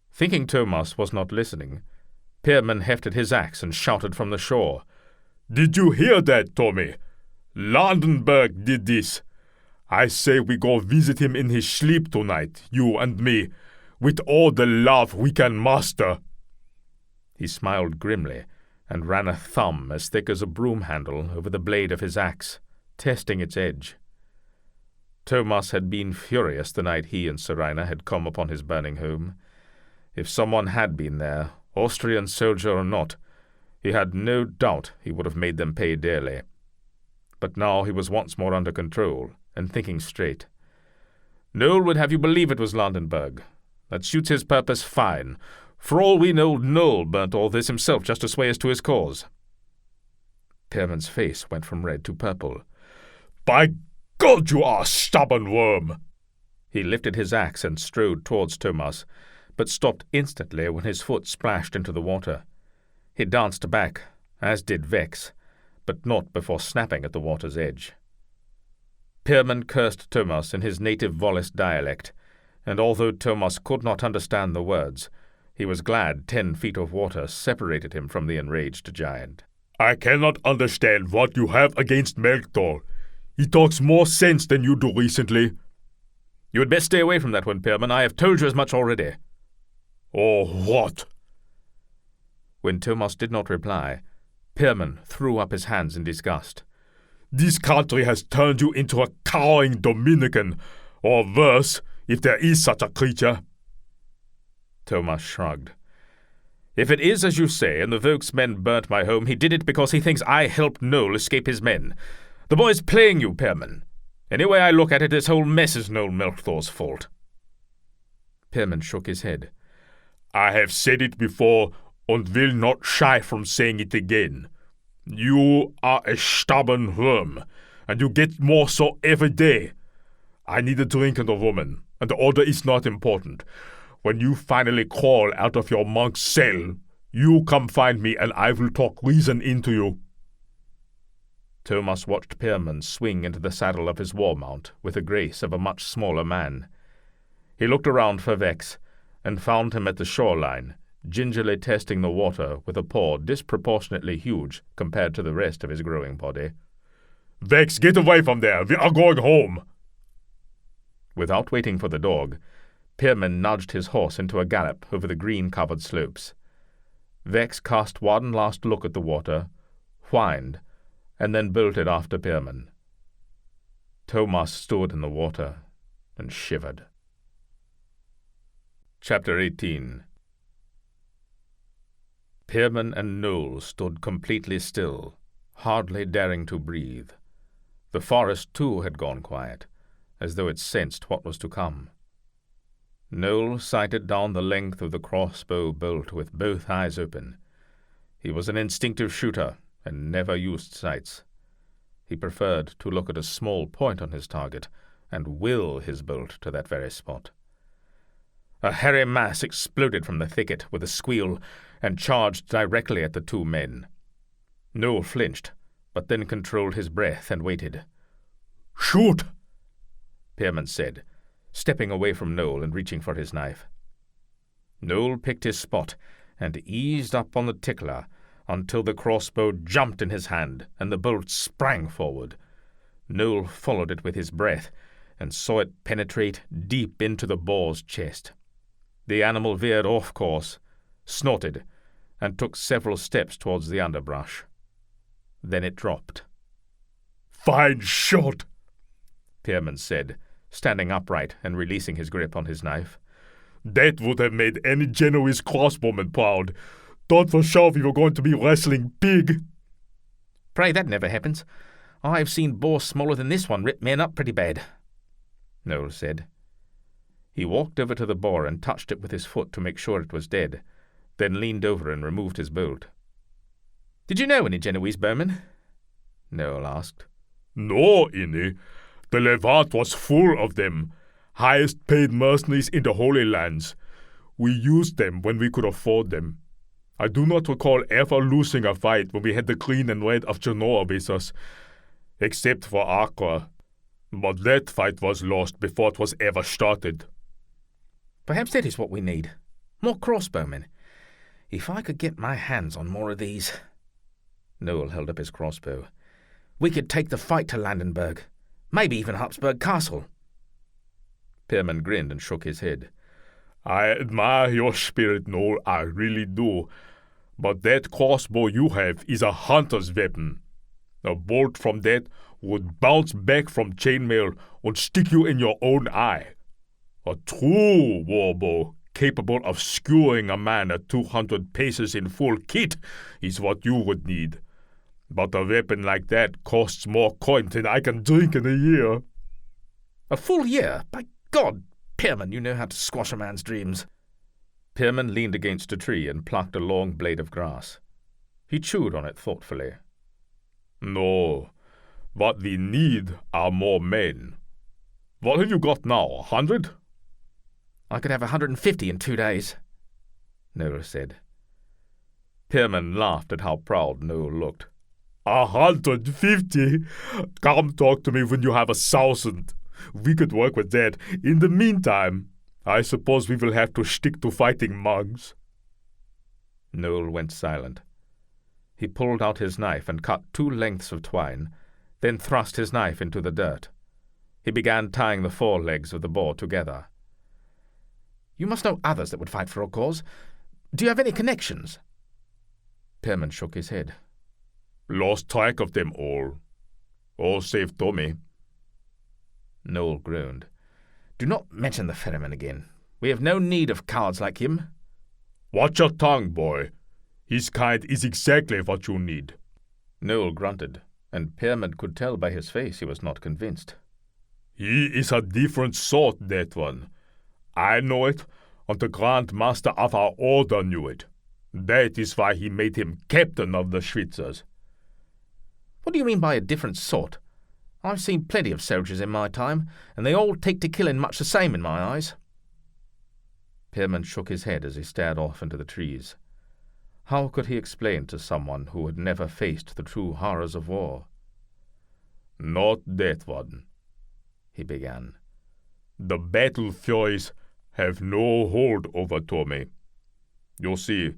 Thinking Thomas was not listening, Pierman hefted his axe and shouted from the shore, "Did you hear that, Tommy? Landenberg did this. I say we go visit him in his sleep tonight, you and me, with all the love we can muster." He smiled grimly and ran a thumb as thick as a broom handle over the blade of his axe, testing its edge. Thomas had been furious the night he and Seraina had come upon his burning home. If someone had been there, Austrian soldier or not, he had no doubt he would have made them pay dearly. But now he was once more under control, and thinking straight. "Noel would have you believe it was Landenberg. That suits his purpose fine. For all we know, Noel burnt all this himself just to sway us to his cause." Pierman's face went from red to purple. "By God, you are a stubborn worm!" He lifted his axe and strode towards Thomas, but stopped instantly when his foot splashed into the water. He danced back, as did Vex, but not before snapping at the water's edge. Pirman cursed Thomas in his native Volist dialect, and although Thomas could not understand the words, he was glad 10 feet of water separated him from the enraged giant. "I cannot understand what you have against Melkthor. He talks more sense than you do recently." "You had best stay away from that one, Pierman. I have told you as much already." "Or what?" When Thomas did not reply, Pierman threw up his hands in disgust. "This country has turned you into a cowering Dominican, or worse, if there is such a creature." Thomas shrugged. "If it is as you say, and the Vokes men burnt my home, he did it because he thinks I helped Noel escape his men. The boy's playing you, Pierman. Any way I look at it, this whole mess is Noel Melkthor's fault." Pierman shook his head. "I have said it before, and will not shy from saying it again. You are a stubborn worm, and you get more so every day. I need a drink and a woman, and the order is not important. When you finally crawl out of your monk's cell, you come find me, and I will talk reason into you." Thomas watched Pierman swing into the saddle of his war mount with the grace of a much smaller man. He looked around for Vex, and found him at the shoreline, gingerly testing the water with a paw disproportionately huge compared to the rest of his growing body. "Vex, get away from there! We are going home!" Without waiting for the dog, Pierman nudged his horse into a gallop over the green-covered slopes. Vex cast one last look at the water, whined, and then bolted after Pierman. Thomas stood in the water and shivered. Chapter 18. Pierman and Noel stood completely still, hardly daring to breathe. The forest, too, had gone quiet, as though it sensed what was to come. Noel sighted down the length of the crossbow bolt with both eyes open. He was an instinctive shooter, and never used sights. He preferred to look at a small point on his target, and will his bolt to that very spot. A hairy mass exploded from the thicket with a squeal, and charged directly at the 2 men. Noel flinched, but then controlled his breath and waited. "Shoot!" Pierman said, stepping away from Noel and reaching for his knife. Noel picked his spot and eased up on the tickler until the crossbow jumped in his hand and the bolt sprang forward. Noel followed it with his breath and saw it penetrate deep into the boar's chest. The animal veered off course, snorted, and took several steps towards the underbrush. Then it dropped. "Fine shot," Pierman said, standing upright and releasing his grip on his knife. "That would have made any Genoese crossbowman proud. Thought for sure we were going to be wrestling pig." "Pray that never happens. I've seen boars smaller than this one rip men up pretty bad," Noel said. He walked over to the boar and touched it with his foot to make sure it was dead, then leaned over and removed his bolt. "Did you know any Genoese bowmen?" Noel asked. "No, Inny. The Levant was full of them. Highest paid mercenaries in the Holy Lands. We used them when we could afford them. I do not recall ever losing a fight when we had the Green and Red of Genoa with us, except for Acre. But that fight was lost before it was ever started." "Perhaps that is what we need. More crossbowmen. If I could get my hands on more of these." Noel held up his crossbow. "We could take the fight to Landenberg. Maybe even Habsburg Castle." Pierman grinned and shook his head. "I admire your spirit, Noel, I really do. But that crossbow you have is a hunter's weapon. A bolt from that would bounce back from chainmail and stick you in your own eye. A true warbow, capable of skewering a man at 200 paces in full kit, is what you would need. But a weapon like that costs more coin than I can drink in a year." A full year? By God, Pierman, you know how to squash a man's dreams. Pierman leaned against a tree and plucked a long blade of grass. He chewed on it thoughtfully. No, what we need are more men. What have you got now, 100? I could have 150 in 2 days, Noel said. Pierman laughed at how proud Noel looked. 150? Come talk to me when you have 1,000. We could work with that. In the meantime, I suppose we will have to stick to fighting monks. Noel went silent. He pulled out his knife and cut 2 lengths of twine, then thrust his knife into the dirt. He began tying the 4 legs of the boar together. You must know others that would fight for a cause. Do you have any connections? Pierman shook his head. Lost track of them all. All save Tommy. Noel groaned. Do not mention the ferryman again. We have no need of cowards like him. Watch your tongue, boy. His kind is exactly what you need. Noel grunted, and Pierman could tell by his face he was not convinced. He is a different sort, that one. I know it, and the Grand Master of our order knew it. That is why he made him captain of the Schwyzers. What do you mean by a different sort? I've seen plenty of soldiers in my time, and they all take to killing much the same in my eyes. Pierman shook his head as he stared off into the trees. How could he explain to someone who had never faced the true horrors of war? Not that one, he began. The battle furies have no hold over Tommy. You see,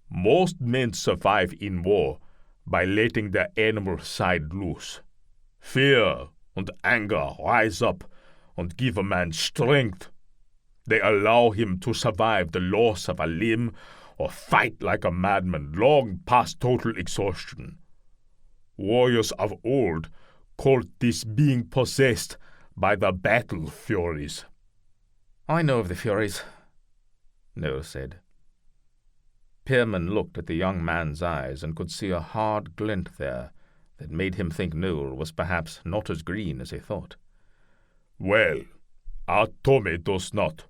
most men survive in war by letting their animal side loose. Fear and anger rise up and give a man strength. They allow him to survive the loss of a limb or fight like a madman long past total exhaustion. Warriors of old called this being possessed by the battle furies. I know of the furies, Noel said. Pierman looked at the young man's eyes and could see a hard glint there that made him think Noel was perhaps not as green as he thought. Well, our Tommy does not.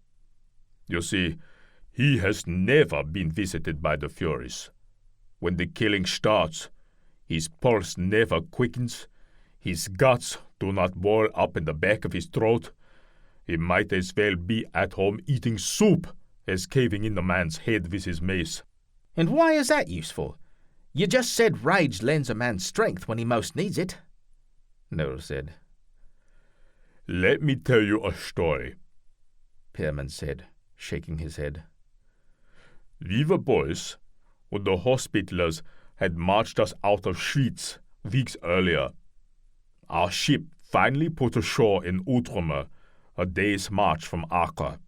You see, he has never been visited by the furies. When the killing starts, his pulse never quickens, his guts do not boil up in the back of his throat. He might as well be at home eating soup as caving in the man's head with his mace. And why is that useful? You just said rage lends a man strength when he most needs it, Noel said. Let me tell you a story, Pierman said, shaking his head. We were boys when the Hospitallers had marched us out of Schwyz weeks earlier. Our ship finally put ashore in Outremer, a day's march from Acre.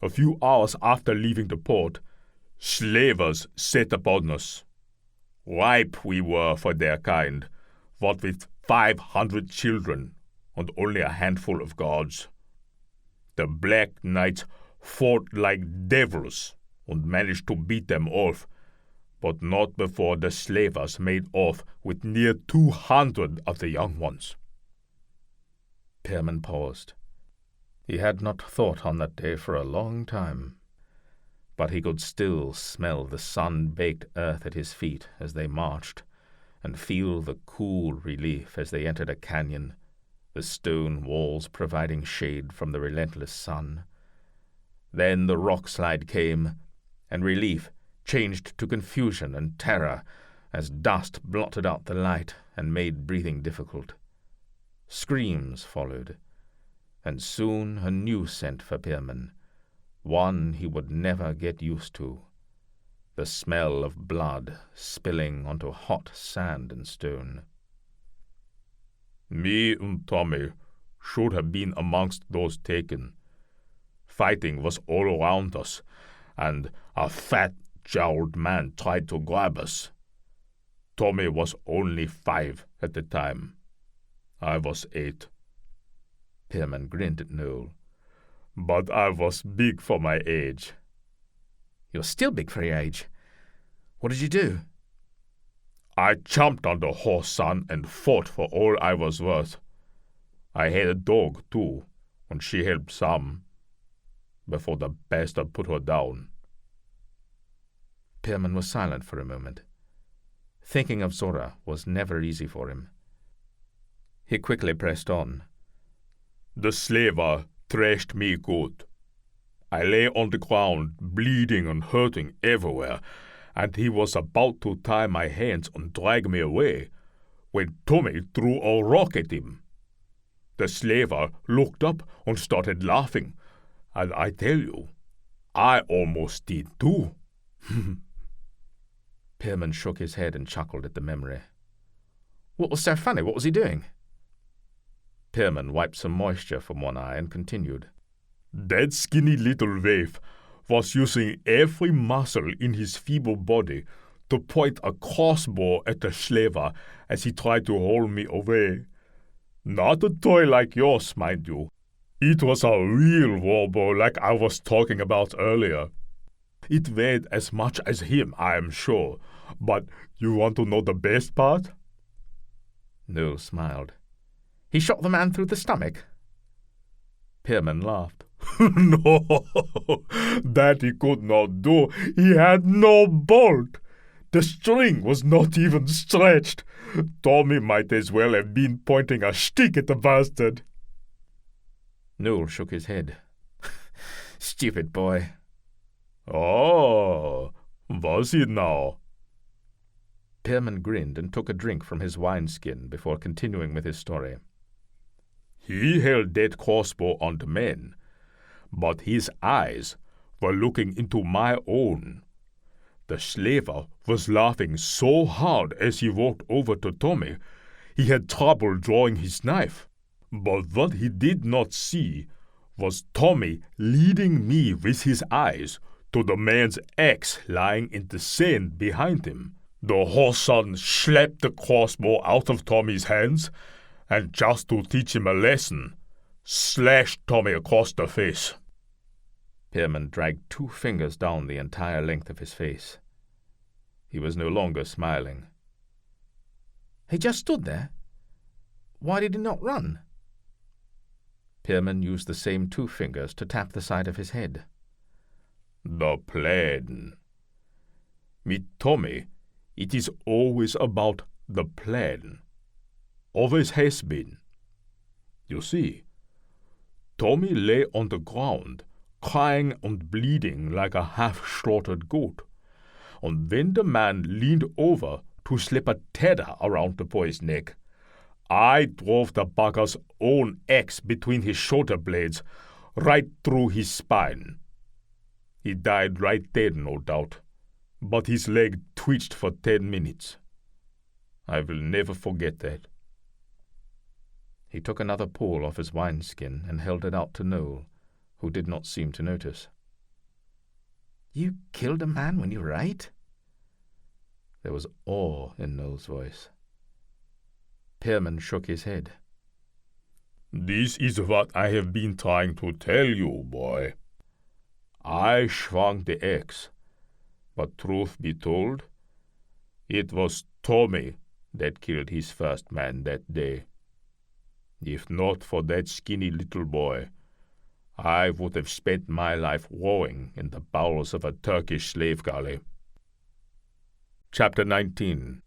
A few hours after leaving the port, slavers set upon us. Ripe we were for their kind, what with 500 children and only a handful of guards. The Black Knights fought like devils and managed to beat them off, but not before the slavers made off with near 200 of the young ones. Pierman paused. He had not thought on that day for a long time, but he could still smell the sun-baked earth at his feet as they marched, and feel the cool relief as they entered a canyon, the stone walls providing shade from the relentless sun. Then the rock slide came, and relief changed to confusion and terror as dust blotted out the light and made breathing difficult. Screams followed, and soon a new scent for Pierman, one he would never get used to, the smell of blood spilling onto hot sand and stone. Me and Tommy should have been amongst those taken. Fighting was all around us, and a fat, jowled man tried to grab us. Tommy was only 5 at the time. I was 8. Pierman grinned at Noel. But I was big for my age. You're still big for your age. What did you do? I jumped on the horse, son, and fought for all I was worth. I had a dog, too, and she helped some, before the bastard put her down. Pirman was silent for a moment. Thinking of Zora was never easy for him. He quickly pressed on. The slaver thrashed me good. I lay on the ground, bleeding and hurting everywhere, and he was about to tie my hands and drag me away, when Tommy threw a rock at him. The slaver looked up and started laughing, and I tell you, I almost did too. Pierman shook his head and chuckled at the memory. What was so funny? What was he doing? Pierman wiped some moisture from one eye and continued. That skinny little waif was using every muscle in his feeble body to point a crossbow at the slaver as he tried to haul me away. Not a toy like yours, mind you. It was a real warbow like I was talking about earlier. It weighed as much as him, I am sure. But you want to know the best part? Noel smiled. He shot the man through the stomach. Pierman laughed. No, that he could not do. He had no bolt. The string was not even stretched. Tommy might as well have been pointing a stick at the bastard. Noel shook his head. Stupid boy. Oh, was he now? Pierman grinned and took a drink from his wineskin before continuing with his story. He held that crossbow on the men, but his eyes were looking into my own. The slaver was laughing so hard as he walked over to Tommy, he had trouble drawing his knife. But what he did not see was Tommy leading me with his eyes to the man's axe lying in the sand behind him. The whoreson slapped the crossbow out of Tommy's hands, and just to teach him a lesson, slashed Tommy across the face. Pierman dragged 2 fingers down the entire length of his face. He was no longer smiling. He just stood there. Why did he not run? Pierman used the same 2 fingers to tap the side of his head. The plan. With Tommy, it is always about the plan. Always has been. You see, Tommy lay on the ground, crying and bleeding like a half-slaughtered goat, and then the man leaned over to slip a tether around the boy's neck. I drove the bugger's own axe between his shoulder blades, right through his spine. He died right there, no doubt, but his leg twitched for 10 minutes. I will never forget that. He took another pull off his wineskin and held it out to Noel, who did not seem to notice. You killed a man when you write? There was awe in Noel's voice. Pierman shook his head. This is what I have been trying to tell you, boy. I swung the axe, but truth be told, it was Tommy that killed his first man that day. If not for that skinny little boy, I would have spent my life rowing in the bowels of a Turkish slave galley. Chapter 19.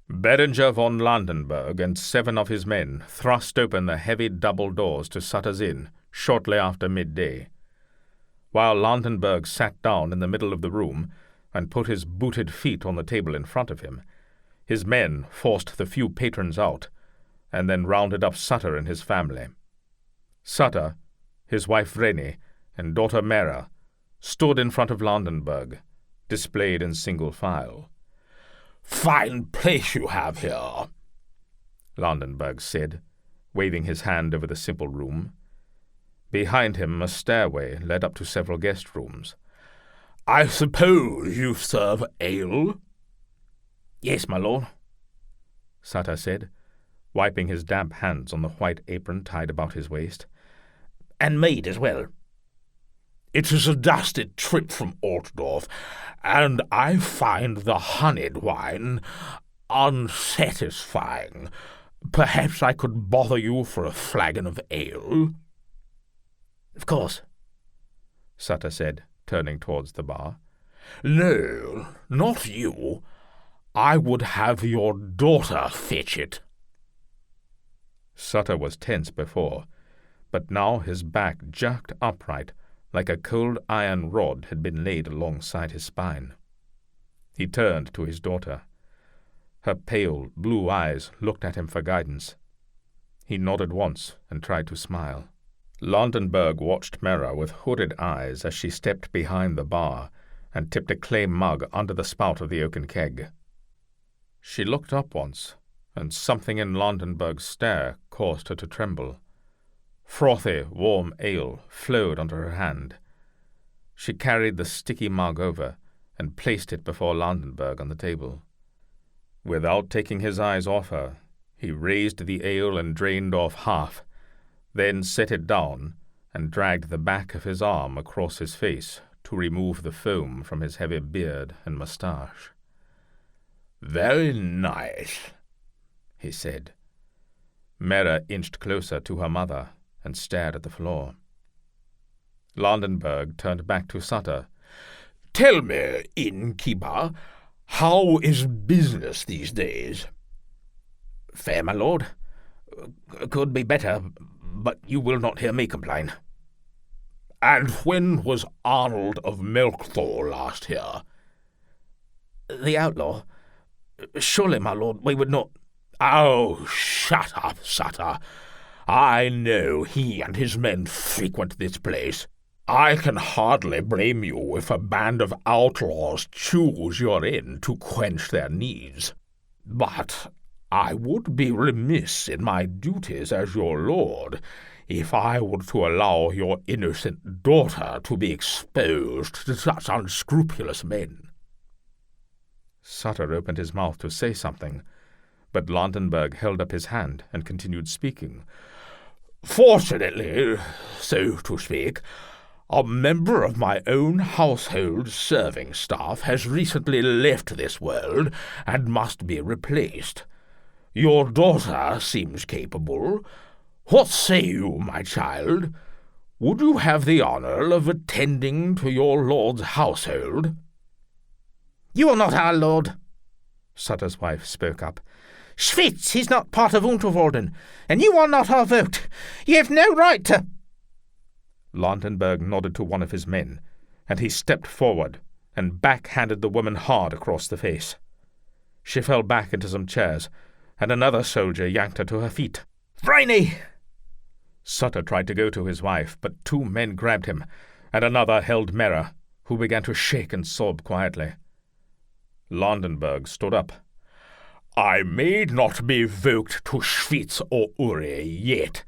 Berenger von Landenberg and 7 of his men thrust open the heavy double doors to Sutter's Inn shortly after midday. While Landenberg sat down in the middle of the room and put his booted feet on the table in front of him, his men forced the few patrons out and then rounded up Sutter and his family. Sutter, his wife Vreni, and daughter Mera stood in front of Landenberg, displayed in single file. Fine place you have here, Landenberg said, waving his hand over the simple room. Behind him a stairway led up to several guest rooms. I suppose you serve ale? Yes, my lord, Sutter said, wiping his damp hands on the white apron tied about his waist. And mead as well. It is a dusty trip from Altdorf, and I find the honeyed wine unsatisfying. Perhaps I could bother you for a flagon of ale?" "Of course," Sutter said, turning towards the bar. "No, not you. I would have your daughter fetch it." Sutter was tense before, but now his back jerked upright like a cold iron rod had been laid alongside his spine. He turned to his daughter. Her pale, blue eyes looked at him for guidance. He nodded once and tried to smile. Landenberg watched Mera with hooded eyes as she stepped behind the bar and tipped a clay mug under the spout of the oaken keg. She looked up once, and something in Landenberg's stare caused her to tremble. Frothy, warm ale flowed under her hand. She carried the sticky mug over and placed it before Landenberg on the table. Without taking his eyes off her, he raised the ale and drained off half, then set it down and dragged the back of his arm across his face to remove the foam from his heavy beard and moustache. "Very nice," he said. Mera inched closer to her mother and stared at the floor. Landenberg turned back to Sutter. "Tell me, innkeeper, how is business these days?" "Fair, my lord. Could be better, but you will not hear me complain." "And when was Arnold of Melchthor last here?" "The outlaw? Surely, my lord, we would not—" "Oh, shut up, Sutter. I know he and his men frequent this place. I can hardly blame you if a band of outlaws choose your inn to quench their needs. But I would be remiss in my duties as your lord if I were to allow your innocent daughter to be exposed to such unscrupulous men." Sutter opened his mouth to say something, but Landenberg held up his hand and continued speaking. "Fortunately, so to speak, a member of my own household serving staff has recently left this world and must be replaced. Your daughter seems capable. What say you, my child? Would you have the honour of attending to your lord's household?" "You are not our lord," Sutter's wife spoke up. "Schwyz is not part of Unterwalden, and you are not our vote. You have no right to—" Landenberg nodded to one of his men, and he stepped forward and backhanded the woman hard across the face. She fell back into some chairs, and another soldier yanked her to her feet. "Brainy!" Sutter tried to go to his wife, but two men grabbed him, and another held Mera, who began to shake and sob quietly. Landenberg stood up. "I may not be voked to Schwyz or Uri yet,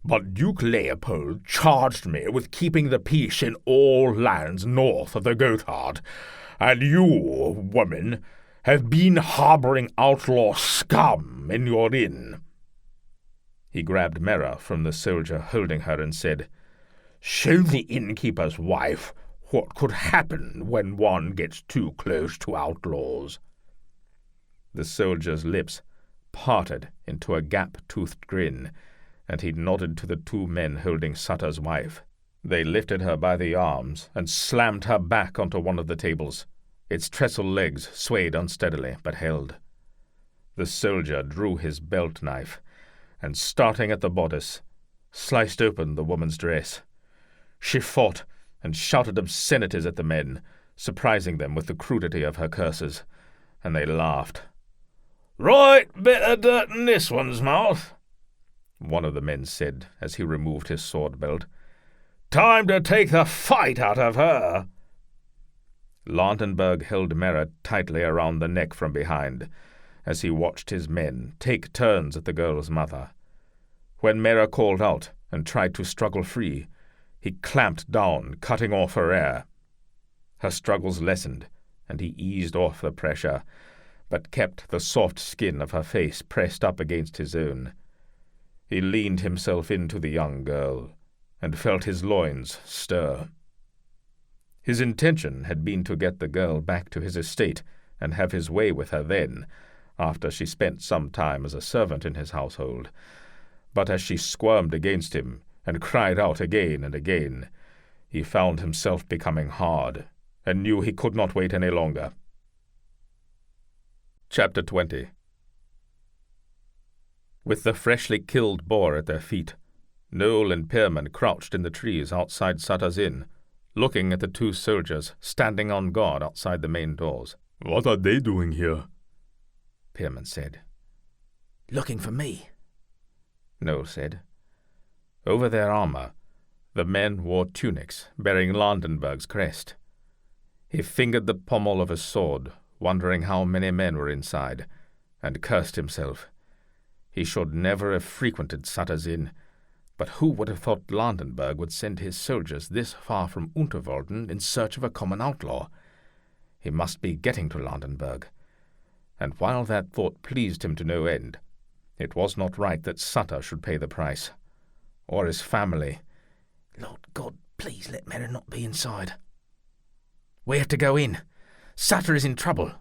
but Duke Leopold charged me with keeping the peace in all lands north of the Gotthard, and you, woman, have been harbouring outlaw scum in your inn." He grabbed Mera from the soldier holding her and said, "Show the innkeeper's wife what could happen when one gets too close to outlaws." The soldier's lips parted into a gap-toothed grin, and he nodded to the two men holding Sutter's wife. They lifted her by the arms and slammed her back onto one of the tables. Its trestle legs swayed unsteadily, but held. The soldier drew his belt knife, and starting at the bodice, sliced open the woman's dress. She fought and shouted obscenities at the men, surprising them with the crudity of her curses, and they laughed. "Right bit of dirt in this one's mouth," one of the men said as he removed his sword belt. "Time to take the fight out of her." Landenberg held Mera tightly around the neck from behind, as he watched his men take turns at the girl's mother. When Mera called out and tried to struggle free, he clamped down, cutting off her air. Her struggles lessened, and he eased off the pressure, but kept the soft skin of her face pressed up against his own. He leaned himself into the young girl, and felt his loins stir. His intention had been to get the girl back to his estate and have his way with her then, after she spent some time as a servant in his household. But as she squirmed against him and cried out again and again, he found himself becoming hard and knew he could not wait any longer. Chapter 20. With the freshly killed boar at their feet, Noel and Pirman crouched in the trees outside Sutter's inn, looking at the two soldiers standing on guard outside the main doors. "What are they doing here?" Pierman said. "Looking for me," Noel said. Over their armor, the men wore tunics bearing Landenberg's crest. He fingered the pommel of his sword, wondering how many men were inside, and cursed himself. He should never have frequented Sutter's inn, but who would have thought Landenberg would send his soldiers this far from Unterwalden in search of a common outlaw? He must be getting to Landenberg. And while that thought pleased him to no end, it was not right that Sutter should pay the price, or his family. "Lord God, please let Mary not be inside. We have to go in. Sutter is in trouble."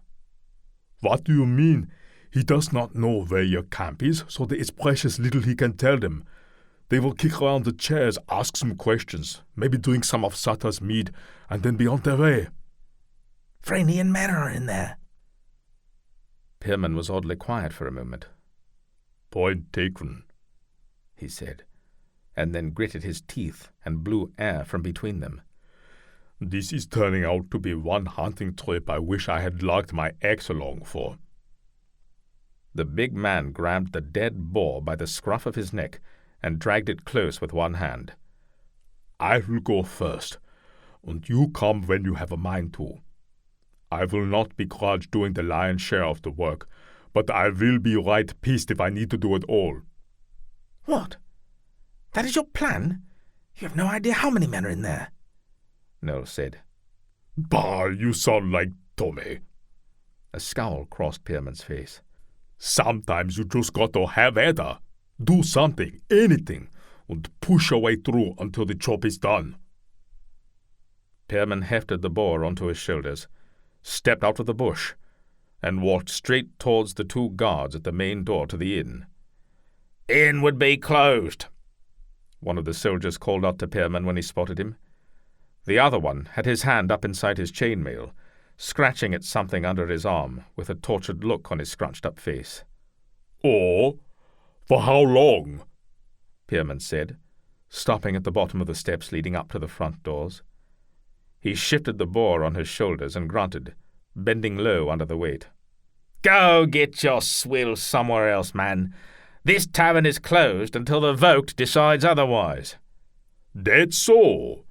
"What do you mean? He does not know where your camp is, so there is precious little he can tell them. They will kick around the chairs, ask some questions, maybe drink some of Sutter's mead, and then be on their way." "Franny and Mary are in there." Pierman was oddly quiet for a moment. "Point taken," he said, and then gritted his teeth and blew air from between them. "This is turning out to be one hunting trip I wish I had lugged my axe along for." The big man grabbed the dead boar by the scruff of his neck and dragged it close with one hand. "I will go first, and you come when you have a mind to. I will not begrudge doing the lion's share of the work, but I will be right pissed if I need to do it all." "What? That is your plan? You have no idea how many men are in there," Noel said. "Bah, you sound like Tommy." A scowl crossed Pierman's face. "Sometimes you just got to have at her. Do something, anything, and push your way through until the job is done." Pierman hefted the boar onto his shoulders, stepped out of the bush, and walked straight towards the two guards at the main door to the inn. "Inn would be closed," one of the soldiers called out to Pierman when he spotted him. The other one had his hand up inside his chainmail, scratching at something under his arm with a tortured look on his scrunched-up face. "Oh, for how long?" Pierman said, stopping at the bottom of the steps leading up to the front doors. He shifted the boar on his shoulders and grunted, bending low under the weight. "Go get your swill somewhere else, man. This tavern is closed until the vote decides otherwise." "That's so.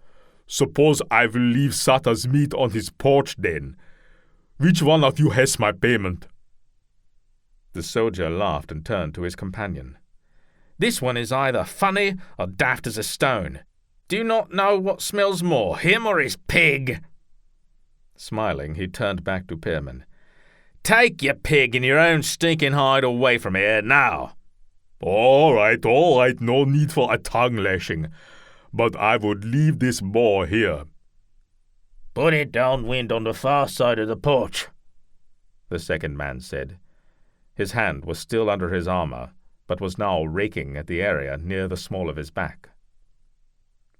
Suppose I will leave Sutter's meat on his porch then. Which one of you has my payment?" The soldier laughed and turned to his companion. "This one is either funny or daft as a stone. Do you not know what smells more, him or his pig?" Smiling, he turned back to Pierman. "Take your pig and your own stinking hide away from here now." All right, no need for a tongue-lashing. But I would leave this boar here." "Put it downwind on the far side of the porch," the second man said. His hand was still under his armor, but was now raking at the area near the small of his back.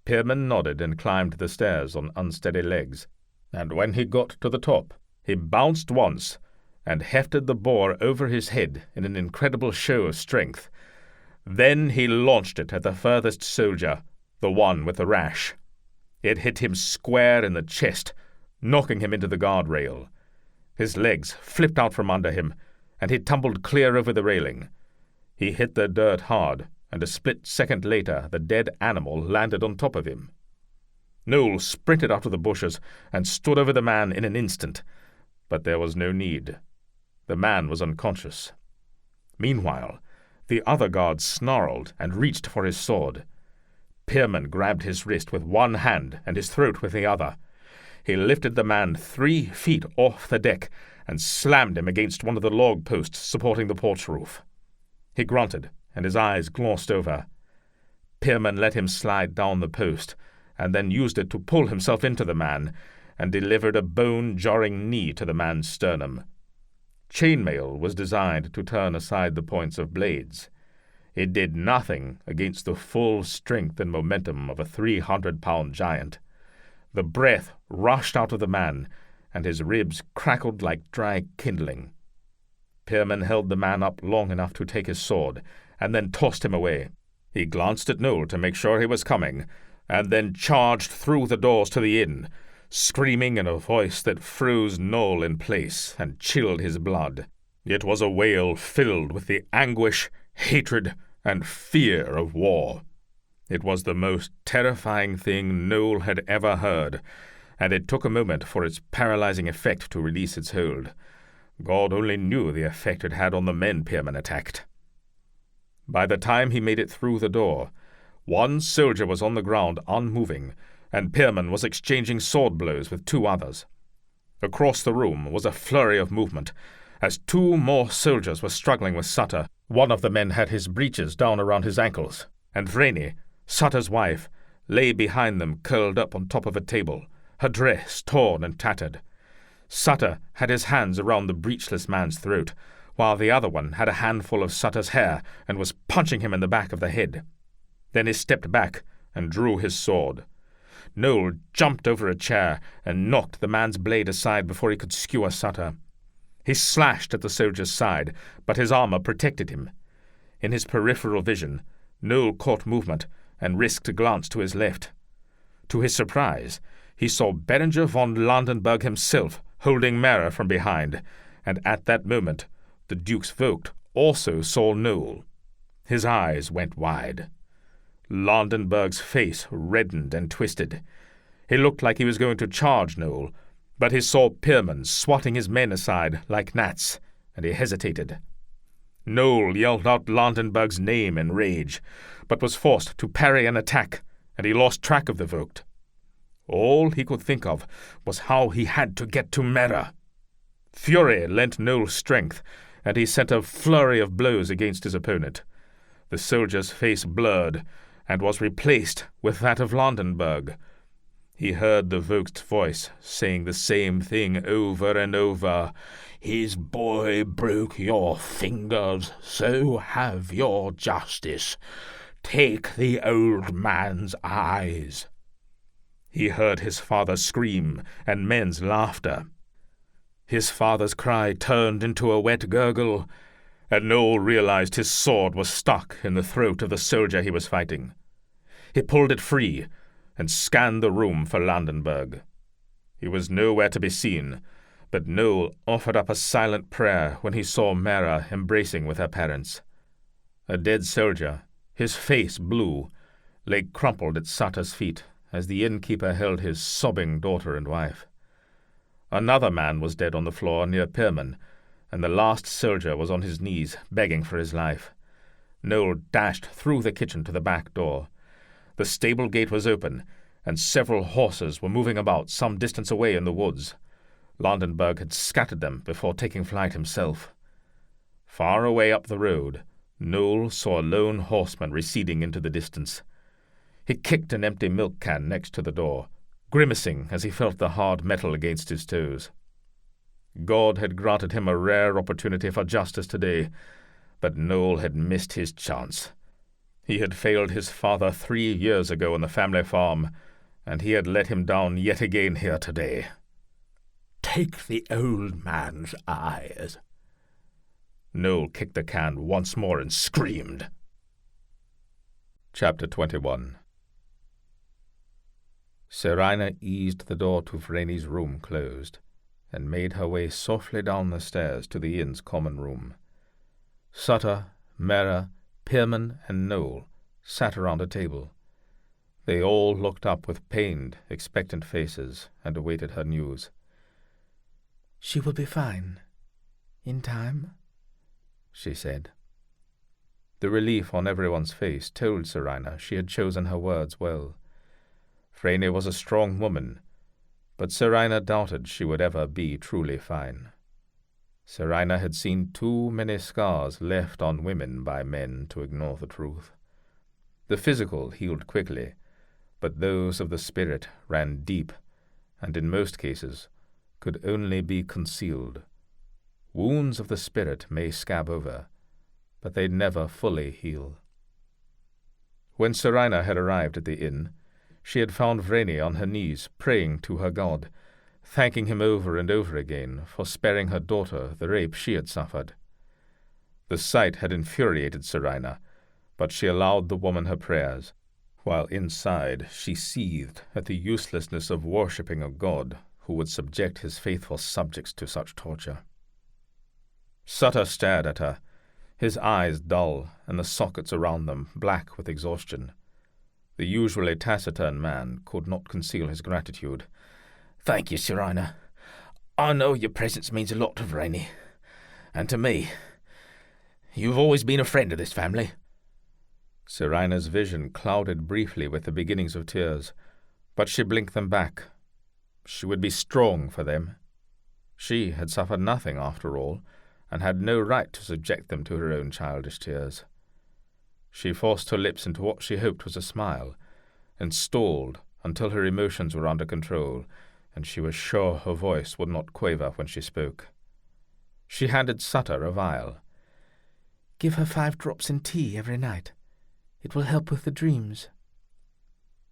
Pierman nodded and climbed the stairs on unsteady legs, and when he got to the top, he bounced once and hefted the boar over his head in an incredible show of strength. Then he launched it at the furthest soldier, the one with the rash. It hit him square in the chest, knocking him into the guardrail. His legs flipped out from under him, and he tumbled clear over the railing. He hit the dirt hard, and a split second later the dead animal landed on top of him. Noel sprinted out of the bushes and stood over the man in an instant, but there was no need. The man was unconscious. Meanwhile, the other guard snarled and reached for his sword. Pierman grabbed his wrist with one hand and his throat with the other. He lifted the man 3 feet off the deck and slammed him against one of the log posts supporting the porch roof. He grunted, and his eyes glossed over. Pierman let him slide down the post, and then used it to pull himself into the man, and delivered a bone-jarring knee to the man's sternum. chainmail was designed to turn aside the points of blades. It did nothing against the full strength and momentum of a 300-pound giant. The breath rushed out of the man, and his ribs crackled like dry kindling. Pierman held the man up long enough to take his sword, and then tossed him away. He glanced at Noel to make sure he was coming, and then charged through the doors to the inn, screaming in a voice that froze Noel in place and chilled his blood. It was a wail filled with the anguish, hatred, and fear of war. It was the most terrifying thing Noel had ever heard, and it took a moment for its paralyzing effect to release its hold. God only knew the effect it had on the men Pierman attacked. By the time he made it through the door, one soldier was on the ground unmoving, and Pierman was exchanging sword blows with two others. Across the room was a flurry of movement, as two more soldiers were struggling with Sutter. One of the men had his breeches down around his ankles, and Vreni, Sutter's wife, lay behind them curled up on top of a table, her dress torn and tattered. Sutter had his hands around the breechless man's throat, while the other one had a handful of Sutter's hair and was punching him in the back of the head. Then he stepped back and drew his sword. Noel jumped over a chair and knocked the man's blade aside before he could skewer Sutter. He slashed at the soldier's side, but his armor protected him. In his peripheral vision, Noel caught movement and risked a glance to his left. To his surprise, he saw Berenger von Landenberg himself holding Mara from behind, and at that moment the Duke's Vogt also saw Noel. His eyes went wide. Landenberg's face reddened and twisted. He looked like he was going to charge Noel, but he saw Pirman swatting his men aside like gnats, and he hesitated. Noel yelled out Landenberg's name in rage, but was forced to parry an attack, and he lost track of the Vogt. All he could think of was how he had to get to Mera. Fury lent Noel strength, and he sent a flurry of blows against his opponent. The soldier's face blurred, and was replaced with that of Landenberg. He heard the Vogt's voice saying the same thing over and over. "His boy broke your fingers, so have your justice. Take the old man's eyes." He heard his father scream and men's laughter. His father's cry turned into a wet gurgle, and Noel realized his sword was stuck in the throat of the soldier he was fighting. He pulled it free and scanned the room for Landenberg. He was nowhere to be seen, but Noel offered up a silent prayer when he saw Mara embracing with her parents. A dead soldier, his face blue, lay crumpled at Sutter's feet as the innkeeper held his sobbing daughter and wife. Another man was dead on the floor near Pirman, and the last soldier was on his knees begging for his life. Noel dashed through the kitchen to the back door. The stable gate was open, and several horses were moving about some distance away in the woods. Landenberg had scattered them before taking flight himself. Far away up the road, Noel saw a lone horseman receding into the distance. He kicked an empty milk can next to the door, grimacing as he felt the hard metal against his toes. God had granted him a rare opportunity for justice today, but Noel had missed his chance. He had failed his father 3 years ago on the family farm, and he had let him down yet again here today. "Take the old man's eyes." Noel kicked the can once more and screamed. Chapter 21. Seraina eased the door to Vreni's room closed, and made her way softly down the stairs to the inn's common room. Sutter, Mera, Pierman, and Noel sat around a table. They all looked up with pained, expectant faces and awaited her news. "She will be fine. In time," she said. The relief on everyone's face told Seraina she had chosen her words well. Vreni was a strong woman, but Seraina doubted she would ever be truly fine. Seraina had seen too many scars left on women by men to ignore the truth. The physical healed quickly, but those of the spirit ran deep, and in most cases could only be concealed. Wounds of the spirit may scab over, but they never fully heal. When Seraina had arrived at the inn, she had found Vreni on her knees, praying to her god, thanking him over and over again for sparing her daughter the rape she had suffered. The sight had infuriated Seraina, but she allowed the woman her prayers, while inside she seethed at the uselessness of worshipping a god who would subject his faithful subjects to such torture. Sutter stared at her, his eyes dull and the sockets around them black with exhaustion. The usually taciturn man could not conceal his gratitude. "Thank you, Seraina. I know your presence means a lot to Vreni, and to me. You've always been a friend of this family." Seraina's vision clouded briefly with the beginnings of tears, but she blinked them back. She would be strong for them. She had suffered nothing, after all, and had no right to subject them to her own childish tears. She forced her lips into what she hoped was a smile, and stalled until her emotions were under control, and she was sure her voice would not quaver when she spoke. She handed Sutter a vial. "Give her 5 drops in tea every night. It will help with the dreams."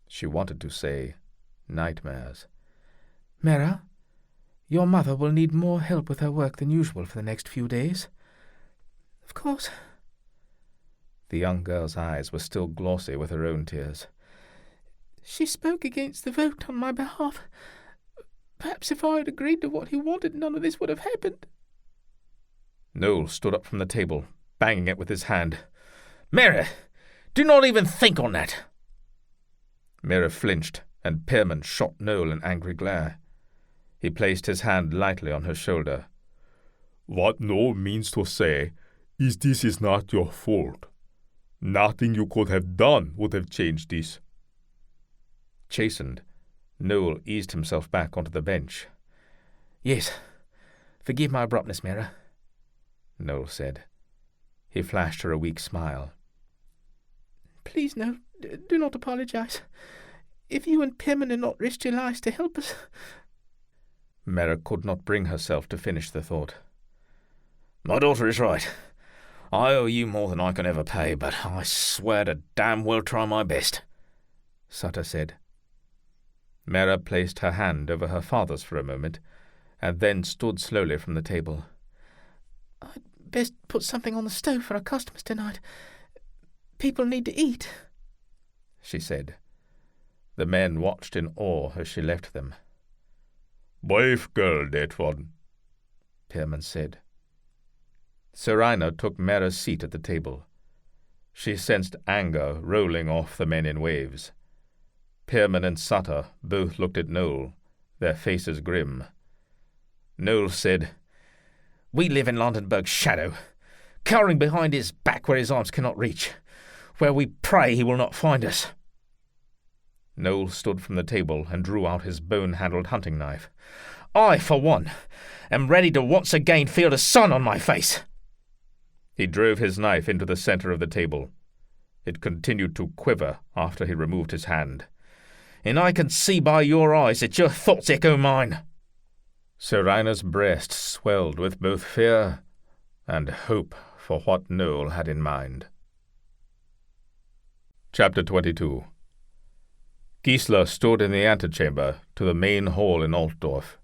She wanted to say nightmares. "Mera, your mother will need more help with her work than usual for the next few days. Of course." The young girl's eyes were still glossy with her own tears. "She spoke against the vote on my behalf. Perhaps if I had agreed to what he wanted, none of this would have happened." Noel stood up from the table, banging it with his hand. "Mera, do not even think on that." Mera flinched, and Pierman shot Noel an angry glare. He placed his hand lightly on her shoulder. "What Noel means to say is this is not your fault. Nothing you could have done would have changed this." Chastened, Noel eased himself back onto the bench. "Yes, forgive my abruptness, Mera," Noel said. He flashed her a weak smile. "Please, no, do not apologize. If you and Pirman had not risked your lives to help us—" Mera could not bring herself to finish the thought. "My daughter is right. I owe you more than I can ever pay, but I swear to damn well try my best," Sutter said. Mera placed her hand over her father's for a moment, and then stood slowly from the table. "I'd best put something on the stove for our customers tonight. People need to eat," she said. The men watched in awe as she left them. "Brave girl, that one," Pierman said. Seraina took Mera's seat at the table. She sensed anger rolling off the men in waves. Pierman and Sutter both looked at Noel, their faces grim. Noel said, "We live in Landenberg's shadow, cowering behind his back where his arms cannot reach, where we pray he will not find us." Noel stood from the table and drew out his bone-handled hunting knife. "I, for one, am ready to once again feel the sun on my face." He drove his knife into the center of the table. It continued to quiver after he removed his hand. "And I can see by your eyes that your thoughts echo mine." Seraina's breast swelled with both fear and hope for what Noel had in mind. Chapter 22. Gissler stood in the antechamber to the main hall in Altdorf.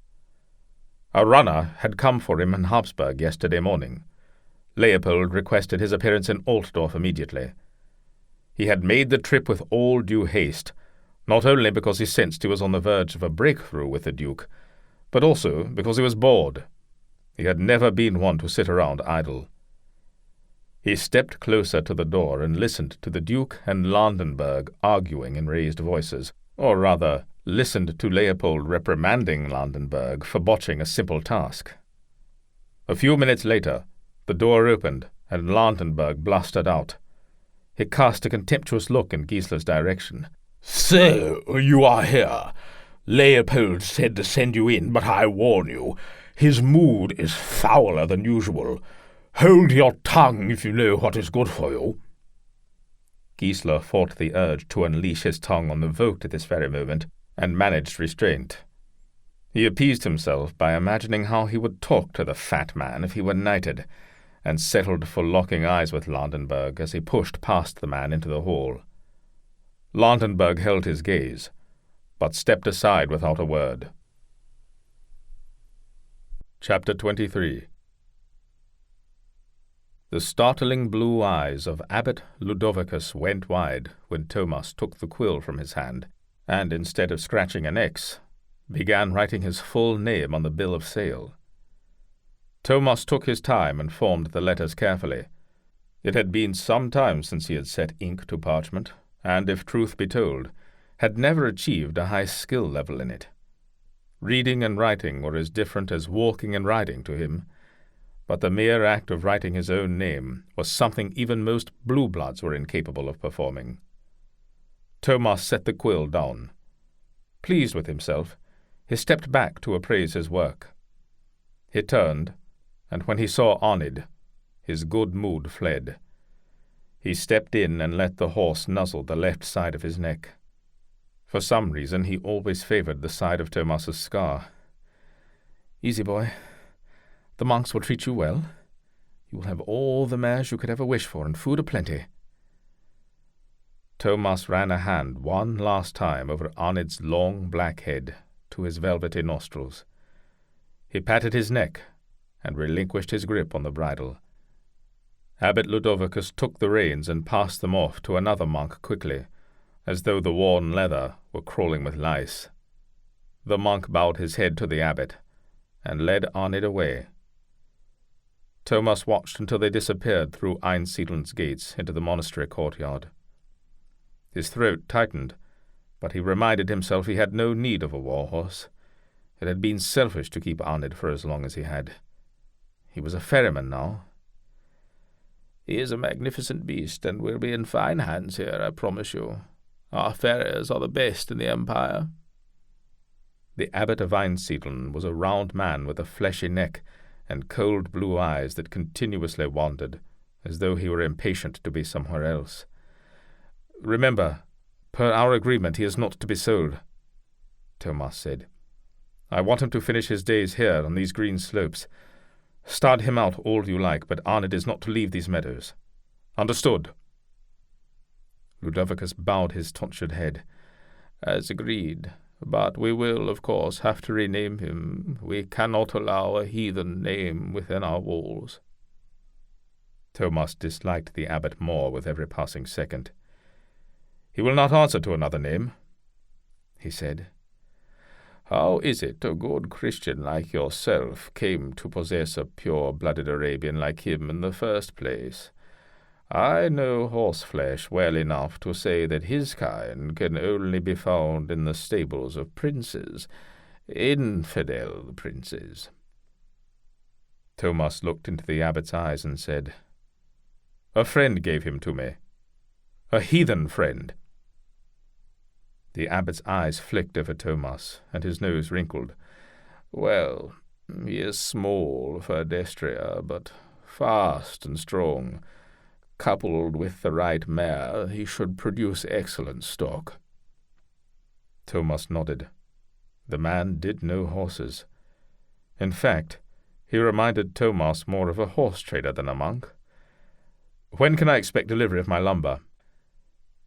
A runner had come for him in Habsburg yesterday morning. Leopold requested his appearance in Altdorf immediately. He had made the trip with all due haste, not only because he sensed he was on the verge of a breakthrough with the Duke, but also because he was bored. He had never been one to sit around idle. He stepped closer to the door and listened to the Duke and Landenberg arguing in raised voices, or rather, listened to Leopold reprimanding Landenberg for botching a simple task. A few minutes later, the door opened and Landenberg blustered out. He cast a contemptuous look in Gissler's direction. "So, you are here. Leopold said to send you in, but I warn you, his mood is fouler than usual. Hold your tongue if you know what is good for you." Gissler fought the urge to unleash his tongue on the vote at this very moment, and managed restraint. He appeased himself by imagining how he would talk to the fat man if he were knighted, and settled for locking eyes with Landenberg as he pushed past the man into the hall. Landenberg held his gaze, but stepped aside without a word. Chapter 23. The startling blue eyes of Abbot Ludovicus went wide when Thomas took the quill from his hand, and instead of scratching an X, began writing his full name on the bill of sale. Thomas took his time and formed the letters carefully. It had been some time since he had set ink to parchment, and, if truth be told, had never achieved a high skill level in it. Reading and writing were as different as walking and riding to him, but the mere act of writing his own name was something even most blue-bloods were incapable of performing. Thomas set the quill down. Pleased with himself, he stepped back to appraise his work. He turned, and when he saw Arnid, his good mood fled. He stepped in and let the horse nuzzle the left side of his neck. For some reason he always favoured the side of Thomas's scar. "Easy, boy. The monks will treat you well. You will have all the mares you could ever wish for, and food aplenty." Thomas ran a hand one last time over Arnid's long black head to his velvety nostrils. He patted his neck and relinquished his grip on the bridle. Abbot Ludovicus took the reins and passed them off to another monk quickly, as though the worn leather were crawling with lice. The monk bowed his head to the abbot and led Arnid away. Thomas watched until they disappeared through Einsiedel's gates into the monastery courtyard. His throat tightened, but he reminded himself he had no need of a war horse. It had been selfish to keep Arnid for as long as he had. He was a ferryman now. "He is a magnificent beast, and will be in fine hands here, I promise you. Our farriers are the best in the empire." The abbot of Einsiedeln was a round man with a fleshy neck and cold blue eyes that continuously wandered, as though he were impatient to be somewhere else. "Remember, per our agreement he is not to be sold," Thomas said. "I want him to finish his days here on these green slopes. Stud him out all you like, but Arnid is not to leave these meadows. Understood?" Ludovicus bowed his tonsured head. "As agreed. But we will, of course, have to rename him. We cannot allow a heathen name within our walls." Thomas disliked the abbot more with every passing second. "He will not answer to another name," he said. "How is it a good Christian like yourself came to possess a pure-blooded Arabian like him in the first place? I know horseflesh well enough to say that his kind can only be found in the stables of princes, infidel princes." Thomas looked into the abbot's eyes and said, "A friend gave him to me. A heathen friend." The abbot's eyes flicked over Thomas, and his nose wrinkled. "Well, he is small for Destria, but fast and strong. Coupled with the right mare, he should produce excellent stock." Thomas nodded. The man did know horses. In fact, he reminded Thomas more of a horse trader than a monk. "When can I expect delivery of my lumber?"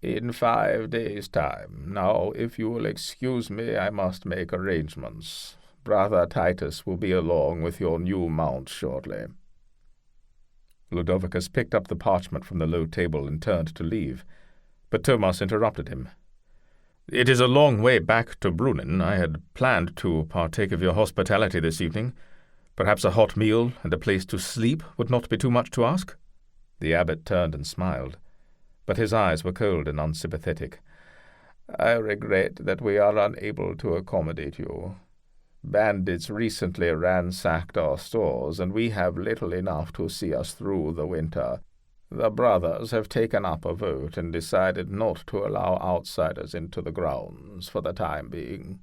"In 5 days' time. Now, if you will excuse me, I must make arrangements. Brother Titus will be along with your new mount shortly." Ludovicus picked up the parchment from the low table and turned to leave, but Thomas interrupted him. "It is a long way back to Brunnen. I had planned to partake of your hospitality this evening. Perhaps a hot meal and a place to sleep would not be too much to ask?" The abbot turned and smiled, but his eyes were cold and unsympathetic. "I regret that we are unable to accommodate you. Bandits recently ransacked our stores, and we have little enough to see us through the winter. The brothers have taken up a vote and decided not to allow outsiders into the grounds for the time being."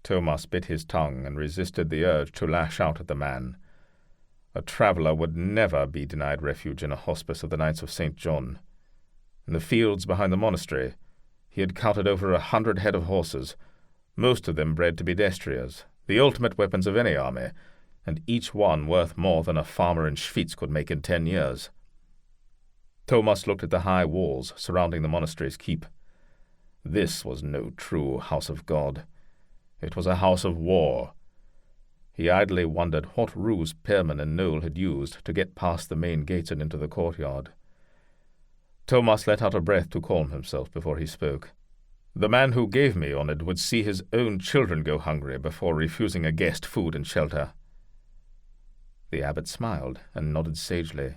Thomas bit his tongue and resisted the urge to lash out at the man. A traveller would never be denied refuge in a hospice of the Knights of St. John. In the fields behind the monastery, he had counted over 100 head of horses, most of them bred to be destriers, the ultimate weapons of any army, and each one worth more than a farmer in Schwyz could make in 10 years. Thomas looked at the high walls surrounding the monastery's keep. This was no true house of God. It was a house of war. He idly wondered what ruse Pirman and Noel had used to get past the main gates and into the courtyard. Thomas let out a breath to calm himself before he spoke. The man who gave me on it would see his own children go hungry before refusing a guest food and shelter. The abbot smiled and nodded sagely.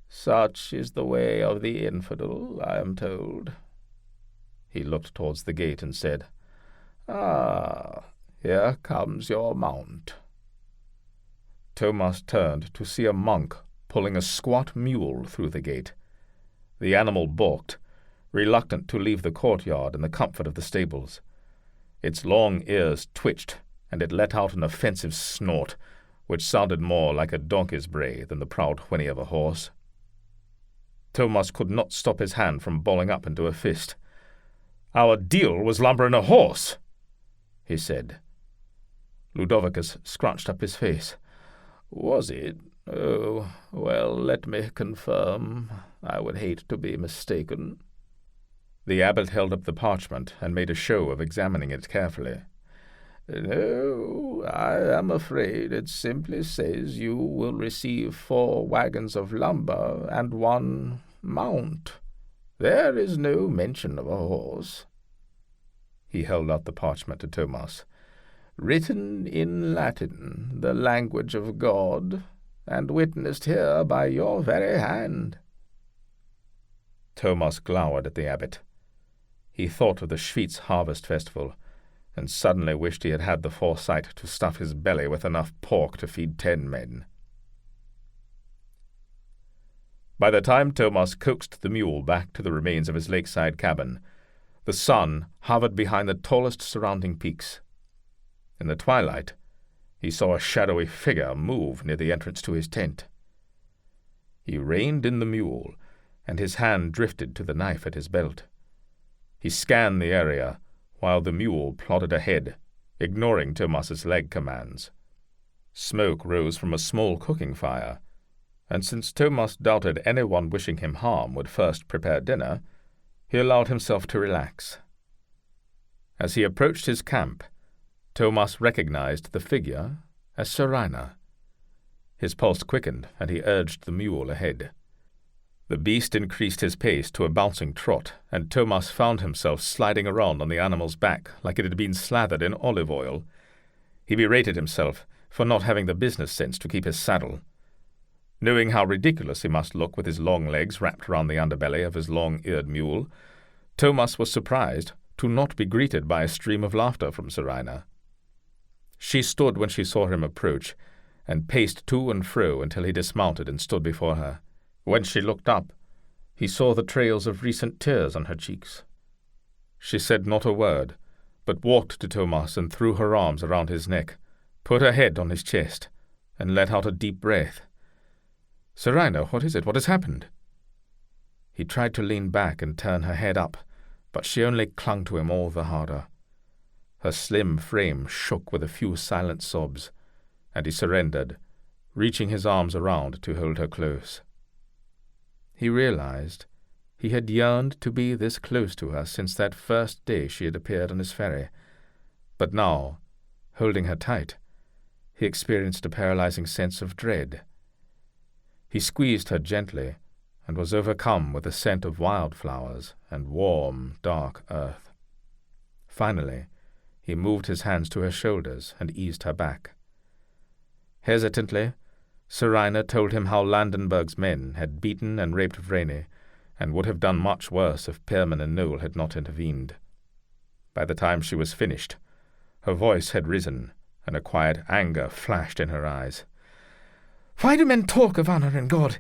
Such is the way of the infidel, I am told. He looked towards the gate and said, Ah, here comes your mount. Thomas turned to see a monk pulling a squat mule through the gate. The animal balked, reluctant to leave the courtyard and the comfort of the stables. Its long ears twitched, and it let out an offensive snort, which sounded more like a donkey's bray than the proud whinny of a horse. Thomas could not stop his hand from balling up into a fist. Our deal was lumber and a horse, he said. Ludovicus scrunched up his face. Was it? Oh, well, let me confirm. I would hate to be mistaken. The abbot held up the parchment and made a show of examining it carefully. No, I am afraid it simply says you will receive 4 wagons of lumber and 1 mount. There is no mention of a horse. He held out the parchment to Thomas. Written in Latin, the language of God, and witnessed here by your very hand. Thomas glowered at the abbot. He thought of the Schwyz harvest festival, and suddenly wished he had had the foresight to stuff his belly with enough pork to feed 10 men. By the time Thomas coaxed the mule back to the remains of his lakeside cabin, the sun hovered behind the tallest surrounding peaks. In the twilight, he saw a shadowy figure move near the entrance to his tent. He reined in the mule, and his hand drifted to the knife at his belt. He scanned the area, while the mule plodded ahead, ignoring Thomas's leg commands. Smoke rose from a small cooking fire, and since Thomas doubted anyone wishing him harm would first prepare dinner, he allowed himself to relax. As he approached his camp, Thomas recognized the figure as Seraina. His pulse quickened, and he urged the mule ahead. The beast increased his pace to a bouncing trot, and Thomas found himself sliding around on the animal's back like it had been slathered in olive oil. He berated himself for not having the business sense to keep his saddle. Knowing how ridiculous he must look with his long legs wrapped round the underbelly of his long-eared mule, Thomas was surprised to not be greeted by a stream of laughter from Seraina. She stood when she saw him approach, and paced to and fro until he dismounted and stood before her. When she looked up, he saw the trails of recent tears on her cheeks. She said not a word, but walked to Thomas and threw her arms around his neck, put her head on his chest, and let out a deep breath. "Seraina, what is it? What has happened?" He tried to lean back and turn her head up, but she only clung to him all the harder. Her slim frame shook with a few silent sobs, and he surrendered, reaching his arms around to hold her close. He realized he had yearned to be this close to her since that first day she had appeared on his ferry, but now, holding her tight, he experienced a paralyzing sense of dread. He squeezed her gently and was overcome with the scent of wildflowers and warm, dark earth. Finally, he moved his hands to her shoulders and eased her back. Hesitantly, Seraina told him how Landenberg's men had beaten and raped Vreni, and would have done much worse if Pierman and Noel had not intervened. By the time she was finished, her voice had risen, and a quiet anger flashed in her eyes. "Why do men talk of honor and God,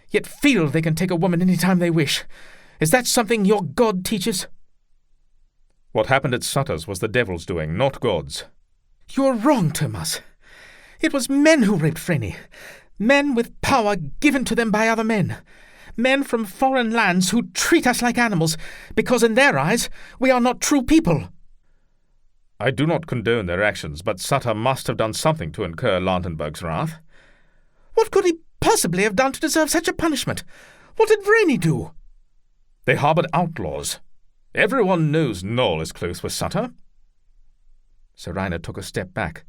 yet feel they can take a woman any time they wish? Is that something your God teaches?" "What happened at Sutter's was the devil's doing, not God's." "You're wrong, Thomas. It was men who raped Vreni, men with power given to them by other men, men from foreign lands who treat us like animals, because in their eyes we are not true people." I do not condone their actions, but Sutter must have done something to incur Landenberg's wrath. What could he possibly have done to deserve such a punishment? What did Vreni do? They harboured outlaws. Everyone knows Noel is close with Sutter. Seraina took a step back.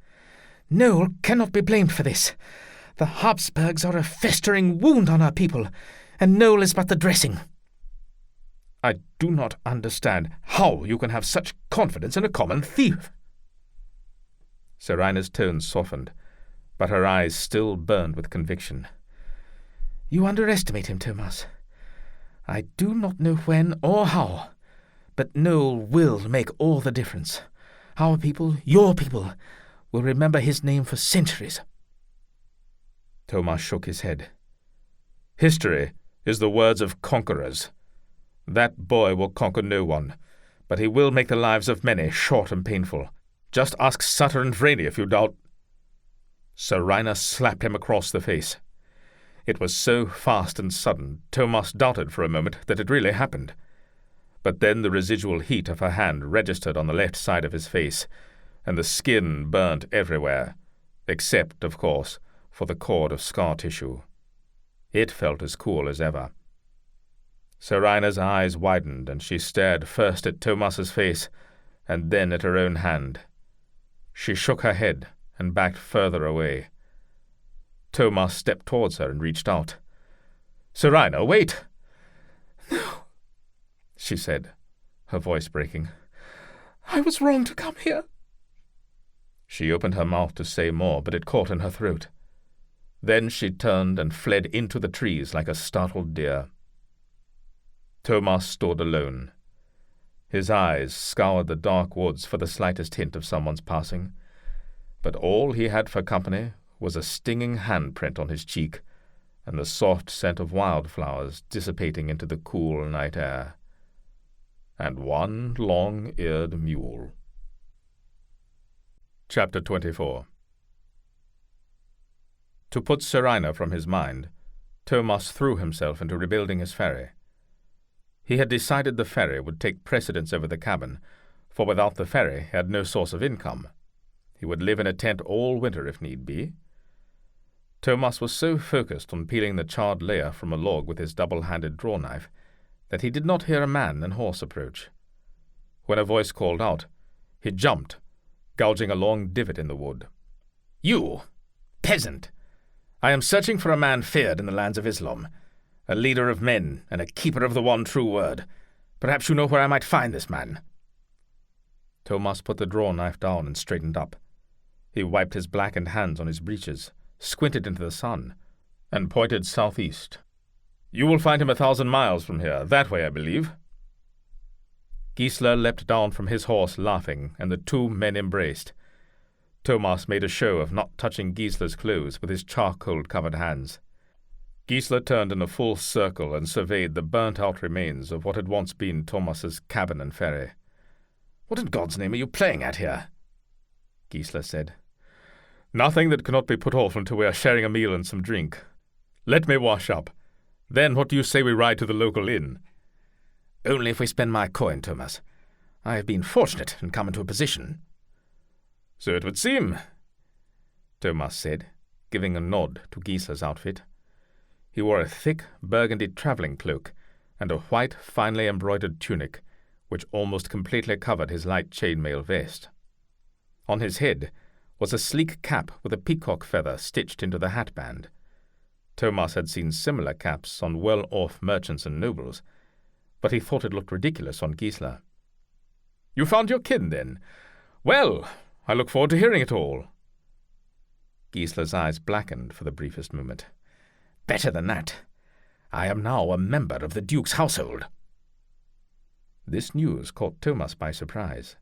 Noel cannot be blamed for this. The Habsburgs are a festering wound on our people, and Noel is but the dressing. I do not understand how you can have such confidence in a common thief. Seraina's tone softened, but her eyes still burned with conviction. You underestimate him, Thomas. I do not know when or how, but Noel will make all the difference. Our people, your people, will remember his name for centuries. Thomas shook his head. History is the words of conquerors. That boy will conquer no one, but he will make the lives of many short and painful. Just ask Sutter and Vreni if you doubt. Seraina slapped him across the face. It was so fast and sudden, Thomas doubted for a moment that it really happened. But then the residual heat of her hand registered on the left side of his face, and the skin burnt everywhere, except, of course, for the cord of scar tissue. It felt as cool as ever. Seraina's eyes widened, and she stared first at Thomas's face, and then at her own hand. She shook her head and backed further away. Thomas stepped towards her and reached out. "Seraina, wait!" "No," she said, her voice breaking. "I was wrong to come here." She opened her mouth to say more, but it caught in her throat. Then she turned and fled into the trees like a startled deer. Thomas stood alone. His eyes scoured the dark woods for the slightest hint of someone's passing, but all he had for company was a stinging handprint on his cheek and the soft scent of wildflowers dissipating into the cool night air, and one long-eared mule. Chapter 24. To put Seraina from his mind, Thomas threw himself into rebuilding his ferry. He had decided the ferry would take precedence over the cabin, for without the ferry he had no source of income. He would live in a tent all winter if need be. Thomas was so focused on peeling the charred layer from a log with his double-handed draw-knife that he did not hear a man and horse approach. When a voice called out, he jumped, gouging a long divot in the wood. "You, peasant! I am searching for a man feared in the lands of Islam, a leader of men and a keeper of the one true word. Perhaps you know where I might find this man." Thomas put the draw-knife down and straightened up. He wiped his blackened hands on his breeches, squinted into the sun, and pointed southeast. "You will find him 1,000 miles from here, that way, I believe." Gissler leapt down from his horse laughing, and the two men embraced. Thomas made a show of not touching Gissler's clothes with his charcoal-covered hands. Gissler turned in a full circle and surveyed the burnt-out remains of what had once been Thomas's cabin and ferry. "What in God's name are you playing at here?" Gissler said. "Nothing that cannot be put off until we are sharing a meal and some drink. Let me wash up. Then what do you say we ride to the local inn?" "Only if we spend my coin, Thomas. I have been fortunate and come into a position." "So it would seem," Thomas said, giving a nod to Gissler's outfit. He wore a thick burgundy travelling cloak and a white, finely embroidered tunic, which almost completely covered his light chainmail vest. On his head was a sleek cap with a peacock feather stitched into the hatband. Thomas had seen similar caps on well-off merchants and nobles, but he thought it looked ridiculous on Gissler. "You found your kin, then? Well, I look forward to hearing it all." Gissler's eyes blackened for the briefest moment. "Better than that. I am now a member of the Duke's household." This news caught Thomas by surprise.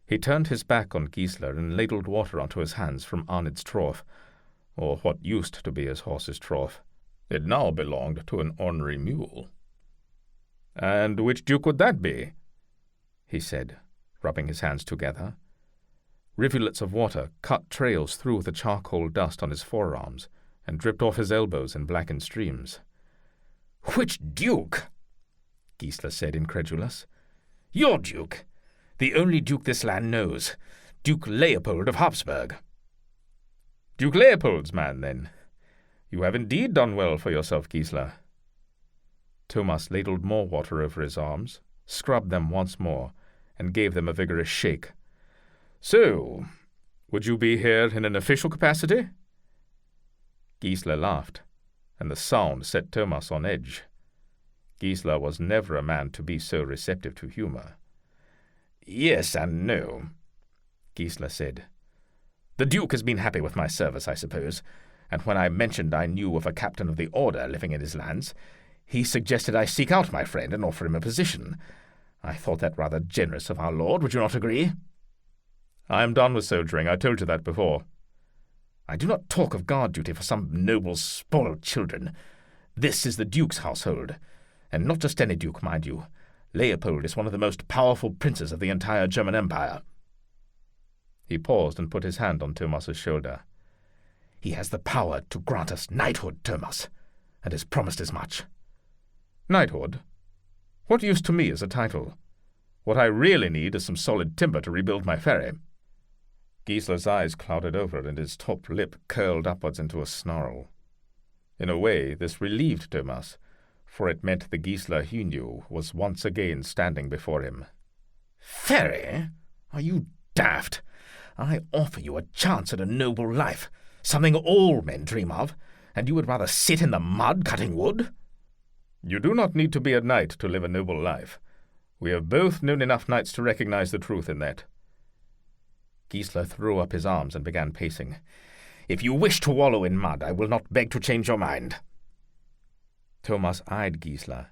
He turned his back on Gissler and ladled water onto his hands from Arnid's trough, or what used to be his horse's trough. It now belonged to an ornery mule. "And which duke would that be?" he said, rubbing his hands together. Rivulets of water cut trails through the charcoal dust on his forearms and dripped off his elbows in blackened streams. "Which duke?" Gissler said, incredulous. "Your duke? The only duke this land knows, Duke Leopold of Habsburg. Duke Leopold's man, then. You have indeed done well for yourself, Gissler. Thomas ladled more water over his arms, scrubbed them once more, and gave them a vigorous shake. So, would you be here in an official capacity? Gissler laughed, and the sound set Thomas on edge. Gissler was never a man to be so receptive to humour. "Yes and no," Gissler said. "The Duke has been happy with my service, I suppose, and when I mentioned I knew of a captain of the order living in his lands, he suggested I seek out my friend and offer him a position. I thought that rather generous of our lord, would you not agree?" "I am done with soldiering. I told you that before." "I do not talk of guard duty for some noble's spoiled children. This is the Duke's household, and not just any Duke, mind you. Leopold is one of the most powerful princes of the entire German Empire." He paused and put his hand on Thomas's shoulder. "He has the power to grant us knighthood, Thomas, and has promised as much." "Knighthood? What use to me is a title? What I really need is some solid timber to rebuild my ferry." Gissler's eyes clouded over and his top lip curled upwards into a snarl. In a way, this relieved Thomas, for it meant the Gissler he knew was once again standing before him. "Ferry? Are you daft? I offer you a chance at a noble life, something all men dream of, and you would rather sit in the mud cutting wood?" "You do not need to be a knight to live a noble life. We have both known enough knights to recognize the truth in that." Gissler threw up his arms and began pacing. "If you wish to wallow in mud, I will not beg to change your mind." Thomas eyed Gissler.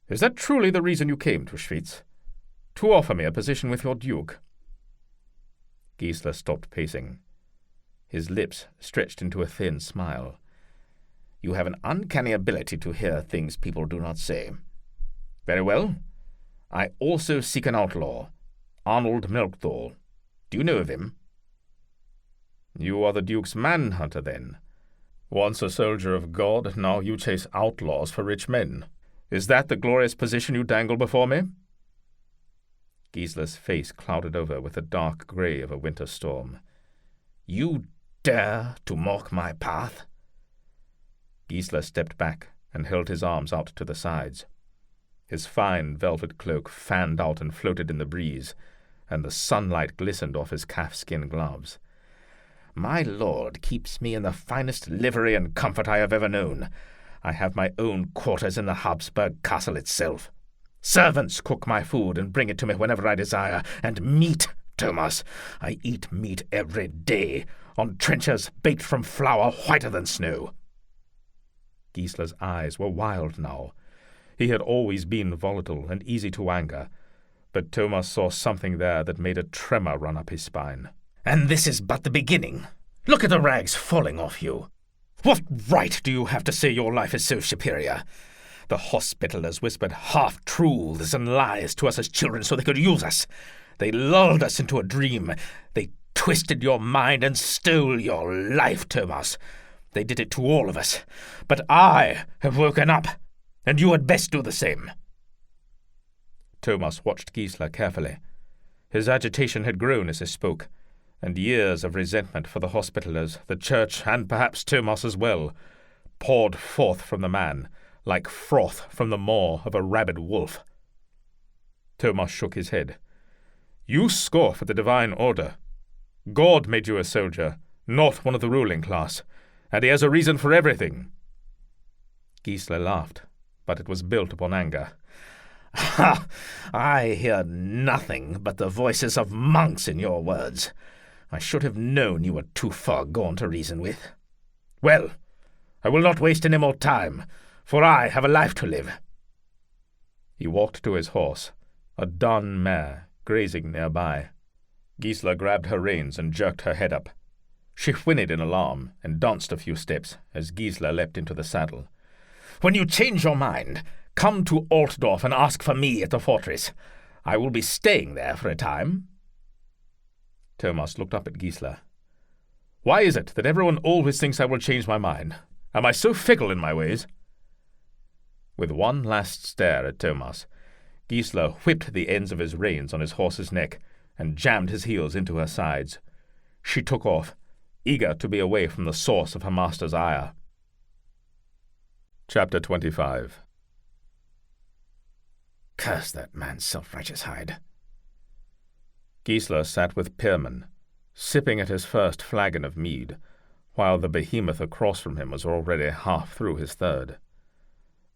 "Is that truly the reason you came to Schwyz? To offer me a position with your duke?" Gissler stopped pacing. His lips stretched into a thin smile. "You have an uncanny ability to hear things people do not say. Very well. I also seek an outlaw, Arnold Melchthal. Do you know of him?" "You are the Duke's manhunter, then. Once a soldier of God, now you chase outlaws for rich men. Is that the glorious position you dangle before me?" Gissler's face clouded over with the dark grey of a winter storm. "You dare to mock my path?" Gissler stepped back and held his arms out to the sides. His fine velvet cloak fanned out and floated in the breeze, and the sunlight glistened off his calfskin gloves. "My lord keeps me in the finest livery and comfort I have ever known. I have my own quarters in the Habsburg castle itself. Servants cook my food and bring it to me whenever I desire. And meat, Thomas, I eat meat every day, on trenchers baked from flour whiter than snow." Gissler's eyes were wild now. He had always been volatile and easy to anger, but Thomas saw something there that made a tremor run up his spine. "And this is but the beginning. Look at the rags falling off you. What right do you have to say your life is so superior? The Hospitallers whispered half-truths and lies to us as children so they could use us. They lulled us into a dream. They twisted your mind and stole your life, Thomas. They did it to all of us. But I have woken up, and you had best do the same." Thomas watched Gissler carefully. His agitation had grown as he spoke, and years of resentment for the Hospitallers, the Church, and perhaps Thomas as well, poured forth from the man, like froth from the maw of a rabid wolf. Thomas shook his head. "You scoff at the divine order. God made you a soldier, not one of the ruling class, and he has a reason for everything." Gissler laughed, but it was built upon anger. "Ha! I hear nothing but the voices of monks in your words. I should have known you were too far gone to reason with. Well, I will not waste any more time, for I have a life to live." He walked to his horse, a dun mare, grazing nearby. Gissler grabbed her reins and jerked her head up. She whinnied in alarm and danced a few steps as Gissler leapt into the saddle. "When you change your mind, come to Altdorf and ask for me at the fortress. I will be staying there for a time." Thomas looked up at Gissler. "Why is it that everyone always thinks I will change my mind? Am I so fickle in my ways?" With one last stare at Thomas, Gissler whipped the ends of his reins on his horse's neck and jammed his heels into her sides. She took off, eager to be away from the source of her master's ire. Chapter 25. Curse that man's self-righteous hide. Gissler sat with Pierman, sipping at his first flagon of mead, while the behemoth across from him was already half through his third.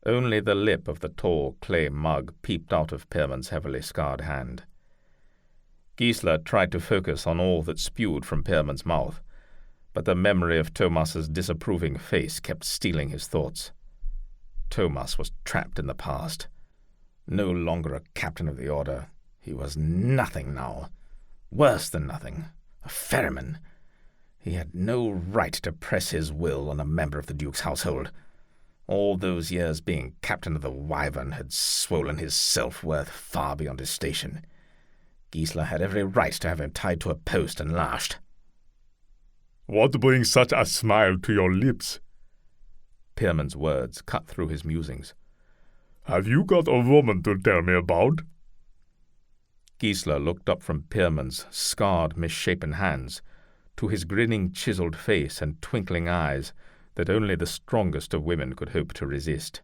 Only the lip of the tall clay mug peeped out of Pierman's heavily scarred hand. Gissler tried to focus on all that spewed from Pierman's mouth, but the memory of Thomas's disapproving face kept stealing his thoughts. Thomas was trapped in the past. No longer a captain of the order, he was nothing now. Worse than nothing, a ferryman. He had no right to press his will on a member of the Duke's household. All those years being captain of the Wyvern had swollen his self-worth far beyond his station. Gissler had every right to have him tied to a post and lashed. "What brings such a smile to your lips?" Pierman's words cut through his musings. "Have you got a woman to tell me about?" Gissler looked up from Pierman's scarred, misshapen hands to his grinning, chiseled face and twinkling eyes that only the strongest of women could hope to resist.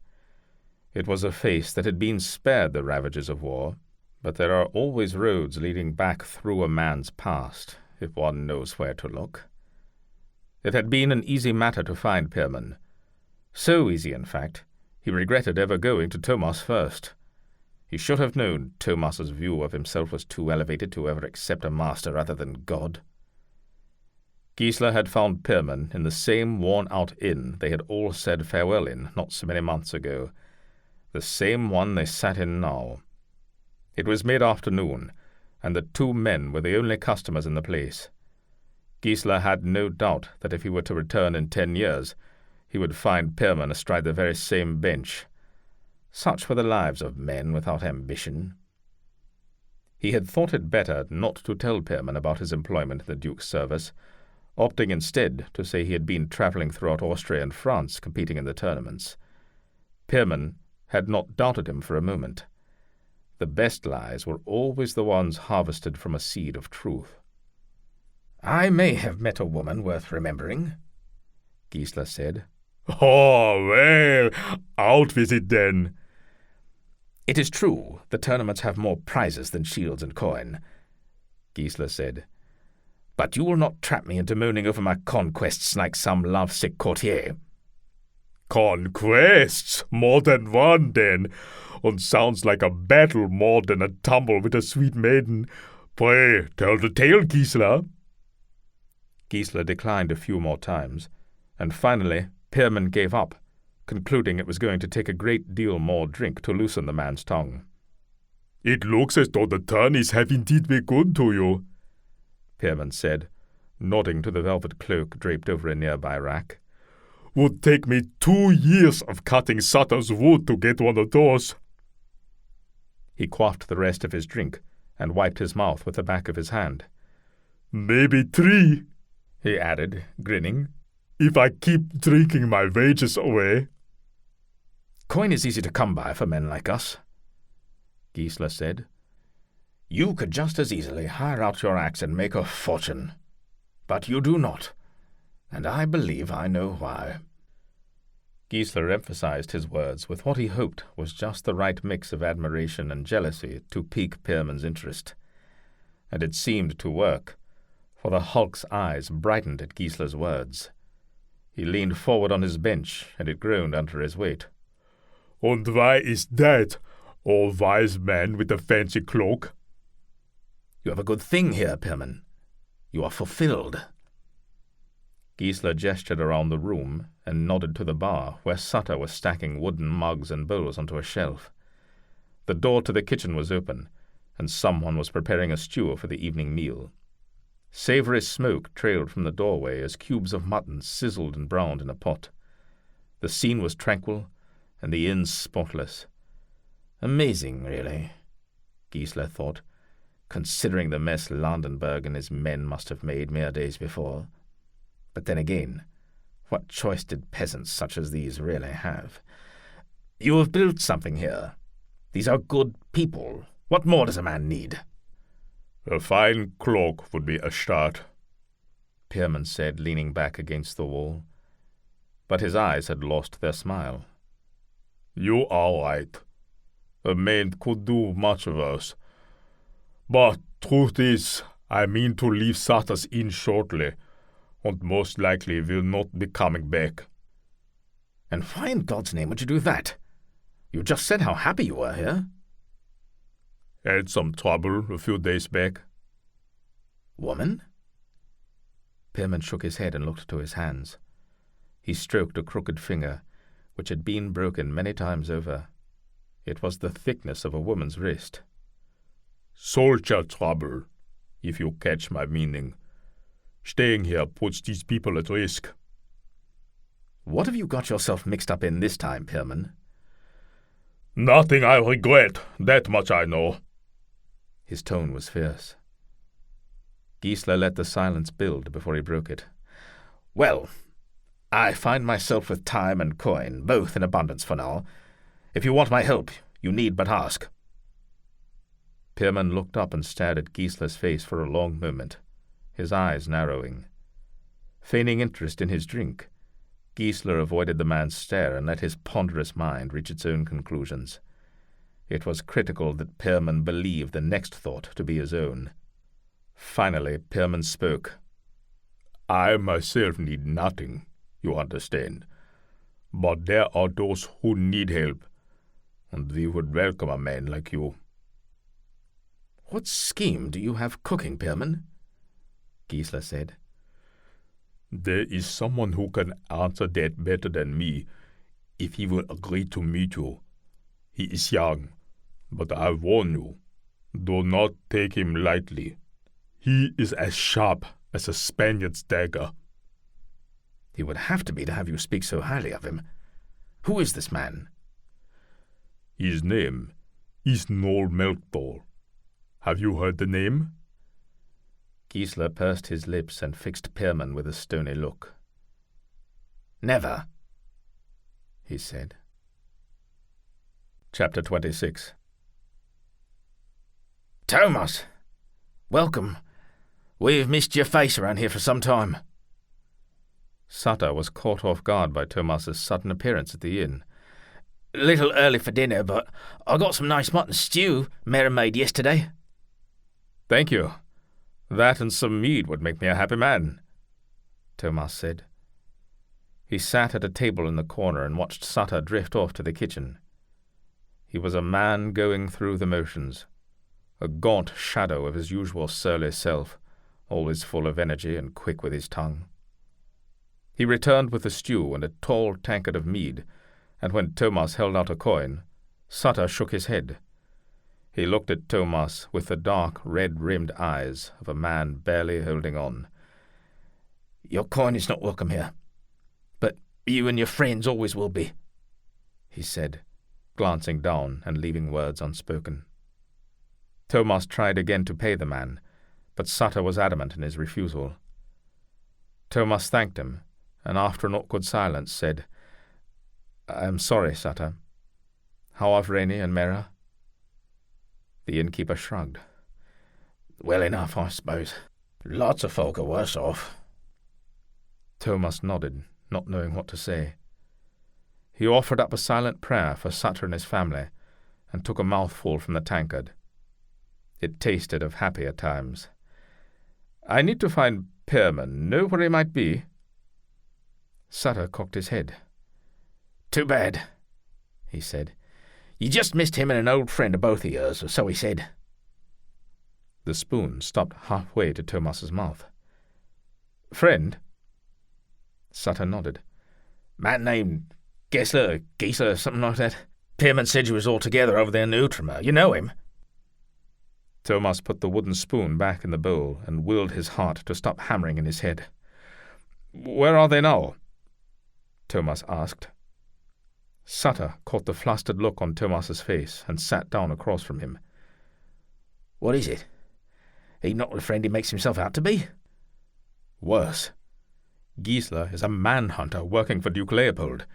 It was a face that had been spared the ravages of war, but there are always roads leading back through a man's past, if one knows where to look. It had been an easy matter to find Pirman. So easy, in fact, he regretted ever going to Thomas first. He should have known Thomas's view of himself was too elevated to ever accept a master other than God. Gissler had found Pirman in the same worn-out inn they had all said farewell in not so many months ago, the same one they sat in now. It was mid-afternoon, and the two men were the only customers in the place. Gissler had no doubt that if he were to return in 10 years, he would find Pirman astride the very same bench. Such were the lives of men without ambition. He had thought it better not to tell Pirman about his employment in the Duke's service, opting instead to say he had been travelling throughout Austria and France competing in the tournaments. Pirman had not doubted him for a moment. The best lies were always the ones harvested from a seed of truth. "I may have met a woman worth remembering," Gissler said. "Oh, well, out with it then." "It is true, the tournaments have more prizes than shields and coin," Gissler said. "But you will not trap me into moaning over my conquests like some love-sick courtier." "Conquests? More than one, then. And sounds like a battle more than a tumble with a sweet maiden. Pray, tell the tale, Gissler." Gissler declined a few more times, and finally Pierman gave up, concluding it was going to take a great deal more drink to loosen the man's tongue. "It looks as though the tourneys have indeed been good to you," Pierman said, nodding to the velvet cloak draped over a nearby rack. "Would take me 2 years of cutting Sutter's wood to get one of those." He quaffed the rest of his drink and wiped his mouth with the back of his hand. "Maybe 3, he added, grinning, "if I keep drinking my wages away." "Coin is easy to come by for men like us," Gissler said. "You could just as easily hire out your axe and make a fortune. But you do not, and I believe I know why." Gissler emphasized his words with what he hoped was just the right mix of admiration and jealousy to pique Pierman's interest. And it seemed to work, for the hulk's eyes brightened at Gissler's words. He leaned forward on his bench, and it groaned under his weight. "And why is that, O wise man with the fancy cloak?" "You have a good thing here, Pierman. You are fulfilled." Gissler gestured around the room and nodded to the bar, where Sutter was stacking wooden mugs and bowls onto a shelf. The door to the kitchen was open, and someone was preparing a stew for the evening meal. Savory smoke trailed from the doorway as cubes of mutton sizzled and browned in a pot. The scene was tranquil, and the inn spotless. Amazing, really, Gissler thought, considering the mess Landenberg and his men must have made mere days before. But then again, what choice did peasants such as these really have? "You have built something here," These are good people. What more does a man need? A fine cloak would be a start, Pierman said, leaning back against the wall. But his eyes had lost their smile. You are right. A man could do much worse. But truth is, I mean to leave Sutter's inn shortly, and most likely will not be coming back. And why in God's name would you do that? You just said how happy you were here. Had some trouble a few days back. Woman? Pierman shook his head and looked to his hands. He stroked a crooked finger, which had been broken many times over. It was the thickness of a woman's wrist. Soldier trouble, if you catch my meaning. Staying here puts these people at risk. What have you got yourself mixed up in this time, Pirman? Nothing I regret, that much I know. His tone was fierce. Gissler let the silence build before he broke it. Well, I find myself with time and coin, both in abundance for now. If you want my help, you need but ask. Pierman looked up and stared at Gissler's face for a long moment, his eyes narrowing. Feigning interest in his drink, Gissler avoided the man's stare and let his ponderous mind reach its own conclusions. It was critical that Pierman believe the next thought to be his own. Finally, Pierman spoke. I myself need nothing, you understand. But there are those who need help, and we would welcome a man like you. What scheme do you have cooking, Pierman? Gissler said. There is someone who can answer that better than me, if he will agree to meet you. He is young, but I warn you, do not take him lightly. He is as sharp as a Spaniard's dagger. He would have to be to have you speak so highly of him. Who is this man? His name is Noel Melchthal. Have you heard the name? Gissler pursed his lips and fixed Pierman with a stony look. Never, he said. Chapter 26. Thomas, welcome. We've missed your face around here for some time. Sutter was caught off guard by Thomas's sudden appearance at the inn. A little early for dinner, but I got some nice mutton stew Mary made yesterday. Thank you. That and some mead would make me a happy man, Thomas said. He sat at a table in the corner and watched Sutter drift off to the kitchen. He was a man going through the motions, a gaunt shadow of his usual surly self, always full of energy and quick with his tongue. He returned with the stew and a tall tankard of mead, and when Thomas held out a coin, Sutter shook his head. He looked at Thomas with the dark, red-rimmed eyes of a man barely holding on. Your coin is not welcome here, but you and your friends always will be, he said, glancing down and leaving words unspoken. Thomas tried again to pay the man, but Sutter was adamant in his refusal. Thomas thanked him, and after an awkward silence said, I am sorry, Sutter. How are Vreni and Mera? The innkeeper shrugged. Well enough, I suppose. Lots of folk are worse off. Thomas nodded, not knowing what to say. He offered up a silent prayer for Sutter and his family, and took a mouthful from the tankard. It tasted of happier times. I need to find Pierman. Know where he might be? Sutter cocked his head. Too bad, he said. You just missed him and an old friend of both of yours, or so he said. The spoon stopped halfway to Thomas's mouth. Friend? Sutter nodded. Man named Gissler, something like that. Pierman said you was all together over there in Outremer. You know him? Thomas put the wooden spoon back in the bowl and willed his heart to stop hammering in his head. Where are they now? Thomas asked. Sutter caught the flustered look on Thomas's face and sat down across from him. What is it? He not the friend he makes himself out to be? Worse. Gissler is a manhunter working for Duke Leopold.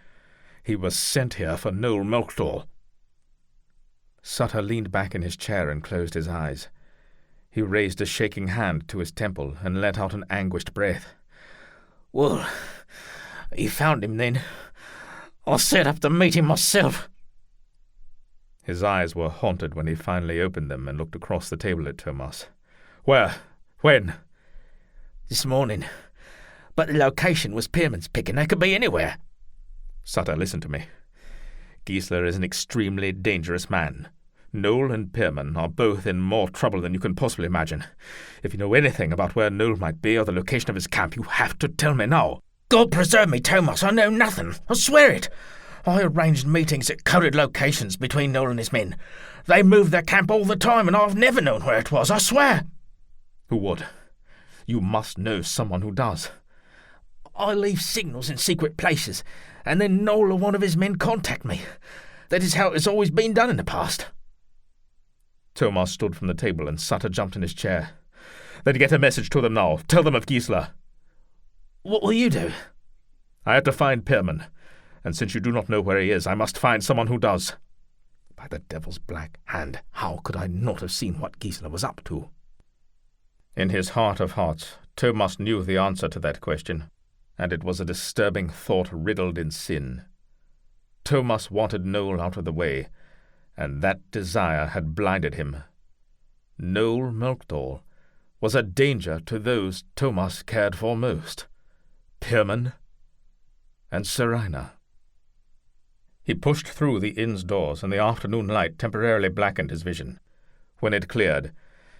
He was sent here for Noel Melchthal. Sutter leaned back in his chair and closed his eyes. He raised a shaking hand to his temple and let out an anguished breath. Well, you found him then. I set up to meet him myself. His eyes were haunted when he finally opened them and looked across the table at Thomas. Where? When? This morning. But the location was Pirman's picking. They could be anywhere. Sutter, listen to me. Gissler is an extremely dangerous man. Noel and Pierman are both in more trouble than you can possibly imagine. If you know anything about where Noel might be or the location of his camp, you have to tell me now. God preserve me, Thomas, I know nothing. I swear it. I arranged meetings at coded locations between Noel and his men. They moved their camp all the time, and I've never known where it was, I swear. Who would? You must know someone who does. I leave signals in secret places, and then Noel or one of his men contact me. That is how it has always been done in the past. Thomas stood from the table and Sutter jumped in his chair. Then get a message to them now. Tell them of Gissler. What will you do? I have to find Pierman, and since you do not know where he is, I must find someone who does. By the devil's black hand, how could I not have seen what Gissler was up to? In his heart of hearts, Thomas knew the answer to that question, and it was a disturbing thought riddled in sin. Thomas wanted Noel out of the way, and that desire had blinded him. Noel Melkthal was a danger to those Thomas cared for most, Pirman and Seraina. He pushed through the inn's doors, and the afternoon light temporarily blackened his vision. When it cleared,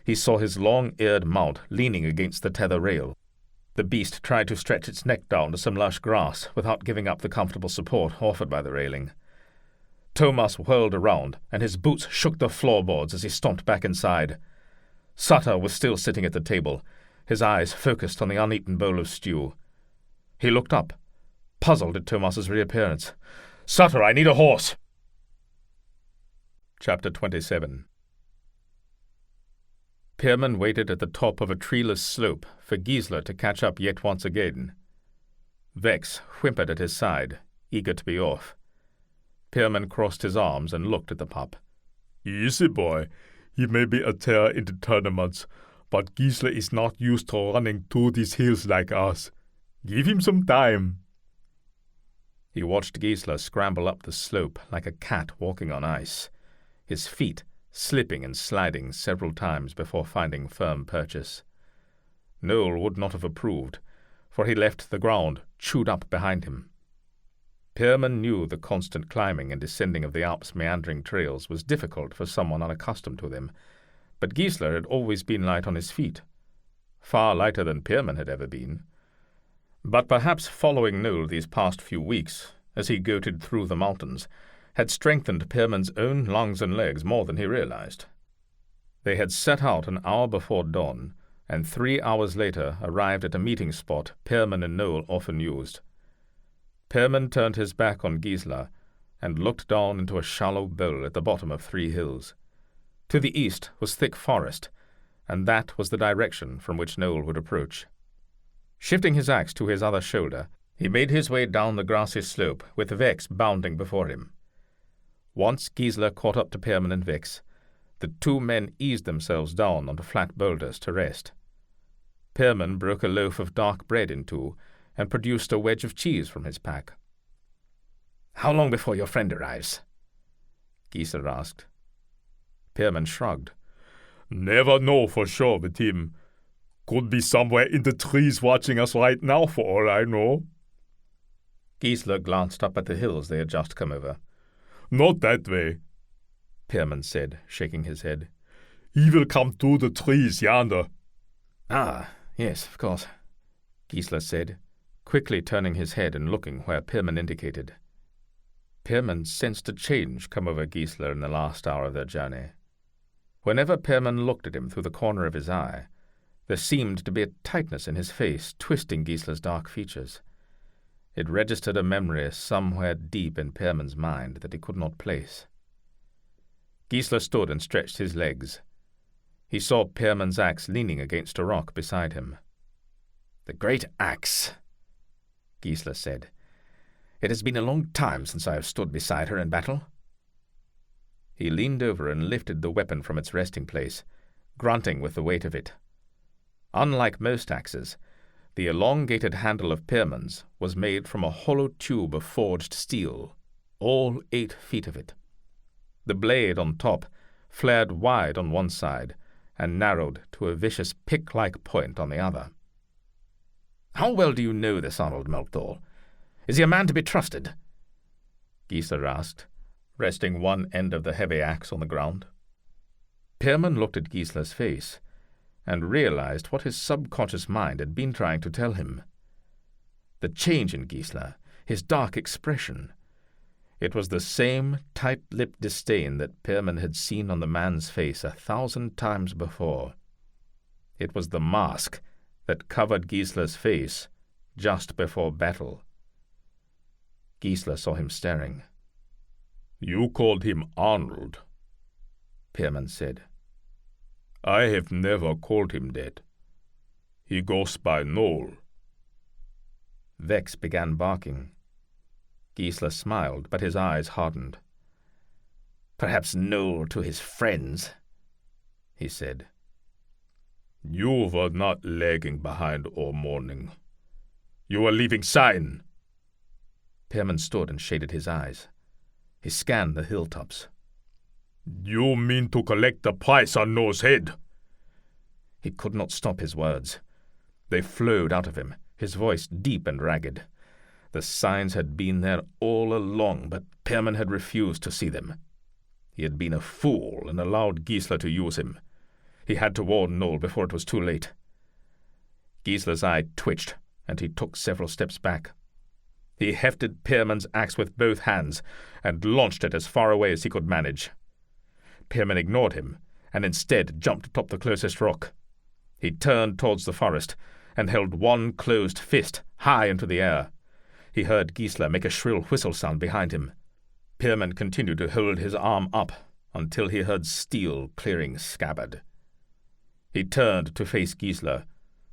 he saw his long-eared mount leaning against the tether rail. The beast tried to stretch its neck down to some lush grass without giving up the comfortable support offered by the railing. Thomas whirled around, and his boots shook the floorboards as he stomped back inside. Sutter was still sitting at the table, his eyes focused on the uneaten bowl of stew. He looked up, puzzled at Thomas's reappearance. "Sutter, I need a horse!" Chapter 27. Pierman waited at the top of a treeless slope for Gissler to catch up yet once again. Vex whimpered at his side, eager to be off. Pierman crossed his arms and looked at the pup. Easy, boy. He may be a terror in the tournaments, but Gissler is not used to running through these hills like us. Give him some time. He watched Gissler scramble up the slope like a cat walking on ice, his feet slipping and sliding several times before finding firm purchase. Noel would not have approved, for he left the ground chewed up behind him. Pierman knew the constant climbing and descending of the Alps' meandering trails was difficult for someone unaccustomed to them, but Gissler had always been light on his feet, far lighter than Pierman had ever been. But perhaps following Noel these past few weeks, as he goated through the mountains, had strengthened Pierman's own lungs and legs more than he realized. They had set out an hour before dawn, and 3 hours later arrived at a meeting spot Pierman and Noel often used. Pierman turned his back on Gissler and looked down into a shallow bowl at the bottom of 3 hills. To the east was thick forest, and that was the direction from which Noel would approach. Shifting his axe to his other shoulder, he made his way down the grassy slope, with Vex bounding before him. Once Gissler caught up to Pierman and Vex, the 2 men eased themselves down onto flat boulders to rest. Pierman broke a loaf of dark bread in 2 and produced a wedge of cheese from his pack. "How long before your friend arrives?" Gissler asked. Pierman shrugged. Never know for sure with him. Could be somewhere in the trees watching us right now for all I know. Gissler glanced up at the hills they had just come over. Not that way, Pierman said, shaking his head. He will come through the trees yonder. "Ah, yes, of course," Gissler said, quickly turning his head and looking where Pierman indicated. Pierman sensed a change come over Gissler in the last hour of their journey. Whenever Pierman looked at him through the corner of his eye, there seemed to be a tightness in his face, twisting Gissler's dark features. It registered a memory somewhere deep in Pierman's mind that he could not place. Gissler stood and stretched his legs. He saw Pierman's axe leaning against a rock beside him. "The great axe," Gissler said. "It has been a long time since I have stood beside her in battle." He leaned over and lifted the weapon from its resting place, grunting with the weight of it. Unlike most axes, the elongated handle of Pirman's was made from a hollow tube of forged steel, all 8 feet of it. The blade on top flared wide on one side and narrowed to a vicious pick-like point on the other. "How well do you know this Arnold Melchthal? Is he a man to be trusted?" Gissler asked, resting one end of the heavy axe on the ground. Pierman looked at Gissler's face and realized what his subconscious mind had been trying to tell him. The change in Gissler, his dark expression, it was the same tight-lipped disdain that Pierman had seen on the man's face 1,000 times before. It was the mask that covered Gissler's face just before battle. Gissler saw him staring. "You called him Arnold," Pierman said. "I have never called him that. He goes by Noel." Vex began barking. Gissler smiled, but his eyes hardened. "Perhaps Noel to his friends," he said. "You were not lagging behind all morning. You were leaving sign." Pierman stood and shaded his eyes. He scanned the hilltops. "You mean to collect the price on Noel's head?" He could not stop his words. They flowed out of him, his voice deep and ragged. The signs had been there all along, but Pierman had refused to see them. He had been a fool and allowed Gissler to use him. He had to warn Noel before it was too late. Gissler's eye twitched, and he took several steps back. He hefted Pierman's axe with both hands and launched it as far away as he could manage. Pierman ignored him and instead jumped atop the closest rock. He turned towards the forest and held one closed fist high into the air. He heard Gissler make a shrill whistle sound behind him. Pierman continued to hold his arm up until he heard steel clearing scabbard. He turned to face Gissler,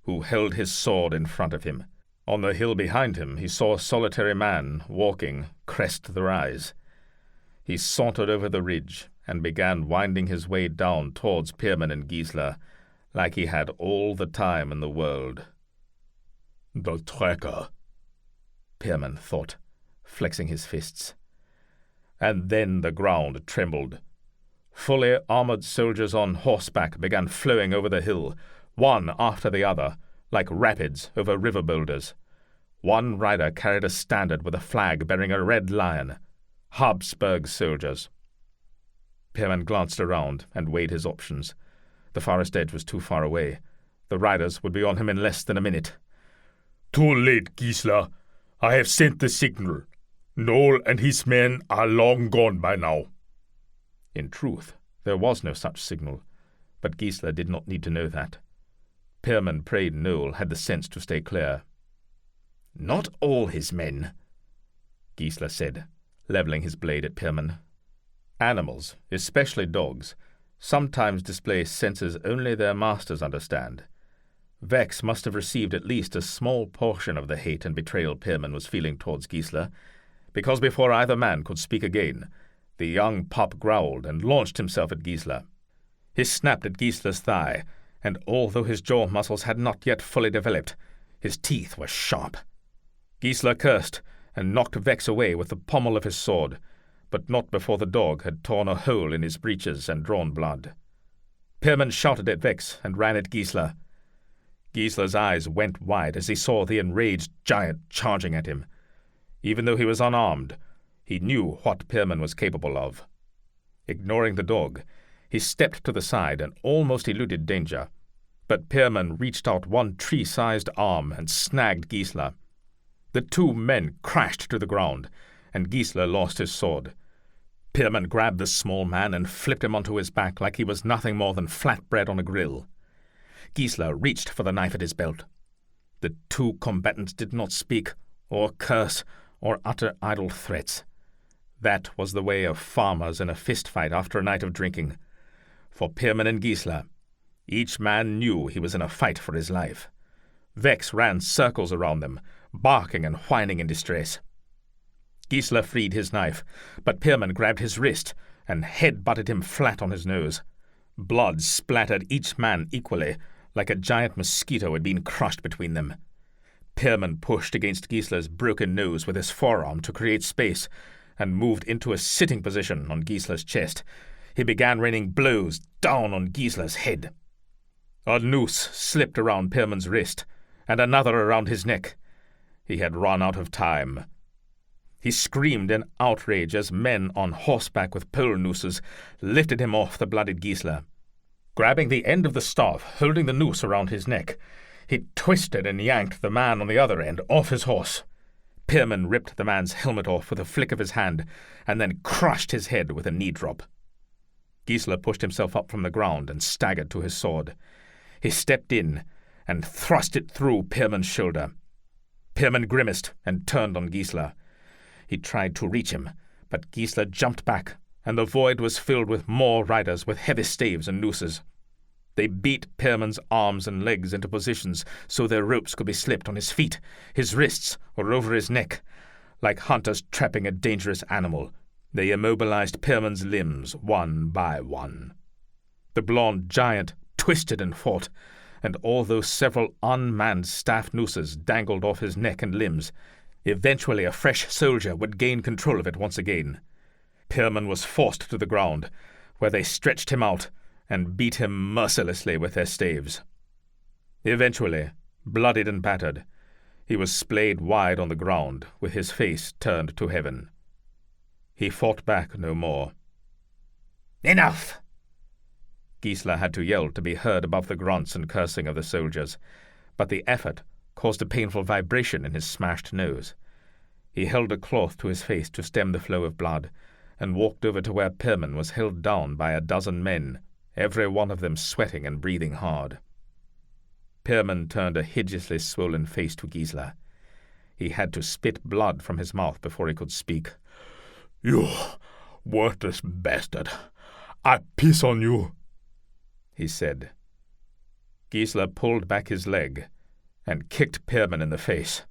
who held his sword in front of him. On the hill behind him he saw a solitary man walking, crest the rise. He sauntered over the ridge and began winding his way down towards Pierman and Gissler, like he had all the time in the world. "The tracker," Pierman thought, flexing his fists. And then the ground trembled. Fully armored soldiers on horseback began flowing over the hill, one after the other, like rapids over river boulders. One rider carried a standard with a flag bearing a red lion. Habsburg soldiers. Pierman glanced around and weighed his options. The forest edge was too far away. The riders would be on him in less than a minute. "Too late, Gissler. I have sent the signal. Noel and his men are long gone by now." In truth, there was no such signal, but Gissler did not need to know that. Pierman prayed Noel had the sense to stay clear. "Not all his men," Gissler said, levelling his blade at Pierman. Animals, especially dogs, sometimes display senses only their masters understand. Vex must have received at least a small portion of the hate and betrayal Pierman was feeling towards Gissler, because before either man could speak again, the young pup growled and launched himself at Gissler. He snapped at Gissler's thigh, and although his jaw muscles had not yet fully developed, his teeth were sharp. Gissler cursed and knocked Vex away with the pommel of his sword, but not before the dog had torn a hole in his breeches and drawn blood. Pirman shouted at Vex and ran at Gissler. Gissler's eyes went wide as he saw the enraged giant charging at him. Even though he was unarmed, he knew what Pirman was capable of. Ignoring the dog, he stepped to the side and almost eluded danger, but Pirman reached out one tree-sized arm and snagged Gissler. The two men crashed to the ground, and Gissler lost his sword. Pirman grabbed the small man and flipped him onto his back like he was nothing more than flatbread on a grill. Gissler reached for the knife at his belt. The two combatants did not speak, or curse, or utter idle threats. That was the way of farmers in a fistfight after a night of drinking. For Pierman and Gissler, each man knew he was in a fight for his life. Vex ran circles around them, barking and whining in distress. Gissler freed his knife, but Pierman grabbed his wrist and head-butted him flat on his nose. Blood splattered each man equally, like a giant mosquito had been crushed between them. Pierman pushed against Gissler's broken nose with his forearm to create space, and moved into a sitting position on Gissler's chest. He began raining blows down on Gissler's head. A noose slipped around Pierman's wrist, and another around his neck. He had run out of time. He screamed in outrage as men on horseback with pole nooses lifted him off the bloodied Gissler. Grabbing the end of the staff, holding the noose around his neck, he twisted and yanked the man on the other end off his horse. Pierman ripped the man's helmet off with a flick of his hand, and then crushed his head with a knee drop. Gissler pushed himself up from the ground and staggered to his sword. He stepped in and thrust it through Pierman's shoulder. Pierman grimaced and turned on Gissler. He tried to reach him, but Gissler jumped back, and the void was filled with more riders with heavy staves and nooses. They beat Pierman's arms and legs into positions so their ropes could be slipped on his feet, his wrists, or over his neck. Like hunters trapping a dangerous animal, they immobilized Pierman's limbs one by one. The blond giant twisted and fought, and although several unmanned staff nooses dangled off his neck and limbs, eventually a fresh soldier would gain control of it once again. Pierman was forced to the ground, where they stretched him out and beat him mercilessly with their staves. Eventually, bloodied and battered, he was splayed wide on the ground, with his face turned to heaven. He fought back no more. Enough! Gissler had to yell to be heard above the grunts and cursing of the soldiers, but the effort caused a painful vibration in his smashed nose. He held a cloth to his face to stem the flow of blood, and walked over to where Pirman was held down by a dozen men, every one of them sweating and breathing hard. Pierman turned a hideously swollen face to Gissler. He had to spit blood from his mouth before he could speak. "You worthless bastard! I piss on you!" he said. Gissler pulled back his leg and kicked Pierman in the face.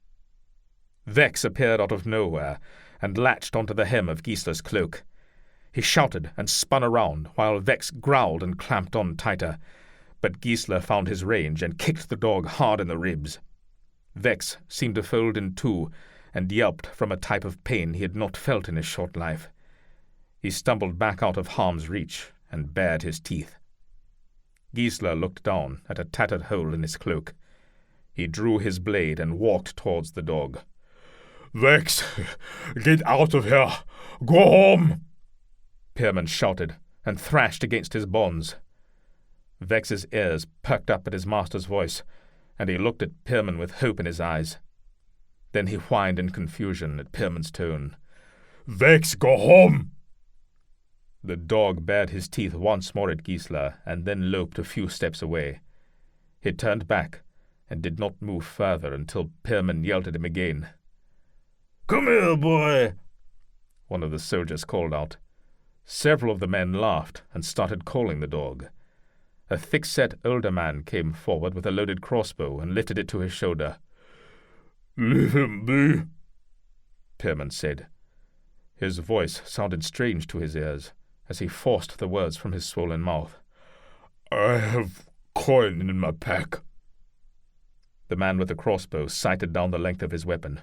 Vex appeared out of nowhere and latched onto the hem of Gissler's cloak. He shouted and spun around while Vex growled and clamped on tighter, but Gissler found his range and kicked the dog hard in the ribs. Vex seemed to fold in two and yelped from a type of pain he had not felt in his short life. He stumbled back out of harm's reach and bared his teeth. Gissler looked down at a tattered hole in his cloak. He drew his blade and walked towards the dog. "Vex, get out of here! Go home!" Pierman shouted and thrashed against his bonds. Vex's ears perked up at his master's voice, and he looked at Pierman with hope in his eyes. Then he whined in confusion at Pierman's tone. "Vex, go home!" The dog bared his teeth once more at Gissler and then loped a few steps away. He turned back and did not move further until Pierman yelled at him again. "Come here, boy!" one of the soldiers called out. Several of the men laughed and started calling the dog. A thick-set older man came forward with a loaded crossbow and lifted it to his shoulder. "Leave him be," Pierman said. His voice sounded strange to his ears as he forced the words from his swollen mouth. "I have coin in my pack." The man with the crossbow sighted down the length of his weapon.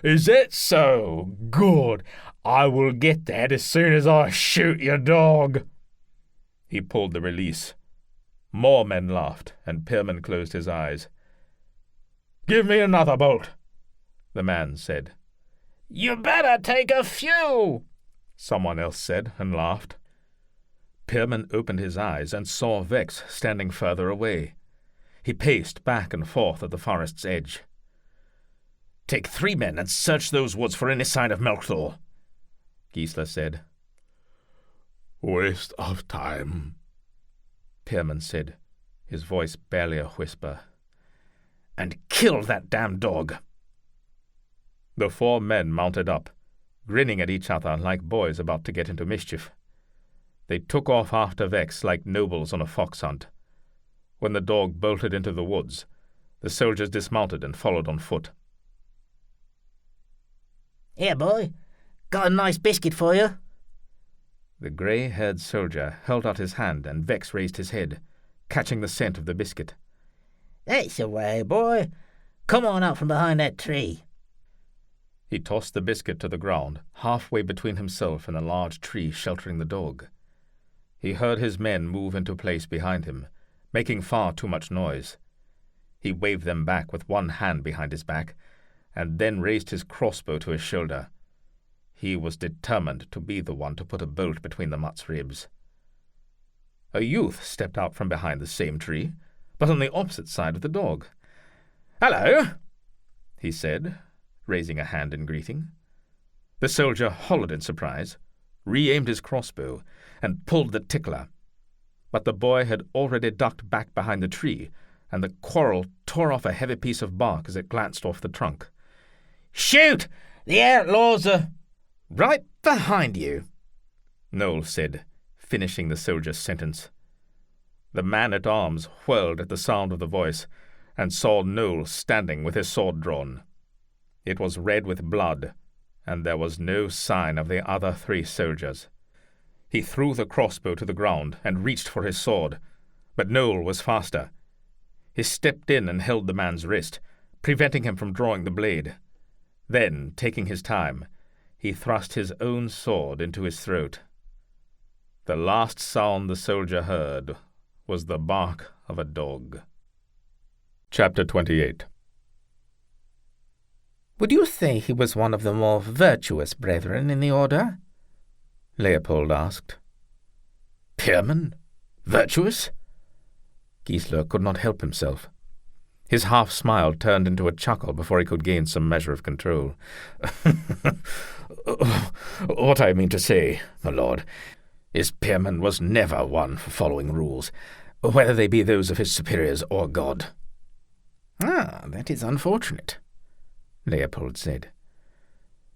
"Is that so? Good. I will get that as soon as I shoot your dog." He pulled the release. More men laughed, and Pierman closed his eyes. "Give me another bolt," the man said. "You better take a few," someone else said, and laughed. Pierman opened his eyes and saw Vex standing further away. He paced back and forth at the forest's edge. "Take 3 men and search those woods for any sign of Melchor," Gissler said. "Waste of time," Pierman said, his voice barely a whisper. "And kill that damn dog." The 4 men mounted up, grinning at each other like boys about to get into mischief. They took off after Vex like nobles on a fox hunt. When the dog bolted into the woods, the soldiers dismounted and followed on foot. "Here, boy. Got a nice biscuit for you," The grey-haired soldier held out his hand, and Vex raised his head, catching the scent of the biscuit. That's the way, boy. Come on up from behind that tree. He tossed the biscuit to the ground, halfway between himself and a large tree sheltering the dog. He heard his men move into place behind him, making far too much noise. He waved them back with one hand behind his back, and then raised his crossbow to his shoulder. He was determined to be the one to put a bolt between the mutt's ribs. A youth stepped out from behind the same tree, but on the opposite side of the dog. "Hello," he said, raising a hand in greeting. The soldier hollered in surprise, re-aimed his crossbow, and pulled the tickler. But the boy had already ducked back behind the tree, and the quarrel tore off a heavy piece of bark as it glanced off the trunk. "Shoot! The outlaws are right behind you," Noel said, finishing the soldier's sentence. The man-at-arms whirled at the sound of the voice, and saw Noel standing with his sword drawn. It was red with blood, and there was no sign of the other 3 soldiers. He threw the crossbow to the ground and reached for his sword, but Noel was faster. He stepped in and held the man's wrist, preventing him from drawing the blade. Then, taking his time, he thrust his own sword into his throat. The last sound the soldier heard was the bark of a dog. Chapter 28. Would you say he was one of the more virtuous brethren in the order? Leopold asked. Pierman? Virtuous? Gissler could not help himself. His half-smile turned into a chuckle before he could gain some measure of control. What I mean to say, my lord, is Pirman was never one for following rules, whether they be those of his superiors or God. Ah, that is unfortunate, Leopold said.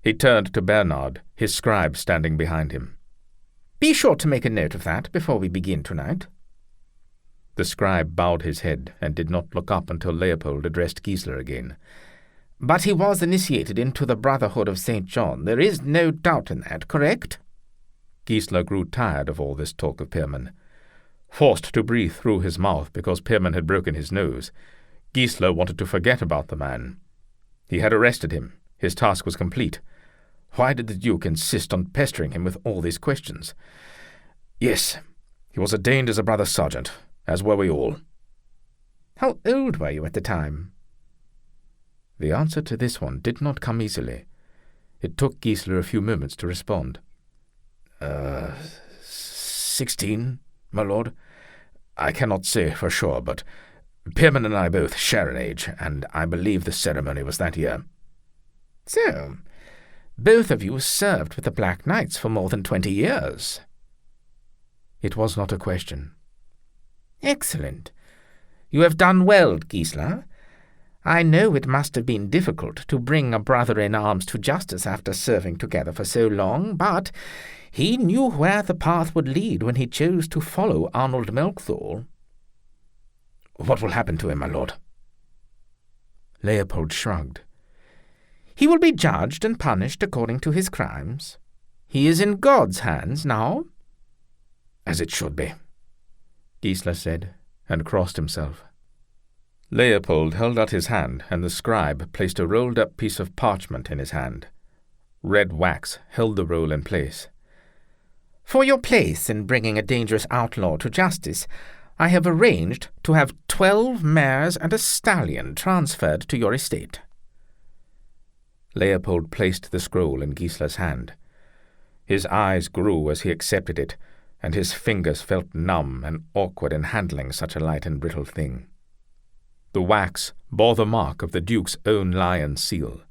He turned to Bernard, his scribe standing behind him. Be sure to make a note of that before we begin tonight. The scribe bowed his head and did not look up until Leopold addressed Gissler again. But he was initiated into the Brotherhood of St. John. There is no doubt in that, correct? Gissler grew tired of all this talk of Pirman. Forced to breathe through his mouth because Pirman had broken his nose, Gissler wanted to forget about the man. He had arrested him. His task was complete. Why did the Duke insist on pestering him with all these questions? Yes, he was ordained as a brother sergeant, as were we all. How old were you at the time? The answer to this one did not come easily. It took Gissler a few moments to respond. 16, my lord. I cannot say for sure, but Pierman and I both share an age, and I believe the ceremony was that year. So, both of you served with the Black Knights for more than 20 years. It was not a question. Excellent. You have done well, Gissler. I know it must have been difficult to bring a brother-in-arms to justice after serving together for so long, but he knew where the path would lead when he chose to follow Arnold Melchthal. What will happen to him, my lord? Leopold shrugged. He will be judged and punished according to his crimes. He is in God's hands now. As it should be, Gissler said, and crossed himself. Leopold held out his hand, and the scribe placed a rolled-up piece of parchment in his hand. Red wax held the roll in place. For your place in bringing a dangerous outlaw to justice, I have arranged to have 12 mares and a stallion transferred to your estate. Leopold placed the scroll in Gissler's hand. His eyes grew as he accepted it, and his fingers felt numb and awkward in handling such a light and brittle thing. The wax bore the mark of the Duke's own lion seal.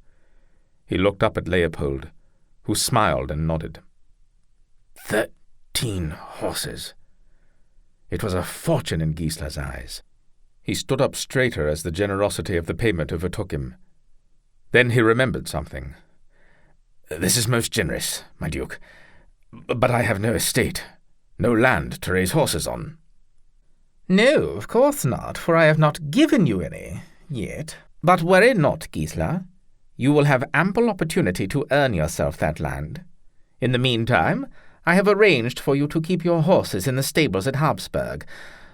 He looked up at Leopold, who smiled and nodded. 13 horses. It was a fortune in Gissler's eyes. He stood up straighter as the generosity of the payment overtook him. Then he remembered something. This is most generous, my Duke, but I have no estate, no land to raise horses on. No, of course not, for I have not given you any, yet. But worry not, Gissler. You will have ample opportunity to earn yourself that land. In the meantime, I have arranged for you to keep your horses in the stables at Habsburg.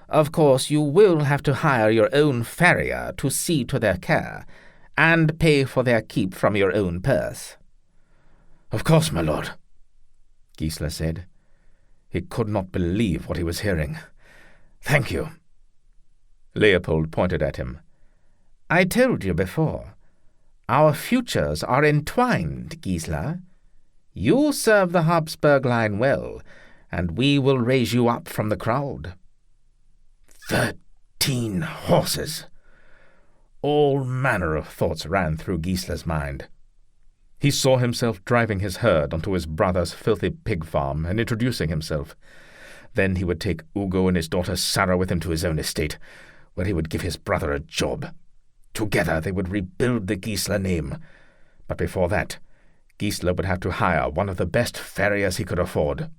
Of course, you will have to hire your own farrier to see to their care, and pay for their keep from your own purse." "Of course, my lord," Gissler said. He could not believe what he was hearing. "Thank you." Leopold pointed at him. "I told you before. Our futures are entwined, Gissler. You serve the Habsburg line well, and we will raise you up from the crowd." 13 horses! All manner of thoughts ran through Gissler's mind. He saw himself driving his herd onto his brother's filthy pig farm and introducing himself. Then he would take Ugo and his daughter Sarah with him to his own estate, where he would give his brother a job. Together they would rebuild the Gissler name. But before that, Gissler would have to hire one of the best farriers he could afford.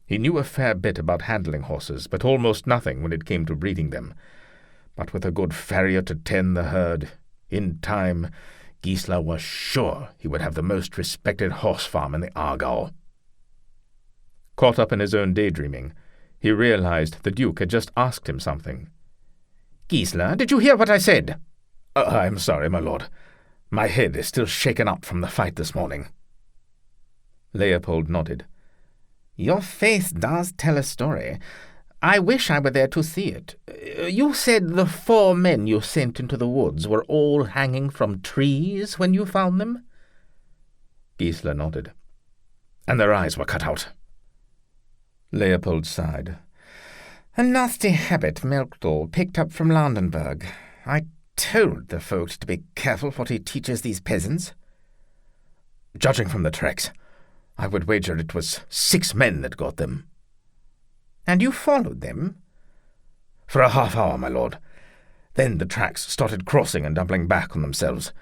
He knew a fair bit about handling horses, but almost nothing when it came to breeding them. But with a good farrier to tend the herd, in time, Gissler was sure he would have the most respected horse farm in the Aargau. Caught up in his own daydreaming, he realized the Duke had just asked him something. "Gissler, did you hear what I said?" I'm sorry, my lord. My head is still shaken up from the fight this morning." Leopold nodded. "Your face does tell a story. I wish I were there to see it. You said the 4 men you sent into the woods were all hanging from trees when you found them?" Gissler nodded. "And their eyes were cut out." Leopold sighed. "A nasty habit Melchthal picked up from Landenberg. I told the folk to be careful what he teaches these peasants." "Judging from the tracks, I would wager it was 6 men that got them." "And you followed them?" "For a half-hour, my lord. Then the tracks started crossing and doubling back on themselves.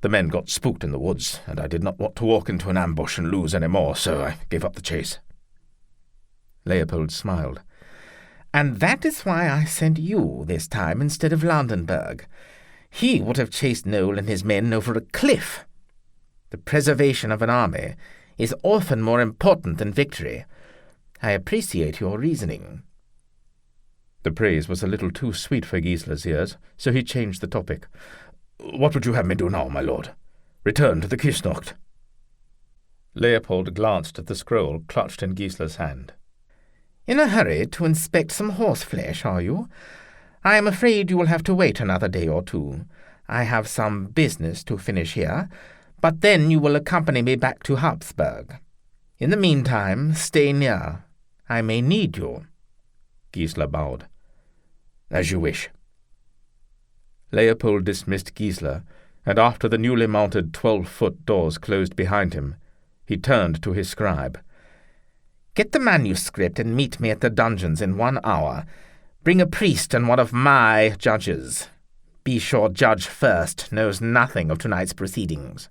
The men got spooked in the woods, and I did not want to walk into an ambush and lose any more, so I gave up the chase." Leopold smiled. "And that is why I sent you this time instead of Landenberg. He would have chased Noel and his men over a cliff. The preservation of an army is often more important than victory. I appreciate your reasoning." The praise was a little too sweet for Gissler's ears, so he changed the topic. "What would you have me do now, my lord? Return to the Küsnacht?" Leopold glanced at the scroll clutched in Gissler's hand. "In a hurry to inspect some horseflesh, are you? I am afraid you will have to wait another day or 2. I have some business to finish here, but then you will accompany me back to Habsburg. In the meantime, stay near. I may need you." Gissler bowed. "As you wish." Leopold dismissed Gissler, and after the newly mounted 12-foot doors closed behind him, he turned to his scribe. "Get the manuscript and meet me at the dungeons in 1 hour. Bring a priest and one of my judges. Be sure Judge First knows nothing of tonight's proceedings."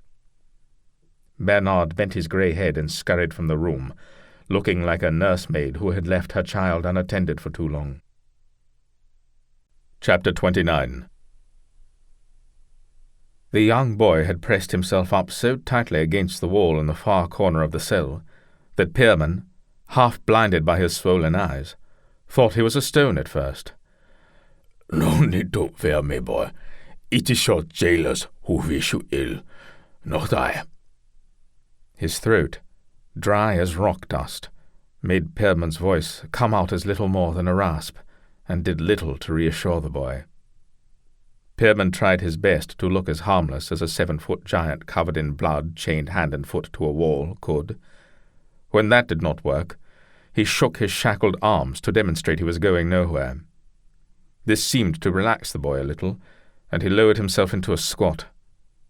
Bernard bent his grey head and scurried from the room, looking like a nursemaid who had left her child unattended for too long. Chapter 29. The young boy had pressed himself up so tightly against the wall in the far corner of the cell that Pierman, half blinded by his swollen eyes, thought he was a stone at first. "No need to fear me, boy. It is your jailers who wish you ill, not I." His throat, dry as rock dust, made Pirman's voice come out as little more than a rasp, and did little to reassure the boy. Pierman tried his best to look as harmless as a 7-foot giant covered in blood, chained hand and foot to a wall, could. When that did not work, he shook his shackled arms to demonstrate he was going nowhere. This seemed to relax the boy a little, and he lowered himself into a squat,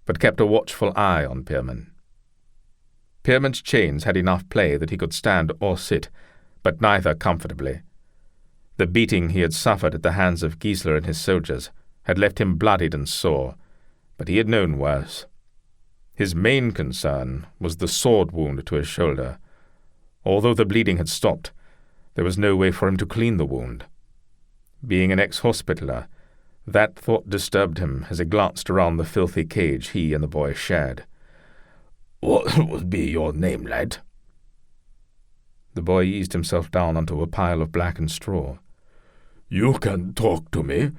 but kept a watchful eye on Pierman. Pierman's chains had enough play that he could stand or sit, but neither comfortably. The beating he had suffered at the hands of Gissler and his soldiers had left him bloodied and sore, but he had known worse. His main concern was the sword wound to his shoulder. Although the bleeding had stopped, there was no way for him to clean the wound. Being an ex-hospitaller, that thought disturbed him as he glanced around the filthy cage he and the boy shared. "What would be your name, lad?" The boy eased himself down onto a pile of blackened straw. You can talk to me,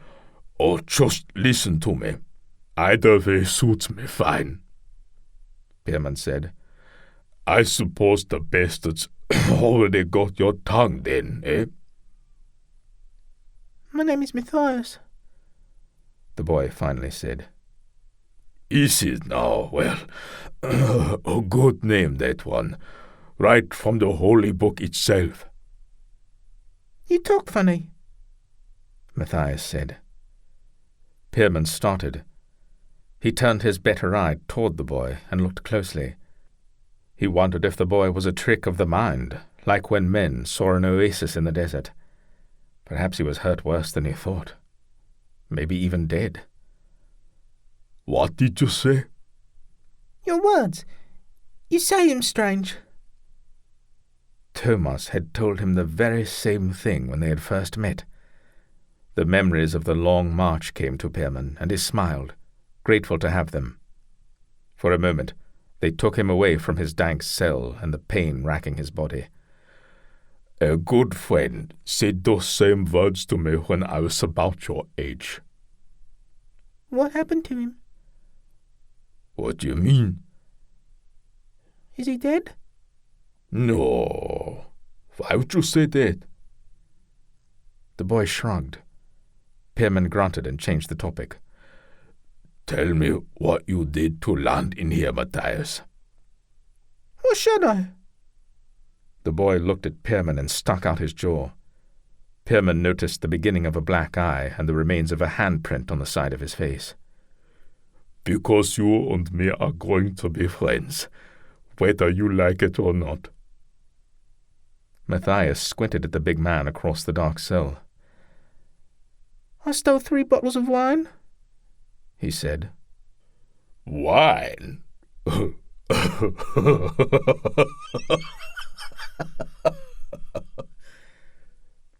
or just listen to me. Either way suits me fine, Pierman said. I suppose the bastards already got your tongue then, eh? My name is Matthias, the boy finally said. Is it now? Well, a good name, that one. Right from the holy book itself. You talk funny, Matthias said. Pierman started. He turned his better eye toward the boy and looked closely. He wondered if the boy was a trick of the mind, like when men saw an oasis in the desert. Perhaps he was hurt worse than he thought. Maybe even dead. What did you say? Your words. You say them strange. Thomas had told him the very same thing when they had first met. The memories of the long march came to Pirman, and he smiled, grateful to have them. For a moment, they took him away from his dank cell and the pain racking his body. A good friend said those same words to me when I was about your age. What happened to him? What do you mean? Is he dead? No. Why would you say that? The boy shrugged. Pierman grunted and changed the topic. Tell me what you did to land in here, Matthias. What should I? The boy looked at Pierman and stuck out his jaw. Pierman noticed the beginning of a black eye and the remains of a handprint on the side of his face. Because you and me are going to be friends, whether you like it or not. Matthias squinted at the big man across the dark cell. I stole 3 bottles of wine, he said. Wine?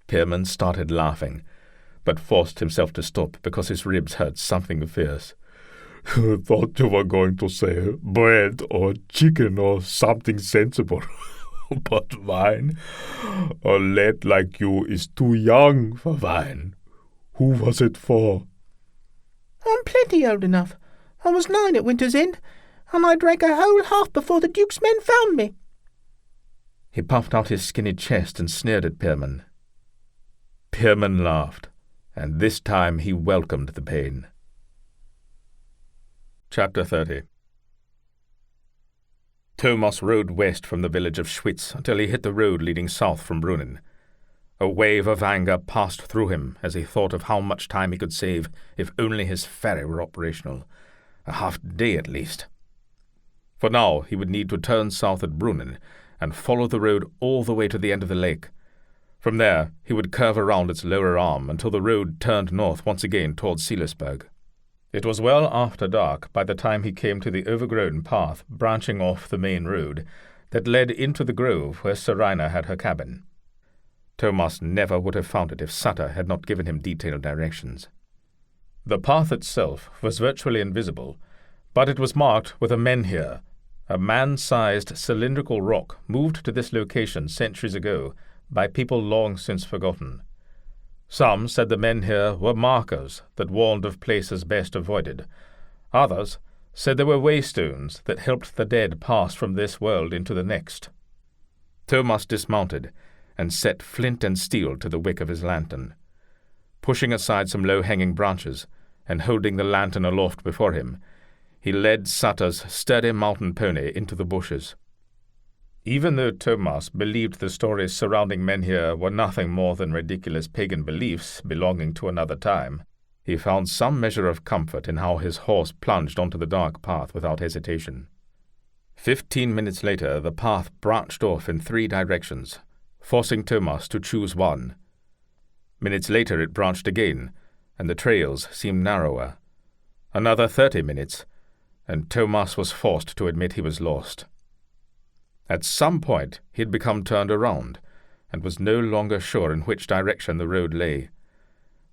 Pierman started laughing, but forced himself to stop because his ribs hurt something fierce. Thought you were going to say bread or chicken or something sensible. But wine? A lad like you is too young for wine. Who was it for? I'm plenty old enough. I was 9 at winter's end, and I drank a whole half before the Duke's men found me. He puffed out his skinny chest and sneered at Pierman. Pierman laughed, and this time he welcomed the pain. Chapter 30. Thomas rode west from the village of Schwyzer until he hit the road leading south from Brunnen. A wave of anger passed through him as he thought of how much time he could save if only his ferry were operational. A half-day at least. For now he would need to turn south at Brunnen and follow the road all the way to the end of the lake. From there he would curve around its lower arm until the road turned north once again towards Seelisberg. It was well after dark by the time he came to the overgrown path branching off the main road that led into the grove where Seraina had her cabin. Thomas never would have found it if Sutter had not given him detailed directions. The path itself was virtually invisible, but it was marked with a menhir, a man-sized cylindrical rock moved to this location centuries ago by people long since forgotten. Some said the menhir were markers that warned of places best avoided. Others said they were waystones that helped the dead pass from this world into the next. Thomas dismounted and set flint and steel to the wick of his lantern. Pushing aside some low-hanging branches and holding the lantern aloft before him, he led Sutter's sturdy mountain pony into the bushes. Even though Thomas believed the stories surrounding menhir were nothing more than ridiculous pagan beliefs belonging to another time, he found some measure of comfort in how his horse plunged onto the dark path without hesitation. 15 minutes later, the path branched off in 3 directions, forcing Thomas to choose one. Minutes later it branched again, and the trails seemed narrower. Another 30 minutes, and Thomas was forced to admit he was lost. At some point he had become turned around, and was no longer sure in which direction the road lay.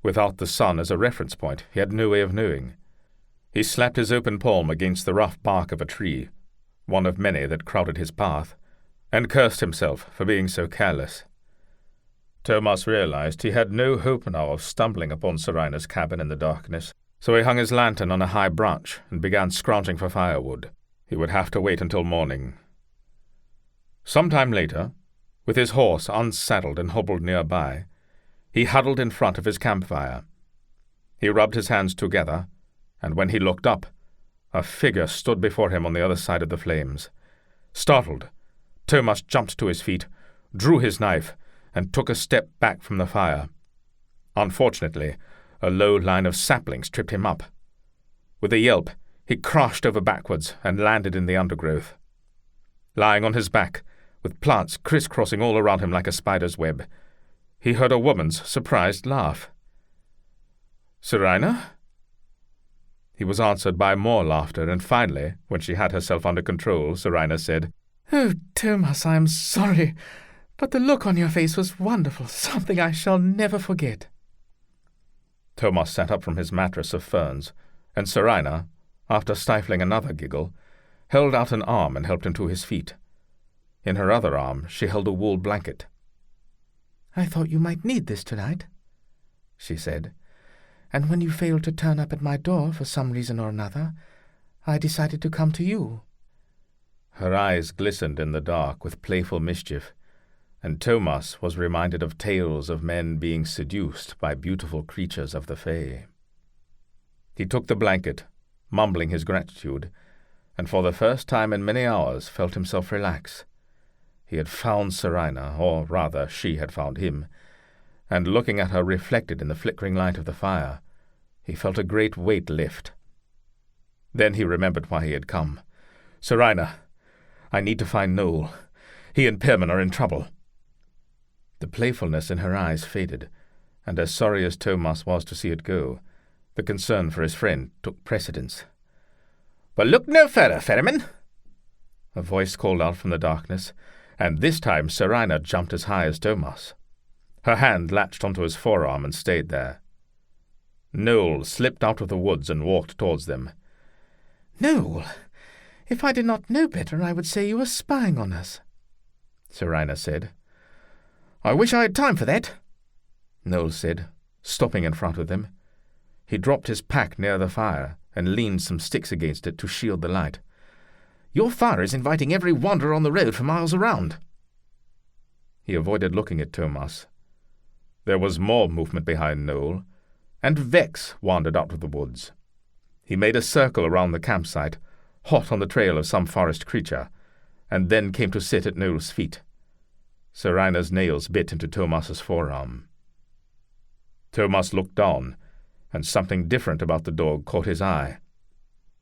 Without the sun as a reference point, he had no way of knowing. He slapped his open palm against the rough bark of a tree, one of many that crowded his path, and cursed himself for being so careless. Thomas realized he had no hope now of stumbling upon Seraina's cabin in the darkness, so he hung his lantern on a high branch and began scrounging for firewood. He would have to wait until morning. Some time later, with his horse unsaddled and hobbled nearby, he huddled in front of his campfire. He rubbed his hands together, and when he looked up, a figure stood before him on the other side of the flames. Startled, Thomas jumped to his feet, drew his knife, and took a step back from the fire. Unfortunately, a low line of saplings tripped him up. With a yelp, he crashed over backwards and landed in the undergrowth. Lying on his back, with plants crisscrossing all around him like a spider's web, he heard a woman's surprised laugh. "Seraina?" He was answered by more laughter, and finally, when she had herself under control, Seraina said, "Oh, Thomas, I am sorry, but the look on your face was wonderful, something I shall never forget." Thomas sat up from his mattress of ferns, and Seraina, after stifling another giggle, held out an arm and helped him to his feet. In her other arm she held a wool blanket. "I thought you might need this tonight," she said, "and when you failed to turn up at my door for some reason or another, I decided to come to you." Her eyes glistened in the dark with playful mischief, and Thomas was reminded of tales of men being seduced by beautiful creatures of the Fae. He took the blanket, mumbling his gratitude, and for the first time in many hours felt himself relax. He had found Seraina, or rather she had found him, and looking at her reflected in the flickering light of the fire, he felt a great weight lift. Then he remembered why he had come. "Seraina, I need to find Noel. He and Pirman are in trouble." The playfulness in her eyes faded, and as sorry as Thomas was to see it go, the concern for his friend took precedence. "Well, look no further, ferryman," a voice called out from the darkness, and this time Seraina jumped as high as Thomas. Her hand latched onto his forearm and stayed there. Noel slipped out of the woods and walked towards them. "Noel, if I did not know better, I would say you were spying on us," Seraina said. "I wish I had time for that," Noel said, stopping in front of them. He dropped his pack near the fire and leaned some sticks against it to shield the light. "Your fire is inviting every wanderer on the road for miles around." He avoided looking at Thomas. There was more movement behind Noel, and Vex wandered out of the woods. He made a circle around the campsite, hot on the trail of some forest creature, and then came to sit at Noel's feet. Seraina's nails bit into Thomas's forearm. Thomas looked down, and something different about the dog caught his eye.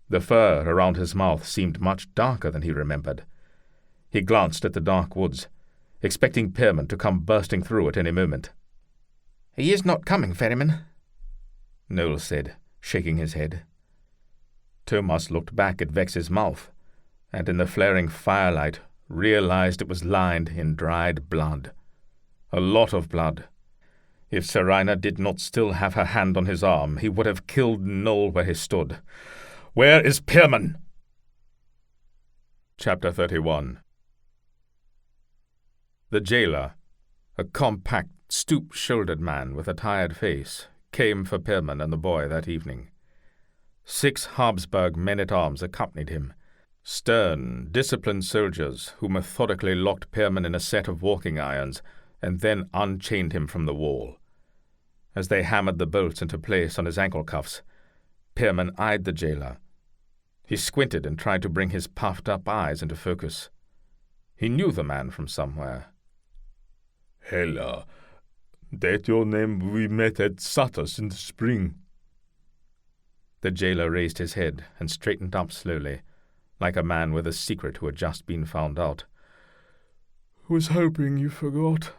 The fur around his mouth seemed much darker than he remembered. He glanced at the dark woods, expecting Pierman to come bursting through at any moment. "He is not coming, ferryman," Noel said, shaking his head. Thomas looked back at Vex's mouth, and in the flaring firelight realized it was lined in dried blood. A lot of blood. If Seraina did not still have her hand on his arm, he would have killed Noel where he stood. "Where is Pierman?" Chapter 31. The jailer, a compact, stoop-shouldered man with a tired face, came for Pirman and the boy that evening. 6 Habsburg men-at-arms accompanied him, stern, disciplined soldiers who methodically locked Pirman in a set of walking irons and then unchained him from the wall. As they hammered the bolts into place on his ankle cuffs, Pirman eyed the jailer. He squinted and tried to bring his puffed-up eyes into focus. He knew the man from somewhere. "Hella, that your name we met at Sutter's in the spring." The jailer raised his head and straightened up slowly, like a man with a secret who had just been found out. "Was hoping you forgot,"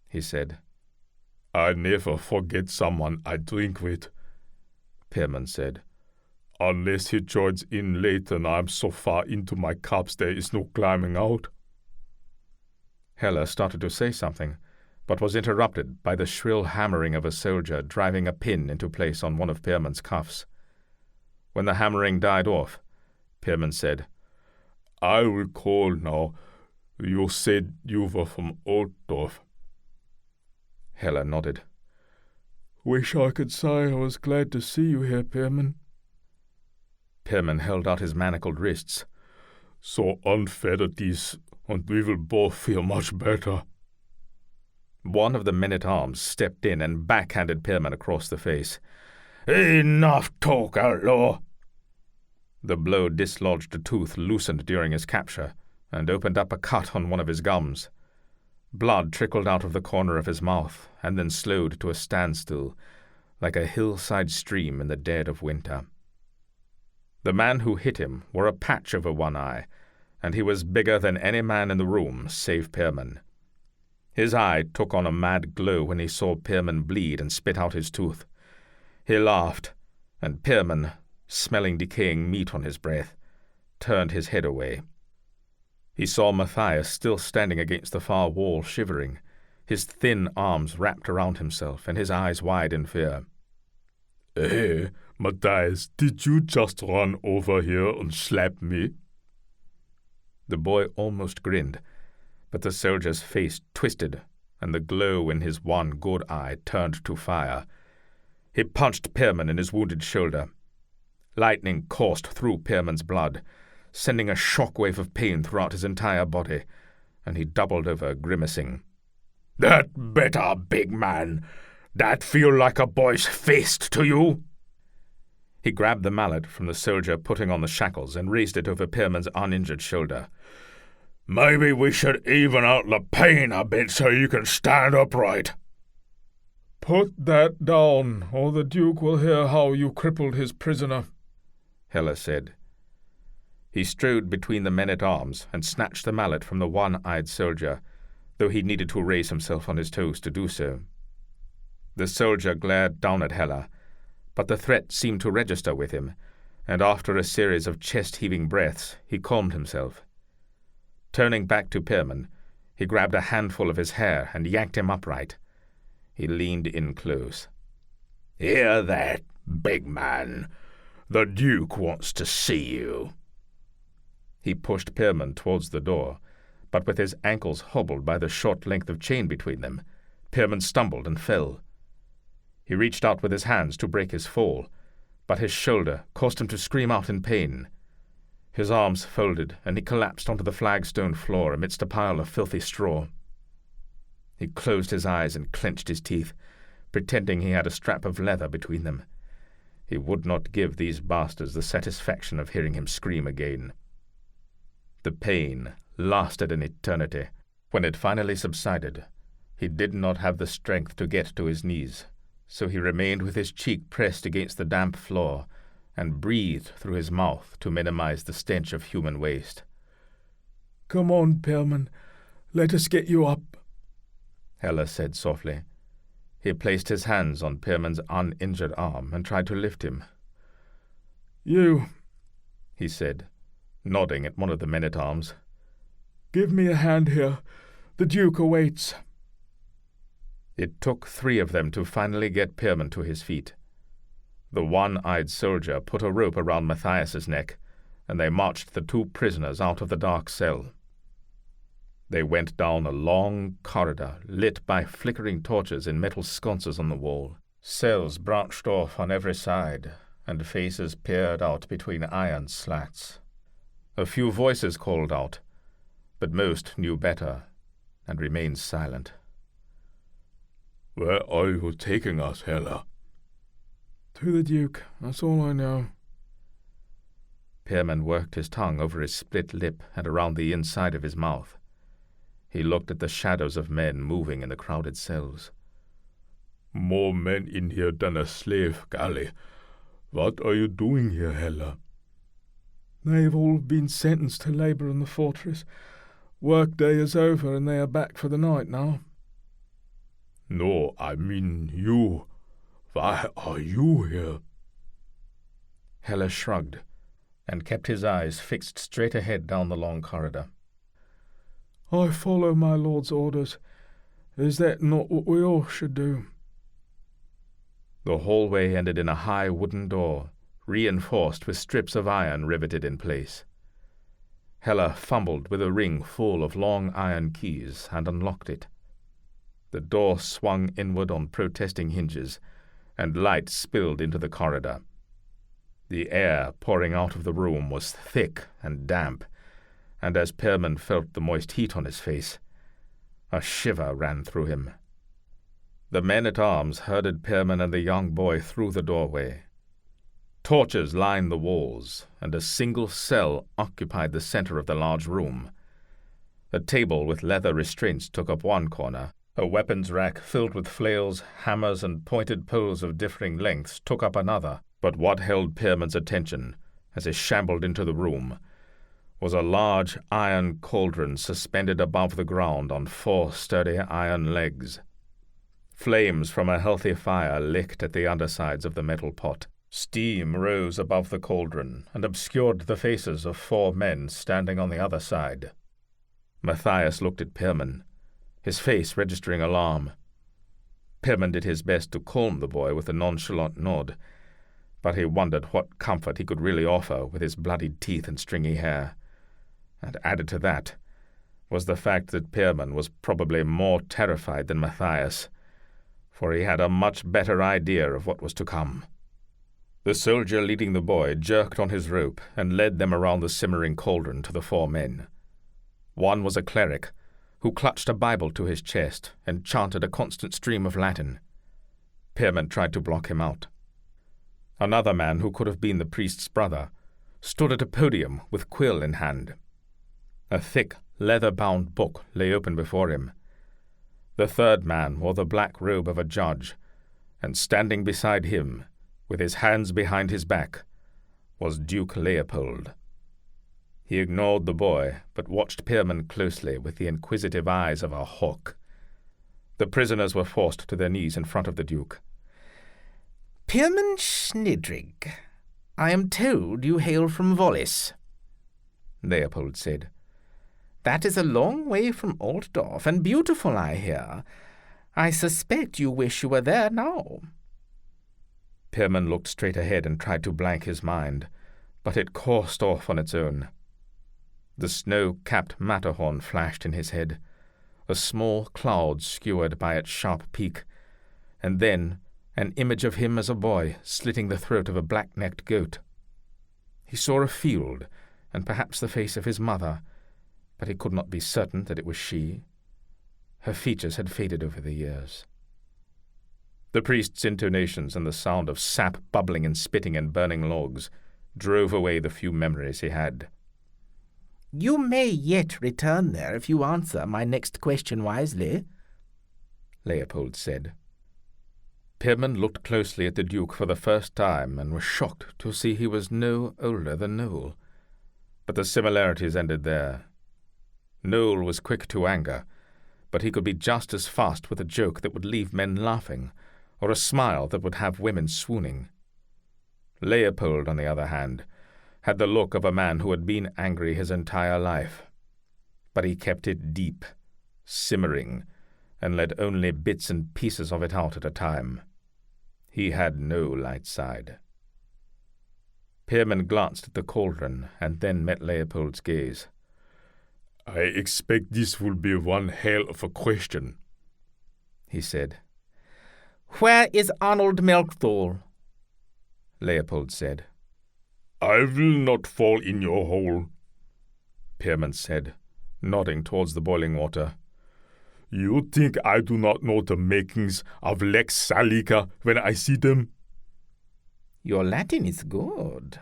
he said. "I never forget someone I drink with," Pierman said. "Unless he joins in late and I'm so far into my cups there is no climbing out." Hella started to say something, but was interrupted by the shrill hammering of a soldier driving a pin into place on one of Pierman's cuffs. When the hammering died off, Pierman said, "I recall now. You said you were from Altdorf. Hella nodded. Wish I could say I was glad to see you here, Pirman. Pierman held out his manacled wrists. So unfair it is, and we will both feel much better. One of the men-at-arms stepped in and backhanded Pierman across the face. Enough talk, outlaw! The blow dislodged a tooth loosened during his capture and opened up a cut on one of his gums. Blood trickled out of the corner of his mouth and then slowed to a standstill, like a hillside stream in the dead of winter. The man who hit him wore a patch over one eye, and he was bigger than any man in the room save Pierman. His eye took on a mad glow when he saw Pierman bleed and spit out his tooth. He laughed, and Pierman, smelling decaying meat on his breath, turned his head away. He saw Matthias still standing against the far wall, shivering, his thin arms wrapped around himself and his eyes wide in fear. Hey, Matthias, did you just run over here and slap me? The boy almost grinned, but the soldier's face twisted, and the glow in his one good eye turned to fire. He punched Pierman in his wounded shoulder. Lightning coursed through Pierman's blood, sending a shockwave of pain throughout his entire body, and he doubled over, grimacing. That better, big man. That feel like a boy's fist to you? He grabbed the mallet from the soldier putting on the shackles and raised it over Pierman's uninjured shoulder. Maybe we should even out the pain a bit so you can stand upright. Put that down, or the Duke will hear how you crippled his prisoner, Hella said. He strode between the men-at-arms and snatched the mallet from the one-eyed soldier, though he needed to raise himself on his toes to do so. The soldier glared down at Hella, but the threat seemed to register with him, and after a series of chest-heaving breaths, he calmed himself. Turning back to Pierman, he grabbed a handful of his hair and yanked him upright. He leaned in close. Hear that, big man? The Duke wants to see you. He pushed Pierman towards the door, but with his ankles hobbled by the short length of chain between them, Pierman stumbled and fell. He reached out with his hands to break his fall, but his shoulder caused him to scream out in pain. His arms folded, and he collapsed onto the flagstone floor amidst a pile of filthy straw. He closed his eyes and clenched his teeth, pretending he had a strap of leather between them. He would not give these bastards the satisfaction of hearing him scream again. The pain lasted an eternity. When it finally subsided, he did not have the strength to get to his knees, so he remained with his cheek pressed against the damp floor and breathed through his mouth to minimize the stench of human waste. Come on, Pirman. Let us get you up, Hella said softly. He placed his hands on Pierman's uninjured arm and tried to lift him. You, he said, nodding at one of the men-at-arms. Give me a hand here. The Duke awaits. It took 3 of them to finally get Pierman to his feet. The one-eyed soldier put a rope around Matthias's neck, and they marched the 2 prisoners out of the dark cell. They went down a long corridor lit by flickering torches in metal sconces on the wall. Cells branched off on every side, and faces peered out between iron slats. A few voices called out, but most knew better and remained silent. Where are you taking us, Hella? To the Duke, that's all I know. Pierman worked his tongue over his split lip and around the inside of his mouth. He looked at the shadows of men moving in the crowded cells. More men in here than a slave galley. What are you doing here, Hella? They've all been sentenced to labour in the fortress. Workday is over and they are back for the night now. No, I mean you. Why are you here? Hella shrugged and kept his eyes fixed straight ahead down the long corridor. I follow my lord's orders. Is that not what we all should do? The hallway ended in a high wooden door, reinforced with strips of iron riveted in place. Hella fumbled with a ring full of long iron keys and unlocked it. The door swung inward on protesting hinges, and light spilled into the corridor. The air pouring out of the room was thick and damp, and as Pierman felt the moist heat on his face, a shiver ran through him. The men-at-arms herded Pierman and the young boy through the doorway. Torches lined the walls, and a single cell occupied the center of the large room. A table with leather restraints took up one corner. A weapons rack filled with flails, hammers, and pointed poles of differing lengths took up another. But what held Pierman's attention, as he shambled into the room, was a large iron cauldron suspended above the ground on 4 sturdy iron legs. Flames from a healthy fire licked at the undersides of the metal pot. Steam rose above the cauldron and obscured the faces of 4 men standing on the other side. Matthias looked at Pirman, his face registering alarm. Pirman did his best to calm the boy with a nonchalant nod, but he wondered what comfort he could really offer with his bloodied teeth and stringy hair. And added to that was the fact that Pirman was probably more terrified than Matthias, for he had a much better idea of what was to come. The soldier leading the boy jerked on his rope and led them around the simmering cauldron to the 4 men. One was a cleric, who clutched a Bible to his chest and chanted a constant stream of Latin. Pierman tried to block him out. Another man, who could have been the priest's brother, stood at a podium with quill in hand. A thick, leather-bound book lay open before him. The third man wore the black robe of a judge, and standing beside him, with his hands behind his back, was Duke Leopold. He ignored the boy, but watched Pierman closely with the inquisitive eyes of a hawk. The prisoners were forced to their knees in front of the Duke. Pierman Schnidrig, I am told you hail from Wallis, Leopold said. That is a long way from Altdorf, and beautiful, I hear. I suspect you wish you were there now. Pierman looked straight ahead and tried to blank his mind, but it coursed off on its own. The snow-capped Matterhorn flashed in his head, a small cloud skewered by its sharp peak, and then an image of him as a boy slitting the throat of a black-necked goat. He saw a field, and perhaps the face of his mother, but he could not be certain that it was she. Her features had faded over the years. The priest's intonations and the sound of sap bubbling and spitting in burning logs drove away the few memories he had. You may yet return there if you answer my next question wisely, Leopold said. Pierman looked closely at the Duke for the first time and was shocked to see he was no older than Noel. But the similarities ended there. Noel was quick to anger, but he could be just as fast with a joke that would leave men laughing, or a smile that would have women swooning. Leopold, on the other hand, had the look of a man who had been angry his entire life. But he kept it deep, simmering, and let only bits and pieces of it out at a time. He had no light side. Pierman glanced at the cauldron and then met Leopold's gaze. I expect this will be one hell of a question, he said. Where is Arnold Melchthal? Leopold said. I will not fall in your hole, Pierman said, nodding towards the boiling water. You think I do not know the makings of Lex Salica when I see them? Your Latin is good,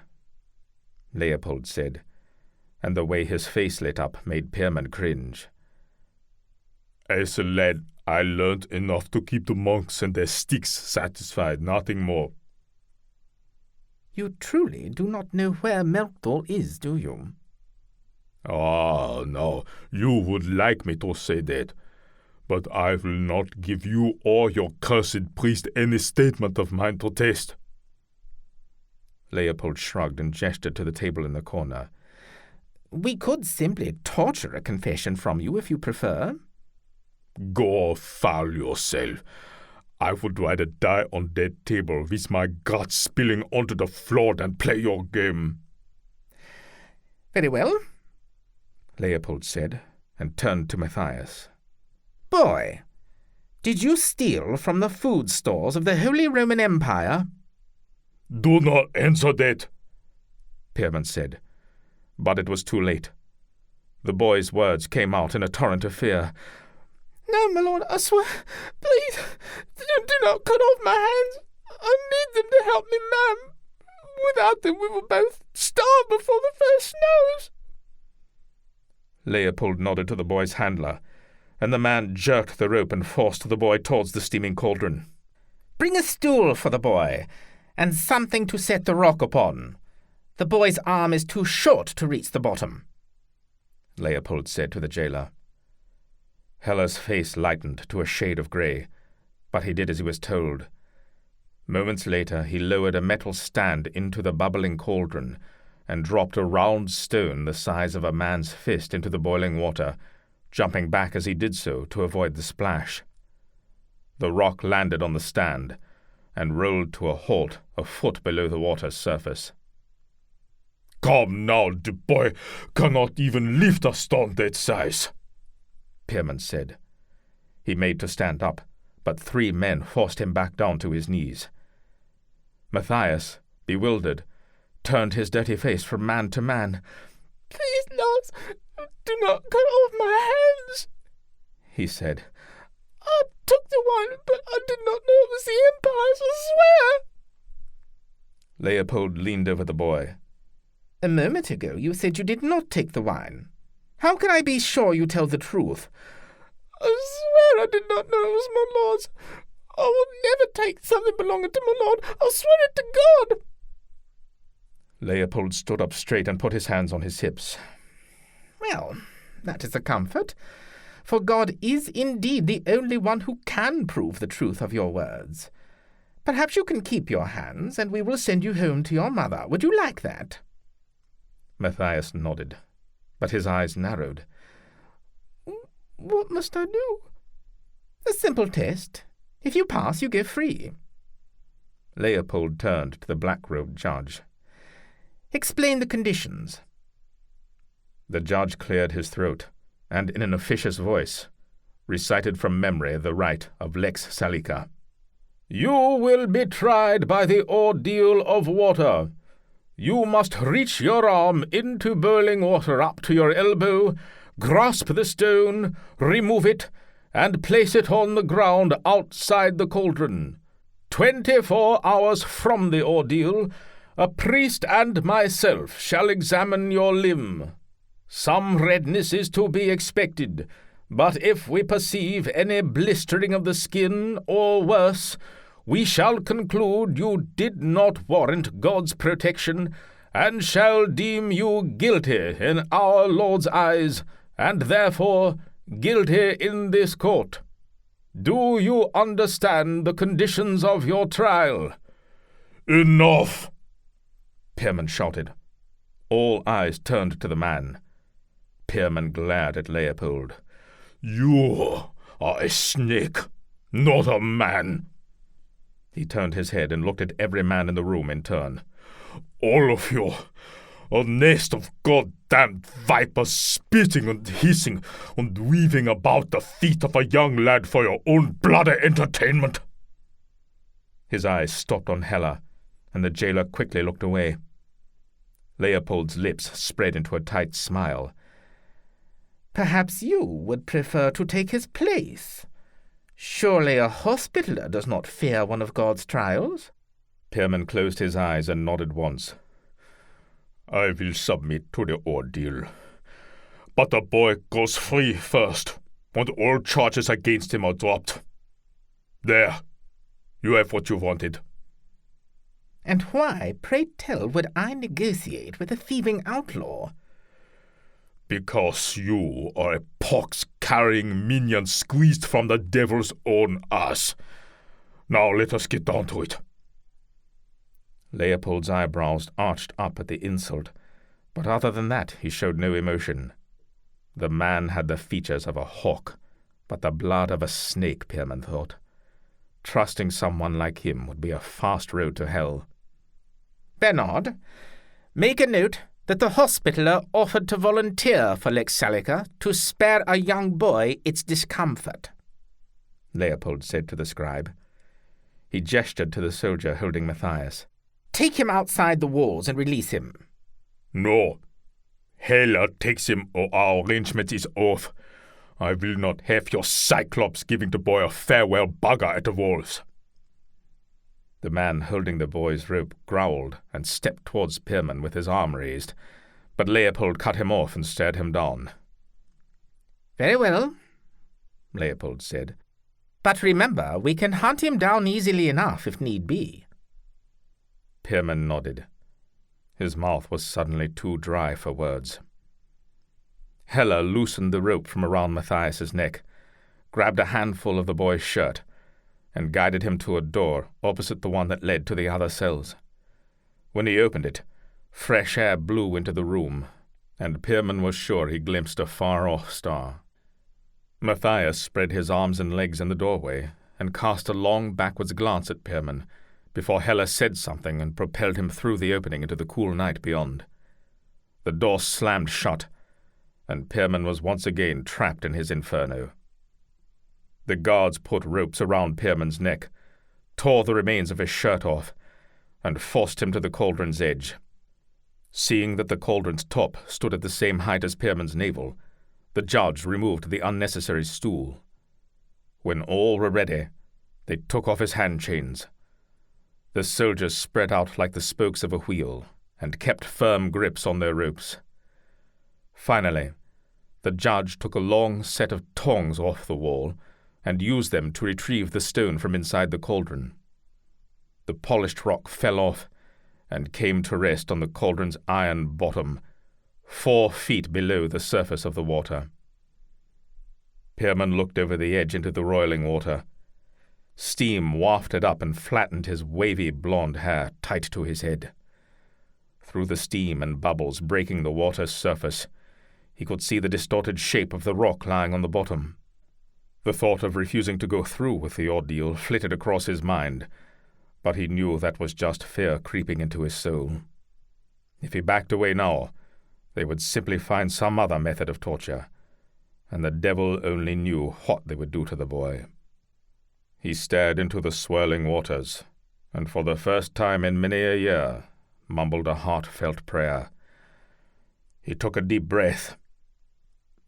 Leopold said, and the way his face lit up made Pierman cringe. As a lad, I learned enough to keep the monks and their sticks satisfied, nothing more. You truly do not know where Melchthal is, do you? Ah, no, you would like me to say that, but I will not give you or your cursed priest any statement of mine to test. Leopold shrugged and gestured to the table in the corner. We could simply torture a confession from you if you prefer. Go foul yourself. I would rather die on that table with my guts spilling onto the floor than play your game. Very well. Leopold said, and turned to Matthias. "Boy, did you steal from the food stores of the Holy Roman Empire?" Do not answer that. Pierman said, but it was too late. The boy's words came out in a torrent of fear. "No, my lord, I swear. Please, do not cut off my hands. I need them to help me, ma'am. Without them we will both starve before the first snows." Leopold nodded to the boy's handler, and the man jerked the rope and forced the boy towards the steaming cauldron. "Bring a stool for the boy, and something to set the rock upon. The boy's arm is too short to reach the bottom," Leopold said to the jailer. Heller's face lightened to a shade of grey, but he did as he was told. Moments later he lowered a metal stand into the bubbling cauldron and dropped a round stone the size of a man's fist into the boiling water, jumping back as he did so to avoid the splash. The rock landed on the stand and rolled to a halt a foot below the water's surface. "Come now, the boy cannot even lift a stone that size," Pierman said. He made to stand up, but 3 men forced him back down to his knees. Matthias, bewildered, turned his dirty face from man to man. "Please, lords, do not cut off my hands," he said. "I took the wine, but I did not know it was the Empire's, I swear." Leopold leaned over the boy. "A moment ago you said you did not take the wine. How can I be sure you tell the truth?" "I swear I did not know it was my lord's. I will never take something belonging to my lord. I swear it to God." Leopold stood up straight and put his hands on his hips. "Well, that is a comfort, for God is indeed the only one who can prove the truth of your words. Perhaps you can keep your hands, and we will send you home to your mother. Would you like that?" Matthias nodded, but his eyes narrowed. "What must I do?" "A simple test. If you pass, you go free." Leopold turned to the black-robed judge. "Explain the conditions." The judge cleared his throat, and in an officious voice recited from memory the rite of lex salica. "You will be tried by the ordeal of water. You must reach your arm into boiling water up to your elbow, grasp the stone, remove it, and place it on the ground outside the cauldron. 24 hours from the ordeal, a priest and myself shall examine your limb. Some redness is to be expected, but if we perceive any blistering of the skin, or worse, we shall conclude you did not warrant God's protection, and shall deem you guilty in our Lord's eyes, and therefore guilty in this court. Do you understand the conditions of your trial?" "Enough!" Pierman shouted. All eyes turned to the man. Pierman glared at Leopold. "You are a snake, not a man." He turned his head and looked at every man in the room in turn. "All of you, a nest of goddamned vipers, spitting and hissing and weaving about the feet of a young lad for your own bloody entertainment." His eyes stopped on Hella, and the jailer quickly looked away. Leopold's lips spread into a tight smile. "Perhaps you would prefer to take his place. Surely a hospitaller does not fear one of God's trials?" Pierman closed his eyes and nodded once. "I will submit to the ordeal. But the boy goes free first, and all charges against him are dropped. There, you have what you wanted." "And why, pray tell, would I negotiate with a thieving outlaw?" "Because you are a pox-carrying minion squeezed from the devil's own ass. Now let us get down to it." Leopold's eyebrows arched up at the insult, but other than that he showed no emotion. The man had the features of a hawk, but the blood of a snake, Pierman thought. Trusting someone like him would be a fast road to hell. "Bernard, make a note that the hospitaller offered to volunteer for Lexalica to spare a young boy its discomfort," Leopold said to the scribe. He gestured to the soldier holding Matthias. "Take him outside the walls and release him." "No. Hela takes him or our arrangement is off. I will not have your Cyclops giving the boy a farewell bugger at the walls." The man holding the boy's rope growled and stepped towards Pirman with his arm raised, but Leopold cut him off and stared him down. "Very well," Leopold said. "But remember, we can hunt him down easily enough if need be." Pierman nodded. His mouth was suddenly too dry for words. Hela loosened the rope from around Matthias's neck, grabbed a handful of the boy's shirt, and guided him to a door opposite the one that led to the other cells. When he opened it, fresh air blew into the room, and Pierman was sure he glimpsed a far-off star. Matthias spread his arms and legs in the doorway and cast a long backwards glance at Pierman before Hela said something and propelled him through the opening into the cool night beyond. The door slammed shut, and Pierman was once again trapped in his inferno. The guards put ropes around Pierman's neck, tore the remains of his shirt off, and forced him to the cauldron's edge. Seeing that the cauldron's top stood at the same height as Pierman's navel, the judge removed the unnecessary stool. When all were ready, they took off his hand chains. The soldiers spread out like the spokes of a wheel and kept firm grips on their ropes. Finally, the judge took a long set of tongs off the wall and used them to retrieve the stone from inside the cauldron. The polished rock fell off and came to rest on the cauldron's iron bottom, 4 feet below the surface of the water. Pierman looked over the edge into the roiling water. Steam wafted up and flattened his wavy blonde hair tight to his head. Through the steam and bubbles breaking the water's surface, he could see the distorted shape of the rock lying on the bottom. The thought of refusing to go through with the ordeal flitted across his mind, but he knew that was just fear creeping into his soul. If he backed away now, they would simply find some other method of torture, and the devil only knew what they would do to the boy. He stared into the swirling waters, and for the first time in many a year, mumbled a heartfelt prayer. He took a deep breath.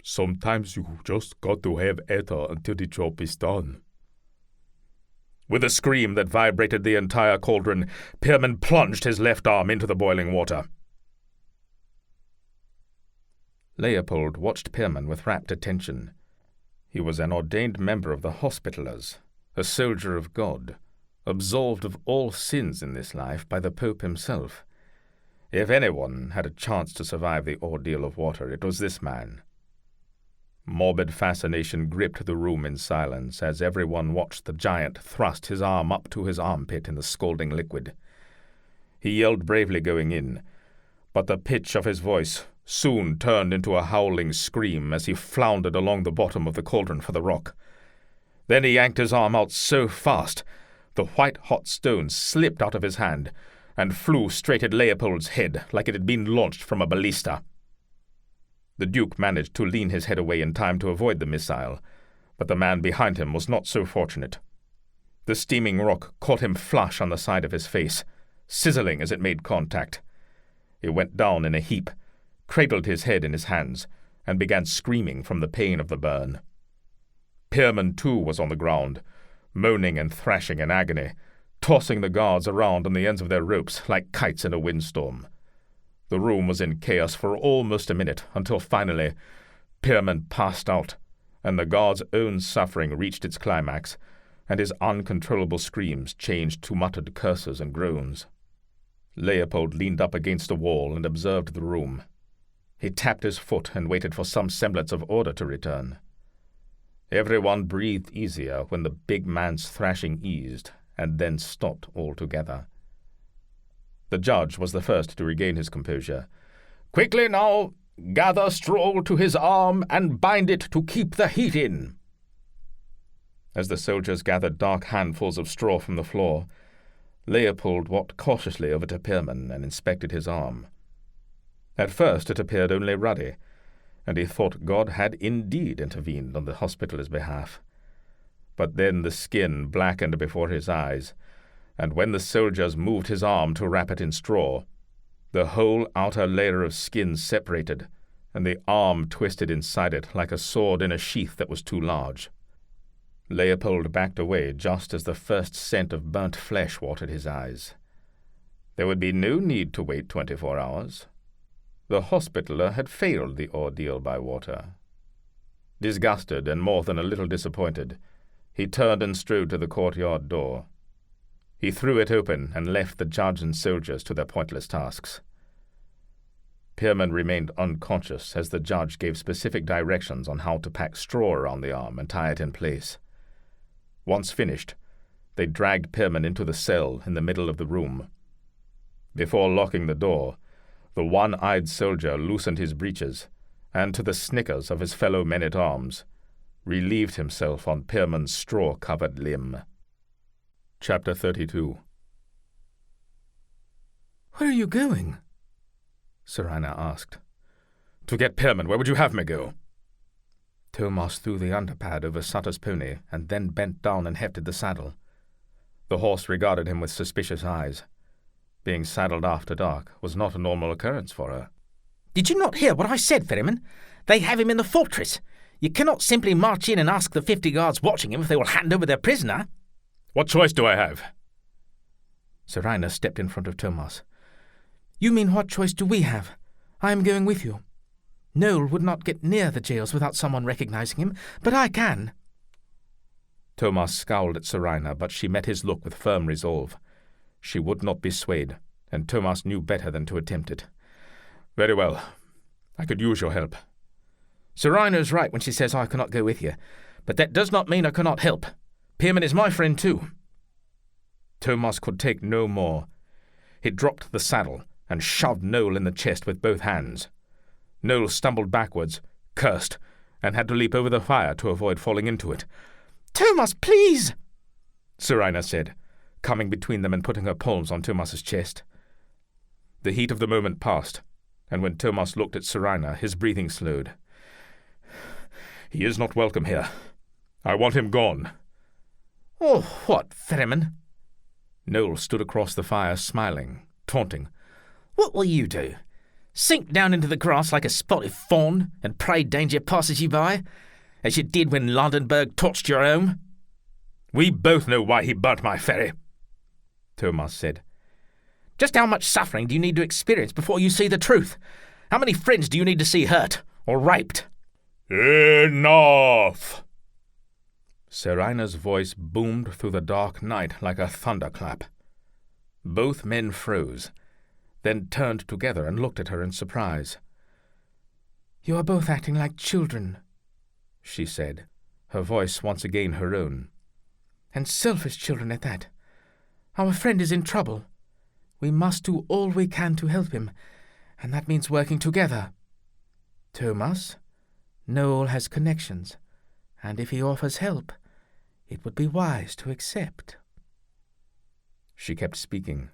Sometimes you just got to have ether until the job is done. With a scream that vibrated the entire cauldron, Pierman plunged his left arm into the boiling water. Leopold watched Pierman with rapt attention. He was an ordained member of the Hospitallers, a soldier of God, absolved of all sins in this life by the Pope himself. If anyone had a chance to survive the ordeal of water, it was this man. Morbid fascination gripped the room in silence as everyone watched the giant thrust his arm up to his armpit in the scalding liquid. He yelled bravely going in, but the pitch of his voice soon turned into a howling scream as he floundered along the bottom of the cauldron for the rock. Then he yanked his arm out so fast, the white-hot stone slipped out of his hand and flew straight at Leopold's head like it had been launched from a ballista. The Duke managed to lean his head away in time to avoid the missile, but the man behind him was not so fortunate. The steaming rock caught him flush on the side of his face, sizzling as it made contact. He went down in a heap, cradled his head in his hands, and began screaming from the pain of the burn. Pierman, too, was on the ground, moaning and thrashing in agony, tossing the guards around on the ends of their ropes like kites in a windstorm. The room was in chaos for almost a minute, until finally Pierman passed out, and the guard's own suffering reached its climax, and his uncontrollable screams changed to muttered curses and groans. Leopold leaned up against a wall and observed the room. He tapped his foot and waited for some semblance of order to return. Everyone breathed easier when the big man's thrashing eased and then stopped altogether. The judge was the first to regain his composure. "Quickly now, gather straw to his arm and bind it to keep the heat in." As the soldiers gathered dark handfuls of straw from the floor, Leopold walked cautiously over to Pirman and inspected his arm. At first it appeared only ruddy, and he thought God had indeed intervened on the Hospitaler's behalf. But then the skin blackened before his eyes, and when the soldiers moved his arm to wrap it in straw, the whole outer layer of skin separated, and the arm twisted inside it like a sword in a sheath that was too large. Leopold backed away just as the first scent of burnt flesh watered his eyes. There would be no need to wait 24 hours. The Hospitaler had failed the ordeal by water. Disgusted and more than a little disappointed, he turned and strode to the courtyard door. He threw it open and left the judge and soldiers to their pointless tasks. Pierman remained unconscious as the judge gave specific directions on how to pack straw around the arm and tie it in place. Once finished, they dragged Pirman into the cell in the middle of the room. Before locking the door, the one-eyed soldier loosened his breeches, and to the snickers of his fellow men-at-arms, relieved himself on Pirman's straw-covered limb. Chapter 32. "Where are you going?" Seraina asked. "To get Pirman. Where would you have me go?" Thomas threw the underpad over Sutter's pony and then bent down and hefted the saddle. The horse regarded him with suspicious eyes. Being saddled after dark was not a normal occurrence for her. "Did you not hear what I said, Ferryman? They have him in the fortress. You cannot simply march in and ask the 50 guards watching him if they will hand over their prisoner." "What choice do I have?" Seraina stepped in front of Thomas. "You mean what choice do we have? I am going with you. Noel would not get near the jails without someone recognizing him, but I can." Thomas scowled at Seraina, but she met his look with firm resolve. She would not be swayed, and Thomas knew better than to attempt it. "Very well. I could use your help." "Seraina is right when she says I cannot go with you, but that does not mean I cannot help. Pierman is my friend too." Thomas could take no more. He dropped the saddle and shoved Noel in the chest with both hands. Noel stumbled backwards, cursed, and had to leap over the fire to avoid falling into it. "Thomas, please!" Seraina said, coming between them and putting her palms on Thomas's chest. The heat of the moment passed, and when Thomas looked at Seraina, his breathing slowed. "He is not welcome here. I want him gone." "Oh, what, Ferryman?" Noel stood across the fire, smiling, taunting. "What will you do? Sink down into the grass like a spotted fawn and pray danger passes you by, as you did when Landenberg torched your home?" "We both know why he burnt my ferry," Thomas said. "Just how much suffering do you need to experience before you see the truth? How many friends do you need to see hurt or raped?" "Enough!" Seraina's voice boomed through the dark night like a thunderclap. Both men froze, then turned together and looked at her in surprise. "You are both acting like children," she said, her voice once again her own. "And selfish children at that. Our friend is in trouble. We must do all we can to help him, and that means working together. Thomas, Noel has connections, and if he offers help, it would be wise to accept." She kept speaking.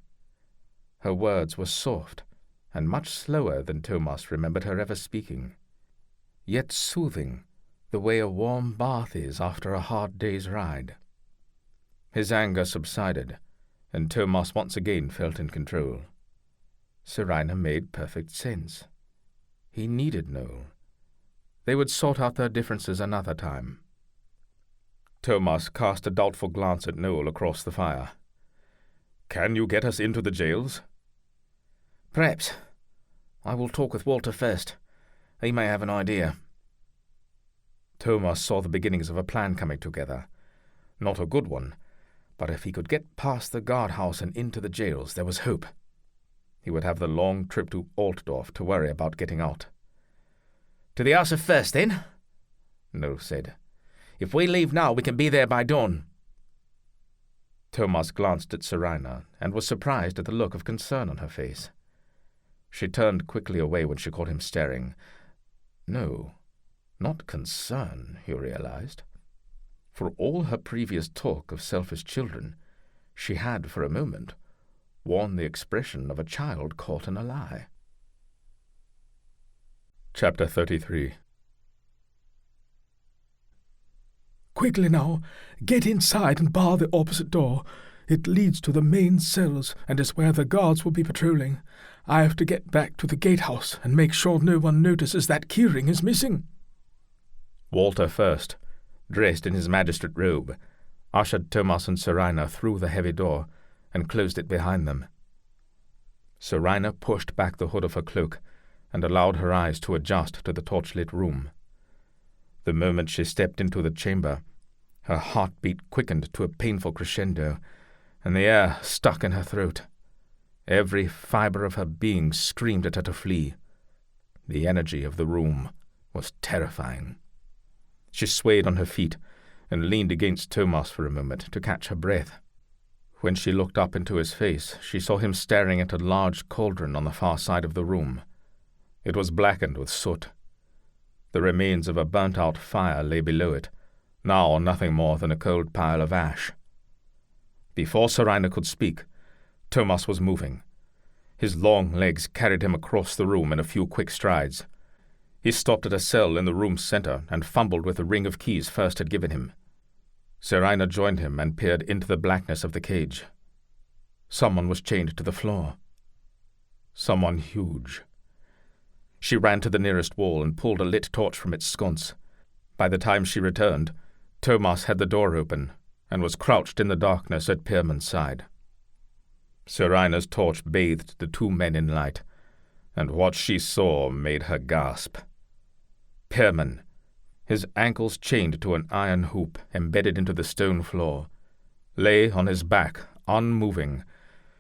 Her words were soft and much slower than Thomas remembered her ever speaking, yet soothing, the way a warm bath is after a hard day's ride. His anger subsided, and Thomas once again felt in control. Seraina made perfect sense. He needed Noel. They would sort out their differences another time. Thomas cast a doubtful glance at Noel across the fire. "Can you get us into the jails?" "Perhaps. I will talk with Walter first. He may have an idea." Thomas saw the beginnings of a plan coming together. Not a good one, but if he could get past the guardhouse and into the jails, there was hope. He would have the long trip to Altdorf to worry about getting out. "To the house first, then?" Noel said. "If we leave now, we can be there by dawn." Thomas glanced at Seraina and was surprised at the look of concern on her face. She turned quickly away when she caught him staring. No, not concern, he realized. For all her previous talk of selfish children, she had, for a moment, worn the expression of a child caught in a lie. Chapter 33. Quickly now, get inside and bar the opposite door. It leads to the main cells and is where the guards will be patrolling. I have to get back to the gatehouse and make sure no one notices that keyring is missing. Walter first, dressed in his magistrate robe, ushered Thomas and Seraina through the heavy door and closed it behind them. Seraina pushed back the hood of her cloak and allowed her eyes to adjust to the torchlit room. The moment she stepped into the chamber, her heartbeat quickened to a painful crescendo, and the air stuck in her throat. Every fibre of her being screamed at her to flee. The energy of the room was terrifying. She swayed on her feet and leaned against Thomas for a moment to catch her breath. When she looked up into his face, she saw him staring at a large cauldron on the far side of the room. It was blackened with soot. The remains of a burnt-out fire lay below it, now nothing more than a cold pile of ash. Before Seraina could speak, Thomas was moving. His long legs carried him across the room in a few quick strides. He stopped at a cell in the room's center and fumbled with the ring of keys First had given him. Seraina joined him and peered into the blackness of the cage. Someone was chained to the floor. Someone huge. She ran to the nearest wall and pulled a lit torch from its sconce. By the time she returned, Thomas had the door open and was crouched in the darkness at Pirman's side. Seraina's torch bathed the two men in light, and what she saw made her gasp. Pierman, his ankles chained to an iron hoop embedded into the stone floor, lay on his back, unmoving,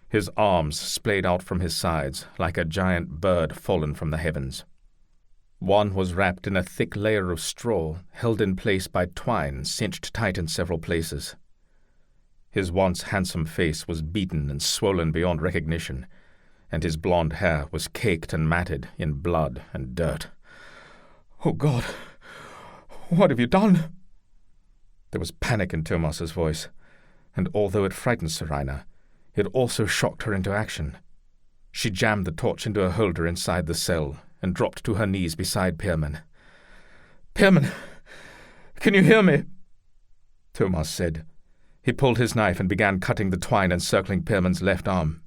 his arms splayed out from his sides like a giant bird fallen from the heavens. One was wrapped in a thick layer of straw, held in place by twine cinched tight in several places. His once handsome face was beaten and swollen beyond recognition, and his blonde hair was caked and matted in blood and dirt. "Oh, God! What have you done?" There was panic in Thomas's voice, and although it frightened Seraina, it also shocked her into action. She jammed the torch into a holder inside the cell and dropped to her knees beside Pierman. "Pierman, can you hear me?" Thomas said. He pulled his knife and began cutting the twine encircling Pierman's left arm.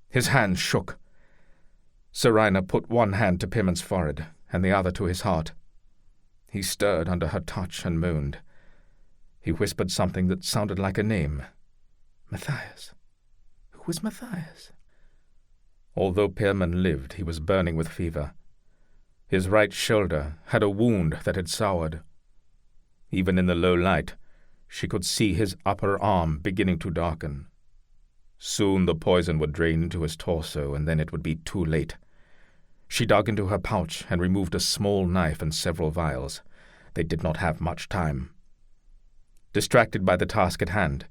His hands shook. Seraina put one hand to Pierman's forehead and the other to his heart. He stirred under her touch and moaned. He whispered something that sounded like a name. Matthias. Who was Matthias? Although Pierman lived, he was burning with fever. His right shoulder had a wound that had soured. Even in the low light, she could see his upper arm beginning to darken. Soon the poison would drain into his torso, and then it would be too late. She dug into her pouch and removed a small knife and several vials. They did not have much time. Distracted by the task at hand,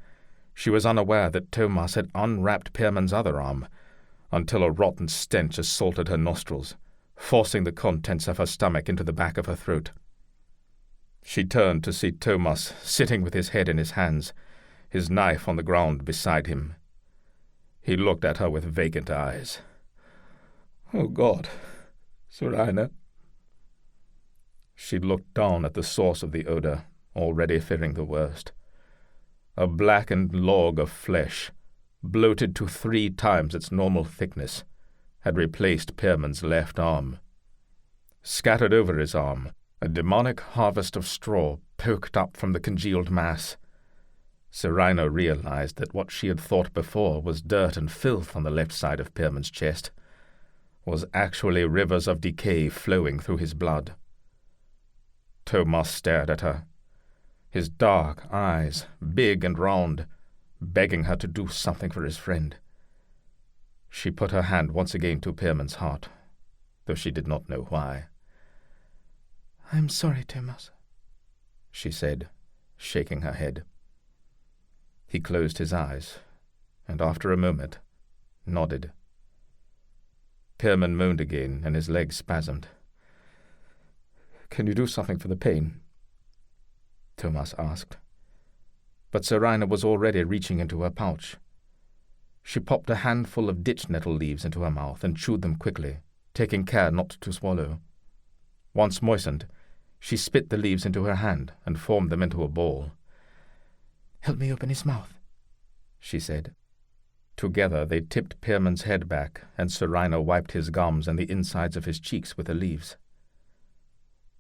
she was unaware that Thomas had unwrapped Pierman's other arm, until a rotten stench assaulted her nostrils, forcing the contents of her stomach into the back of her throat. She turned to see Thomas sitting with his head in his hands, his knife on the ground beside him. He looked at her with vacant eyes. "Oh, God, Seraina." She looked down at the source of the odor, already fearing the worst. A blackened log of flesh, bloated to 3 times its normal thickness, had replaced Pierman's left arm. Scattered over his arm, a demonic harvest of straw poked up from the congealed mass. Seraina realized that what she had thought before was dirt and filth on the left side of Pierman's chest was actually rivers of decay flowing through his blood. Thomas stared at her, his dark eyes, big and round, begging her to do something for his friend. She put her hand once again to Pierman's heart, though she did not know why. "I am sorry, Thomas," she said, shaking her head. He closed his eyes, and after a moment, nodded. Pierman moaned again, and his legs spasmed. "Can you do something for the pain?" Thomas asked. But Seraina was already reaching into her pouch. She popped a handful of ditch nettle leaves into her mouth and chewed them quickly, taking care not to swallow. Once moistened, she spit the leaves into her hand and formed them into a ball. "Help me open his mouth," she said. Together they tipped Pierman's head back, and Seraina wiped his gums and the insides of his cheeks with the leaves.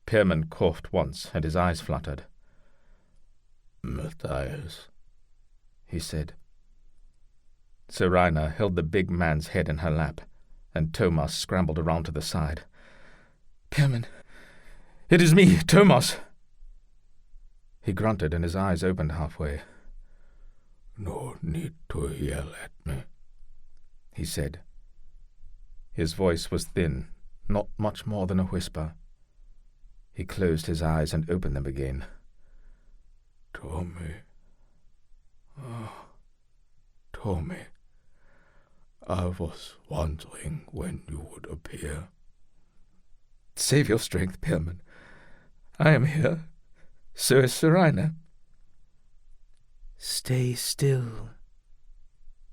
Pierman coughed once, and his eyes fluttered. "Matthias," he said. Seraina held the big man's head in her lap, and Thomas scrambled around to the side. "Pierman, "It is me, Thomas!" He grunted, and his eyes opened halfway. "No need to yell at me," he said. His voice was thin, not much more than a whisper. He closed his eyes and opened them again. "Tommy, Tommy, I was wondering when you would appear." "Save your strength, Pirman. I am here. So is Seraina." "Stay still,"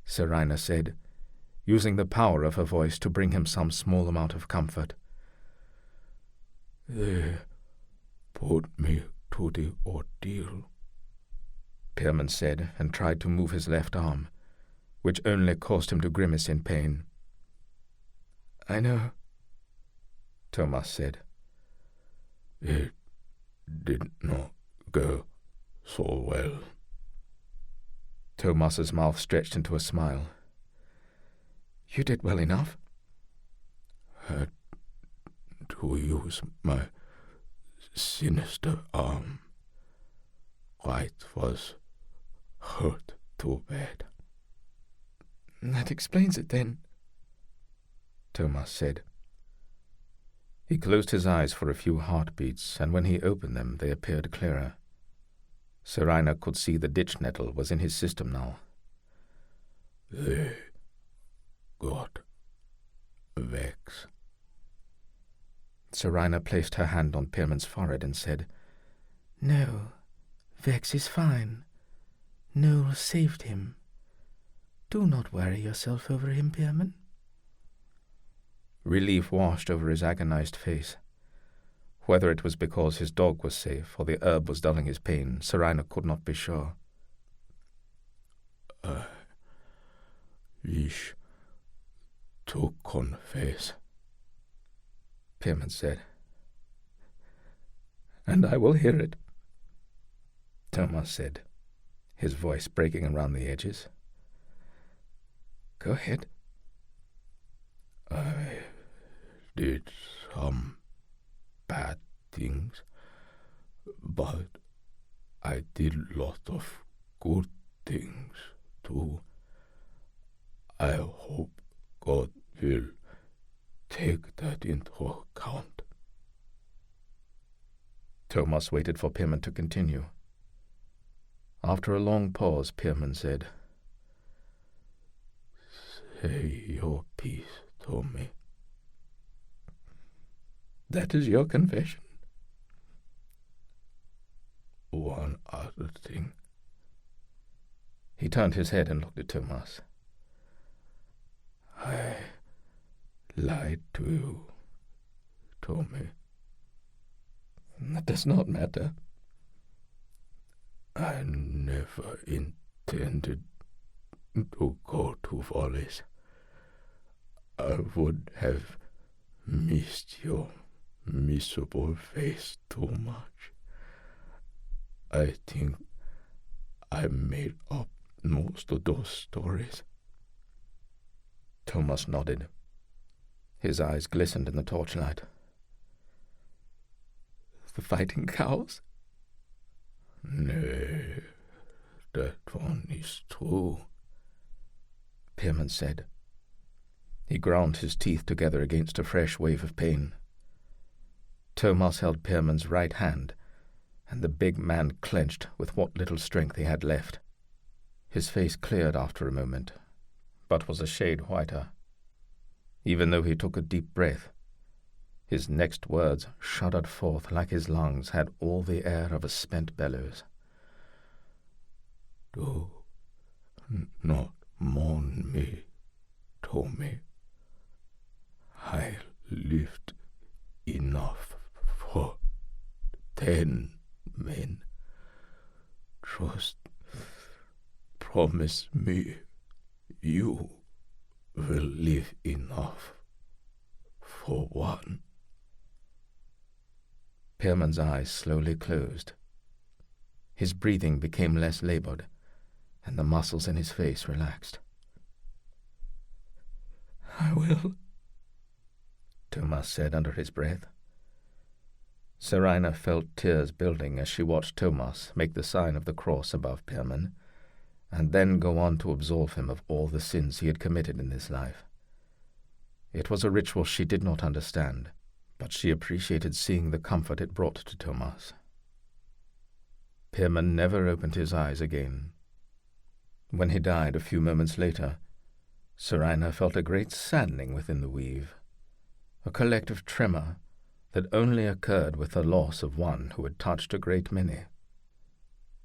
Seraina said, using the power of her voice to bring him some small amount of comfort. "They put me to the ordeal," Pierman said, and tried to move his left arm, which only caused him to grimace in pain. "I know," Thomas said. "It did not go so well." Thomas's mouth stretched into a smile. "You did well enough." "Had to use my sinister arm. Right was hurt too bad." "That explains it, then," Thomas said. He closed his eyes for a few heartbeats, and when he opened them they appeared clearer. Seraina could see the ditch nettle was in his system now. "They got Vex." Seraina placed her hand on Pierman's forehead and said, "No, Vex is fine. Noel saved him. Do not worry yourself over him, Pierman." Relief washed over his agonized face. Whether it was because his dog was safe or the herb was dulling his pain, Seraina could not be sure. "I wish to confess," Pierman said. "And I will hear it," Thomas said, his voice breaking around the edges. "Go ahead." "I did some bad things, but I did lot of good things too. I hope God will take that into account." Thomas waited for Pierman to continue. After a long pause, Pierman said, "Say your piece, Tommy." "That is your confession?" "One other thing." He turned his head and looked at Thomas. "I lied to you, Tommy." "That does not matter." "I never intended to go to Wallace. I would have missed your miserable face too much. I think I made up most of those stories." Thomas nodded. His eyes glistened in the torchlight. "The fighting cows?" "Nay, that one is true," Pirman said. He ground his teeth together against a fresh wave of pain. Thomas held Pirman's right hand, and the big man clenched with what little strength he had left. His face cleared after a moment, but was a shade whiter. Even though he took a deep breath, his next words shuddered forth like his lungs had all the air of a spent bellows. "Do not mourn me, Tommy. I lived enough 10 men. Just promise me you will leave enough for one. Pierman's eyes slowly closed. His breathing became less labored, and the muscles in his face relaxed. "I will," Thomas said under his breath. Seraina felt tears building as she watched Thomas make the sign of the cross above Pirman, and then go on to absolve him of all the sins he had committed in this life. It was a ritual she did not understand, but she appreciated seeing the comfort it brought to Thomas. Pierman never opened his eyes again. When he died a few moments later, Seraina felt a great saddening within the weave, a collective tremor that only occurred with the loss of one who had touched a great many.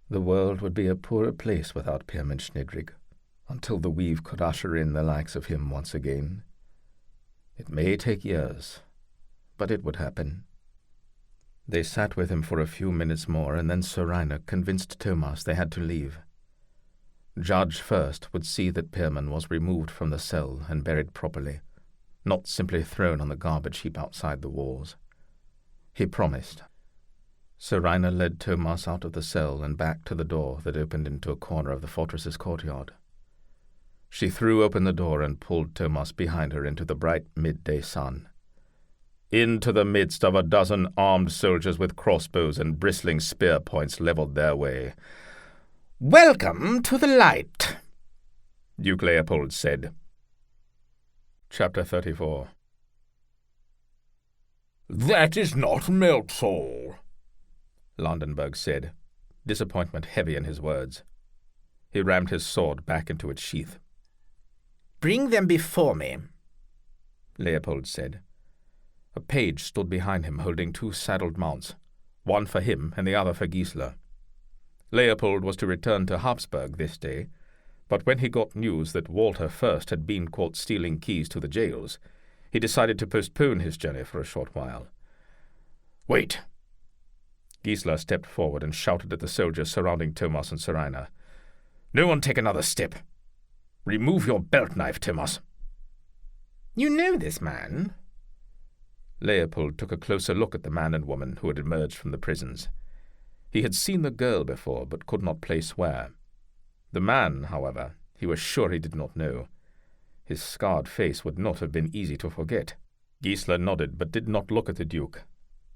The world would be a poorer place without Pierman Schnidrig, until the weave could usher in the likes of him once again. It may take years, but it would happen. They sat with him for a few minutes more, and then Seraina convinced Thomas they had to leave. Judge first would see that Pierman was removed from the cell and buried properly, not simply thrown on the garbage heap outside the walls. He promised. Seraina led Thomas out of the cell and back to the door that opened into a corner of the fortress's courtyard. She threw open the door and pulled Thomas behind her into the bright midday sun. Into the midst of a dozen armed soldiers with crossbows and bristling spear points leveled their way. "Welcome to the light," Duke Leopold said. Chapter 34. "That is not Meltzol," Landenberg said, disappointment heavy in his words. He rammed his sword back into its sheath. "Bring them before me," Leopold said. A page stood behind him holding 2 saddled mounts, one for him and the other for Gissler. Leopold was to return to Habsburg this day, but when he got news that Walter first had been caught stealing keys to the jails, he decided to postpone his journey for a short while. "Wait!" Gissler stepped forward and shouted at the soldiers surrounding Thomas and Seraina. "No one take another step! Remove your belt knife, Thomas!" "You know this man?" Leopold took a closer look at the man and woman who had emerged from the prisons. He had seen the girl before, but could not place where. The man, however, he was sure he did not know. His scarred face would not have been easy to forget. Gissler nodded, but did not look at the Duke.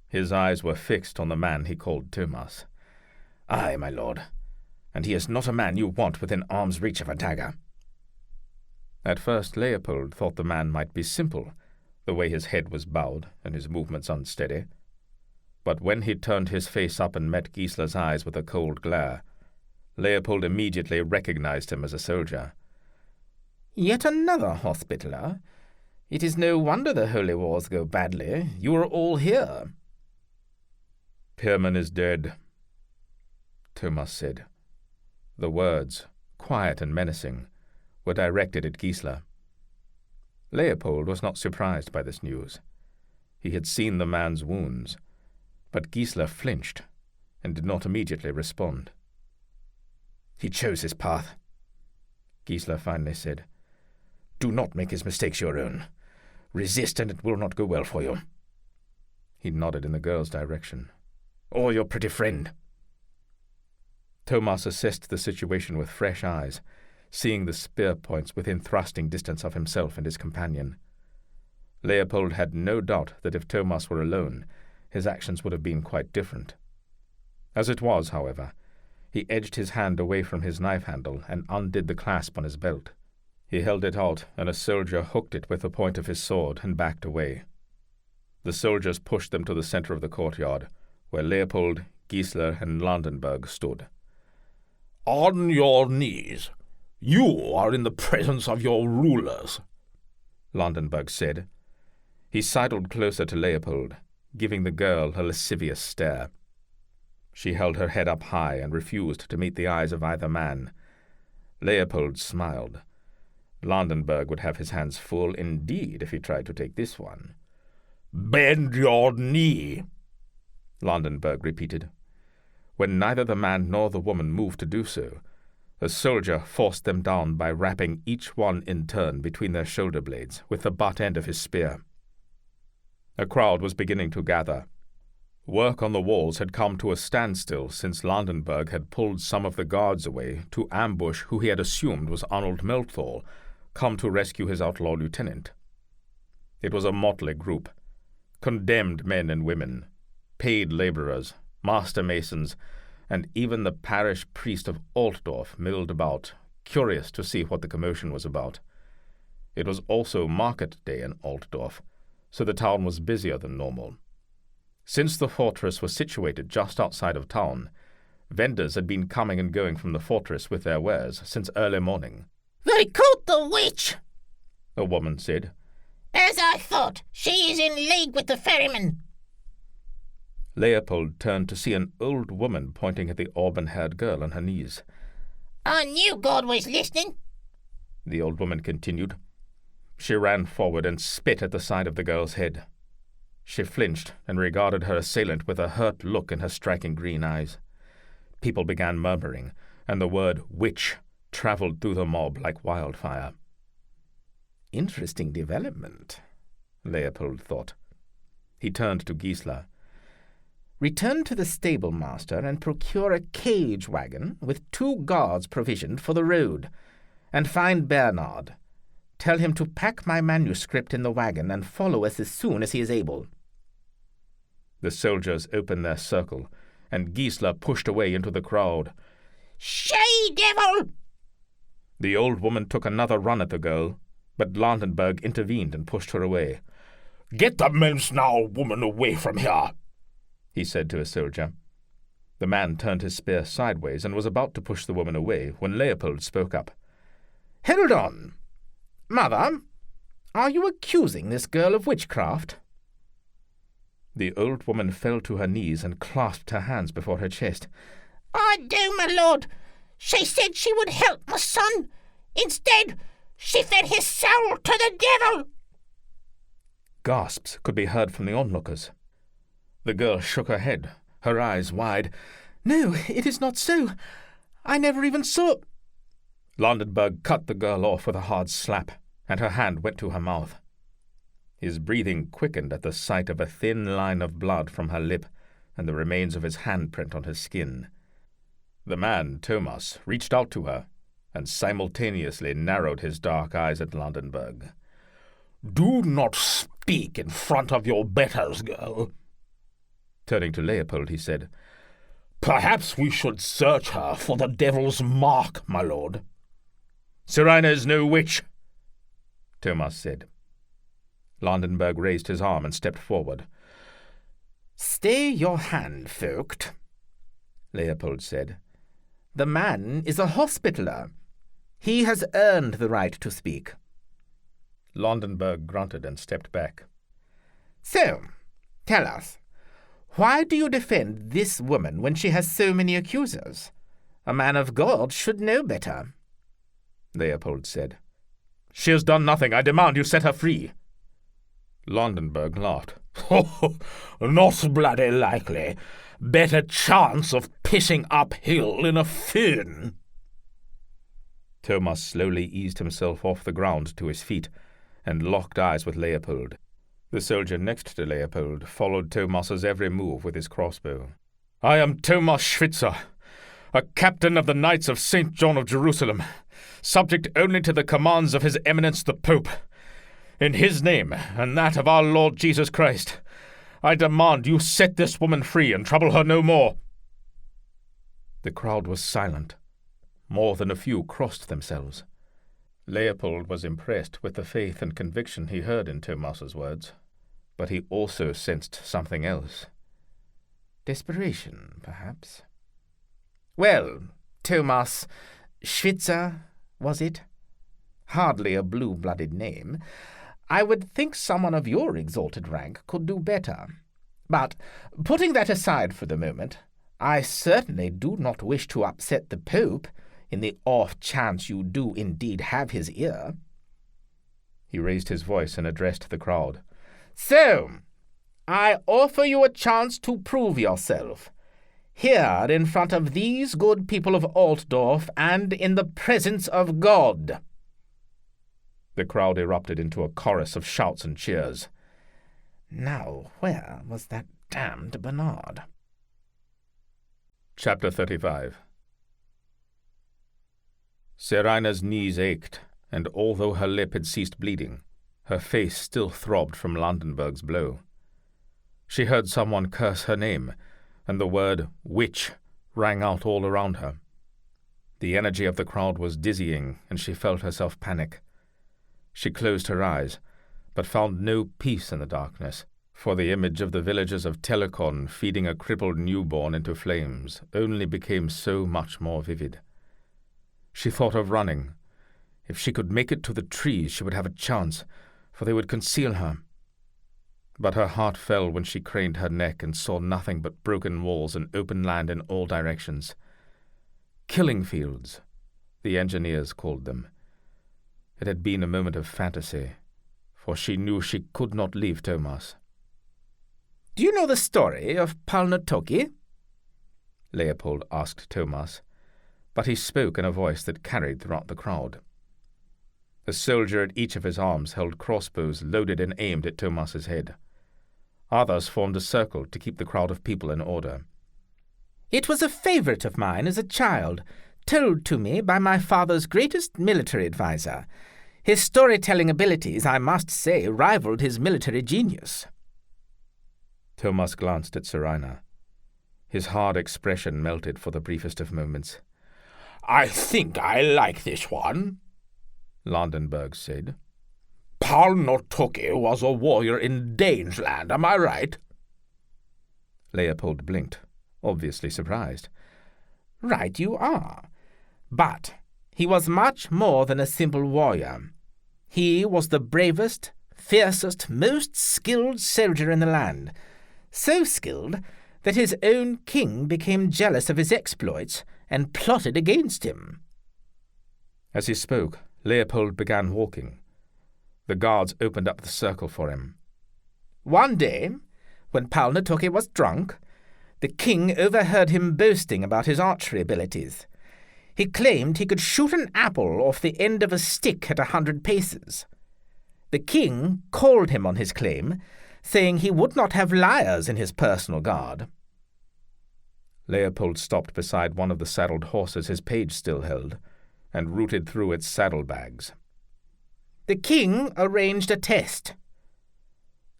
His eyes were fixed on the man he called Thomas. "Aye, my lord, and he is not a man you want within arm's reach of a dagger." At first Leopold thought the man might be simple, the way his head was bowed and his movements unsteady. But when he turned his face up and met Gissler's eyes with a cold glare, Leopold immediately recognized him as a soldier. "Yet another hospitaller. It is no wonder the holy wars go badly. You are all here." "Pierman is dead," Thomas said. The words, quiet and menacing, were directed at Gissler. Leopold was not surprised by this news. He had seen the man's wounds, but Gissler flinched and did not immediately respond. "He chose his path," Gissler finally said. "Do not make his mistakes your own. Resist and it will not go well for you." He nodded in the girl's direction. "Or your pretty friend." Thomas assessed the situation with fresh eyes, seeing the spear points within thrusting distance of himself and his companion. Leopold had no doubt that if Thomas were alone, his actions would have been quite different. As it was, however, he edged his hand away from his knife handle and undid the clasp on his belt. He held it out, and a soldier hooked it with the point of his sword and backed away. The soldiers pushed them to the center of the courtyard, where Leopold, Gissler, and Landenberg stood. "On your knees! You are in the presence of your rulers," Landenberg said. He sidled closer to Leopold, giving the girl a lascivious stare. She held her head up high and refused to meet the eyes of either man. Leopold smiled. Landenberg would have his hands full indeed if he tried to take this one. "Bend your knee," Landenberg repeated. When neither the man nor the woman moved to do so, a soldier forced them down by rapping each one in turn between their shoulder blades with the butt end of his spear. A crowd was beginning to gather. Work on the walls had come to a standstill since Landenberg had pulled some of the guards away to ambush who he had assumed was Arnold Melchthal, come to rescue his outlaw lieutenant. It was a motley group. Condemned men and women, paid labourers, master masons, and even the parish priest of Altdorf milled about, curious to see what the commotion was about. It was also market day in Altdorf, so the town was busier than normal. Since the fortress was situated just outside of town, vendors had been coming and going from the fortress with their wares since early morning. "They caught the witch," a woman said. "as I thought. She is in league with the ferryman." Leopold turned to see an old woman pointing at the auburn-haired girl on her knees. "I knew God was listening," the old woman continued. She ran forward and spit at the side of the girl's head. She flinched and regarded her assailant with a hurt look in her striking green eyes. People began murmuring, and the word witch travelled through the mob like wildfire. Interesting development, Leopold thought. He turned to Gissler. Return to the stable master and procure a cage wagon with 2 guards provisioned for the road, and find Bernard. Tell him to pack my manuscript in the wagon and follow us as soon as he is able. The soldiers opened their circle, and Gissler pushed away into the crowd. "She-devil!" The old woman took another run at the girl, but Landenberg intervened and pushed her away. "Get the men's now woman away from here," he said to a soldier. The man turned his spear sideways and was about to push the woman away when Leopold spoke up. "Hold on. Mother, are you accusing this girl of witchcraft?" The old woman fell to her knees and clasped her hands before her chest. "I do, my lord. She said she would help my son. Instead, she fed his soul to the devil." Gasps could be heard from the onlookers. The girl shook her head, her eyes wide. "No, it is not so. I never even saw—" Landenberg cut the girl off with a hard slap, and her hand went to her mouth. His breathing quickened at the sight of a thin line of blood from her lip and the remains of his handprint on her skin. The man, Thomas, reached out to her and simultaneously narrowed his dark eyes at Landenberg. "Do not speak in front of your betters, girl." Turning to Leopold, he said, "Perhaps we should search her for the devil's mark, my lord." "Seraina is no witch," Thomas said. Landenberg raised his arm and stepped forward. "Stay your hand, Vogt," Leopold said. "The man is a hospitaller. He has earned the right to speak." Landenberg grunted and stepped back. "So, tell us, why do you defend this woman when she has so many accusers? A man of God should know better," Leopold said. "She has done nothing. I demand you set her free." Landenberg laughed. "Oh, not bloody likely. Better chance of pissing uphill in a fin." Thomas slowly eased himself off the ground to his feet and locked eyes with Leopold. The soldier next to Leopold followed Thomas's every move with his crossbow. "I am Thomas Schwyzer, a captain of the Knights of St. John of Jerusalem, subject only to the commands of His Eminence the Pope. In his name, and that of our Lord Jesus Christ, I demand you set this woman free and trouble her no more." The crowd was silent. More than a few crossed themselves. Leopold was impressed with the faith and conviction he heard in Thomas's words, but he also sensed something else. Desperation, perhaps. "Well, Thomas Schwyzer, was it? Hardly a blue-blooded name. I would think someone of your exalted rank could do better. But, putting that aside for the moment, I certainly do not wish to upset the Pope in the off chance you do indeed have his ear." He raised his voice and addressed the crowd. "So, I offer you a chance to prove yourself. Here, in front of these good people of Altdorf, and in the presence of God." The crowd erupted into a chorus of shouts and cheers. Now, where was that damned Bernard? Chapter 35. Seraina's knees ached, and although her lip had ceased bleeding, her face still throbbed from Landenberg's blow. She heard someone curse her name, and the word "witch" rang out all around her. The energy of the crowd was dizzying, and she felt herself panic. She closed her eyes, but found no peace in the darkness, for the image of the villagers of Telecon feeding a crippled newborn into flames only became so much more vivid. She thought of running. If she could make it to the trees, she would have a chance, for they would conceal her. But her heart fell when she craned her neck and saw nothing but broken walls and open land in all directions. Killing fields, the engineers called them. It had been a moment of fantasy, for she knew she could not leave Thomas. "Do you know the story of Palnatoki?" Leopold asked Thomas, but he spoke in a voice that carried throughout the crowd. A soldier at each of his arms held crossbows loaded and aimed at Thomas's head. Others formed a circle to keep the crowd of people in order. "It was a favourite of mine as a child, told to me by my father's greatest military adviser. His storytelling abilities, I must say, rivaled his military genius." Thomas glanced at Seraina. His hard expression melted for the briefest of moments. "I think I like this one," Landenberg said. "Palnatoki was a warrior in Danesland, am I right?" Leopold blinked, obviously surprised. "Right you are. But he was much more than a simple warrior. He was the bravest, fiercest, most skilled soldier in the land. So skilled that his own king became jealous of his exploits and plotted against him." As he spoke, Leopold began walking. The guards opened up the circle for him. "One day, when Palnatoki was drunk, the king overheard him boasting about his archery abilities. He claimed he could shoot an apple off the end of a stick at 100 paces. The king called him on his claim, saying he would not have liars in his personal guard." Leopold stopped beside one of the saddled horses his page still held, and rooted through its saddlebags. "The king arranged a test."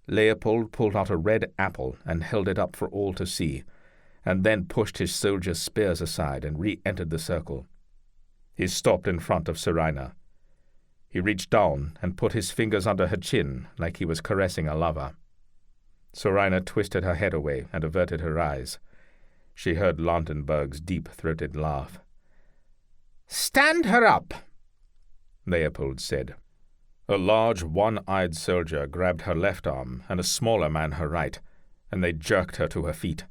Leopold pulled out a red apple and held it up for all to see, and then pushed his soldiers' spears aside and re-entered the circle. He stopped in front of Seraina. He reached down and put his fingers under her chin like he was caressing a lover. Seraina twisted her head away and averted her eyes. She heard Landenberg's deep-throated laugh. "Stand her up," Leopold said. A large, one-eyed soldier grabbed her left arm and a smaller man her right, and they jerked her to her feet.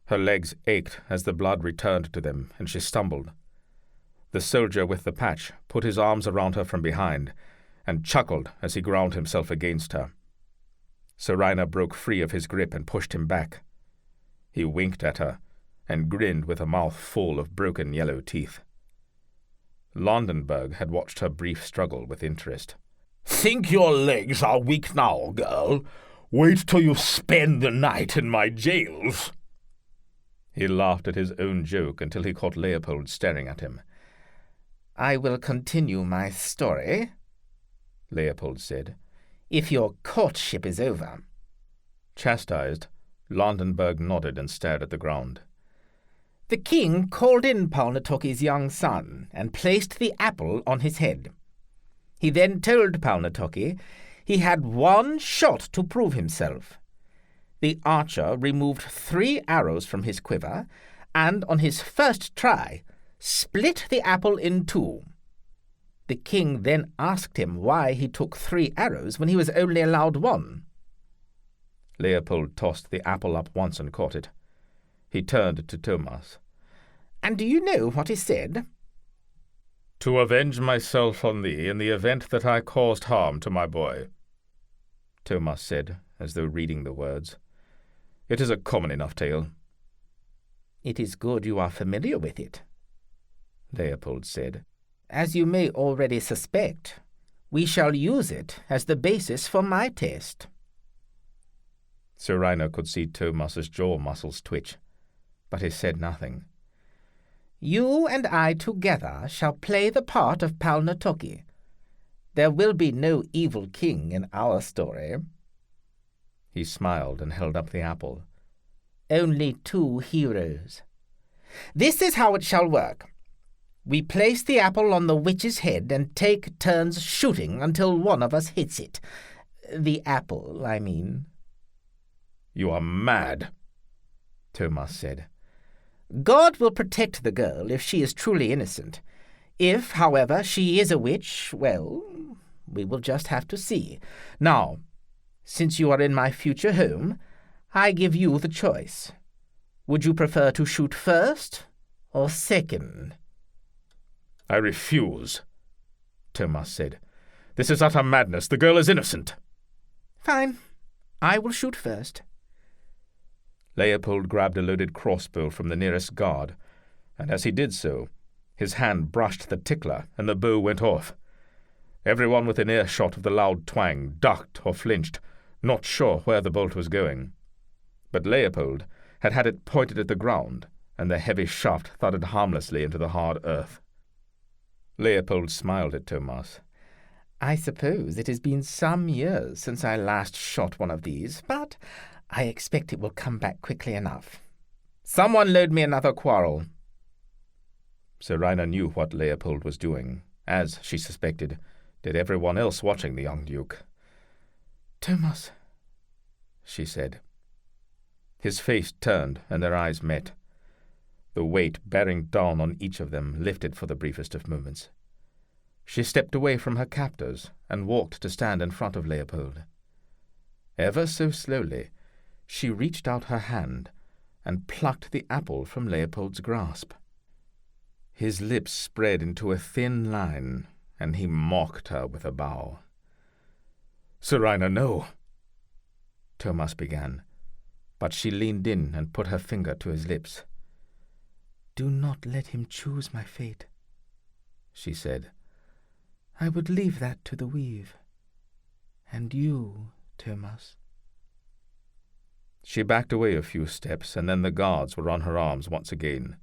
Her legs ached as the blood returned to them, and she stumbled. The soldier with the patch put his arms around her from behind and chuckled as he ground himself against her. Seraina broke free of his grip and pushed him back. He winked at her and grinned with a mouth full of broken yellow teeth. Landenberg had watched her brief struggle with interest. "Think your legs are weak now, girl? Wait till you spend the night in my jails." He laughed at his own joke until he caught Leopold staring at him. "I will continue my story," Leopold said, "if your courtship is over." Chastised, Landenberg nodded and stared at the ground. "The king called in Palnatoki's young son and placed the apple on his head. He then told Palnatoki he had one shot to prove himself. The archer removed 3 arrows from his quiver, and on his first try split the apple in 2. The king then asked him why he took 3 arrows when he was only allowed 1. Leopold tossed the apple up once and caught it. He turned to Thomas. "And do you know what he said?" "To avenge myself on thee in the event that I caused harm to my boy," Thomas said, as though reading the words. "It is a common enough tale." "It is good you are familiar with it," Leopold said. "As you may already suspect, we shall use it as the basis for my test." Seraina could see Thomas's jaw muscles twitch, but he said nothing. "You and I together shall play the part of Palnatoki. There will be no evil king in our story." He smiled and held up the apple. "Only two heroes. This is how it shall work. We place the apple on the witch's head and take turns shooting until one of us hits it. The apple, I mean." "You are mad," Thomas said. "God will protect the girl if she is truly innocent. If, however, she is a witch, well, we will just have to see. Now, since you are in my future home, I give you the choice. Would you prefer to shoot first or second?" "I refuse," Thomas said. "This is utter madness. The girl is innocent." "Fine. I will shoot first." Leopold grabbed a loaded crossbow from the nearest guard, and as he did so, his hand brushed the tickler and the bow went off. Everyone within earshot of the loud twang ducked or flinched, not sure where the bolt was going. But Leopold had had it pointed at the ground, and the heavy shaft thudded harmlessly into the hard earth. Leopold smiled at Thomas. "I suppose it has been some years since I last shot one of these, but I expect it will come back quickly enough. Someone load me another quarrel." Seraina knew what Leopold was doing, as, she suspected, did everyone else watching the young duke. "Thomas," she said. His face turned, and their eyes met. The weight bearing down on each of them lifted for the briefest of moments. She stepped away from her captors and walked to stand in front of Leopold. Ever so slowly, she reached out her hand and plucked the apple from Leopold's grasp. His lips spread into a thin line, and he mocked her with a bow. "Seraina, no," Thomas began, but she leaned in and put her finger to his lips. "Do not let him choose my fate," she said. "I would leave that to the weave. And you, Thomas." She backed away a few steps, and then the guards were on her arms once again.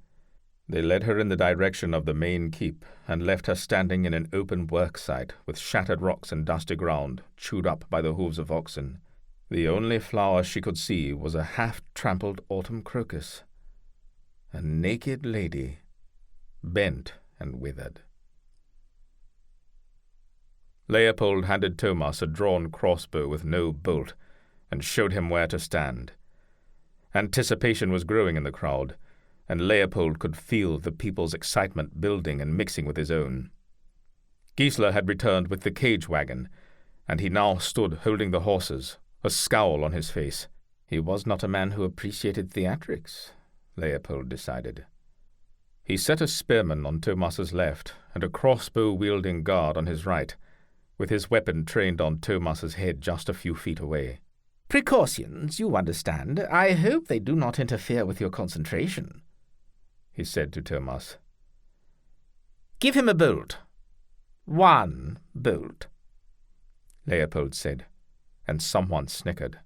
They led her in the direction of the main keep, and left her standing in an open work site with shattered rocks and dusty ground, chewed up by the hooves of oxen. The only flower she could see was a half-trampled autumn crocus. A naked lady, bent and withered. Leopold handed Thomas a drawn crossbow with no bolt, and showed him where to stand. Anticipation was growing in the crowd, and Leopold could feel the people's excitement building and mixing with his own. Gissler had returned with the cage wagon, and he now stood holding the horses, a scowl on his face. He was not a man who appreciated theatrics, Leopold decided. He set a spearman on Thomas's left and a crossbow-wielding guard on his right, with his weapon trained on Thomas's head just a few feet away. "Precautions, you understand. I hope they do not interfere with your concentration," he said to Thomas. "Give him a bolt. One bolt," Leopold said, and someone snickered.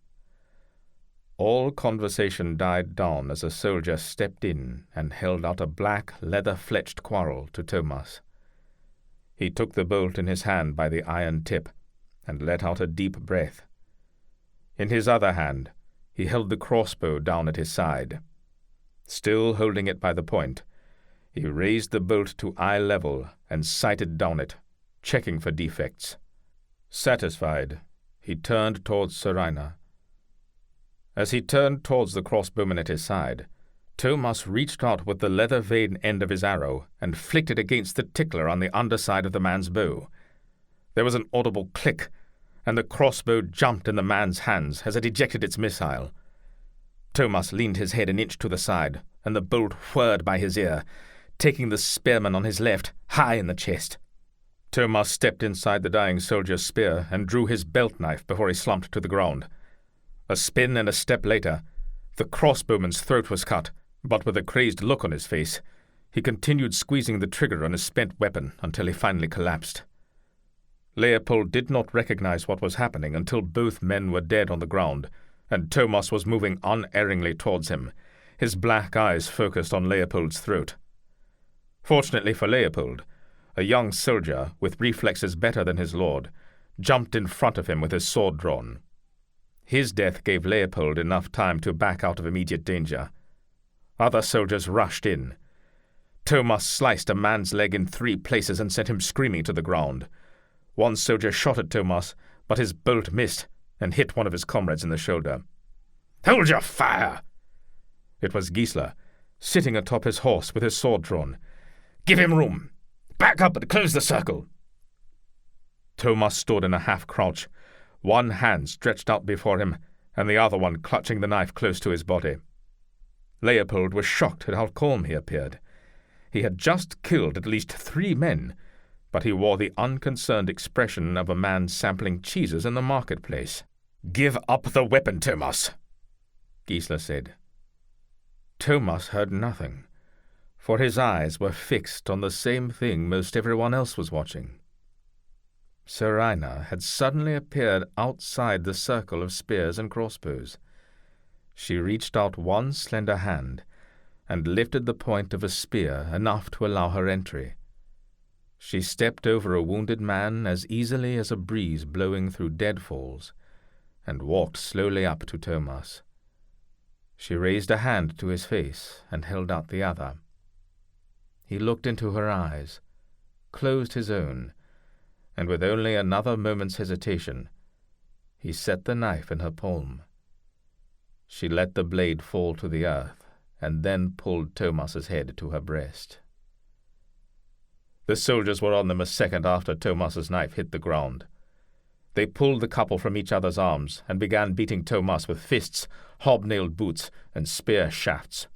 All conversation died down as a soldier stepped in and held out a black, leather-fletched quarrel to Thomas. He took the bolt in his hand by the iron tip and let out a deep breath. In his other hand, he held the crossbow down at his side. Still holding it by the point, he raised the bolt to eye level and sighted down it, checking for defects. Satisfied, he turned towards Seraina. As he turned towards the crossbowman at his side, Thomas reached out with the leather vein end of his arrow and flicked it against the tickler on the underside of the man's bow. There was an audible click, and the crossbow jumped in the man's hands as it ejected its missile. Thomas leaned his head an inch to the side, and the bolt whirred by his ear, taking the spearman on his left high in the chest. Thomas stepped inside the dying soldier's spear and drew his belt knife before he slumped to the ground. A spin and a step later, the crossbowman's throat was cut, but with a crazed look on his face, he continued squeezing the trigger on his spent weapon until he finally collapsed. Leopold did not recognize what was happening until both men were dead on the ground, and Thomas was moving unerringly towards him, his black eyes focused on Leopold's throat. Fortunately for Leopold, a young soldier, with reflexes better than his lord, jumped in front of him with his sword drawn. His death gave Leopold enough time to back out of immediate danger. Other soldiers rushed in. Thomas sliced a man's leg in 3 places and sent him screaming to the ground. One soldier shot at Thomas, but his bolt missed and hit one of his comrades in the shoulder. "Hold your fire!" It was Gissler, sitting atop his horse with his sword drawn. "Give him room! Back up and close the circle!" Thomas stood in a half-crouch, one hand stretched out before him, and the other one clutching the knife close to his body. Leopold was shocked at how calm he appeared. He had just killed at least 3 men, but he wore the unconcerned expression of a man sampling cheeses in the marketplace. "Give up the weapon, Thomas," Gissler said. Thomas heard nothing, for his eyes were fixed on the same thing most everyone else was watching. Seraina had suddenly appeared outside the circle of spears and crossbows. She reached out one slender hand and lifted the point of a spear enough to allow her entry. She stepped over a wounded man as easily as a breeze blowing through deadfalls, and walked slowly up to Thomas. She raised a hand to his face and held out the other. He looked into her eyes, closed his own, and with only another moment's hesitation, he set the knife in her palm. She let the blade fall to the earth, and then pulled Thomas's head to her breast. The soldiers were on them a second after Thomas's knife hit the ground. They pulled the couple from each other's arms and began beating Thomas with fists, hobnailed boots, and spear shafts.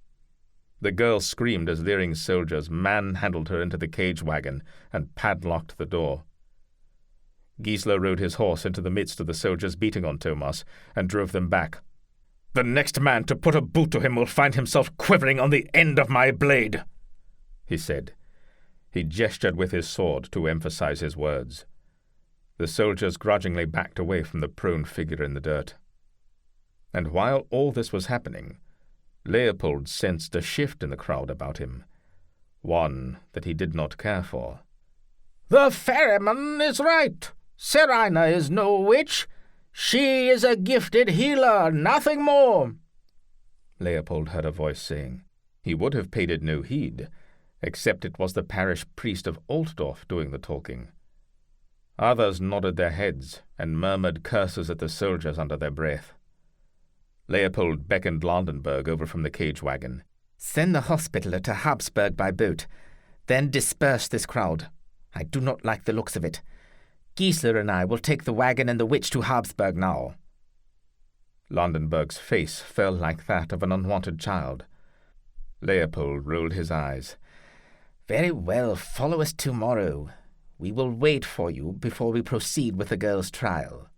The girl screamed as leering soldiers manhandled her into the cage wagon and padlocked the door. Gissler rode his horse into the midst of the soldiers beating on Thomas and drove them back. "The next man to put a boot to him will find himself quivering on the end of my blade," he said. He gestured with his sword to emphasize his words. The soldiers grudgingly backed away from the prone figure in the dirt. And while all this was happening, Leopold sensed a shift in the crowd about him, one that he did not care for. "The ferryman is right. Seraina is no witch. She is a gifted healer, nothing more," Leopold heard a voice saying. He would have paid it no heed, except it was the parish priest of Altdorf doing the talking. Others nodded their heads and murmured curses at the soldiers under their breath. Leopold beckoned Landenberg over from the cage wagon. "Send the hospitaller to Habsburg by boat, then disperse this crowd. I do not like the looks of it. Gissler and I will take the wagon and the witch to Habsburg now." Landenberg's face fell like that of an unwanted child. Leopold rolled his eyes. "Very well, follow us tomorrow. We will wait for you before we proceed with the girl's trial."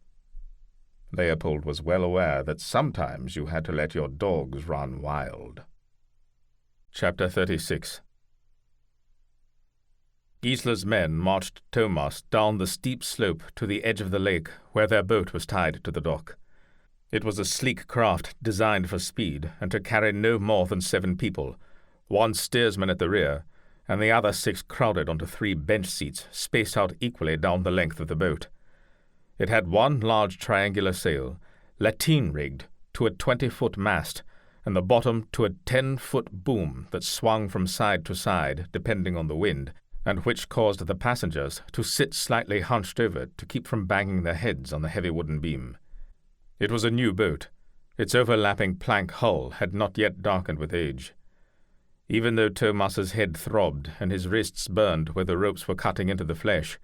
Leopold was well aware that sometimes you had to let your dogs run wild. Chapter 36. Gissler's men marched Thomas down the steep slope to the edge of the lake where their boat was tied to the dock. It was a sleek craft designed for speed and to carry no more than 7 people, 1 steersman at the rear, and the other 6 crowded onto 3 bench seats spaced out equally down the length of the boat. It had 1 large triangular sail, lateen-rigged to a 20-foot mast, and the bottom to a 10-foot boom that swung from side to side depending on the wind, and which caused the passengers to sit slightly hunched over to keep from banging their heads on the heavy wooden beam. It was a new boat. Its overlapping plank hull had not yet darkened with age. Even though Thomas's head throbbed and his wrists burned where the ropes were cutting into the flesh,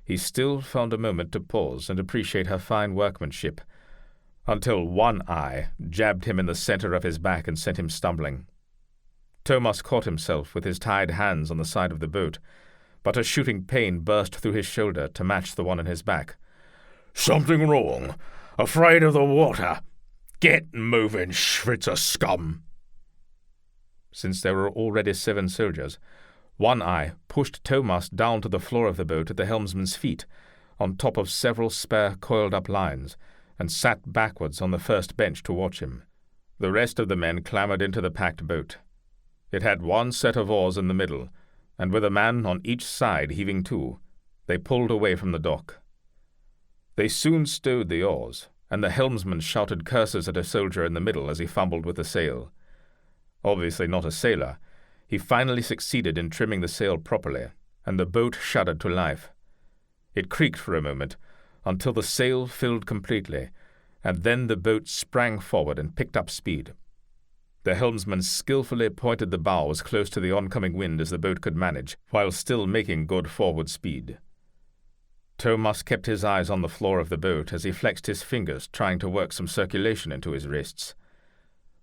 he still found a moment to pause and appreciate her fine workmanship, until one eye jabbed him in the center of his back and sent him stumbling. Thomas caught himself with his tied hands on the side of the boat, but a shooting pain burst through his shoulder to match the one in his back. "Something wrong? Afraid of the water?" Get moving, Schwyzer scum! Since there were already 7 soldiers, One Eye pushed Thomas down to the floor of the boat at the helmsman's feet, on top of several spare coiled-up lines, and sat backwards on the first bench to watch him. The rest of the men clambered into the packed boat. It had 1 set of oars in the middle, and with a man on each side heaving to, they pulled away from the dock. They soon stowed the oars, and the helmsman shouted curses at a soldier in the middle as he fumbled with the sail. Obviously not a sailor, he finally succeeded in trimming the sail properly, and the boat shuddered to life. It creaked for a moment, until the sail filled completely, and then the boat sprang forward and picked up speed. The helmsman skillfully pointed the bow as close to the oncoming wind as the boat could manage, while still making good forward speed. Thomas kept his eyes on the floor of the boat as he flexed his fingers, trying to work some circulation into his wrists.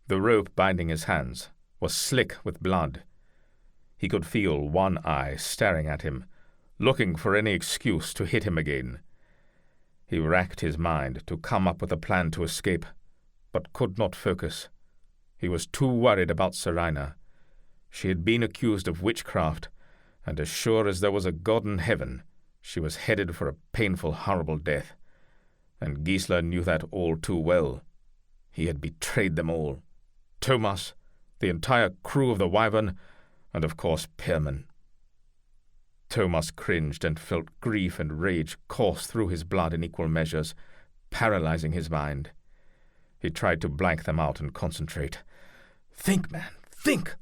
The rope binding his hands was slick with blood. He could feel One Eye staring at him, looking for any excuse to hit him again. He racked his mind to come up with a plan to escape, but could not focus. He was too worried about Seraina. She had been accused of witchcraft, and as sure as there was a God in heaven, she was headed for a painful, horrible death. And Gissler knew that all too well. He had betrayed them all. Thomas, the entire crew of the Wyvern, and of course Pierman. Thomas cringed and felt grief and rage course through his blood in equal measures, paralyzing his mind. He tried to blank them out and concentrate. Think, man, think!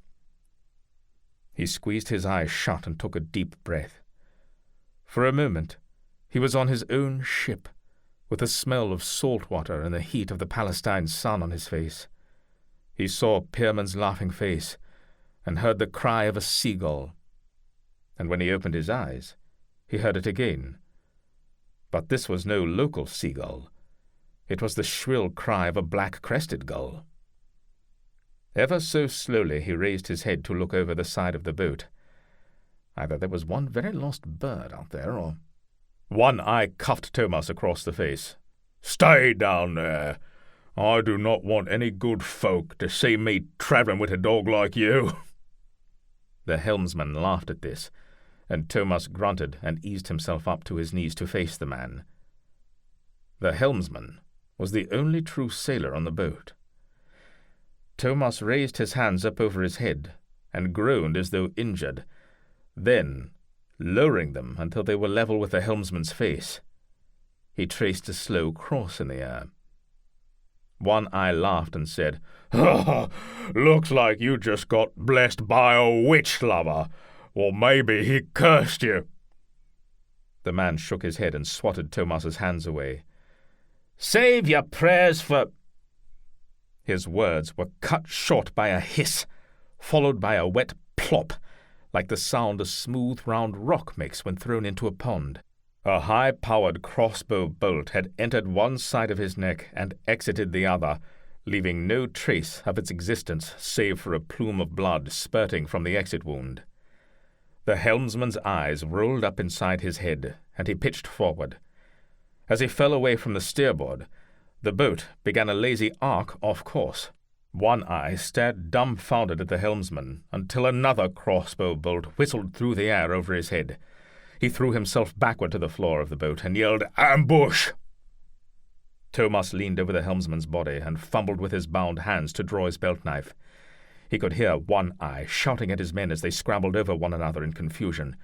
He squeezed his eyes shut and took a deep breath. For a moment, he was on his own ship, with the smell of salt water and the heat of the Palestine sun on his face. He saw Pirman's laughing face and heard the cry of a seagull. And when he opened his eyes, he heard it again. But this was no local seagull. It was the shrill cry of a black-crested gull. Ever so slowly he raised his head to look over the side of the boat. Either there was one very lost bird out there, or... One Eye cuffed Thomas across the face. Stay down there. I do not want any good folk to see me travelling with a dog like you. The helmsman laughed at this, and Thomas grunted and eased himself up to his knees to face the man. The helmsman was the only true sailor on the boat. Thomas raised his hands up over his head and groaned as though injured, then, lowering them until they were level with the helmsman's face, he traced a slow cross in the air. One Eye laughed and said, Looks like you just got blessed by a witch lover, or maybe he cursed you. The man shook his head and swatted Thomas's hands away. Save your prayers for... His words were cut short by a hiss, followed by a wet plop, like the sound a smooth round rock makes when thrown into a pond. A high-powered crossbow bolt had entered one side of his neck and exited the other, leaving no trace of its existence save for a plume of blood spurting from the exit wound. The helmsman's eyes rolled up inside his head, and he pitched forward. As he fell away from the steerboard, the boat began a lazy arc off course. One Eye stared dumbfounded at the helmsman until another crossbow bolt whistled through the air over his head. He threw himself backward to the floor of the boat and yelled, "Ambush!" Thomas leaned over the helmsman's body and fumbled with his bound hands to draw his belt knife. He could hear One Eye shouting at his men as they scrambled over one another in confusion.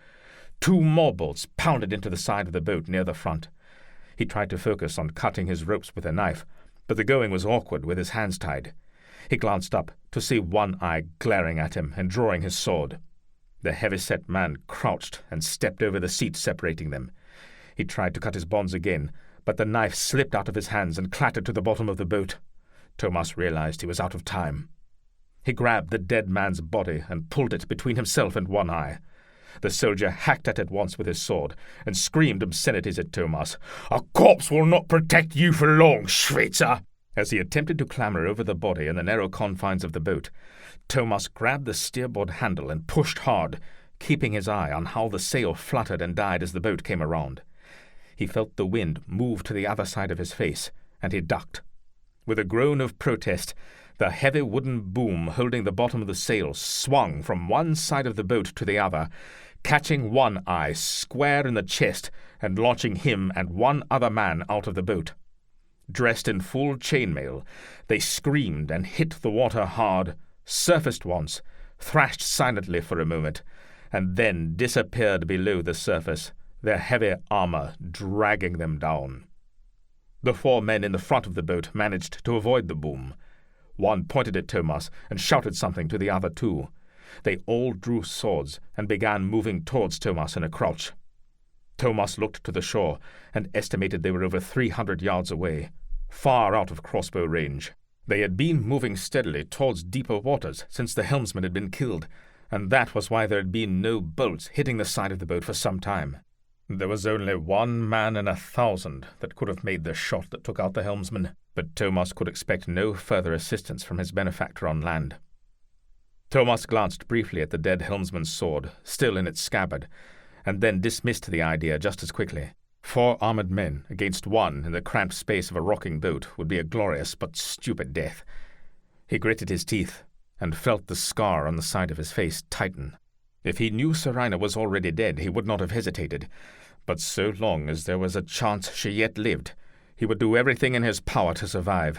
2 more bolts pounded into the side of the boat near the front. He tried to focus on cutting his ropes with a knife, but the going was awkward with his hands tied. He glanced up to see One Eye glaring at him and drawing his sword. The heavy-set man crouched and stepped over the seat separating them. He tried to cut his bonds again, but the knife slipped out of his hands and clattered to the bottom of the boat. Thomas realized he was out of time. He grabbed the dead man's body and pulled it between himself and One Eye. The soldier hacked at it once with his sword and screamed obscenities at Thomas. "A corpse will not protect you for long, Schwyzer!" As he attempted to clamber over the body in the narrow confines of the boat, Thomas grabbed the steerboard handle and pushed hard, keeping his eye on how the sail fluttered and died as the boat came around. He felt the wind move to the other side of his face, and he ducked. With a groan of protest, the heavy wooden boom holding the bottom of the sail swung from one side of the boat to the other, catching one eye square in the chest and launching him and one other man out of the boat. Dressed in full chainmail, they screamed and hit the water hard, surfaced once, thrashed silently for a moment, and then disappeared below the surface, their heavy armor dragging them down. The 4 men in the front of the boat managed to avoid the boom. One pointed at Thomas and shouted something to the other 2. They all drew swords and began moving towards Thomas in a crouch. Thomas looked to the shore and estimated they were over 300 yards away, far out of crossbow range. They had been moving steadily towards deeper waters since the helmsman had been killed, and that was why there had been no bolts hitting the side of the boat for some time. There was only 1 man in 1,000 that could have made the shot that took out the helmsman, but Thomas could expect no further assistance from his benefactor on land. Thomas glanced briefly at the dead helmsman's sword, still in its scabbard, and then dismissed the idea just as quickly. 4 armoured men against 1 in the cramped space of a rocking boat would be a glorious but stupid death. He gritted his teeth and felt the scar on the side of his face tighten. If he knew Seraina was already dead, he would not have hesitated, but so long as there was a chance she yet lived, he would do everything in his power to survive.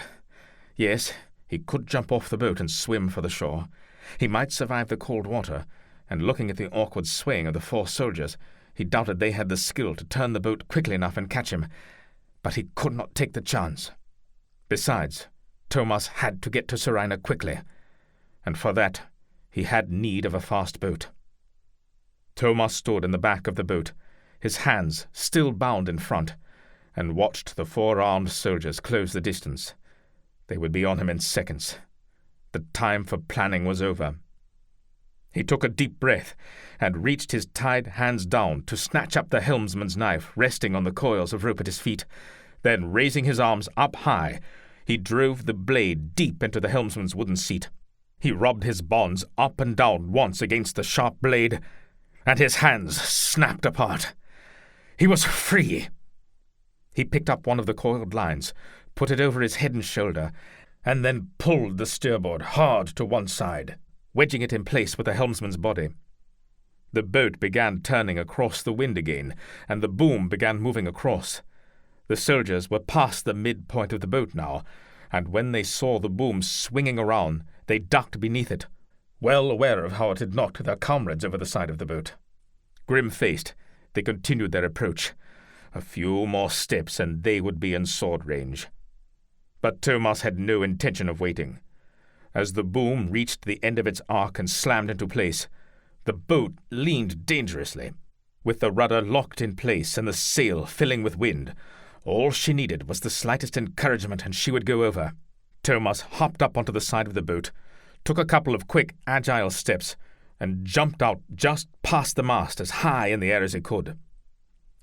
Yes, he could jump off the boat and swim for the shore. He might survive the cold water, and looking at the awkward swaying of the 4 soldiers, he doubted they had the skill to turn the boat quickly enough and catch him, but he could not take the chance. Besides, Thomas had to get to Seraina quickly, and for that he had need of a fast boat. Thomas stood in the back of the boat, his hands still bound in front, and watched the 4 armed soldiers close the distance. They would be on him in seconds. The time for planning was over. He took a deep breath and reached his tied hands down to snatch up the helmsman's knife resting on the coils of rope at his feet. Then, raising his arms up high, he drove the blade deep into the helmsman's wooden seat. He rubbed his bonds up and down once against the sharp blade, and his hands snapped apart. He was free. He picked up one of the coiled lines, put it over his head and shoulder, and then pulled the steerboard hard to one side, wedging it in place with the helmsman's body. The boat began turning across the wind again, and the boom began moving across. The soldiers were past the midpoint of the boat now, and when they saw the boom swinging around, they ducked beneath it, well aware of how it had knocked their comrades over the side of the boat. Grim-faced, they continued their approach. A few more steps and they would be in sword range. But Thomas had no intention of waiting. As the boom reached the end of its arc and slammed into place, the boat leaned dangerously. With the rudder locked in place and the sail filling with wind, all she needed was the slightest encouragement and she would go over. Thomas hopped up onto the side of the boat, took a couple of quick, agile steps, and jumped out just past the mast as high in the air as he could.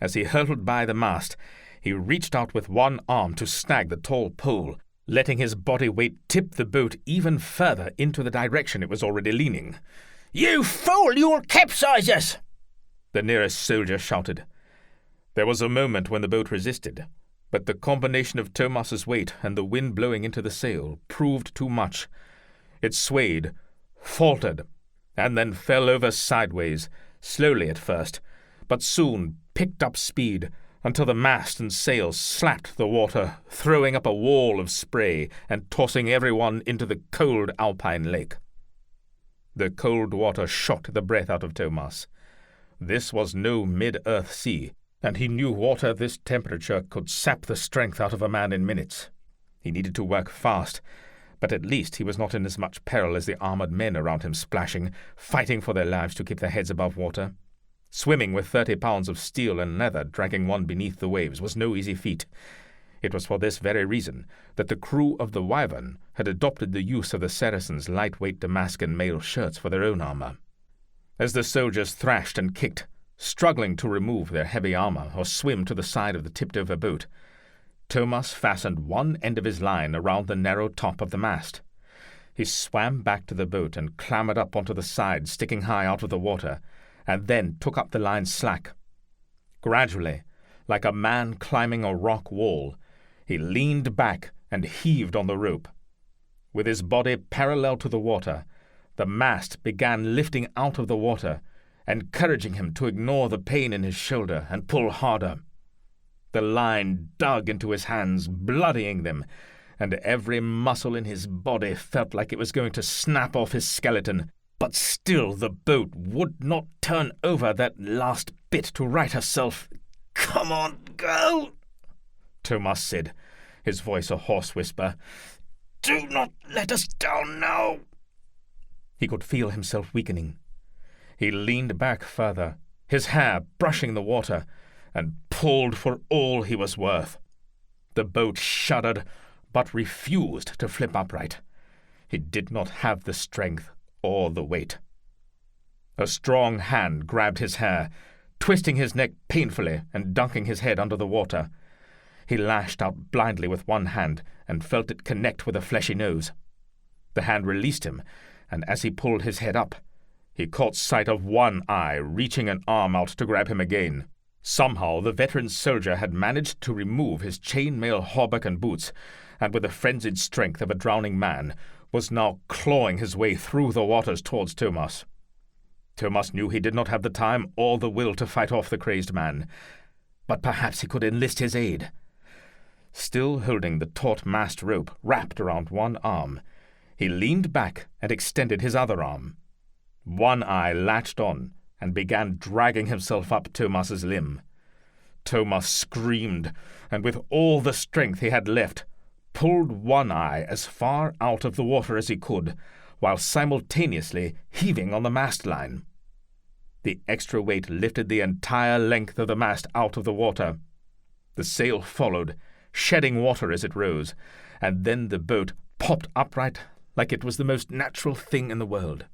As he hurtled by the mast, he reached out with one arm to snag the tall pole, letting his body weight tip the boat even further into the direction it was already leaning. "You fool, you'll capsize us!" the nearest soldier shouted. There was a moment when the boat resisted, but the combination of Thomas's weight and the wind blowing into the sail proved too much. It swayed, faltered, and then fell over sideways, slowly at first, but soon picked up speed until the mast and sail slapped the water, throwing up a wall of spray and tossing everyone into the cold Alpine lake. The cold water shocked the breath out of Thomas. This was no mid-earth sea, and he knew water this temperature could sap the strength out of a man in minutes. He needed to work fast, but at least he was not in as much peril as the armoured men around him splashing, fighting for their lives to keep their heads above water. Swimming with 30 pounds of steel and leather dragging one beneath the waves was no easy feat. It was for this very reason that the crew of the Wyvern had adopted the use of the Saracens' lightweight Damascus mail shirts for their own armour. As the soldiers thrashed and kicked, struggling to remove their heavy armour or swim to the side of the tipped-over boat, Thomas fastened one end of his line around the narrow top of the mast. He swam back to the boat and clambered up onto the side sticking high out of the water, and then took up the line slack. Gradually, like a man climbing a rock wall, he leaned back and heaved on the rope. With his body parallel to the water, the mast began lifting out of the water, encouraging him to ignore the pain in his shoulder and pull harder. The line dug into his hands, bloodying them, and every muscle in his body felt like it was going to snap off his skeleton. But still the boat would not turn over that last bit to right herself. "Come on, girl," Thomas said, his voice a hoarse whisper. "Do not let us down now." He could feel himself weakening. He leaned back further, his hair brushing the water, and pulled for all he was worth. The boat shuddered, but refused to flip upright. He did not have the strength or the weight. A strong hand grabbed his hair, twisting his neck painfully and dunking his head under the water. He lashed out blindly with one hand and felt it connect with a fleshy nose. The hand released him, and as he pulled his head up, he caught sight of one eye reaching an arm out to grab him again. Somehow the veteran soldier had managed to remove his chain-mail hauberk and boots, and with the frenzied strength of a drowning man, was now clawing his way through the waters towards Thomas. Thomas knew he did not have the time or the will to fight off the crazed man, but perhaps he could enlist his aid. Still holding the taut mast rope wrapped around one arm, he leaned back and extended his other arm. One eye latched on and began dragging himself up Thomas's limb. Thomas screamed, and with all the strength he had left, pulled one eye as far out of the water as he could, while simultaneously heaving on the mast line. The extra weight lifted the entire length of the mast out of the water. The sail followed, shedding water as it rose, and then the boat popped upright like it was the most natural thing in the world.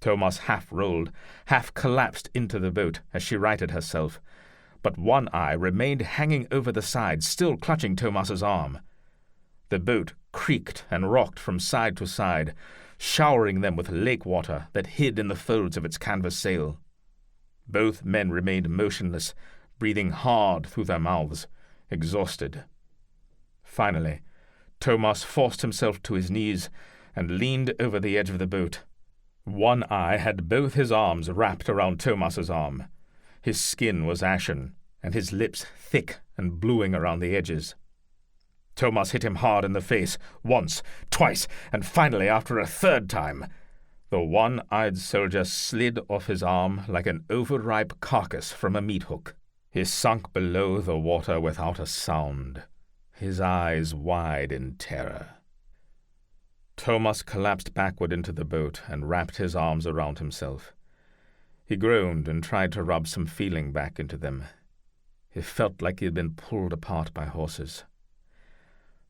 Thomas half rolled, half collapsed into the boat as she righted herself, but one eye remained hanging over the side, still clutching Thomas's arm. The boat creaked and rocked from side to side, showering them with lake water that hid in the folds of its canvas sail. Both men remained motionless, breathing hard through their mouths, exhausted. Finally, Thomas forced himself to his knees and leaned over the edge of the boat. One eye had both his arms wrapped around Thomas's arm. His skin was ashen, and his lips thick and bluing around the edges. Thomas hit him hard in the face, once, twice, and finally, after a third time, the one-eyed soldier slid off his arm like an overripe carcass from a meat hook. He sunk below the water without a sound, his eyes wide in terror. Thomas collapsed backward into the boat and wrapped his arms around himself. He groaned and tried to rub some feeling back into them. He felt like he had been pulled apart by horses.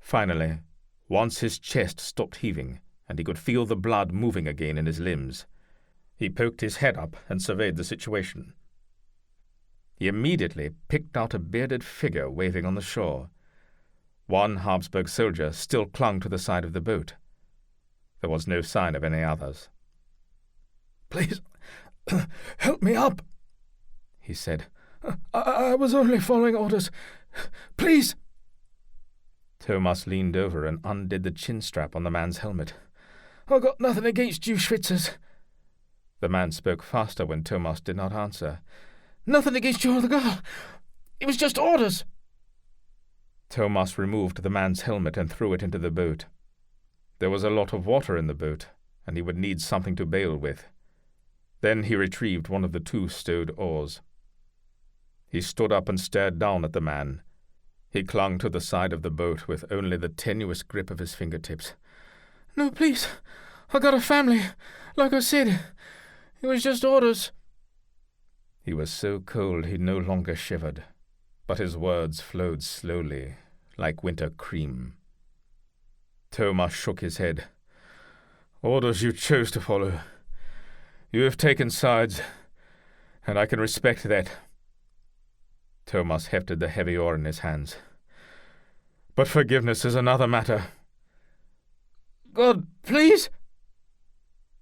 Finally, once his chest stopped heaving and he could feel the blood moving again in his limbs, he poked his head up and surveyed the situation. He immediately picked out a bearded figure waving on the shore. One Habsburg soldier still clung to the side of the boat. There was no sign of any others. "Please, help me up," he said. I was only following orders. Please." Thomas leaned over and undid the chin strap on the man's helmet. "I got nothing against you Schwyzers." The man spoke faster when Thomas did not answer. "Nothing against you or the girl. It was just orders." Thomas removed the man's helmet and threw it into the boat. There was a lot of water in the boat, and he would need something to bail with. Then he retrieved one of the two stowed oars. He stood up and stared down at the man. He clung to the side of the boat with only the tenuous grip of his fingertips. "No, please. I got a family. Like I said, it was just orders." He was so cold he no longer shivered, but his words flowed slowly, like winter cream. Thomas shook his head. "Orders you chose to follow. You have taken sides, and I can respect that." Thomas hefted the heavy oar in his hands. "But forgiveness is another matter." "God, please!"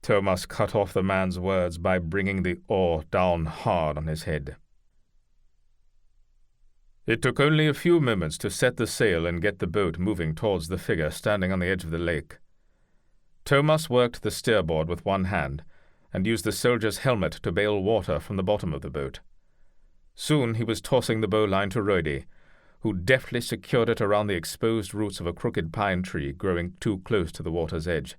Thomas cut off the man's words by bringing the oar down hard on his head. It took only a few moments to set the sail and get the boat moving towards the figure standing on the edge of the lake. Thomas worked the steerboard with one hand and used the soldier's helmet to bail water from the bottom of the boat. Soon he was tossing the bowline to Roide, who deftly secured it around the exposed roots of a crooked pine tree growing too close to the water's edge.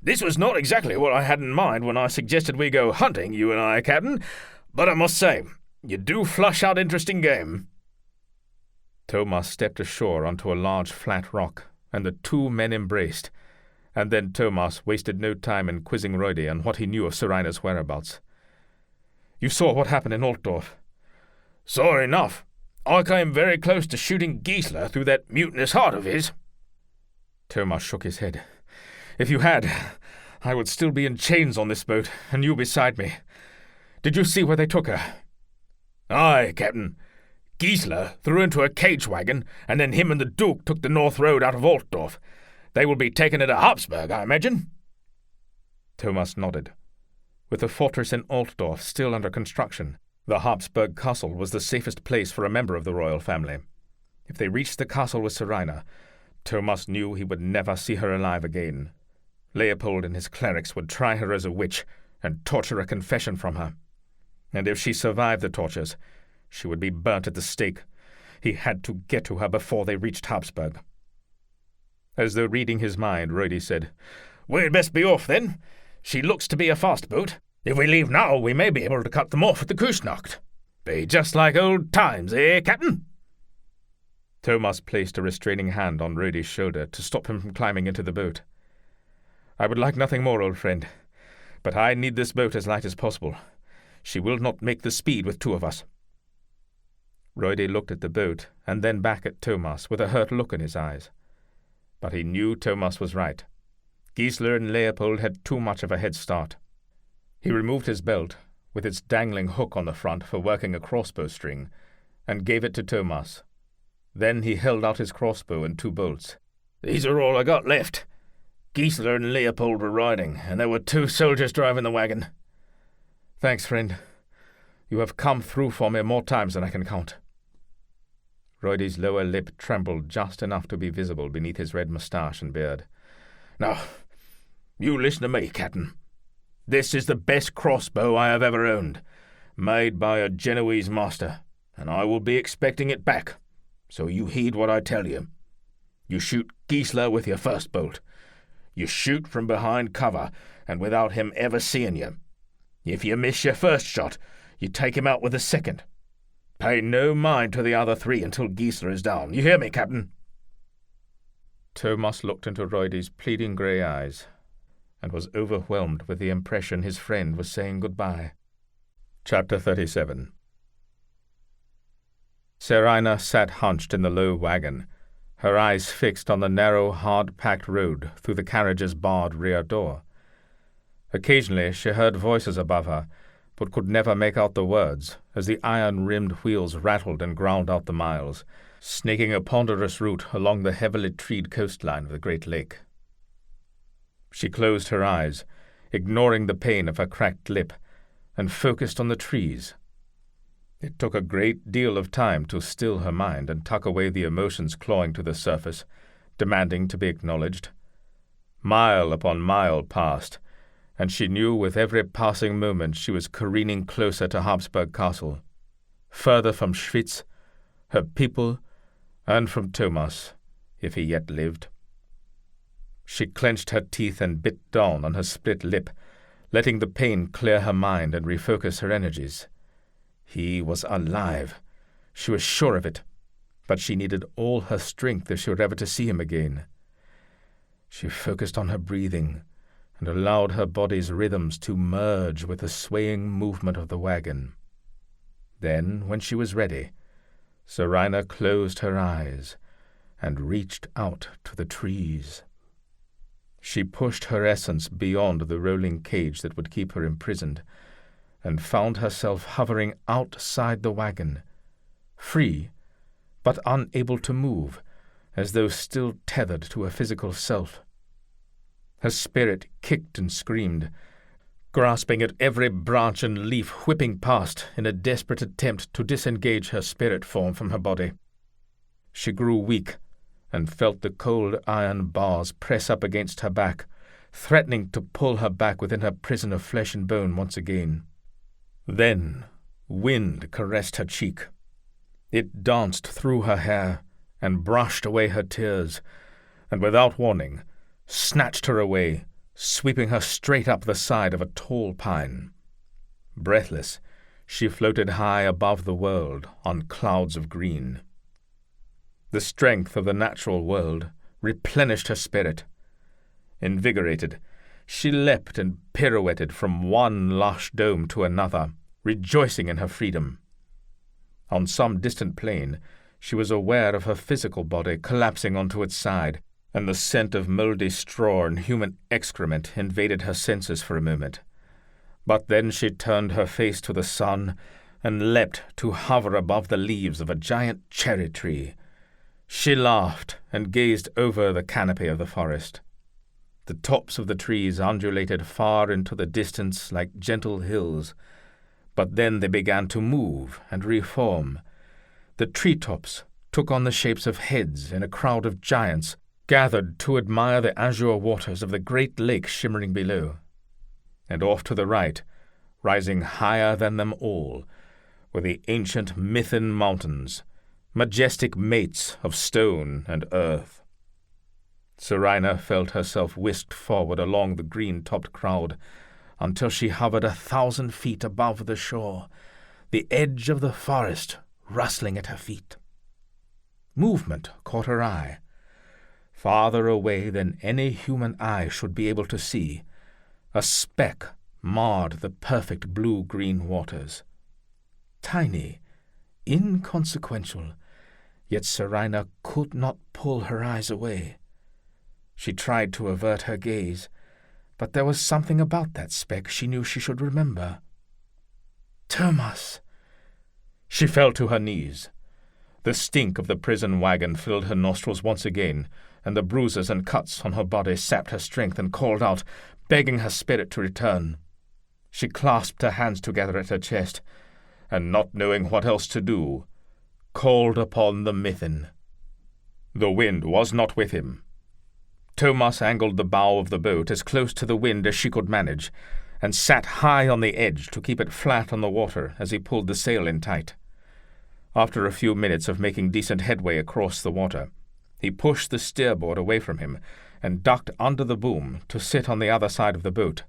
"This was not exactly what I had in mind when I suggested we go hunting, you and I, Captain, but I must say, you do flush out interesting game." Thomas stepped ashore onto a large flat rock, and the two men embraced, and then Thomas wasted no time in quizzing Roide on what he knew of Seraina's whereabouts. "You saw what happened in Altdorf?" "Saw enough. I came very close to shooting Gissler through that mutinous heart of his." Thomas shook his head. "If you had, I would still be in chains on this boat, and you beside me. Did you see where they took her?" "Aye, Captain. Gissler threw into a cage wagon, and then him and the Duke took the north road out of Altdorf. They will be taking her to Habsburg, I imagine." Thomas nodded. With the fortress in Altdorf still under construction, the Habsburg castle was the safest place for a member of the royal family. If they reached the castle with Seraina, Thomas knew he would never see her alive again. Leopold and his clerics would try her as a witch and torture a confession from her. And if she survived the tortures, she would be burnt at the stake. He had to get to her before they reached Habsburg. As though reading his mind, Roide said, "We'd best be off, then. She looks to be a fast boat. If we leave now, we may be able to cut them off at the Küsnacht. Be just like old times, eh, Captain?" Thomas placed a restraining hand on Roide's shoulder to stop him from climbing into the boat. "I would like nothing more, old friend, but I need this boat as light as possible. She will not make the speed with two of us." Roide looked at the boat and then back at Thomas with a hurt look in his eyes. But he knew Thomas was right. Gissler and Leopold had too much of a head start. He removed his belt, with its dangling hook on the front for working a crossbow string, and gave it to Thomas. Then he held out his crossbow and two bolts. "These are all I got left. Gissler and Leopold were riding, and there were 2 soldiers driving the wagon." "Thanks, friend. You have come through for me more times than I can count." Roide's lower lip trembled just enough to be visible beneath his red moustache and beard. "Now, you listen to me, Captain. This is the best crossbow I have ever owned, made by a Genoese master, and I will be expecting it back, so you heed what I tell you. You shoot Gissler with your first bolt. You shoot from behind cover, and without him ever seeing you. If you miss your first shot, you take him out with the second. Pay no mind to the other 3 until Gissler is down. You hear me, Captain?" Thomas looked into Roide's pleading grey eyes, and was overwhelmed with the impression his friend was saying goodbye. Chapter 37. Seraina sat hunched in the low wagon, her eyes fixed on the narrow, hard-packed road through the carriage's barred rear door. Occasionally she heard voices above her, but could never make out the words, as the iron-rimmed wheels rattled and ground out the miles, snaking a ponderous route along the heavily treed coastline of the great lake. She closed her eyes, ignoring the pain of her cracked lip, and focused on the trees. It took a great deal of time to still her mind and tuck away the emotions clawing to the surface, demanding to be acknowledged. Mile upon mile passed, and she knew with every passing moment she was careening closer to Habsburg Castle, further from Schwyz, her people, and from Thomas, if he yet lived. She clenched her teeth and bit down on her split lip, letting the pain clear her mind and refocus her energies. He was alive. She was sure of it, but she needed all her strength if she were ever to see him again. She focused on her breathing and allowed her body's rhythms to merge with the swaying movement of the wagon. Then, when she was ready, Seraina closed her eyes and reached out to the trees. She pushed her essence beyond the rolling cage that would keep her imprisoned, and found herself hovering outside the wagon, free, but unable to move, as though still tethered to a physical self. Her spirit kicked and screamed, grasping at every branch and leaf whipping past in a desperate attempt to disengage her spirit form from her body. She grew weak and felt the cold iron bars press up against her back, threatening to pull her back within her prison of flesh and bone once again. Then wind caressed her cheek. It danced through her hair and brushed away her tears, and without warning, snatched her away, sweeping her straight up the side of a tall pine. Breathless, she floated high above the world on clouds of green. The strength of the natural world replenished her spirit. Invigorated, she leapt and pirouetted from one lush dome to another, rejoicing in her freedom. On some distant plain, she was aware of her physical body collapsing onto its side, and the scent of mouldy straw and human excrement invaded her senses for a moment. But then she turned her face to the sun and leapt to hover above the leaves of a giant cherry tree. She laughed and gazed over the canopy of the forest. The tops of the trees undulated far into the distance like gentle hills, but then they began to move and reform. The treetops took on the shapes of heads in a crowd of giants gathered to admire the azure waters of the great lake shimmering below. And off to the right, rising higher than them all, were the ancient Mythen mountains, majestic mates of stone and earth. Seraina felt herself whisked forward along the green-topped crowd until she hovered 1,000 feet above the shore, the edge of the forest rustling at her feet. Movement caught her eye. Farther away than any human eye should be able to see, a speck marred the perfect blue-green waters. Tiny, inconsequential, yet Seraina could not pull her eyes away. She tried to avert her gaze, but there was something about that speck she knew she should remember. Thomas! She fell to her knees. The stink of the prison wagon filled her nostrils once again, and the bruises and cuts on her body sapped her strength and called out, begging her spirit to return. She clasped her hands together at her chest, and not knowing what else to do, called upon the Mythen. The wind was not with him. Thomas angled the bow of the boat as close to the wind as she could manage, and sat high on the edge to keep it flat on the water as he pulled the sail in tight. After a few minutes of making decent headway across the water, he pushed the steerboard away from him and ducked under the boom to sit on the other side of the boat.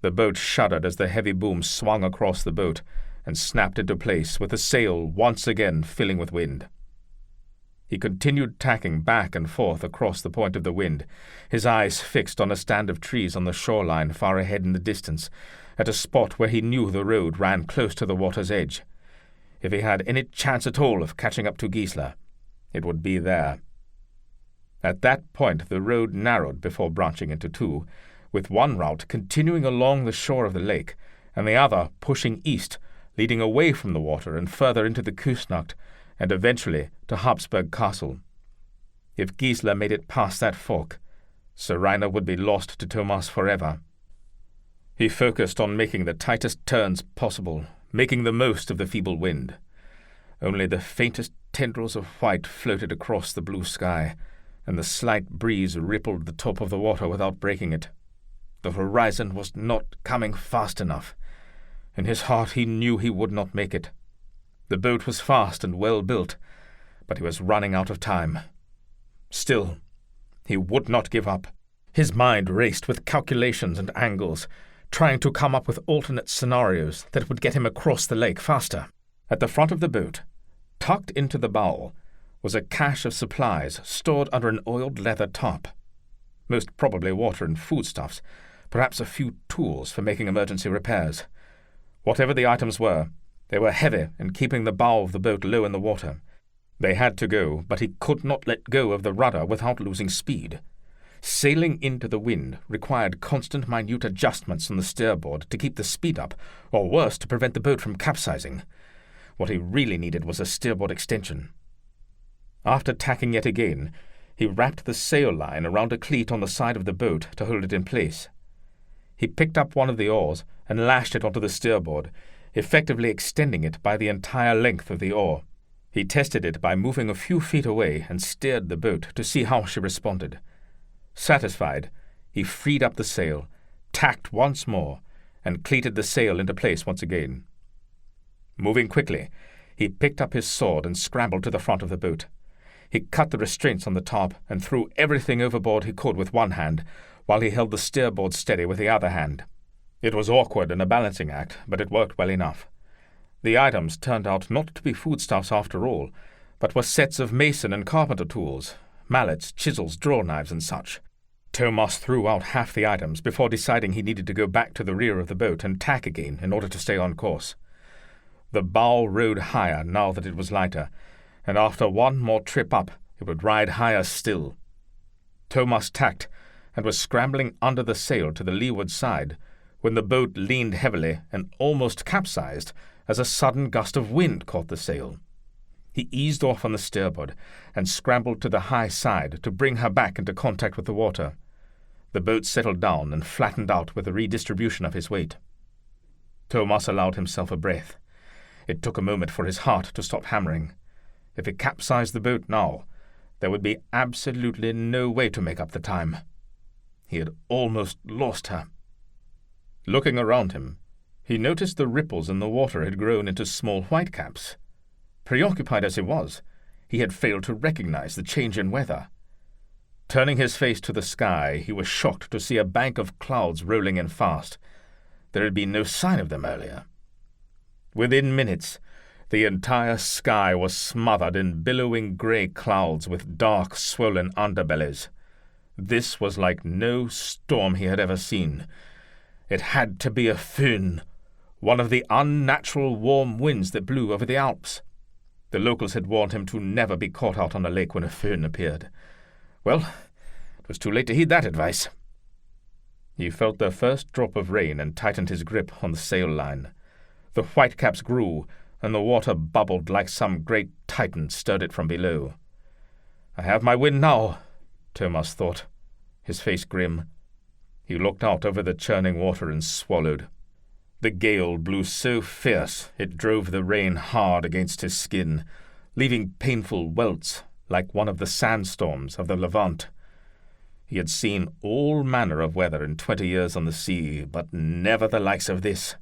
The boat shuddered as the heavy boom swung across the boat and snapped into place with the sail once again filling with wind. He continued tacking back and forth across the point of the wind, his eyes fixed on a stand of trees on the shoreline far ahead in the distance, at a spot where he knew the road ran close to the water's edge. If he had any chance at all of catching up to Gissler, it would be there. At that point the road narrowed before branching into two, with one route continuing along the shore of the lake, and the other pushing east, leading away from the water and further into the Küsnacht, and eventually to Habsburg Castle. If Gissler made it past that fork, Seraina would be lost to Thomas forever. He focused on making the tightest turns possible, making the most of the feeble wind. Only the faintest tendrils of white floated across the blue sky, and the slight breeze rippled the top of the water without breaking it. The horizon was not coming fast enough. In his heart he knew he would not make it. The boat was fast and well built, but he was running out of time. Still, he would not give up. His mind raced with calculations and angles, trying to come up with alternate scenarios that would get him across the lake faster. At the front of the boat, tucked into the bow, was a cache of supplies stored under an oiled leather top. Most probably water and foodstuffs, perhaps a few tools for making emergency repairs. Whatever the items were, they were heavy in keeping the bow of the boat low in the water. They had to go, but he could not let go of the rudder without losing speed. Sailing into the wind required constant minute adjustments on the steerboard to keep the speed up, or worse, to prevent the boat from capsizing. What he really needed was a steerboard extension. After tacking yet again, he wrapped the sail line around a cleat on the side of the boat to hold it in place. He picked up one of the oars and lashed it onto the steerboard, effectively extending it by the entire length of the oar. He tested it by moving a few feet away and steered the boat to see how she responded. Satisfied, he freed up the sail, tacked once more, and cleated the sail into place once again. Moving quickly, he picked up his sword and scrambled to the front of the boat. He cut the restraints on the top and threw everything overboard he could with one hand, while he held the steerboard steady with the other hand. It was awkward and a balancing act, but it worked well enough. The items turned out not to be foodstuffs after all, but were sets of mason and carpenter tools, mallets, chisels, draw knives, and such. Thomas threw out half the items before deciding he needed to go back to the rear of the boat and tack again in order to stay on course. The bow rode higher now that it was lighter, and after one more trip up, it would ride higher still. Thomas tacked and was scrambling under the sail to the leeward side when the boat leaned heavily and almost capsized as a sudden gust of wind caught the sail. He eased off on the steerboard and scrambled to the high side to bring her back into contact with the water. The boat settled down and flattened out with the redistribution of his weight. Thomas allowed himself a breath. It took a moment for his heart to stop hammering. If he capsized the boat now, there would be absolutely no way to make up the time. He had almost lost her. Looking around him, he noticed the ripples in the water had grown into small whitecaps. Preoccupied as he was, he had failed to recognize the change in weather. Turning his face to the sky, he was shocked to see a bank of clouds rolling in fast. There had been no sign of them earlier. Within minutes, the entire sky was smothered in billowing grey clouds with dark, swollen underbellies. This was like no storm he had ever seen. It had to be a föhn, one of the unnatural warm winds that blew over the Alps. The locals had warned him to never be caught out on a lake when a föhn appeared. Well, it was too late to heed that advice. He felt the first drop of rain and tightened his grip on the sail line. The whitecaps grew, and the water bubbled like some great titan stirred it from below. "I have my wind now," Thomas thought, his face grim. He looked out over the churning water and swallowed. The gale blew so fierce it drove the rain hard against his skin, leaving painful welts like one of the sandstorms of the Levant. He had seen all manner of weather in 20 years on the sea, but never the likes of this.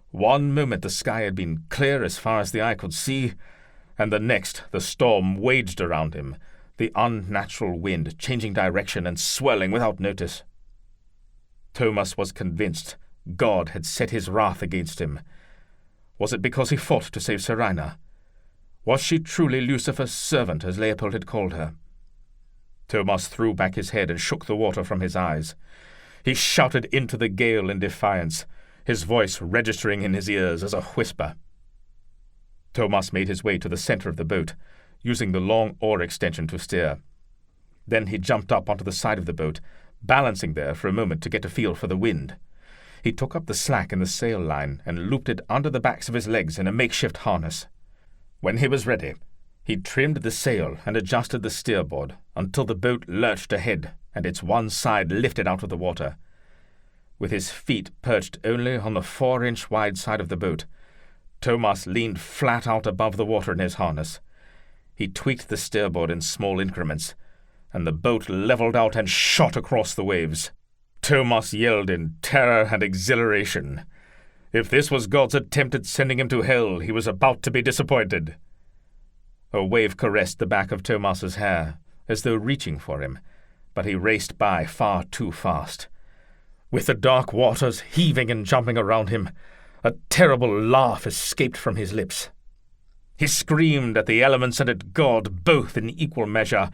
One moment the sky had been clear as far as the eye could see, and the next the storm waged around him, the unnatural wind changing direction and swelling without notice. Thomas was convinced God had set his wrath against him. Was it because he fought to save Seraina? Was she truly Lucifer's servant, as Leopold had called her? Thomas threw back his head and shook the water from his eyes. He shouted into the gale in defiance, his voice registering in his ears as a whisper. Thomas made his way to the center of the boat, using the long oar extension to steer. Then he jumped up onto the side of the boat, balancing there for a moment to get a feel for the wind. He took up the slack in the sail line and looped it under the backs of his legs in a makeshift harness. When he was ready, he trimmed the sail and adjusted the steerboard until the boat lurched ahead and its one side lifted out of the water. With his feet perched only on the 4-inch wide side of the boat, Thomas leaned flat out above the water in his harness. He tweaked the steerboard in small increments, and the boat leveled out and shot across the waves. Thomas yelled in terror and exhilaration. If this was God's attempt at sending him to hell, he was about to be disappointed. A wave caressed the back of Thomas's hair, as though reaching for him, but he raced by far too fast. With the dark waters heaving and jumping around him, a terrible laugh escaped from his lips. He screamed at the elements and at God both in equal measure,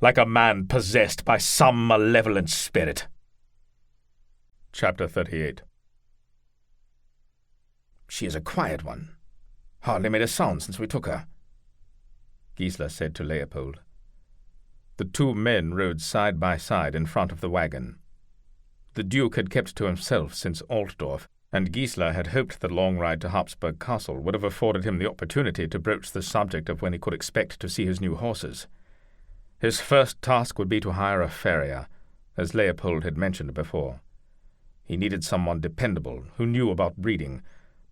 like a man possessed by some malevolent spirit. Chapter 38. "She is a quiet one. Hardly made a sound since we took her," Gissler said to Leopold. The two men rode side by side in front of the wagon. The Duke had kept to himself since Altdorf, and Gissler had hoped the long ride to Habsburg Castle would have afforded him the opportunity to broach the subject of when he could expect to see his new horses. His first task would be to hire a farrier, as Leopold had mentioned before. He needed someone dependable, who knew about breeding,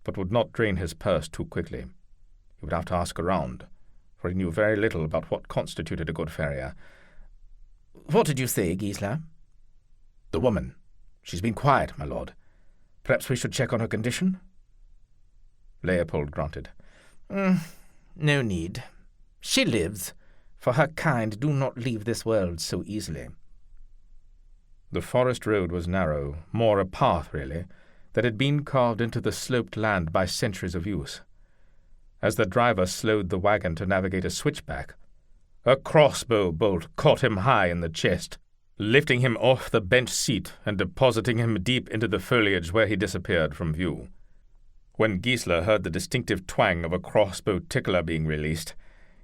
but would not drain his purse too quickly. He would have to ask around, for he knew very little about what constituted a good farrier. What did you say, Gissler? The woman. She's been quiet, my lord. Perhaps we should check on her condition? Leopold grunted. No need. She lives, for her kind do not leave this world so easily. The forest road was narrow, more a path, really, that had been carved into the sloped land by centuries of use. As the driver slowed the wagon to navigate a switchback, a crossbow bolt caught him high in the chest, lifting him off the bench seat and depositing him deep into the foliage where he disappeared from view. When Gissler heard the distinctive twang of a crossbow tickler being released,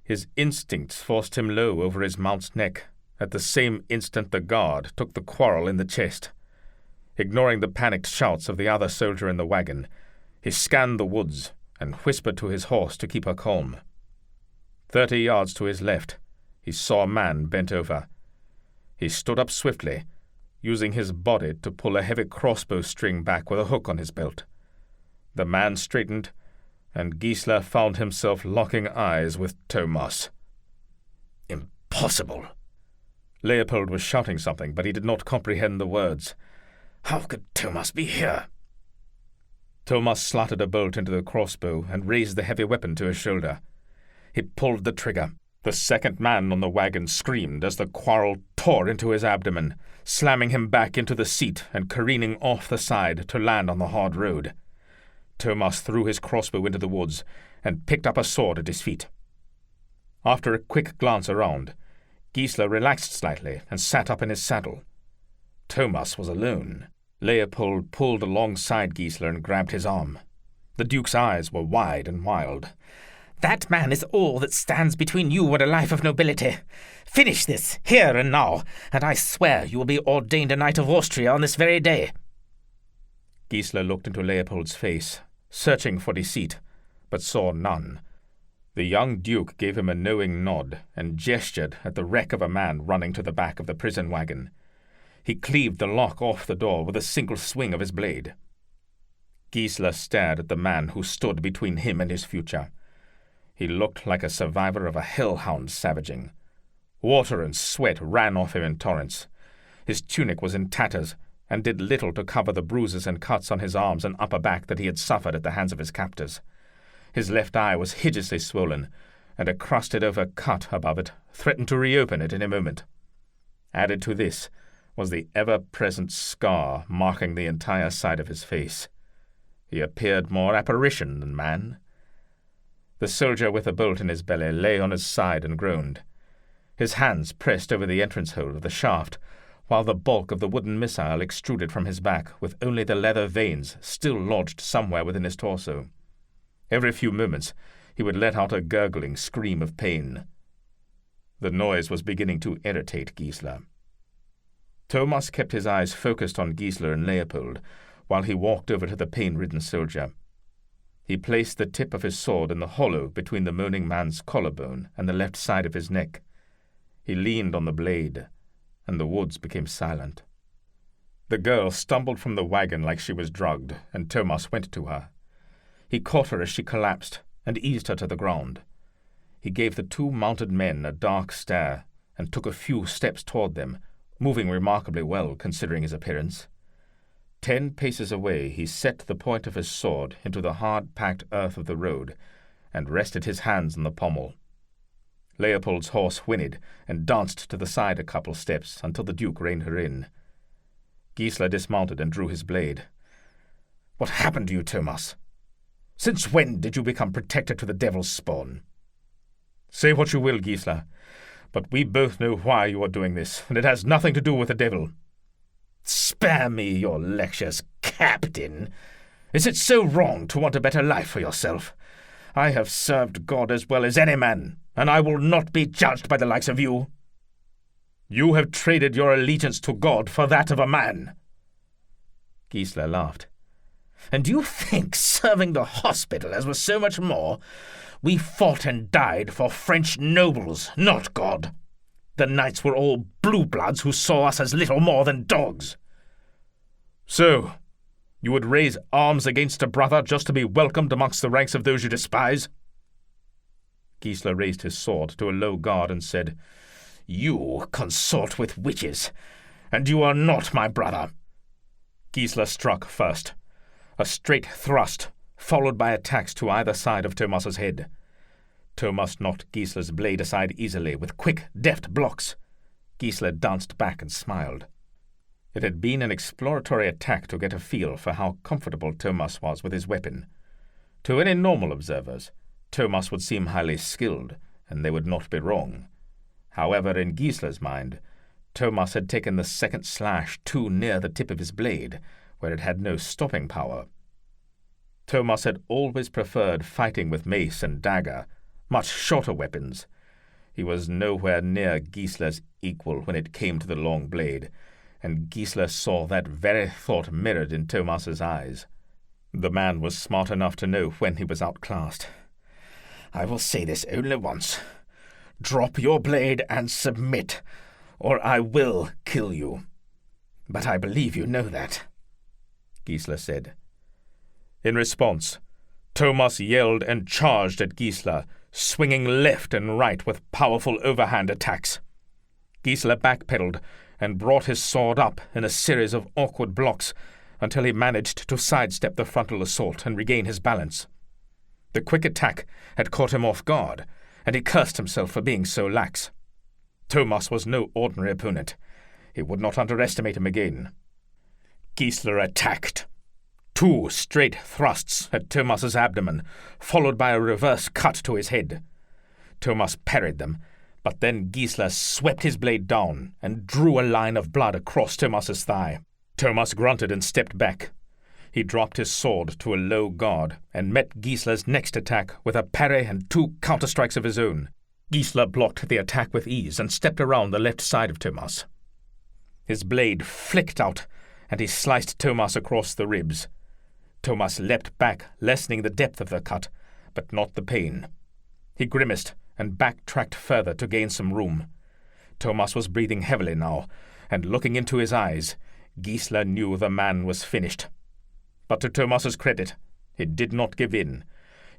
his instincts forced him low over his mount's neck. At the same instant the guard took the quarrel in the chest. Ignoring the panicked shouts of the other soldier in the wagon, he scanned the woods and whispered to his horse to keep her calm. 30 yards to his left, he saw a man bent over. He stood up swiftly, using his body to pull a heavy crossbow string back with a hook on his belt. The man straightened, and Gissler found himself locking eyes with Thomas. Impossible! Leopold was shouting something, but he did not comprehend the words. How could Thomas be here? Thomas slotted a bolt into the crossbow and raised the heavy weapon to his shoulder. He pulled the trigger. The second man on the wagon screamed as the quarrel tore into his abdomen, slamming him back into the seat and careening off the side to land on the hard road. Thomas threw his crossbow into the woods and picked up a sword at his feet. After a quick glance around, Gissler relaxed slightly and sat up in his saddle. Thomas was alone. Leopold pulled alongside Gissler and grabbed his arm. The Duke's eyes were wide and wild. That man is all that stands between you and a life of nobility. Finish this, here and now, and I swear you will be ordained a Knight of Austria on this very day. Gissler looked into Leopold's face, searching for deceit, but saw none. The young Duke gave him a knowing nod and gestured at the wreck of a man running to the back of the prison wagon. He cleaved the lock off the door with a single swing of his blade. Gissler stared at the man who stood between him and his future. He looked like a survivor of a hellhound savaging. Water and sweat ran off him in torrents. His tunic was in tatters and did little to cover the bruises and cuts on his arms and upper back that he had suffered at the hands of his captors. His left eye was hideously swollen, and a crusted-over cut above it threatened to reopen it in a moment. Added to this was the ever-present scar marking the entire side of his face. He appeared more apparition than man. The soldier with a bolt in his belly lay on his side and groaned. His hands pressed over the entrance hole of the shaft, while the bulk of the wooden missile extruded from his back, with only the leather veins still lodged somewhere within his torso. Every few moments he would let out a gurgling scream of pain. The noise was beginning to irritate Gissler. Thomas kept his eyes focused on Gissler and Leopold, while he walked over to the pain-ridden soldier. He placed the tip of his sword in the hollow between the moaning man's collarbone and the left side of his neck. He leaned on the blade, and the woods became silent. The girl stumbled from the wagon like she was drugged, and Thomas went to her. He caught her as she collapsed and eased her to the ground. He gave the two mounted men a dark stare and took a few steps toward them, moving remarkably well considering his appearance. 10 paces away he set the point of his sword into the hard-packed earth of the road and rested his hands on the pommel. Leopold's horse whinnied and danced to the side a couple steps until the Duke reined her in. Gissler dismounted and drew his blade. "What happened to you, Thomas? Since when did you become protector to the devil's spawn?" "Say what you will, Gissler, but we both know why you are doing this, and it has nothing to do with the devil." "Spare me your lectures, Captain. Is it so wrong to want a better life for yourself? I have served God as well as any man, and I will not be judged by the likes of you." "You have traded your allegiance to God for that of a man." Gissler laughed. "And you think serving the hospital as was so much more? We fought and died for French nobles, not God. The knights were all blue bloods who saw us as little more than dogs." "So, You would raise arms against a brother just to be welcomed amongst the ranks of those you despise?" Gissler raised his sword to a low guard and said, "You consort with witches, and you are not my brother." Gissler struck first. A straight thrust, followed by attacks to either side of Thomas's head. Thomas knocked Gissler's blade aside easily, with quick, deft blocks. Gissler danced back and smiled. It had been an exploratory attack to get a feel for how comfortable Thomas was with his weapon. To any normal observers, Thomas would seem highly skilled, and they would not be wrong. However, in Gissler's mind, Thomas had taken the second slash too near the tip of his blade, where it had no stopping power. Thomas had always preferred fighting with mace and dagger, much shorter weapons. He was nowhere near Gissler's equal when it came to the long blade, and Gissler saw that very thought mirrored in Thomas's eyes. The man was smart enough to know when he was outclassed. "I will say this only once. Drop your blade and submit, or I will kill you. But I believe you know that," Gissler said. In response, Thomas yelled and charged at Gissler, swinging left and right with powerful overhand attacks. Gissler backpedaled and brought his sword up in a series of awkward blocks until he managed to sidestep the frontal assault and regain his balance. The quick attack had caught him off guard, and he cursed himself for being so lax. Thomas was no ordinary opponent. He would not underestimate him again. Gissler attacked. 2 straight thrusts at Thomas's abdomen, followed by a reverse cut to his head. Thomas parried them, but then Gissler swept his blade down and drew a line of blood across Thomas's thigh. Thomas grunted and stepped back. He dropped his sword to a low guard and met Gissler's next attack with a parry and 2 counterstrikes of his own. Gissler blocked the attack with ease and stepped around the left side of Thomas. His blade flicked out, and he sliced Thomas across the ribs. Thomas leapt back, lessening the depth of the cut, but not the pain. He grimaced and backtracked further to gain some room. Thomas was breathing heavily now, and looking into his eyes, Gissler knew the man was finished. But to Thomas's credit, he did not give in.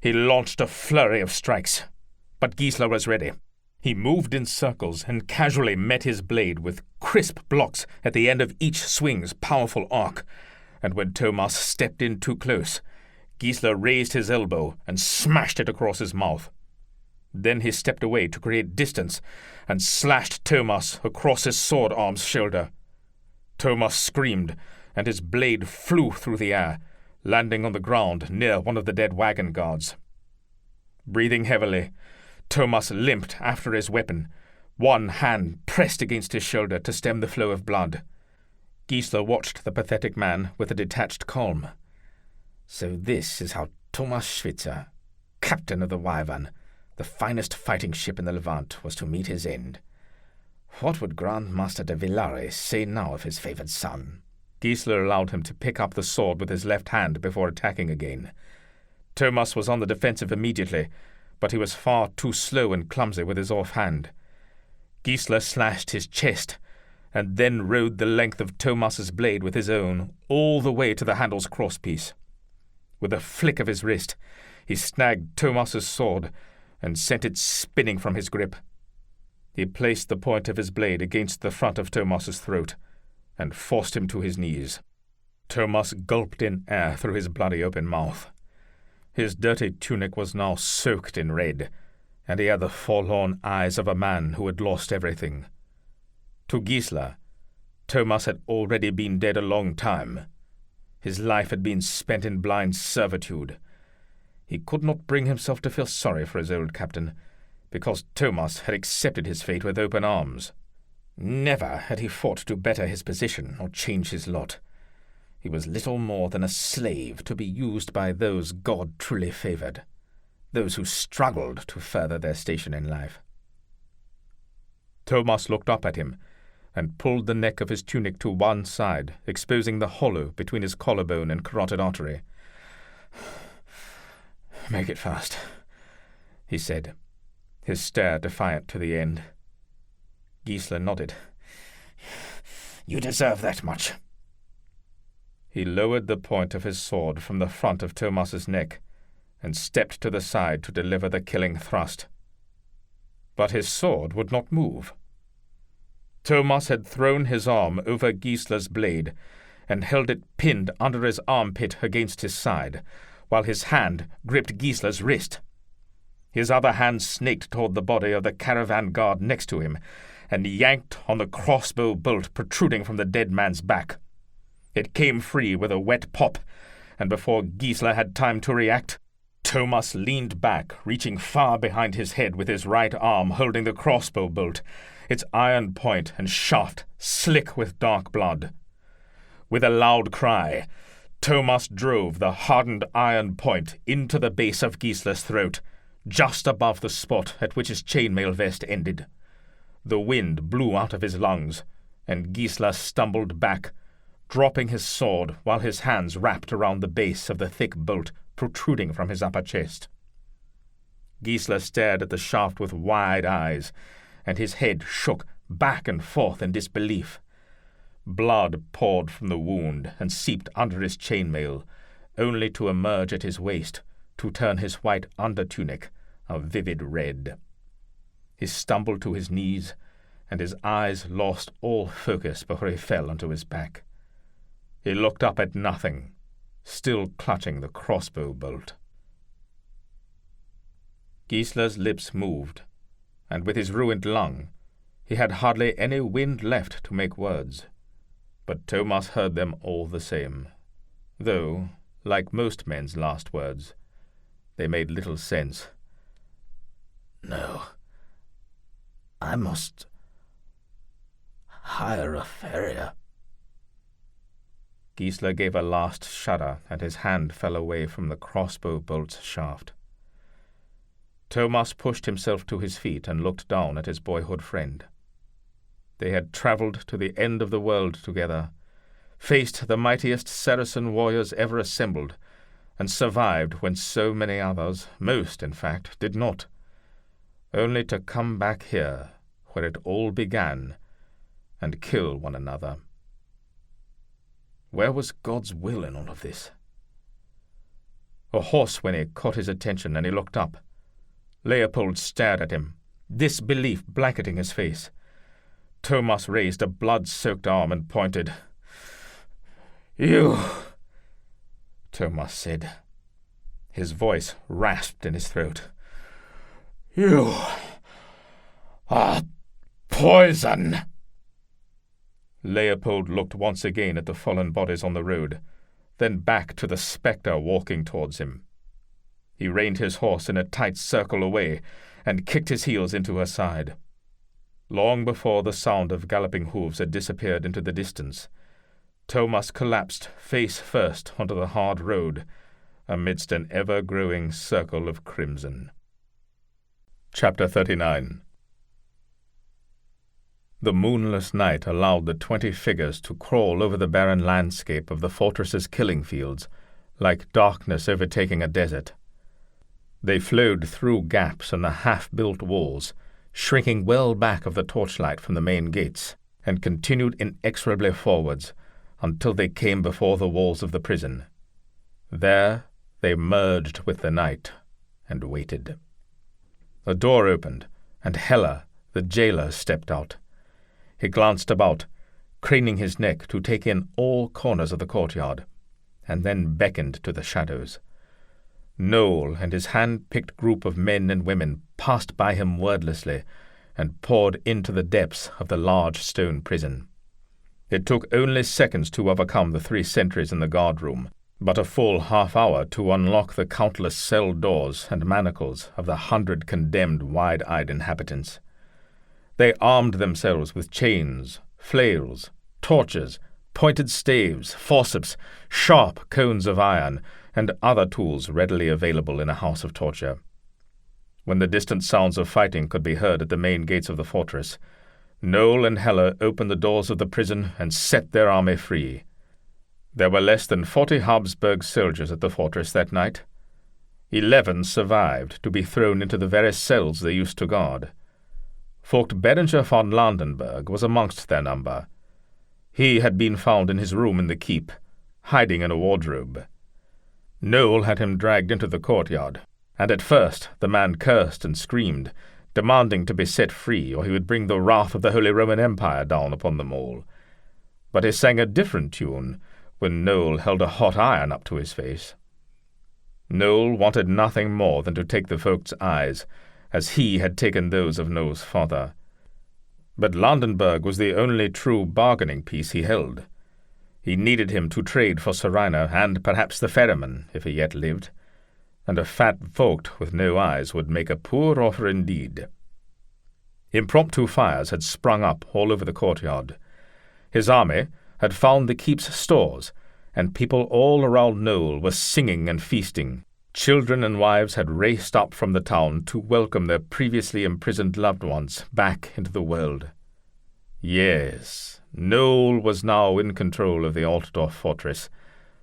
He launched a flurry of strikes. But Gissler was ready. He moved in circles and casually met his blade with crisp blocks at the end of each swing's powerful arc, and when Thomas stepped in too close, Gissler raised his elbow and smashed it across his mouth. Then he stepped away to create distance and slashed Thomas across his sword arm's shoulder. Thomas screamed, and his blade flew through the air, landing on the ground near one of the dead wagon guards. Breathing heavily, Thomas limped after his weapon, one hand pressed against his shoulder to stem the flow of blood. Gissler watched the pathetic man with a detached calm. So this is how Thomas Schwyzer, captain of the Wyvern, the finest fighting ship in the Levant, was to meet his end. What would Grand Master de Villare say now of his favoured son? Gissler allowed him to pick up the sword with his left hand before attacking again. Thomas was on the defensive immediately, but he was far too slow and clumsy with his offhand. Gissler slashed his chest, and then rode the length of Thomas's blade with his own, all the way to the handle's crosspiece. With a flick of his wrist, he snagged Thomas's sword and sent it spinning from his grip. He placed the point of his blade against the front of Thomas's throat and forced him to his knees. Thomas gulped in air through his bloody open mouth. His dirty tunic was now soaked in red, and he had the forlorn eyes of a man who had lost everything. To Gissler, Thomas had already been dead a long time. His life had been spent in blind servitude. He could not bring himself to feel sorry for his old captain, because Thomas had accepted his fate with open arms. Never had he fought to better his position or change his lot. He was little more than a slave to be used by those God truly favoured, those who struggled to further their station in life. Thomas looked up at him and pulled the neck of his tunic to one side, exposing the hollow between his collarbone and carotid artery. "Make it fast," he said, his stare defiant to the end. Gissler nodded. "You deserve that much." He lowered the point of his sword from the front of Thomas's neck and stepped to the side to deliver the killing thrust. But his sword would not move. Thomas had thrown his arm over Gissler's blade and held it pinned under his armpit against his side, while his hand gripped Gissler's wrist. His other hand snaked toward the body of the caravan guard next to him and yanked on the crossbow bolt protruding from the dead man's back. It came free with a wet pop, and before Gissler had time to react, Thomas leaned back, reaching far behind his head with his right arm holding the crossbow bolt, its iron point and shaft slick with dark blood. With a loud cry, Thomas drove the hardened iron point into the base of Gissler's throat, just above the spot at which his chainmail vest ended. The wind blew out of his lungs, and Gissler stumbled back, dropping his sword while his hands wrapped around the base of the thick bolt protruding from his upper chest. Gissler stared at the shaft with wide eyes, and his head shook back and forth in disbelief. Blood poured from the wound and seeped under his chainmail, only to emerge at his waist, to turn his white undertunic a vivid red. He stumbled to his knees, and his eyes lost all focus before he fell onto his back. He looked up at nothing, still clutching the crossbow bolt. Gissler's lips moved, and with his ruined lung, he had hardly any wind left to make words. But Thomas heard them all the same, though, like most men's last words, they made little sense. No. I must hire a farrier. Gissler gave a last shudder, and his hand fell away from the crossbow bolt's shaft. Thomas pushed himself to his feet and looked down at his boyhood friend. They had travelled to the end of the world together, faced the mightiest Saracen warriors ever assembled, and survived when so many others, most in fact, did not, only to come back here, where it all began, and kill one another. Where was God's will in all of this? A horse whinny caught his attention, and he looked up. Leopold stared at him, disbelief blanketing his face. Thomas raised a blood-soaked arm and pointed. "You," Thomas said. His voice rasped in his throat. "You are poison." Leopold looked once again at the fallen bodies on the road, then back to the spectre walking towards him. He reined his horse in a tight circle away and kicked his heels into her side. Long before the sound of galloping hooves had disappeared into the distance, Thomas collapsed face first onto the hard road amidst an ever-growing circle of crimson. Chapter 39. The moonless night allowed the 20 figures to crawl over the barren landscape of the fortress's killing fields, like darkness overtaking a desert. They flowed through gaps in the half-built walls, shrinking well back of the torchlight from the main gates, and continued inexorably forwards until they came before the walls of the prison. There they merged with the night and waited. A door opened, and Heller, the jailer, stepped out. He glanced about, craning his neck to take in all corners of the courtyard, and then beckoned to the shadows. Noel and his hand-picked group of men and women passed by him wordlessly and poured into the depths of the large stone prison. It took only seconds to overcome the 3 sentries in the guard-room, but a full half-hour to unlock the countless cell doors and manacles of the 100 condemned wide-eyed inhabitants. They armed themselves with chains, flails, torches, pointed staves, forceps, sharp cones of iron, and other tools readily available in a house of torture. When the distant sounds of fighting could be heard at the main gates of the fortress, Noel and Heller opened the doors of the prison and set their army free. There were less than 40 Habsburg soldiers at the fortress that night. 11 survived to be thrown into the very cells they used to guard. Vogt Berenger von Landenberg was amongst their number. He had been found in his room in the keep, hiding in a wardrobe. Noel had him dragged into the courtyard, and at first the man cursed and screamed, demanding to be set free, or he would bring the wrath of the Holy Roman Empire down upon them all. But he sang a different tune when Noel held a hot iron up to his face. Noel wanted nothing more than to take the folk's eyes, as he had taken those of Noel's father. But Landenberg was the only true bargaining piece he held. He needed him to trade for Seraina and perhaps the ferryman, if he yet lived, and a fat vogt with no eyes would make a poor offer indeed. Impromptu fires had sprung up all over the courtyard. His army had found the keep's stores, and people all around Noel were singing and feasting. Children and wives had raced up from the town to welcome their previously imprisoned loved ones back into the world. Yes, Noel was now in control of the Altdorf fortress,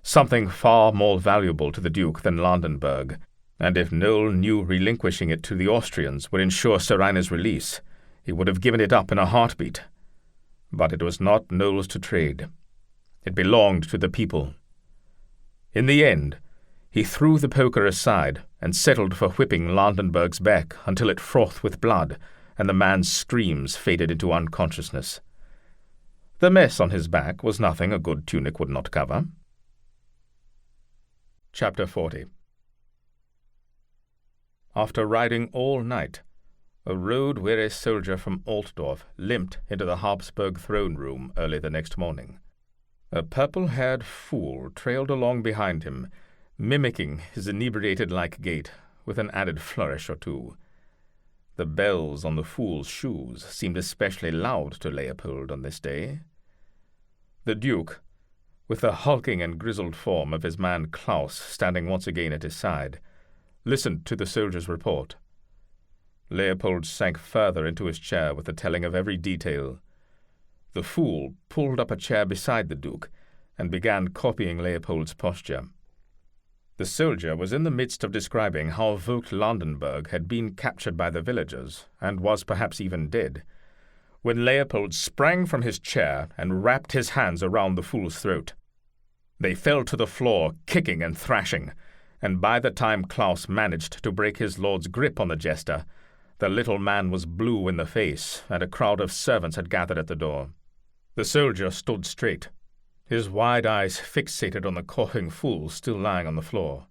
something far more valuable to the Duke than Landenberg, and if Noel knew relinquishing it to the Austrians would ensure Seraina's release, he would have given it up in a heartbeat. But it was not Noel's to trade. It belonged to the people. In the end, he threw the poker aside and settled for whipping Landenberg's back until it frothed with blood, and the man's screams faded into unconsciousness. The mess on his back was nothing a good tunic would not cover. Chapter 40. After riding all night, a road-weary soldier from Altdorf limped into the Habsburg throne room early the next morning. A purple-haired fool trailed along behind him, mimicking his inebriated-like gait with an added flourish or two. The bells on the fool's shoes seemed especially loud to Leopold on this day. The Duke, with the hulking and grizzled form of his man Klaus standing once again at his side, listened to the soldier's report. Leopold sank further into his chair with the telling of every detail. The fool pulled up a chair beside the Duke and began copying Leopold's posture. The soldier was in the midst of describing how Vogt Landenberg had been captured by the villagers, and was perhaps even dead, when Leopold sprang from his chair and wrapped his hands around the fool's throat. They fell to the floor, kicking and thrashing, and by the time Klaus managed to break his lord's grip on the jester, the little man was blue in the face, and a crowd of servants had gathered at the door. The soldier stood straight, his wide eyes fixated on the coughing fool still lying on the floor.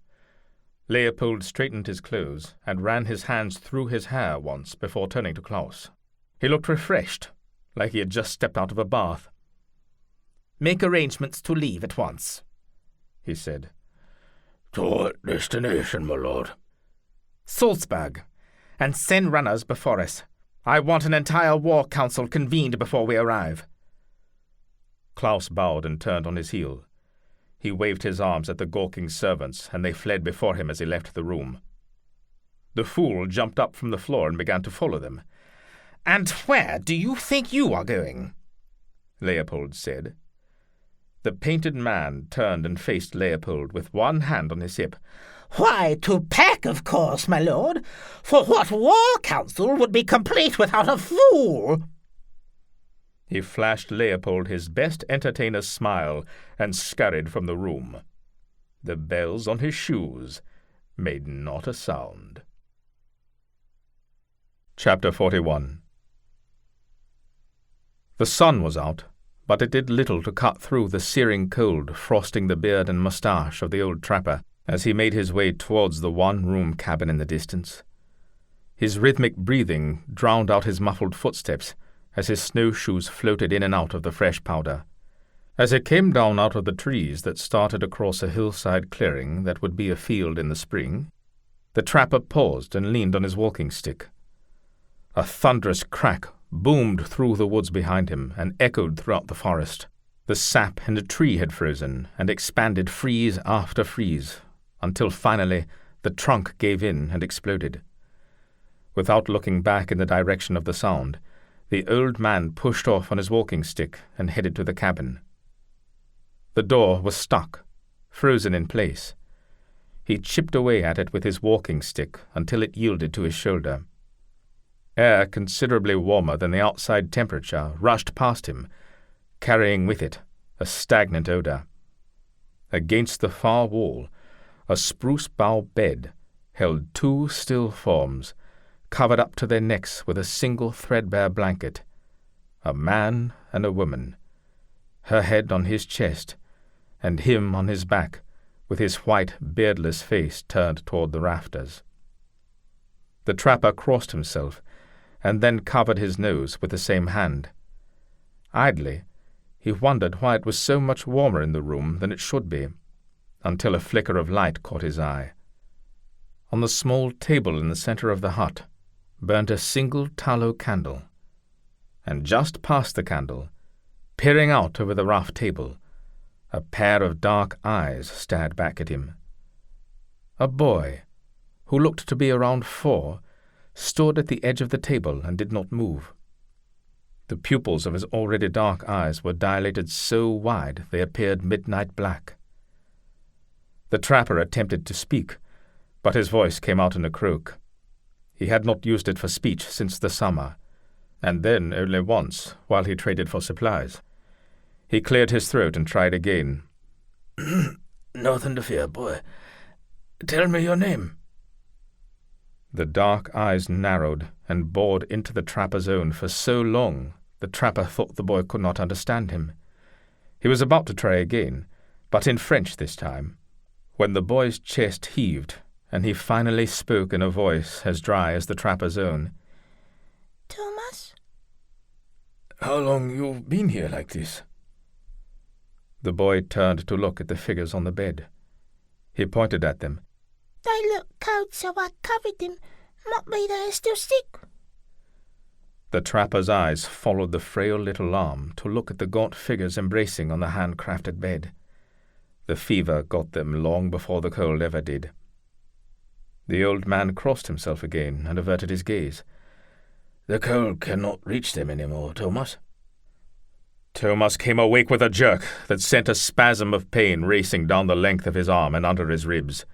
Leopold straightened his clothes and ran his hands through his hair once before turning to Klaus. He looked refreshed, like he had just stepped out of a bath. "Make arrangements to leave at once," he said. "To what destination, my lord?" "Salzburg, and send runners before us. I want an entire war council convened before we arrive." Klaus bowed and turned on his heel. He waved his arms at the gawking servants, and they fled before him as he left the room. The fool jumped up from the floor and began to follow them. "And where do you think you are going?" Leopold said. The painted man turned and faced Leopold with one hand on his hip. "Why, to pack, of course, my lord. For what war council would be complete without a fool?" He flashed Leopold his best entertainer's smile and scurried from the room. The bells on his shoes made not a sound. Chapter 41. The sun was out, but it did little to cut through the searing cold frosting the beard and moustache of the old trapper as he made his way towards the one-room cabin in the distance. His rhythmic breathing drowned out his muffled footsteps as his snowshoes floated in and out of the fresh powder. As he came down out of the trees that started across a hillside clearing that would be a field in the spring, the trapper paused and leaned on his walking stick. A thunderous crack boomed through the woods behind him and echoed throughout the forest. The sap in the tree had frozen and expanded freeze after freeze, until finally the trunk gave in and exploded. Without looking back in the direction of the sound, the old man pushed off on his walking stick and headed to the cabin. The door was stuck, frozen in place. He chipped away at it with his walking stick until it yielded to his shoulder. Air considerably warmer than the outside temperature rushed past him, carrying with it a stagnant odor. Against the far wall, a spruce bough bed held two still forms, covered up to their necks with a single threadbare blanket, a man and a woman, her head on his chest, and him on his back, with his white, beardless face turned toward the rafters. The trapper crossed himself, and then covered his nose with the same hand. Idly, he wondered why it was so much warmer in the room than it should be, until a flicker of light caught his eye. On the small table in the center of the hut burnt a single tallow candle, and just past the candle, peering out over the rough table, a pair of dark eyes stared back at him. A boy, who looked to be around 4, stood at the edge of the table and did not move. The pupils of his already dark eyes were dilated so wide they appeared midnight black. The trapper attempted to speak, but his voice came out in a croak. He had not used it for speech since the summer, and then only once while he traded for supplies. He cleared his throat and tried again. Nothing to fear, boy. Tell me your name. The dark eyes narrowed and bored into the trapper's own for so long the trapper thought the boy could not understand him. He was about to try again, but in French this time, when the boy's chest heaved and he finally spoke in a voice as dry as the trapper's own. Thomas? How long you've been here like this? The boy turned to look at the figures on the bed. He pointed at them. They look cold, so I covered them. Might be they are still sick. The trapper's eyes followed the frail little arm to look at the gaunt figures embracing on the handcrafted bed. The fever got them long before the cold ever did. The old man crossed himself again and averted his gaze. The cold cannot reach them any more, Thomas. Thomas came awake with a jerk that sent a spasm of pain racing down the length of his arm and under his ribs.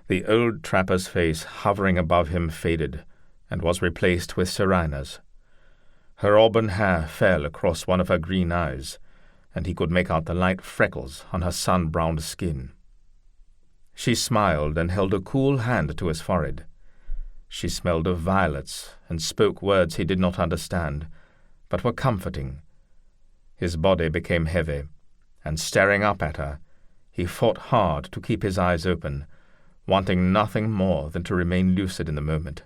The old trapper's face hovering above him faded and was replaced with Seraina's. Her auburn hair fell across one of her green eyes, and he could make out the light freckles on her sun-browned skin. She smiled and held a cool hand to his forehead. She smelled of violets and spoke words he did not understand, but were comforting. His body became heavy, and staring up at her, he fought hard to keep his eyes open, wanting nothing more than to remain lucid in the moment.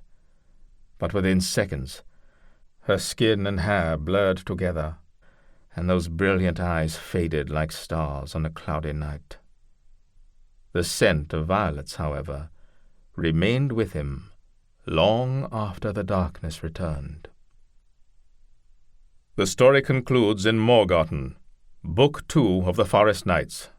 But within seconds, her skin and hair blurred together, and those brilliant eyes faded like stars on a cloudy night. The scent of violets, however, remained with him long after the darkness returned. The story concludes in Morgarten, Book 2 of the Forest Knights,